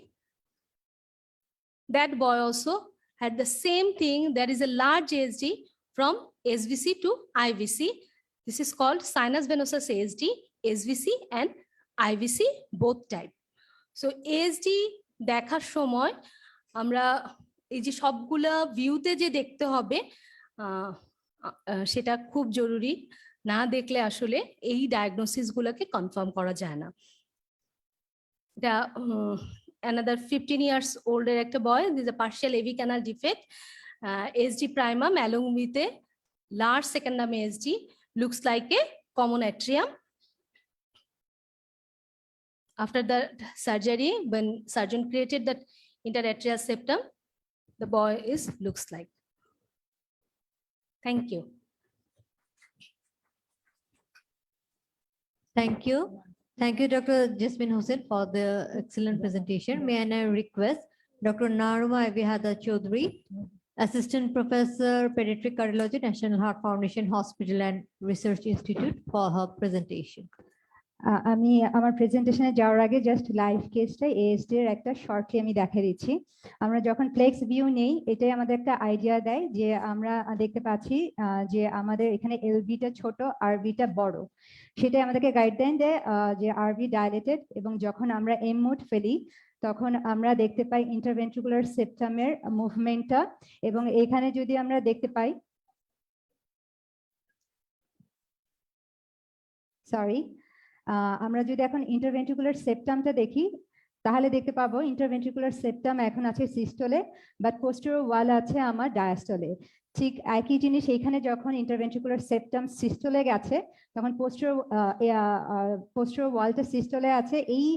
that boy also had the same thing. There is a large ASD from SVC to IVC. This is called sinus venosus ASD, SVC and IVC both type. So ASD দেখার সময় আমরা এই যে সবগুলা ভিউতে যে দেখতে হবে সেটা খুব জরুরি, না দেখলে আসলে এই ডায়াগনোসিস গুলোকে কনফার্ম করা যায় না। এটা another 15 years old একটা boy, this is a partial AV canal defect, ASD primum along with a large secondum ASD, looks like a common atrium. After the surgery, when surgeon created that interatrial septum, the boy looks like. Thank you. Thank you. Thank you, Dr. Jasmine Hussain, for the excellent presentation. May I now request Dr. Naruma Abihada Chaudhary, Assistant Professor, Pediatric Cardiology, National Heart Foundation Hospital and Research Institute, for her presentation. আমি আমার প্রেজেন্টেশনে যাওয়ার আগে just live কেসটা ASD এর একটা shortly আমি দেখাই দিচ্ছি। আমরা যখন ফ্লেক্স ভিউ নেই, এটাই আমাদের একটা আইডিয়া দেয় যে আমরা দেখতে পাচ্ছি যে আমাদের এখানে এলভিটা ছোট, আরভিটা বড়। সেটাই আমাদেরকে গাইড দেন যে আরভি ডাইলেটেড, এবং যখন আমরা এম মোড ফেলি তখন আমরা দেখতে পাই ইন্টারভেন্ট্রিকুলার সেপ্টামের মুভমেন্টটা, এবং এখানে যদি আমরা দেখতে পাই, আমরা যদি এখন ইন্টারভেন্ট্রিকুলার সেপ্টামটা দেখি তাহলে দেখতে পাবো ইন্টারভেন্ট্রিকুলার সেপ্টাম এখন আছে সিস্টোলে, বাট পোস্টেরিয়র ওয়াল আছে আমার ডায়াস্টলে। ঠিক একই জিনিস এখানে যখন ইন্টারভেন্ট্রিকুলার সেপ্টাম সিস্টোলে গেছে তখন পোস্টেরিয়র ওয়ালটা সিস্টোলে আছে। এই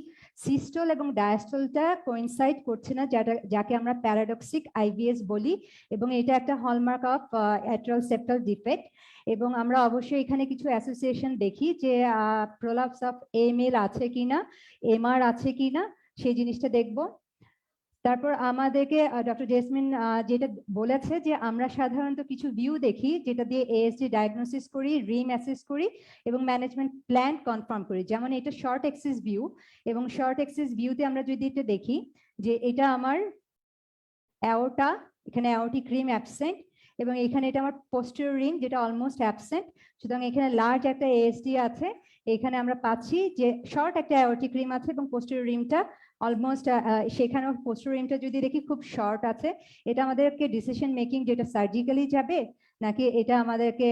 সিস্টোল এবং ডায়াস্টলটা কোইনসাইড করছে না, যাকে আমরা প্যারাডক্সিক আইবিএস বলি, এবং এটা একটা হলমার্ক অফ অ্যাট্রাল সেপ্টাল ডিফেক্ট। এবং আমরা অবশ্যই এখানে কিছু অ্যাসোসিয়েশন দেখি যে প্রোলাপস অফ এমএল আছে কিনা, এমআর আছে কিনা, সেই জিনিসটা দেখব। তারপর আমাদেরকে ডক্টর জেসমিন যেটা বলেছে যে আমরা সাধারণত কিছু ভিউ দেখি যেটা দিয়ে এএসডি ডায়াগনোসিস করি, রিম অ্যাসেস করি এবং ম্যানেজমেন্ট প্ল্যান কনফার্ম করি। যেমন এটা শর্ট এক্সিস ভিউ, এবং শর্ট এক্সিস ভিউতে আমরা যদি এটা দেখি যে এটা আমার অ্যাওর্টা, এখানে অ্যাওর্টিক রিম অ্যাবসেন্ট, এবং এখানে এটা আমার পোস্টেরিয়র রিম যেটা অলমোস্ট অ্যাবসেন্ট। সুতরাং এখানে লার্জ একটা এএসডি আছে, এখানে আমরা পাচ্ছি যে শর্ট একটা অ্যাওর্টিক রিম আছে এবং পোস্টেরিয়র রিমটা অলমোস্ট, সেখানেও পোস্টেরিয়র রিমটা যদি দেখি খুব শর্ট আছে। এটা আমাদেরকে ডিসিশন মেকিং যেটা সার্জিক্যালি যাবে নাকি এটা আমাদেরকে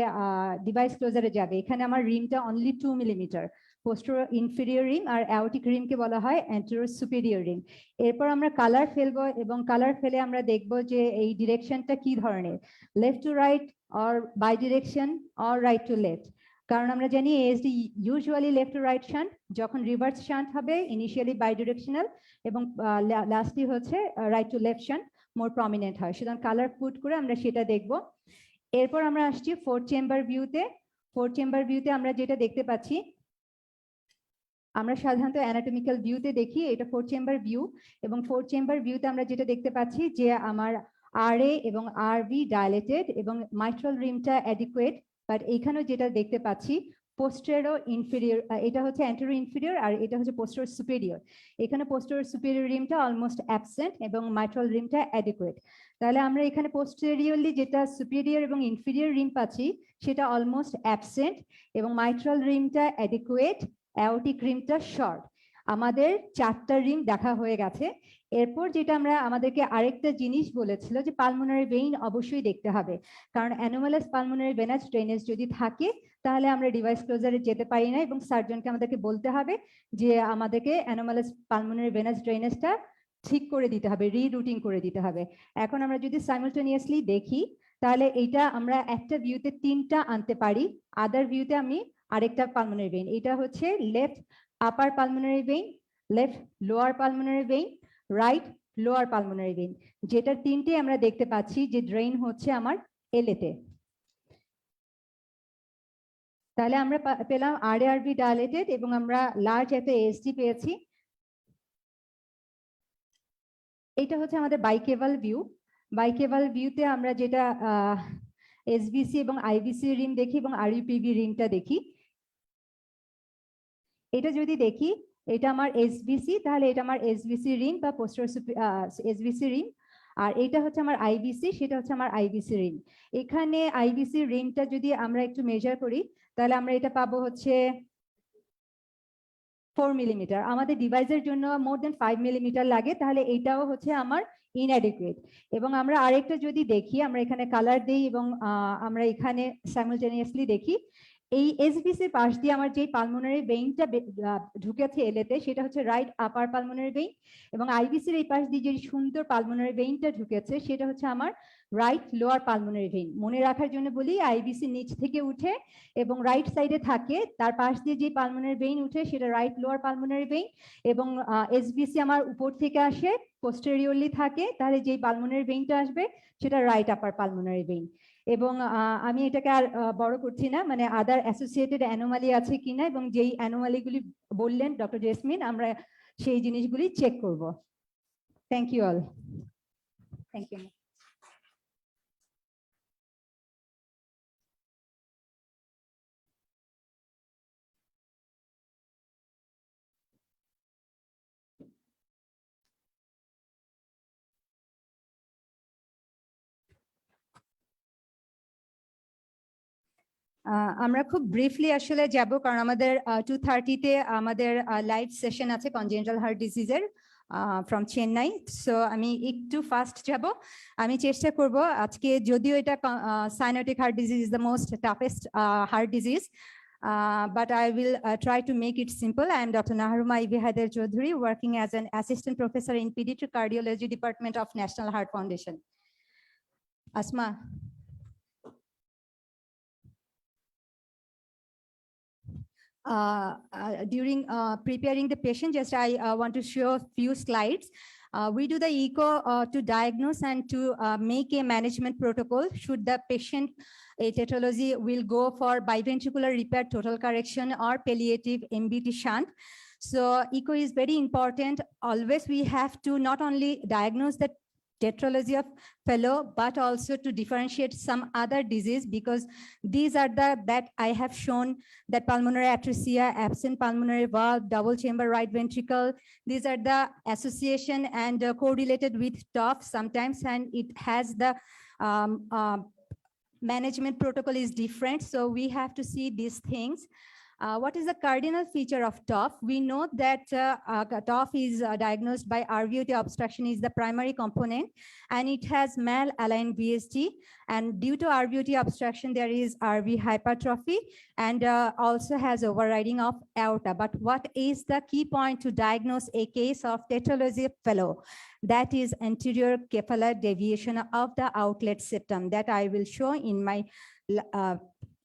ডিভাইস ক্লোজারে যাবে। এখানে আমার রিমটা অনলি 2 মিলিমিটার, পোস্টেরিয়র ইনফেরিয়র রিম আর অ্যাওর্টিক রিমকে বলা হয় অ্যান্টেরিয়র সুপিরিয়র রিম। এরপর আমরা কালার ফেলবো এবং কালার ফেলে আমরা দেখব যে এই ডিরেকশনটা কি ধরনের, left to right or bi direction or right to left. কারণ আমরা জানি ASD usually left to right shunt, যখন রিভার্স শান্ট হবে ইনিশিয়ালি বাই ডিরেকশনাল এবং লাস্টলি হচ্ছে right to left shunt more prominent হয়। সুতরাং কালার পুট করে আমরা সেটা দেখব। এরপর আমরা আসছি 4 চেম্বার ভিউতে। 4 চেম্বার ভিউতে আমরা যেটা দেখতে পাচ্ছি, আমরা সাধারণত অ্যানাটমিক্যাল ভিউতে দেখি, এটা 4 চেম্বার ভিউ, এবং 4 চেম্বার ভিউতে আমরা যেটা দেখতে পাচ্ছি যে আমার আরএ এবং আরবি ডাইলেটেড এবং মাইট্রাল রিমটা অ্যাডিকুয়েট, বাট এখানেও যেটা দেখতে পাচ্ছি পোস্টেরো ইনফেরিয়র, এটা হচ্ছে অ্যান্টেরিয়র ইনফেরিয়র আর এটা হচ্ছে পোস্টেরিয়র সুপিরিয়র। এখানে পোস্টেরিয়র সুপিরিয়র রিমটা অলমোস্ট অ্যাবসেন্ট এবং মাইট্রাল রিমটা অ্যাডিকুয়েট। তাহলে আমরা এখানে পোস্টেরিয়রলি যেটা সুপিরিয়র এবং ইনফেরিয়র রিম পাচ্ছি সেটা অলমোস্ট অ্যাবসেন্ট এবং মাইট্রাল রিমটা অ্যাডিকুয়েট, অ্যাওর্টিক রিমটা শর্ট। আমাদের 4টা রিম দেখা হয়ে গেছে। এরপর যেটা আমরা আমাদেরকে আরেকটা জিনিস বলেছিল যে পালমোনারি ভেইন অবশ্যই দেখতে হবে, কারণ অ্যানোমালাস পালমোনারি ভেনাস ড্রেনেজ যদি থাকে তাহলে আমরা ডিভাইস ক্লোজারে যেতে পারি না এবং সার্জনকে আমাদেরকে বলতে হবে যে আমাদেরকে অ্যানোমালাস পালমোনারি ভেনাস ড্রেনেজটা ঠিক করে দিতে হবে, রিরুটিং করে দিতে হবে। এখন আমরা যদি সাইমালটেনিয়াসলি দেখি তাহলে এইটা আমরা একটা ভিউতে 3টা আনতে পারি, আদার ভিউতে আমি আরেকটা পালমোনারি ভেইন, এটা হচ্ছে left upper pulmonary vein, left lower pulmonary vein, right lower pulmonary vein, যেটা 3টে আমরা দেখতে পাচ্ছি যে ড্রেন হচ্ছে আমার এলেতে। তাহলে আমরা পেলাম আরবি ডাইলেটেড এবং আমরা লার্জ একটা এসডি পেয়েছি। এটা হচ্ছে আমাদের বাইকেভাল ভিউ। বাইকেভাল ভিউতে আমরা যেটা এসবিসি এবং আইবিসি রিম দেখি এবং আরইউপিভি রিমটা দেখি। এটা যদি দেখি এটা আমার এসবিসি, তাহলে এটা আমার এসবিসি রিম বা পোস্টেরিয়র এসবিসি রিম, আর এটা হচ্ছে আমার আইবিসি, সেটা হচ্ছে আমার আইবিসি রিম। এখানে আইবিসি রিমটা যদি আমরা একটু মেজার করি তাহলে আমরা এটা পাবো হচ্ছে 4 মিলিমিটার। আমাদের ডিভাইসের জন্য মোর দেন 5 মিলিমিটার লাগে, তাহলে এইটাও হচ্ছে আমার ইনঅ্যাডিকুয়েট। এবং আমরা আরেকটা যদি দেখি, আমরা এখানে কালার দিই এবং আমরা এখানে সাইমালটেনিয়াসলি দেখি, এই এসবিসির পাশ দিয়ে আমার যে পালমোনারি ভেইনটা ঢুকেছে এলেতে সেটা হচ্ছে রাইট আপার পালমোনারি ভেইন, এবং আইবিসির এই পাশ দিয়ে যে সুন্দর পালমোনারি ভেইনটা ঢুকেছে সেটা হচ্ছে আমার রাইট লোয়ার পালমোনারি ভেইন। মনে রাখার জন্য বলি আইবিসি নিচ থেকে উঠে এবং রাইট সাইডে থাকে, তার পাশ দিয়ে যে পালমোনারি ভেইন উঠে সেটা রাইট লোয়ার পালমোনারি ভেইন, এবং এসবিসি আমার উপর থেকে আসে পোস্টেরিয়রলি থাকে, তাহলে যেই পালমোনারি ভেইনটা আসবে সেটা রাইট আপার পালমোনারি ভেইন। এবং আমি এটাকে আর বড় করছি না, মানে আদার অ্যাসোসিয়েটেড অ্যানোমালি আছে কিনা এবং যেই অ্যানোমালিগুলি বললেন ডক্টর জেসমিন আমরা সেই জিনিসগুলি চেক করব। Thank you all. Thank you. আমরা খুব ব্রিফলি আসলে যাব, কারণ আমাদের 2:30-তে আমাদের লাইভ সেশন আছে কনজেনিটাল হার্ট ডিজিজের ফ্রম চেন্নাই। সো আমি একটু ফাস্ট যাব। আমি চেষ্টা করব আজকে, যদিও এটা cyanotic heart disease is the most toughest heart disease, but I will try to make it simple. I am Dr. Naharuma Ibi Chaudhary, working as an assistant professor in pediatric cardiology department of National Heart Foundation. Asma. During preparing the patient, just I want to show a few slides. We do the echo to diagnose and to make a management protocol. Should the patient a tetralogy will go for biventricular repair, total correction, or palliative MBT shunt. So echo is very important. Always we have to not only diagnose the tetralogy of fellow, but also to differentiate some other disease, because these are that I have shown, that pulmonary atresia, absent pulmonary valve, double chamber right ventricle. These are the association and correlated with TOF sometimes, and it has the management protocol is different. So we have to see these things. What is the cardinal feature of TOF? We know that TOF is diagnosed by RVOT obstruction is the primary component, and it has malaligned VSD. And due to RVOT obstruction, there is RV hypertrophy and also has overriding of aorta. But what is the key point to diagnose a case of tetralogy fellow? That is anterior cephalar deviation of the outlet septum, that I will show in my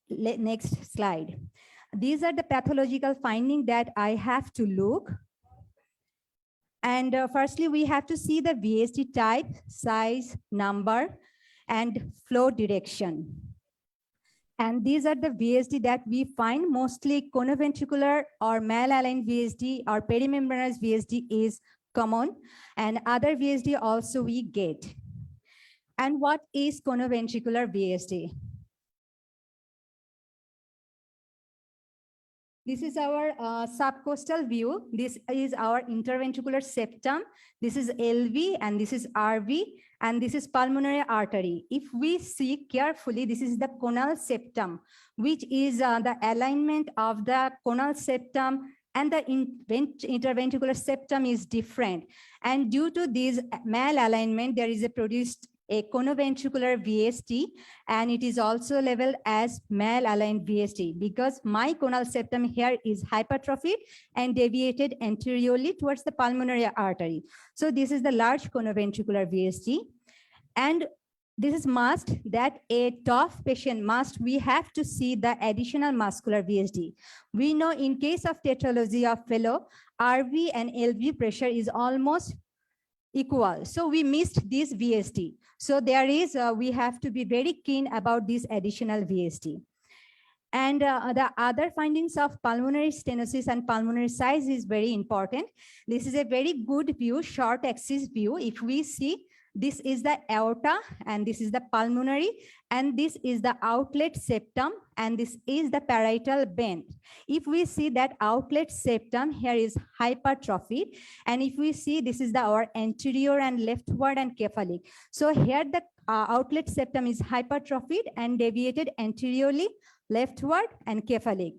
next slide. These are the pathological findings that I have to look. And firstly, we have to see the VSD type, size, number, and flow direction. And these are the VSD that we find, mostly conoventricular or malaligned VSD or perimembranous VSD is common, and other VSD also we get. And what is conoventricular VSD? This is our subcostal view. This is our interventricular septum. This is LV and this is RV and this is pulmonary artery. If we see carefully, this is the conal septum, which is the alignment of the conal septum and the interventricular septum is different. And due to this malalignment, there is a produced a conoventricular VSD, and it is also labeled as malaligned VSD because my conal septum here is hypertrophied and deviated anteriorly towards the pulmonary artery. So this is the large conoventricular VSD. And this is must that a TOF patient we have to see the additional muscular VSD. We know in case of tetralogy of fellow, RV and LV pressure is almost equal. So we missed this VSD. So there is, we have to be very keen about this additional VSD. And the other findings of pulmonary stenosis and pulmonary size is very important. This is a very good view, short axis view. If we see, this is the aorta and this is the pulmonary and this is the outlet septum and this is the parietal band. If we see that outlet septum here is hypertrophy, and if we see this is our anterior and leftward and cephalic. So here the outlet septum is hypertrophied and deviated anteriorly, leftward and cephalic.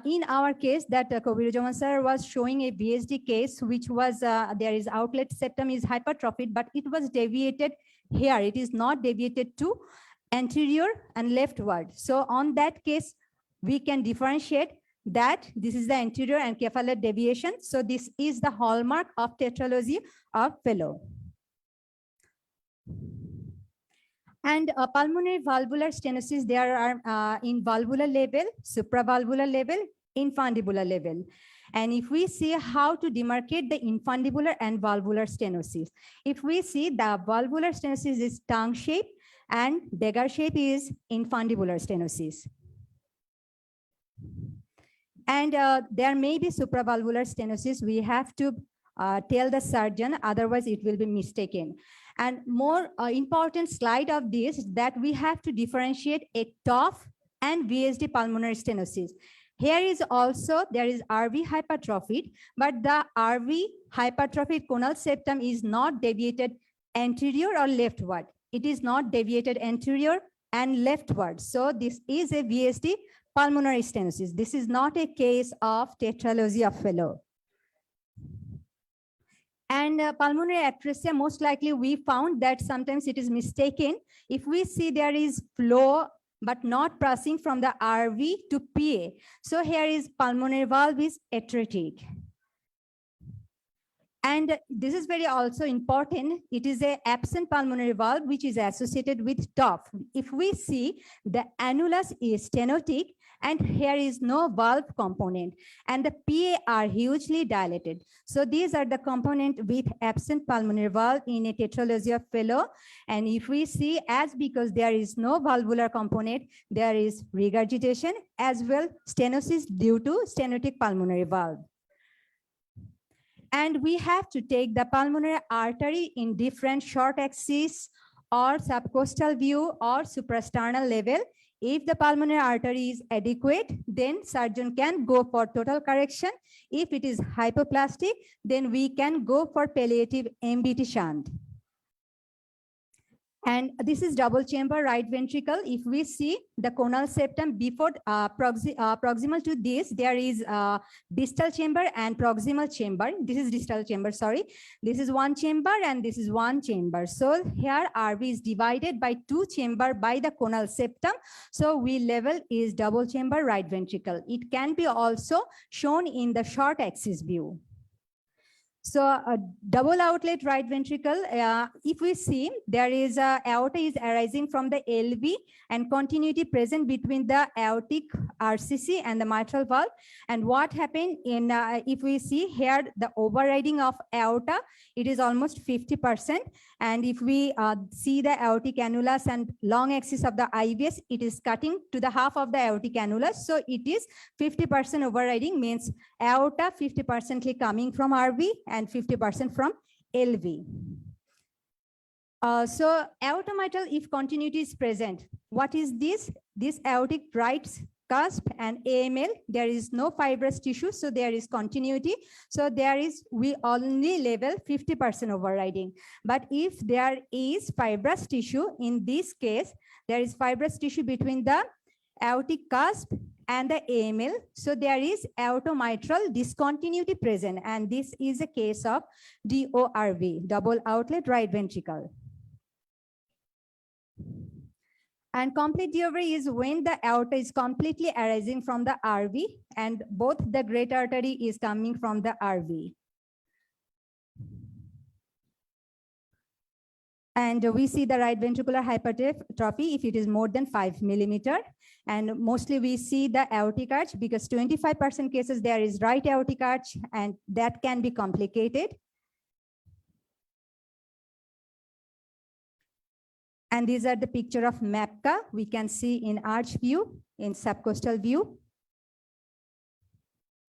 In our case, that Kobirujaman sir was showing a VSD case, which was there is outlet septum is hypertrophied, but it was deviated here. It is not deviated to anterior and leftward. So on that case, we can differentiate that this is the anterior and cephalar deviation. So this is the hallmark of tetralogy of fellow. And pulmonary valvular stenosis, there are in valvular level, supravalvular level, infundibular level. And if we see how to demarcate the infundibular and valvular stenosis, if we see the valvular stenosis is tongue shape and dagger shape is infundibular stenosis. And there may be supravalvular stenosis. We have to tell the surgeon, otherwise it will be mistaken. And more important slide of this is that we have to differentiate a TOF and VSD pulmonary stenosis. Here is also, there is RV hypertrophied, but the RV hypertrophied conal septum is not deviated anterior or leftward. It is not deviated anterior and leftward. So this is a VSD pulmonary stenosis. This is not a case of tetralogy of fellow. And pulmonary atresia, most likely we found that sometimes it is mistaken. If we see there is flow but not passing from the RV to PA. So here is pulmonary valve is atretic. And this is very also important. It is a absent pulmonary valve, which is associated with TOF. If we see the annulus is stenotic, and here is no valve component, and the PA are hugely dilated. So these are the component with absent pulmonary valve in a tetralogy of fellow. And if we see, as because there is no valvular component, there is regurgitation as well stenosis due to stenotic pulmonary valve. And we have to take the pulmonary artery in different short axis or subcostal view or suprasternal level. If the pulmonary artery is adequate, then surgeon can go for total correction. If it is hypoplastic, then we can go for palliative MBT shunt. And this is double chamber right ventricle. If we see the conal septum before proximal to this, there is distal chamber and proximal chamber. This is distal chamber, sorry. This is one chamber and this is one chamber. So here RV is divided by two chamber by the conal septum. So V level is double chamber right ventricle. It can be also shown in the short axis view. So a double outlet right ventricle, if we see there is a aorta is arising from the LV and continuity present between the aortic RCC and the mitral valve. And what happened in, if we see here, the overriding of aorta, it is almost 50%. And if we see the aortic annulus and long axis of the IVS, it is cutting to the half of the aortic annulus. So it is 50% overriding, means aorta 50% coming from RV and 50% from LV. So aorta mitral, if continuity is present, what is this? This aortic right cusp and AML, there is no fibrous tissue, so there is continuity. So there is, we only level 50% overriding. But if there is fibrous tissue, in this case, there is fibrous tissue between the aortic cusp and the AML. So there is aortomitral discontinuity present, and this is a case of DORV, double outlet right ventricle. And complete DORV is when the aorta is completely arising from the RV and both the great artery is coming from the RV. And we see the right ventricular hypertrophy if it is more than 5 millimeter. And mostly we see the aortic arch because 25% cases there is right aortic arch and that can be complicated. And these are the picture of MAPCA. We can see in arch view, in subcostal view.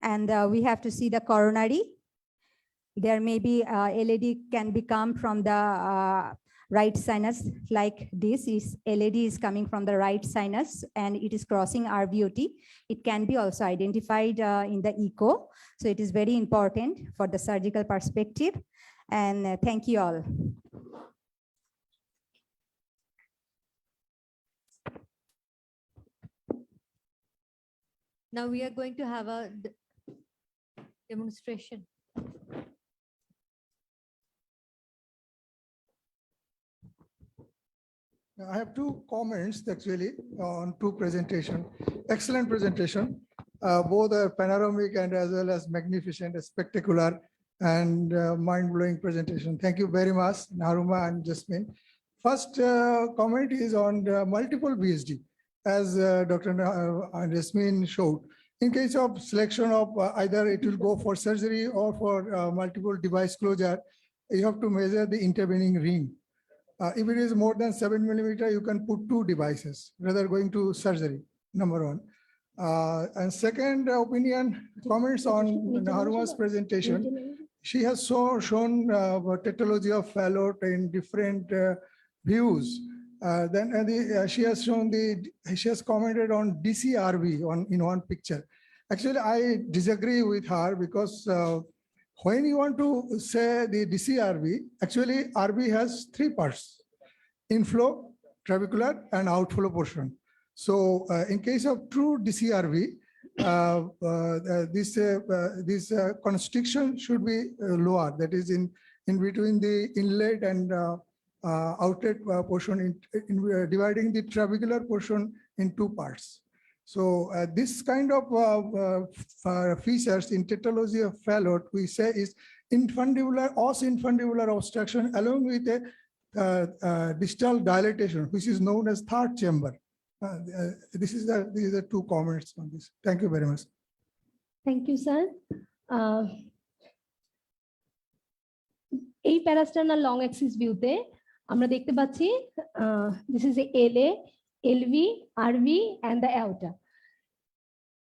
And we have to see the coronary. There may be LAD can become from the right sinus like this. Is LAD is coming from the right sinus and it is crossing RVOT. It can be also identified in the echo. So it is very important for the surgical perspective. And thank you all. Now we are going to have a demonstration. I have two comments actually on two presentation. Excellent presentation, both are panoramic and as well as magnificent, spectacular and mind-blowing presentation. Thank you very much, Naruma and Jasmine. First comment is on the multiple VSD, as Dr. Jasmine showed. In case of selection of either it will go for surgery or for multiple device closure, you have to measure the intervening ring. If it is more than 7 millimeter, you can put 2 devices rather going to surgery, number one. And second opinion, comments on Naruma's presentation. She has shown tetralogy of Fallot in different views. She has shown she has commented on DCRV in one picture. Actually, I disagree with her because when you want to say the DCRV, actually RV has 3 parts: inflow, trabecular, and outflow portion. So in case of true DCRV, this constriction should be lower, that is in between the inlet and outlet portion, dividing the trabecular portion in two parts. So this kind of features in tetralogy of Fallot, we say is infundibular, os-infundibular obstruction along with a distal dilatation, which is known as third chamber. These are the two comments on this. Thank you very much. Thank you, sir. এই প্যারাস্টার্নাল long Axis ভিউতে আমরা দেখতে পাচ্ছি this is a LA, LV, RV and the aorta.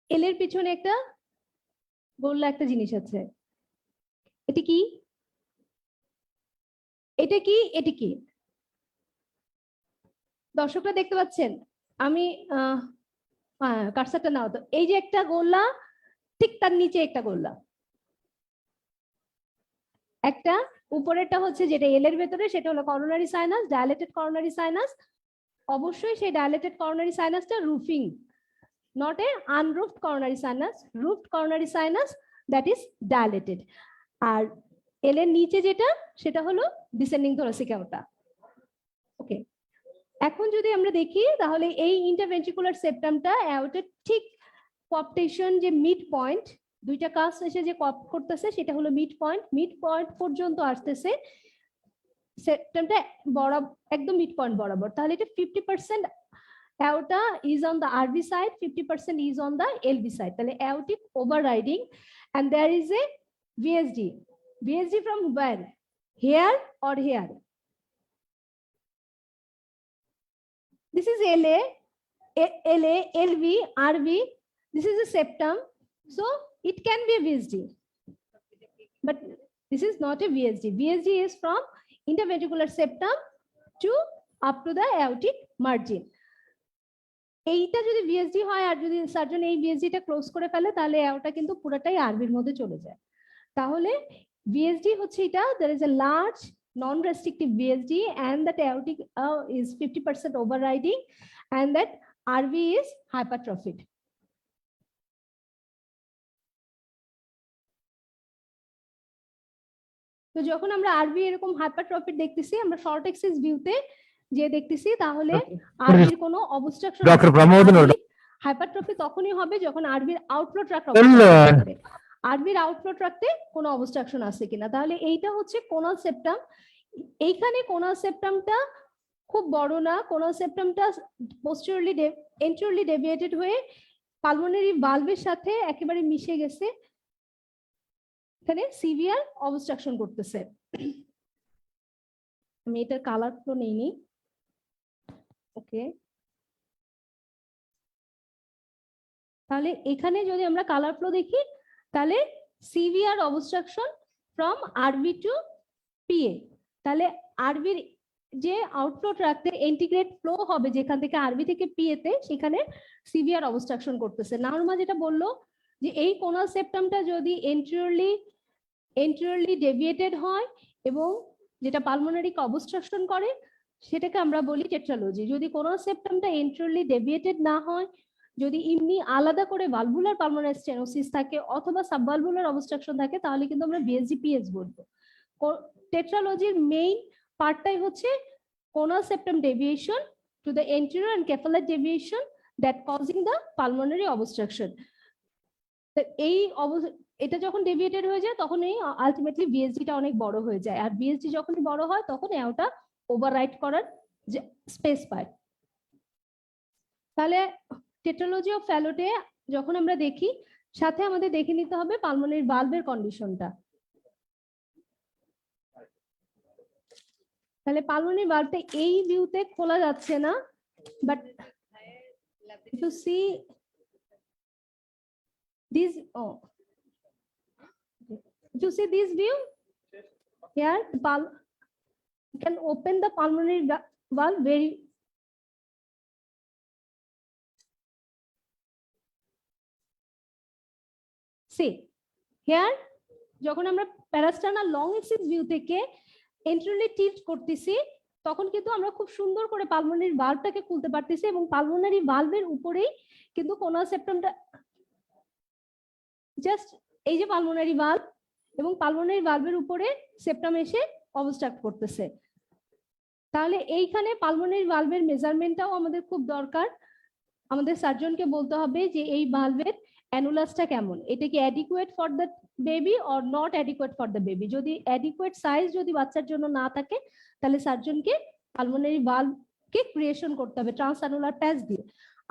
L এর পিছনে একটা গোল্লা একটা জিনিস আছে, এটি কি? এটা কি? এটি কি? দর্শকরা দেখতে পাচ্ছেন? আমি কার্সারটা নাও তো। এই যে একটা গোল্লা, ঠিক তার নিচে একটা গোল্লা, একটা উপরেরটা হচ্ছে যেটা এল এর ভেতরে, সেটা হলো coronary sinus, dilated coronary sinus. অবশ্যই সেই ডায়ালেটেড করোনারি সাইনাসটা roofing, not a unroofed coronary sinus. Roofed coronary sinus that is dilated. আর এল এর নিচে যেটা, সেটা হলো ডিসেন্ডিং থোরাসিক অ্যাওর্টা। ওকে, এখন যদি আমরা দেখি তাহলে এই ইন্টারভেন্ট্রিকুলার সেপ্টামটা অ্যাওর্টার ঠিক কপটেশন যে মিড পয়েন্ট, দুইটা কাজ এসে যে কপ করতেছে সেটা হলো মিড পয়েন্ট। মিড পয়েন্ট পর্যন্ত আসতেছে সেপ্টামটা বরাবর, একদম মিড পয়েন্ট বরাবর। তাহলে এটা 50% aorta is on the RV side, 50% is on the LV side. তাহলে aortic overriding, and there is a VSD. VSD from where? Here or here? This is LA, LV, RV. This is a septum, so it can be a VSD, but this is not a VSD. VSD is from interventricular septum to up to the aortic margin. এইটা যদি VSD হয় আর যদি surgeon এই VSD-টা close করে ফেলে তাহলে aorta কিন্তু পুরোটাই আরভির মধ্যে চলে যায়। তাহলে VSD হচ্ছে এটা, there is a large non-restrictive VSD and that aortic is 50% overriding and that RV is hypertrophic. তো যখন আমরা আরভি এরকম হাইপারট্রফিক দেখতেছি, আমরা শর্ট এক্সিস ভিউতে যে দেখতেছি, তাহলে আরভির কোনো অবস্ট্রাকশন, হাইপারট্রফি তখনই হবে যখন আরভির আউটফ্লো ট্র্যাক্ট অবস্ট্রাকশন করে। আরভির আউটফ্লো ট্র্যাক্টে কোনো অবস্ট্রাকশন আছে কিনা। তাহলে এইটা হচ্ছে কোনাল সেপ্টাম। এইখানে কোনাল সেপ্টামটা খুব বড় না, কোনাল সেপ্টামটা পোস্টেরিয়রলি এন্টেরিয়রলি ডেভিয়েটেড হয়ে পালমোনারি ভালভের সাথে একেবারে মিশে গেছে, এখানে সিভিয়ার অবস্ট্রাকশন করতেছে। আমি এটার কালার ফ্লো নেইনি। ওকে, তাহলে এখানে যদি আমরা কালার ফ্লো দেখি তাহলে severe obstruction from RV to PA. তাহলে আরভির যে আউটফ্লো ট্র্যাক্টে ইন্টিগ্রেট ফ্লো হবে যেখান থেকে আরভি থেকে পিএ তে, সেখানে সিভিয়ার অবস্ট্রাকশন করতেছে। নার্মা যেটা বললো যে এই কোনাল সেপ্টামটা যদি এন্টেরিয়রলি ডেভিয়েটেড হয় এবং যেটা পালমোনারিকে অবস্ট্রাকশন করে, সেটাকে আমরা বলি টেট্রালজি। যদি কোনাল সেপ্টামটা এন্টেরিয়রলি ডেভিয়েটেড না হয়, যদি এমনি আলাদা করে ভালভুলার পালমোনারি স্টেনোসিস থাকে অথবা সাবভালভুলার অবস্ট্রাকশন থাকে, তাহলে কিন্তু আমরা বিএসজি-পিএস বলবো। টেট্রালজির মেইন পার্টটাই হচ্ছে conal septum deviation to the anterior and capillary deviation that causing the pulmonary obstruction. এই এটা যখন ডেভিয়েটেড হয়ে যায় তখন এই আলটিমেটলি বিএসজিটা অনেক বড় হয়ে যায়, আর বিএসজি যখন বড় হয় তখন এওটা ওভাররাইড করার স্পেস পায়। তাহলে টেট্রালজি অফ ফ্যালোটে যখন আমরা দেখি, সাথে আমাদের দেখে নিতে হবে পালমোনারি ভালভের কন্ডিশনটা। তাহলে পালমোনারি ভালভটা এই ভিউতে খোলা যাচ্ছে না, but if you see this, if you see this view here, you can open the pulmonary valve very see here, যখন আমরা প্যারাস্টার্নাল লং এক্সিস ভিউ থেকে এন্ট্রিলি টিল্ট করতেছি তখন কিন্তু আমরা খুব সুন্দর করে পালমোনারি ভালভটাকে খুলতে পারতেছি এবং পালমোনারি ভালভের উপরেই কিন্তু কোনাল সেপ্টামটা জাস্ট এই যে পালমোনারি ভালভ এবং পালমোনারি ভালভের উপরে সেপ্টাম এসে অবস্ট্রাক্ট করতেছে। তাহলে এইখানে পালমোনারি ভালভের মেজারমেন্টটাও আমাদের খুব দরকার। আমাদের সার্জনকে বলতে হবে যে এই ভালভের অ্যানুলাসটা কেমন, এটা কি adequate for the baby or not adequate for the baby. যদি অ্যাডিকুয়েট সাইজ যদি বাচ্চার জন্য না থাকে তাহলে সার্জনকে পালমোনারি ভালভকে ক্রিয়েশন করতে হবে ট্রান্সঅ্যানুলার প্যাচ দিয়ে।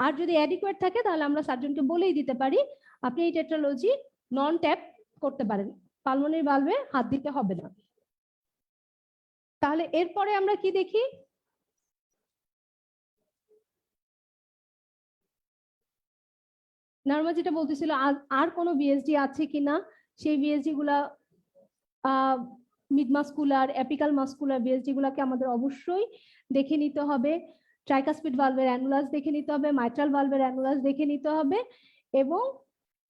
আর যদি অ্যাডিকুয়েট থাকে তাহলে আমরা সার্জনকে বলেই দিতে পারি আপনি এই টেট্রালজি নন ট্যাপ করতে পারেন, পালমোনারি ভালভে হাত দিতে হবে না। তাহলে এরপরে আমরা কি দেখি, নর্মাল যেটা বলতেছিল আর কোনো বিএসডি আছে কিনা, সেই বিএসডি গুলা মিড মাস্কুলার, অ্যাপিকাল মাস্কুলার বিএসডি গুলাকে আমাদের অবশ্যই দেখে নিতে হবে। ট্রাইকাসপিড ভালভের অ্যানুলাস দেখে নিতে হবে, মাইট্রাল ভালভের অ্যানুলাস দেখে নিতে হবে, এবং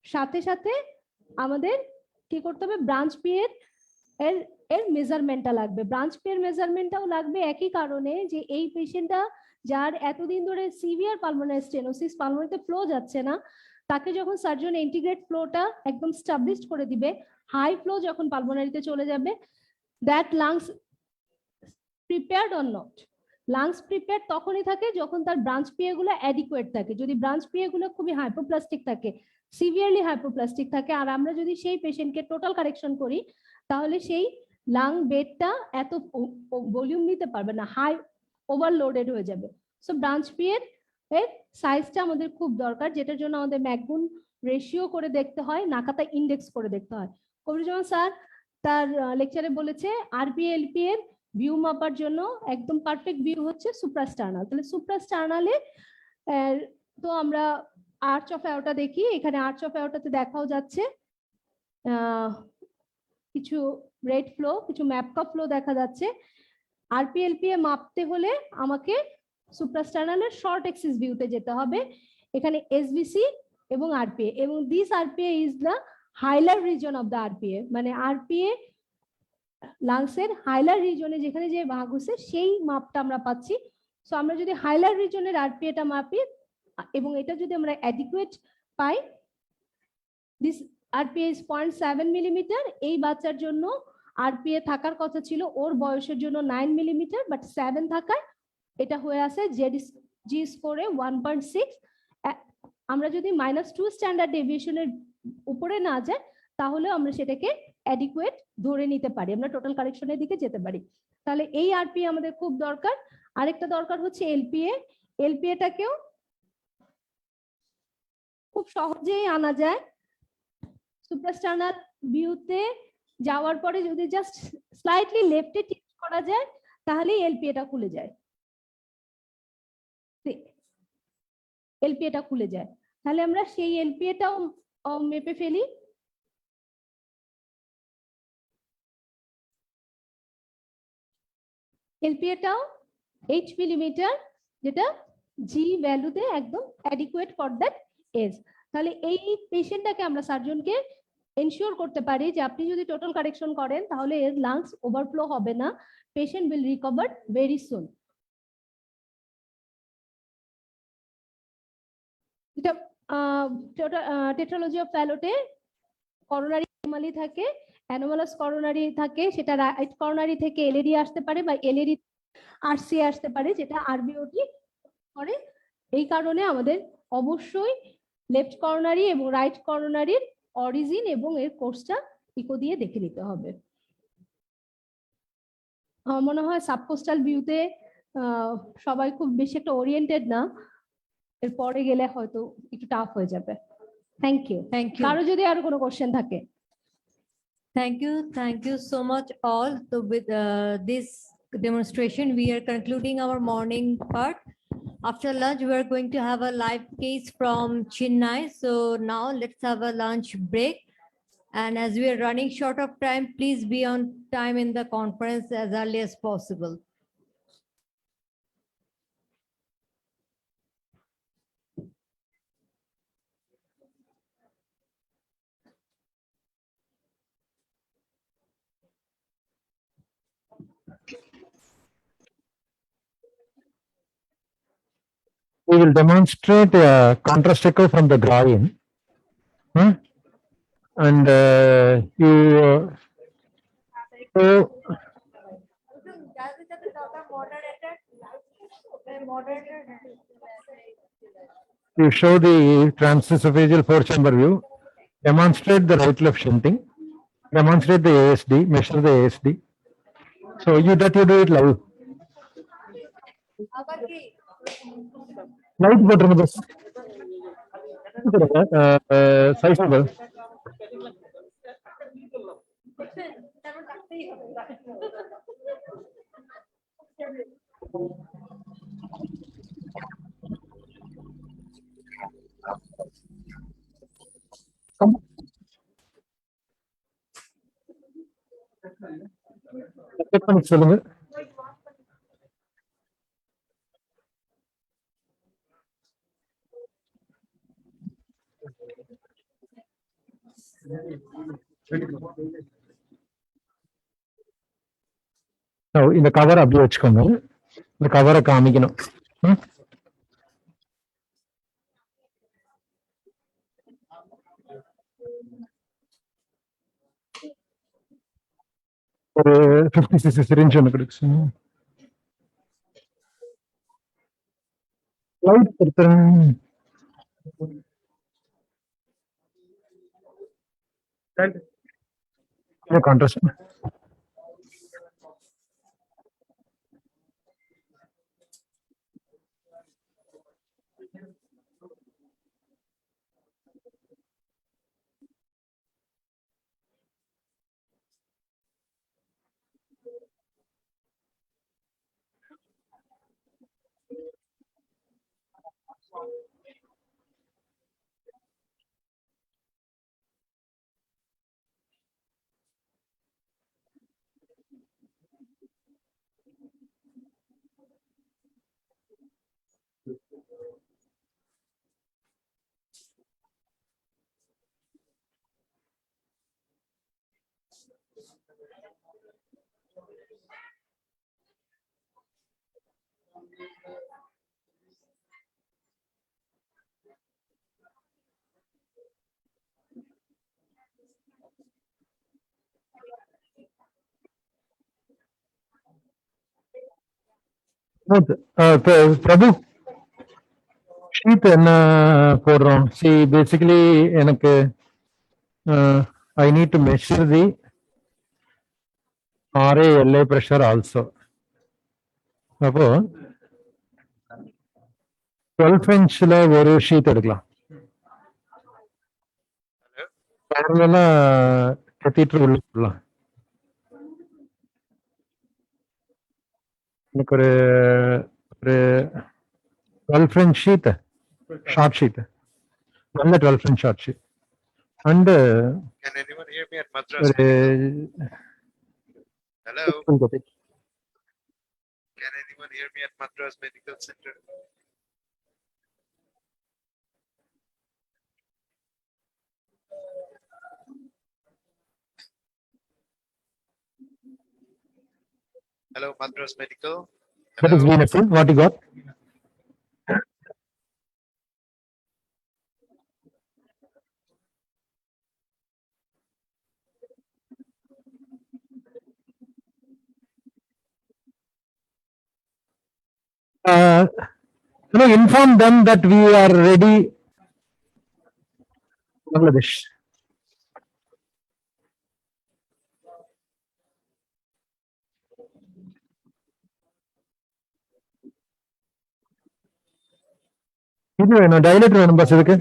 সাথে সাথে আমাদের কি করতে হবে, ব্রাঞ্চ পি এর মেজারমেন্টটা লাগবে। ব্রাঞ্চ পি এর মেজারমেন্টটাও লাগবে একই কারণে যে এই পেশেন্টটা যার এতদিন ধরে সিভিয়ার পালমোনারি স্টেনোসিস, পালমোনারিতে ফ্লো যাচ্ছে না, তাকে যখন সার্জন ইন্টিগ্রেট ফ্লোটা একদম স্টাবলিশড করে দিবে, হাই ফ্লো যখন পালমোনারিতে চলে যাবে, that lungs prepared or not, lungs prepared তখনই থাকে যখন তার ব্রাঞ্চ পিএ গুলো অ্যাডিকুয়েট থাকে। যদি ব্রাঞ্চ পিএ গুলো খুবই হাইপোপ্লাস্টিক থাকে, সিভিয়ারলি হাইপোপ্লাস্টিক থাকে, আর আমরা যদি সেই পেশেন্টকে টোটাল কারেকশন করি তাহলে সেই লাং বেডটা এত ভলিউম নিতে পারবে না, হাই ওভারলোডেড হয়ে যাবে। সো ব্রাঞ্চ পিএ এর সাইজটা আমাদের খুব দরকার, যেটার জন্য আমাদের ম্যাকগুন রেশিও করে দেখতে হয়, নাকাতা ইন্ডেক্স করে দেখতে হয়। কবিরুজ্জামান স্যার তার লেকচারে বলেছে আরপিএলপি এর ভিউ মাপার জন্য একদম পারফেক্ট ভিউ হচ্ছে সুপ্রাস্টার্নাল। তাহলে সুপ্রাস্টার্নালে তো আমরা আর্চ অফ অ্যাওর্টা দেখি, এখানে আর্চ অফ অ্যাওর্টাতে দেখাও যাচ্ছে কিছু রেড ফ্লো, কিছু ম্যাপকা ফ্লো দেখা যাচ্ছে। আরপিএলপি এ মাপতে হলে আমাকে সুপ্রাস্টার্নালের শর্ট এক্সিস ভিউতে যেতে হবে। এখানে এসবিসি এবং আরপিএ, এবং this RPA is the hilar region of the RPA, মানে আরপিএ লাংসের হাইলার রিজনে যেখানে যে ভাগ হচ্ছে সেই মাপটা আমরা পাচ্ছি। সো আমরা যদি হাইলার রিজনের আরপিএটা মাপি এবং এটা যদি আমরা adequate pi, this RPA is 0.7 millimetre, এই বাচ্চার জন্য আরপিএ থাকার কথা ছিল ওর বয়সের জন্য 9 মিলিমিটার, বাট 7 থাকায় এটা হয়ে আছে জি স্কোরে 1.6। আমরা যদি -2 স্ট্যান্ডার্ড ডেভিয়েশনের উপরে না যাই তাহলে আমরা সেটাকে অ্যাডিকুয়েট ধরে নিতে পারি, আমরা টোটাল কারেকশনের দিকে যেতে পারি। তাহলে এই আরপিএ আমাদের খুব দরকার। আরেকটা দরকার হচ্ছে এলপিএ। এলপিএটাকেও খুব সহজেই আনা যায়। সুপ্রাস্টার্নাল ভিউতে যাওয়ার পরে যদি জাস্ট স্লাইটলি লেফটে টিল্ট করা যায় তাহলেই এলপিএটা খুলে যায়, এলপিএটা খুলে যায়। তাহলে আমরা সেই এলপিএটাও মেপে ফেলি। এলপিএটাও 8 মিলিমিটার, যেটা জি ভ্যালুতে একদম অ্যাডিকুয়েট ফর দ্যাট এজ। তাহলে এই পেশেন্টটাকে আমরা সার্জনকে এনশিওর করতে পারি যে আপনি যদি টোটাল কারেকশন করেন তাহলে এর লাংস ওভারফ্লো হবে না, patient will recover very soon. এটা টেট্রালজি অফ ফ্যালোটে করোনারি অ্যানোমালি থাকে, অ্যানোমালাস করোনারি থাকে, সেটা রাইট করোনারি থেকে এলএডি আসতে পারে বা এলএডি আরসি আসতে পারে, যেটা আরবিওটি করে। এই কারণে আমাদের অবশ্যই লেফট করোনারি এবং রাইট করোনারির অরিজিন এবং এর কোর্সটা ইকো দিয়ে দেখে নিতে হবে। আমার মনে হয় সাবকোস্টাল ভিউতে সবাই খুব বেশি একটা ওরিয়েন্টেড না, এরপরে গেলে হয়তো একটু টাফ হয়ে যাবে। Thank you. কারো যদি আরো কোনো কোশ্চেন থাকে। Thank you so much all. So with this demonstration, we are concluding our morning part. After lunch, we are going to have a live case from Chennai. So now let's have a lunch break. And as we are running short of time, please be on time in the conference as early as possible. We will demonstrate contrast echo from the groin. And you so You show the transesophageal four-chamber view, demonstrate the right-left shunting, demonstrate the ASD, measure the ASD. So you do it live. Light போட்டுருங்க bus. Size number. Check பண்ணி சொல்லுங்க. இந்த cover அப்படியே வச்சுக்கோங்க. இந்த கவரை காமிக்கணும். ஒரு 56 சிரிஞ்ச் ஒன்று கிடைச்சு. லைட் கொடுத்துறேன். கான்ட்ராஸ்ட். பிரபு ஷீட் என்ன போடுறோம்? See basically எனக்கு I need to measure the RA LA pressure also. அப்போ 12 inchல ஒரு ஷீட் எடுக்கலாம். கத்தீட்ரு உள்ள போடலாம். எனக்கு ஒரு 12 inch ஷீட், ஷார்ட் ஷீட், நல்ல 12 inch short sheet. And Can anyone hear me at Madras? Hello. Can anyone hear me at Madras Medical Center? Hello, Madras Medical. That is wonderful. What you got? Inform them that we are ready. Bangladesh. இது வேணும், dilator வேணும் bus இதுக்கு.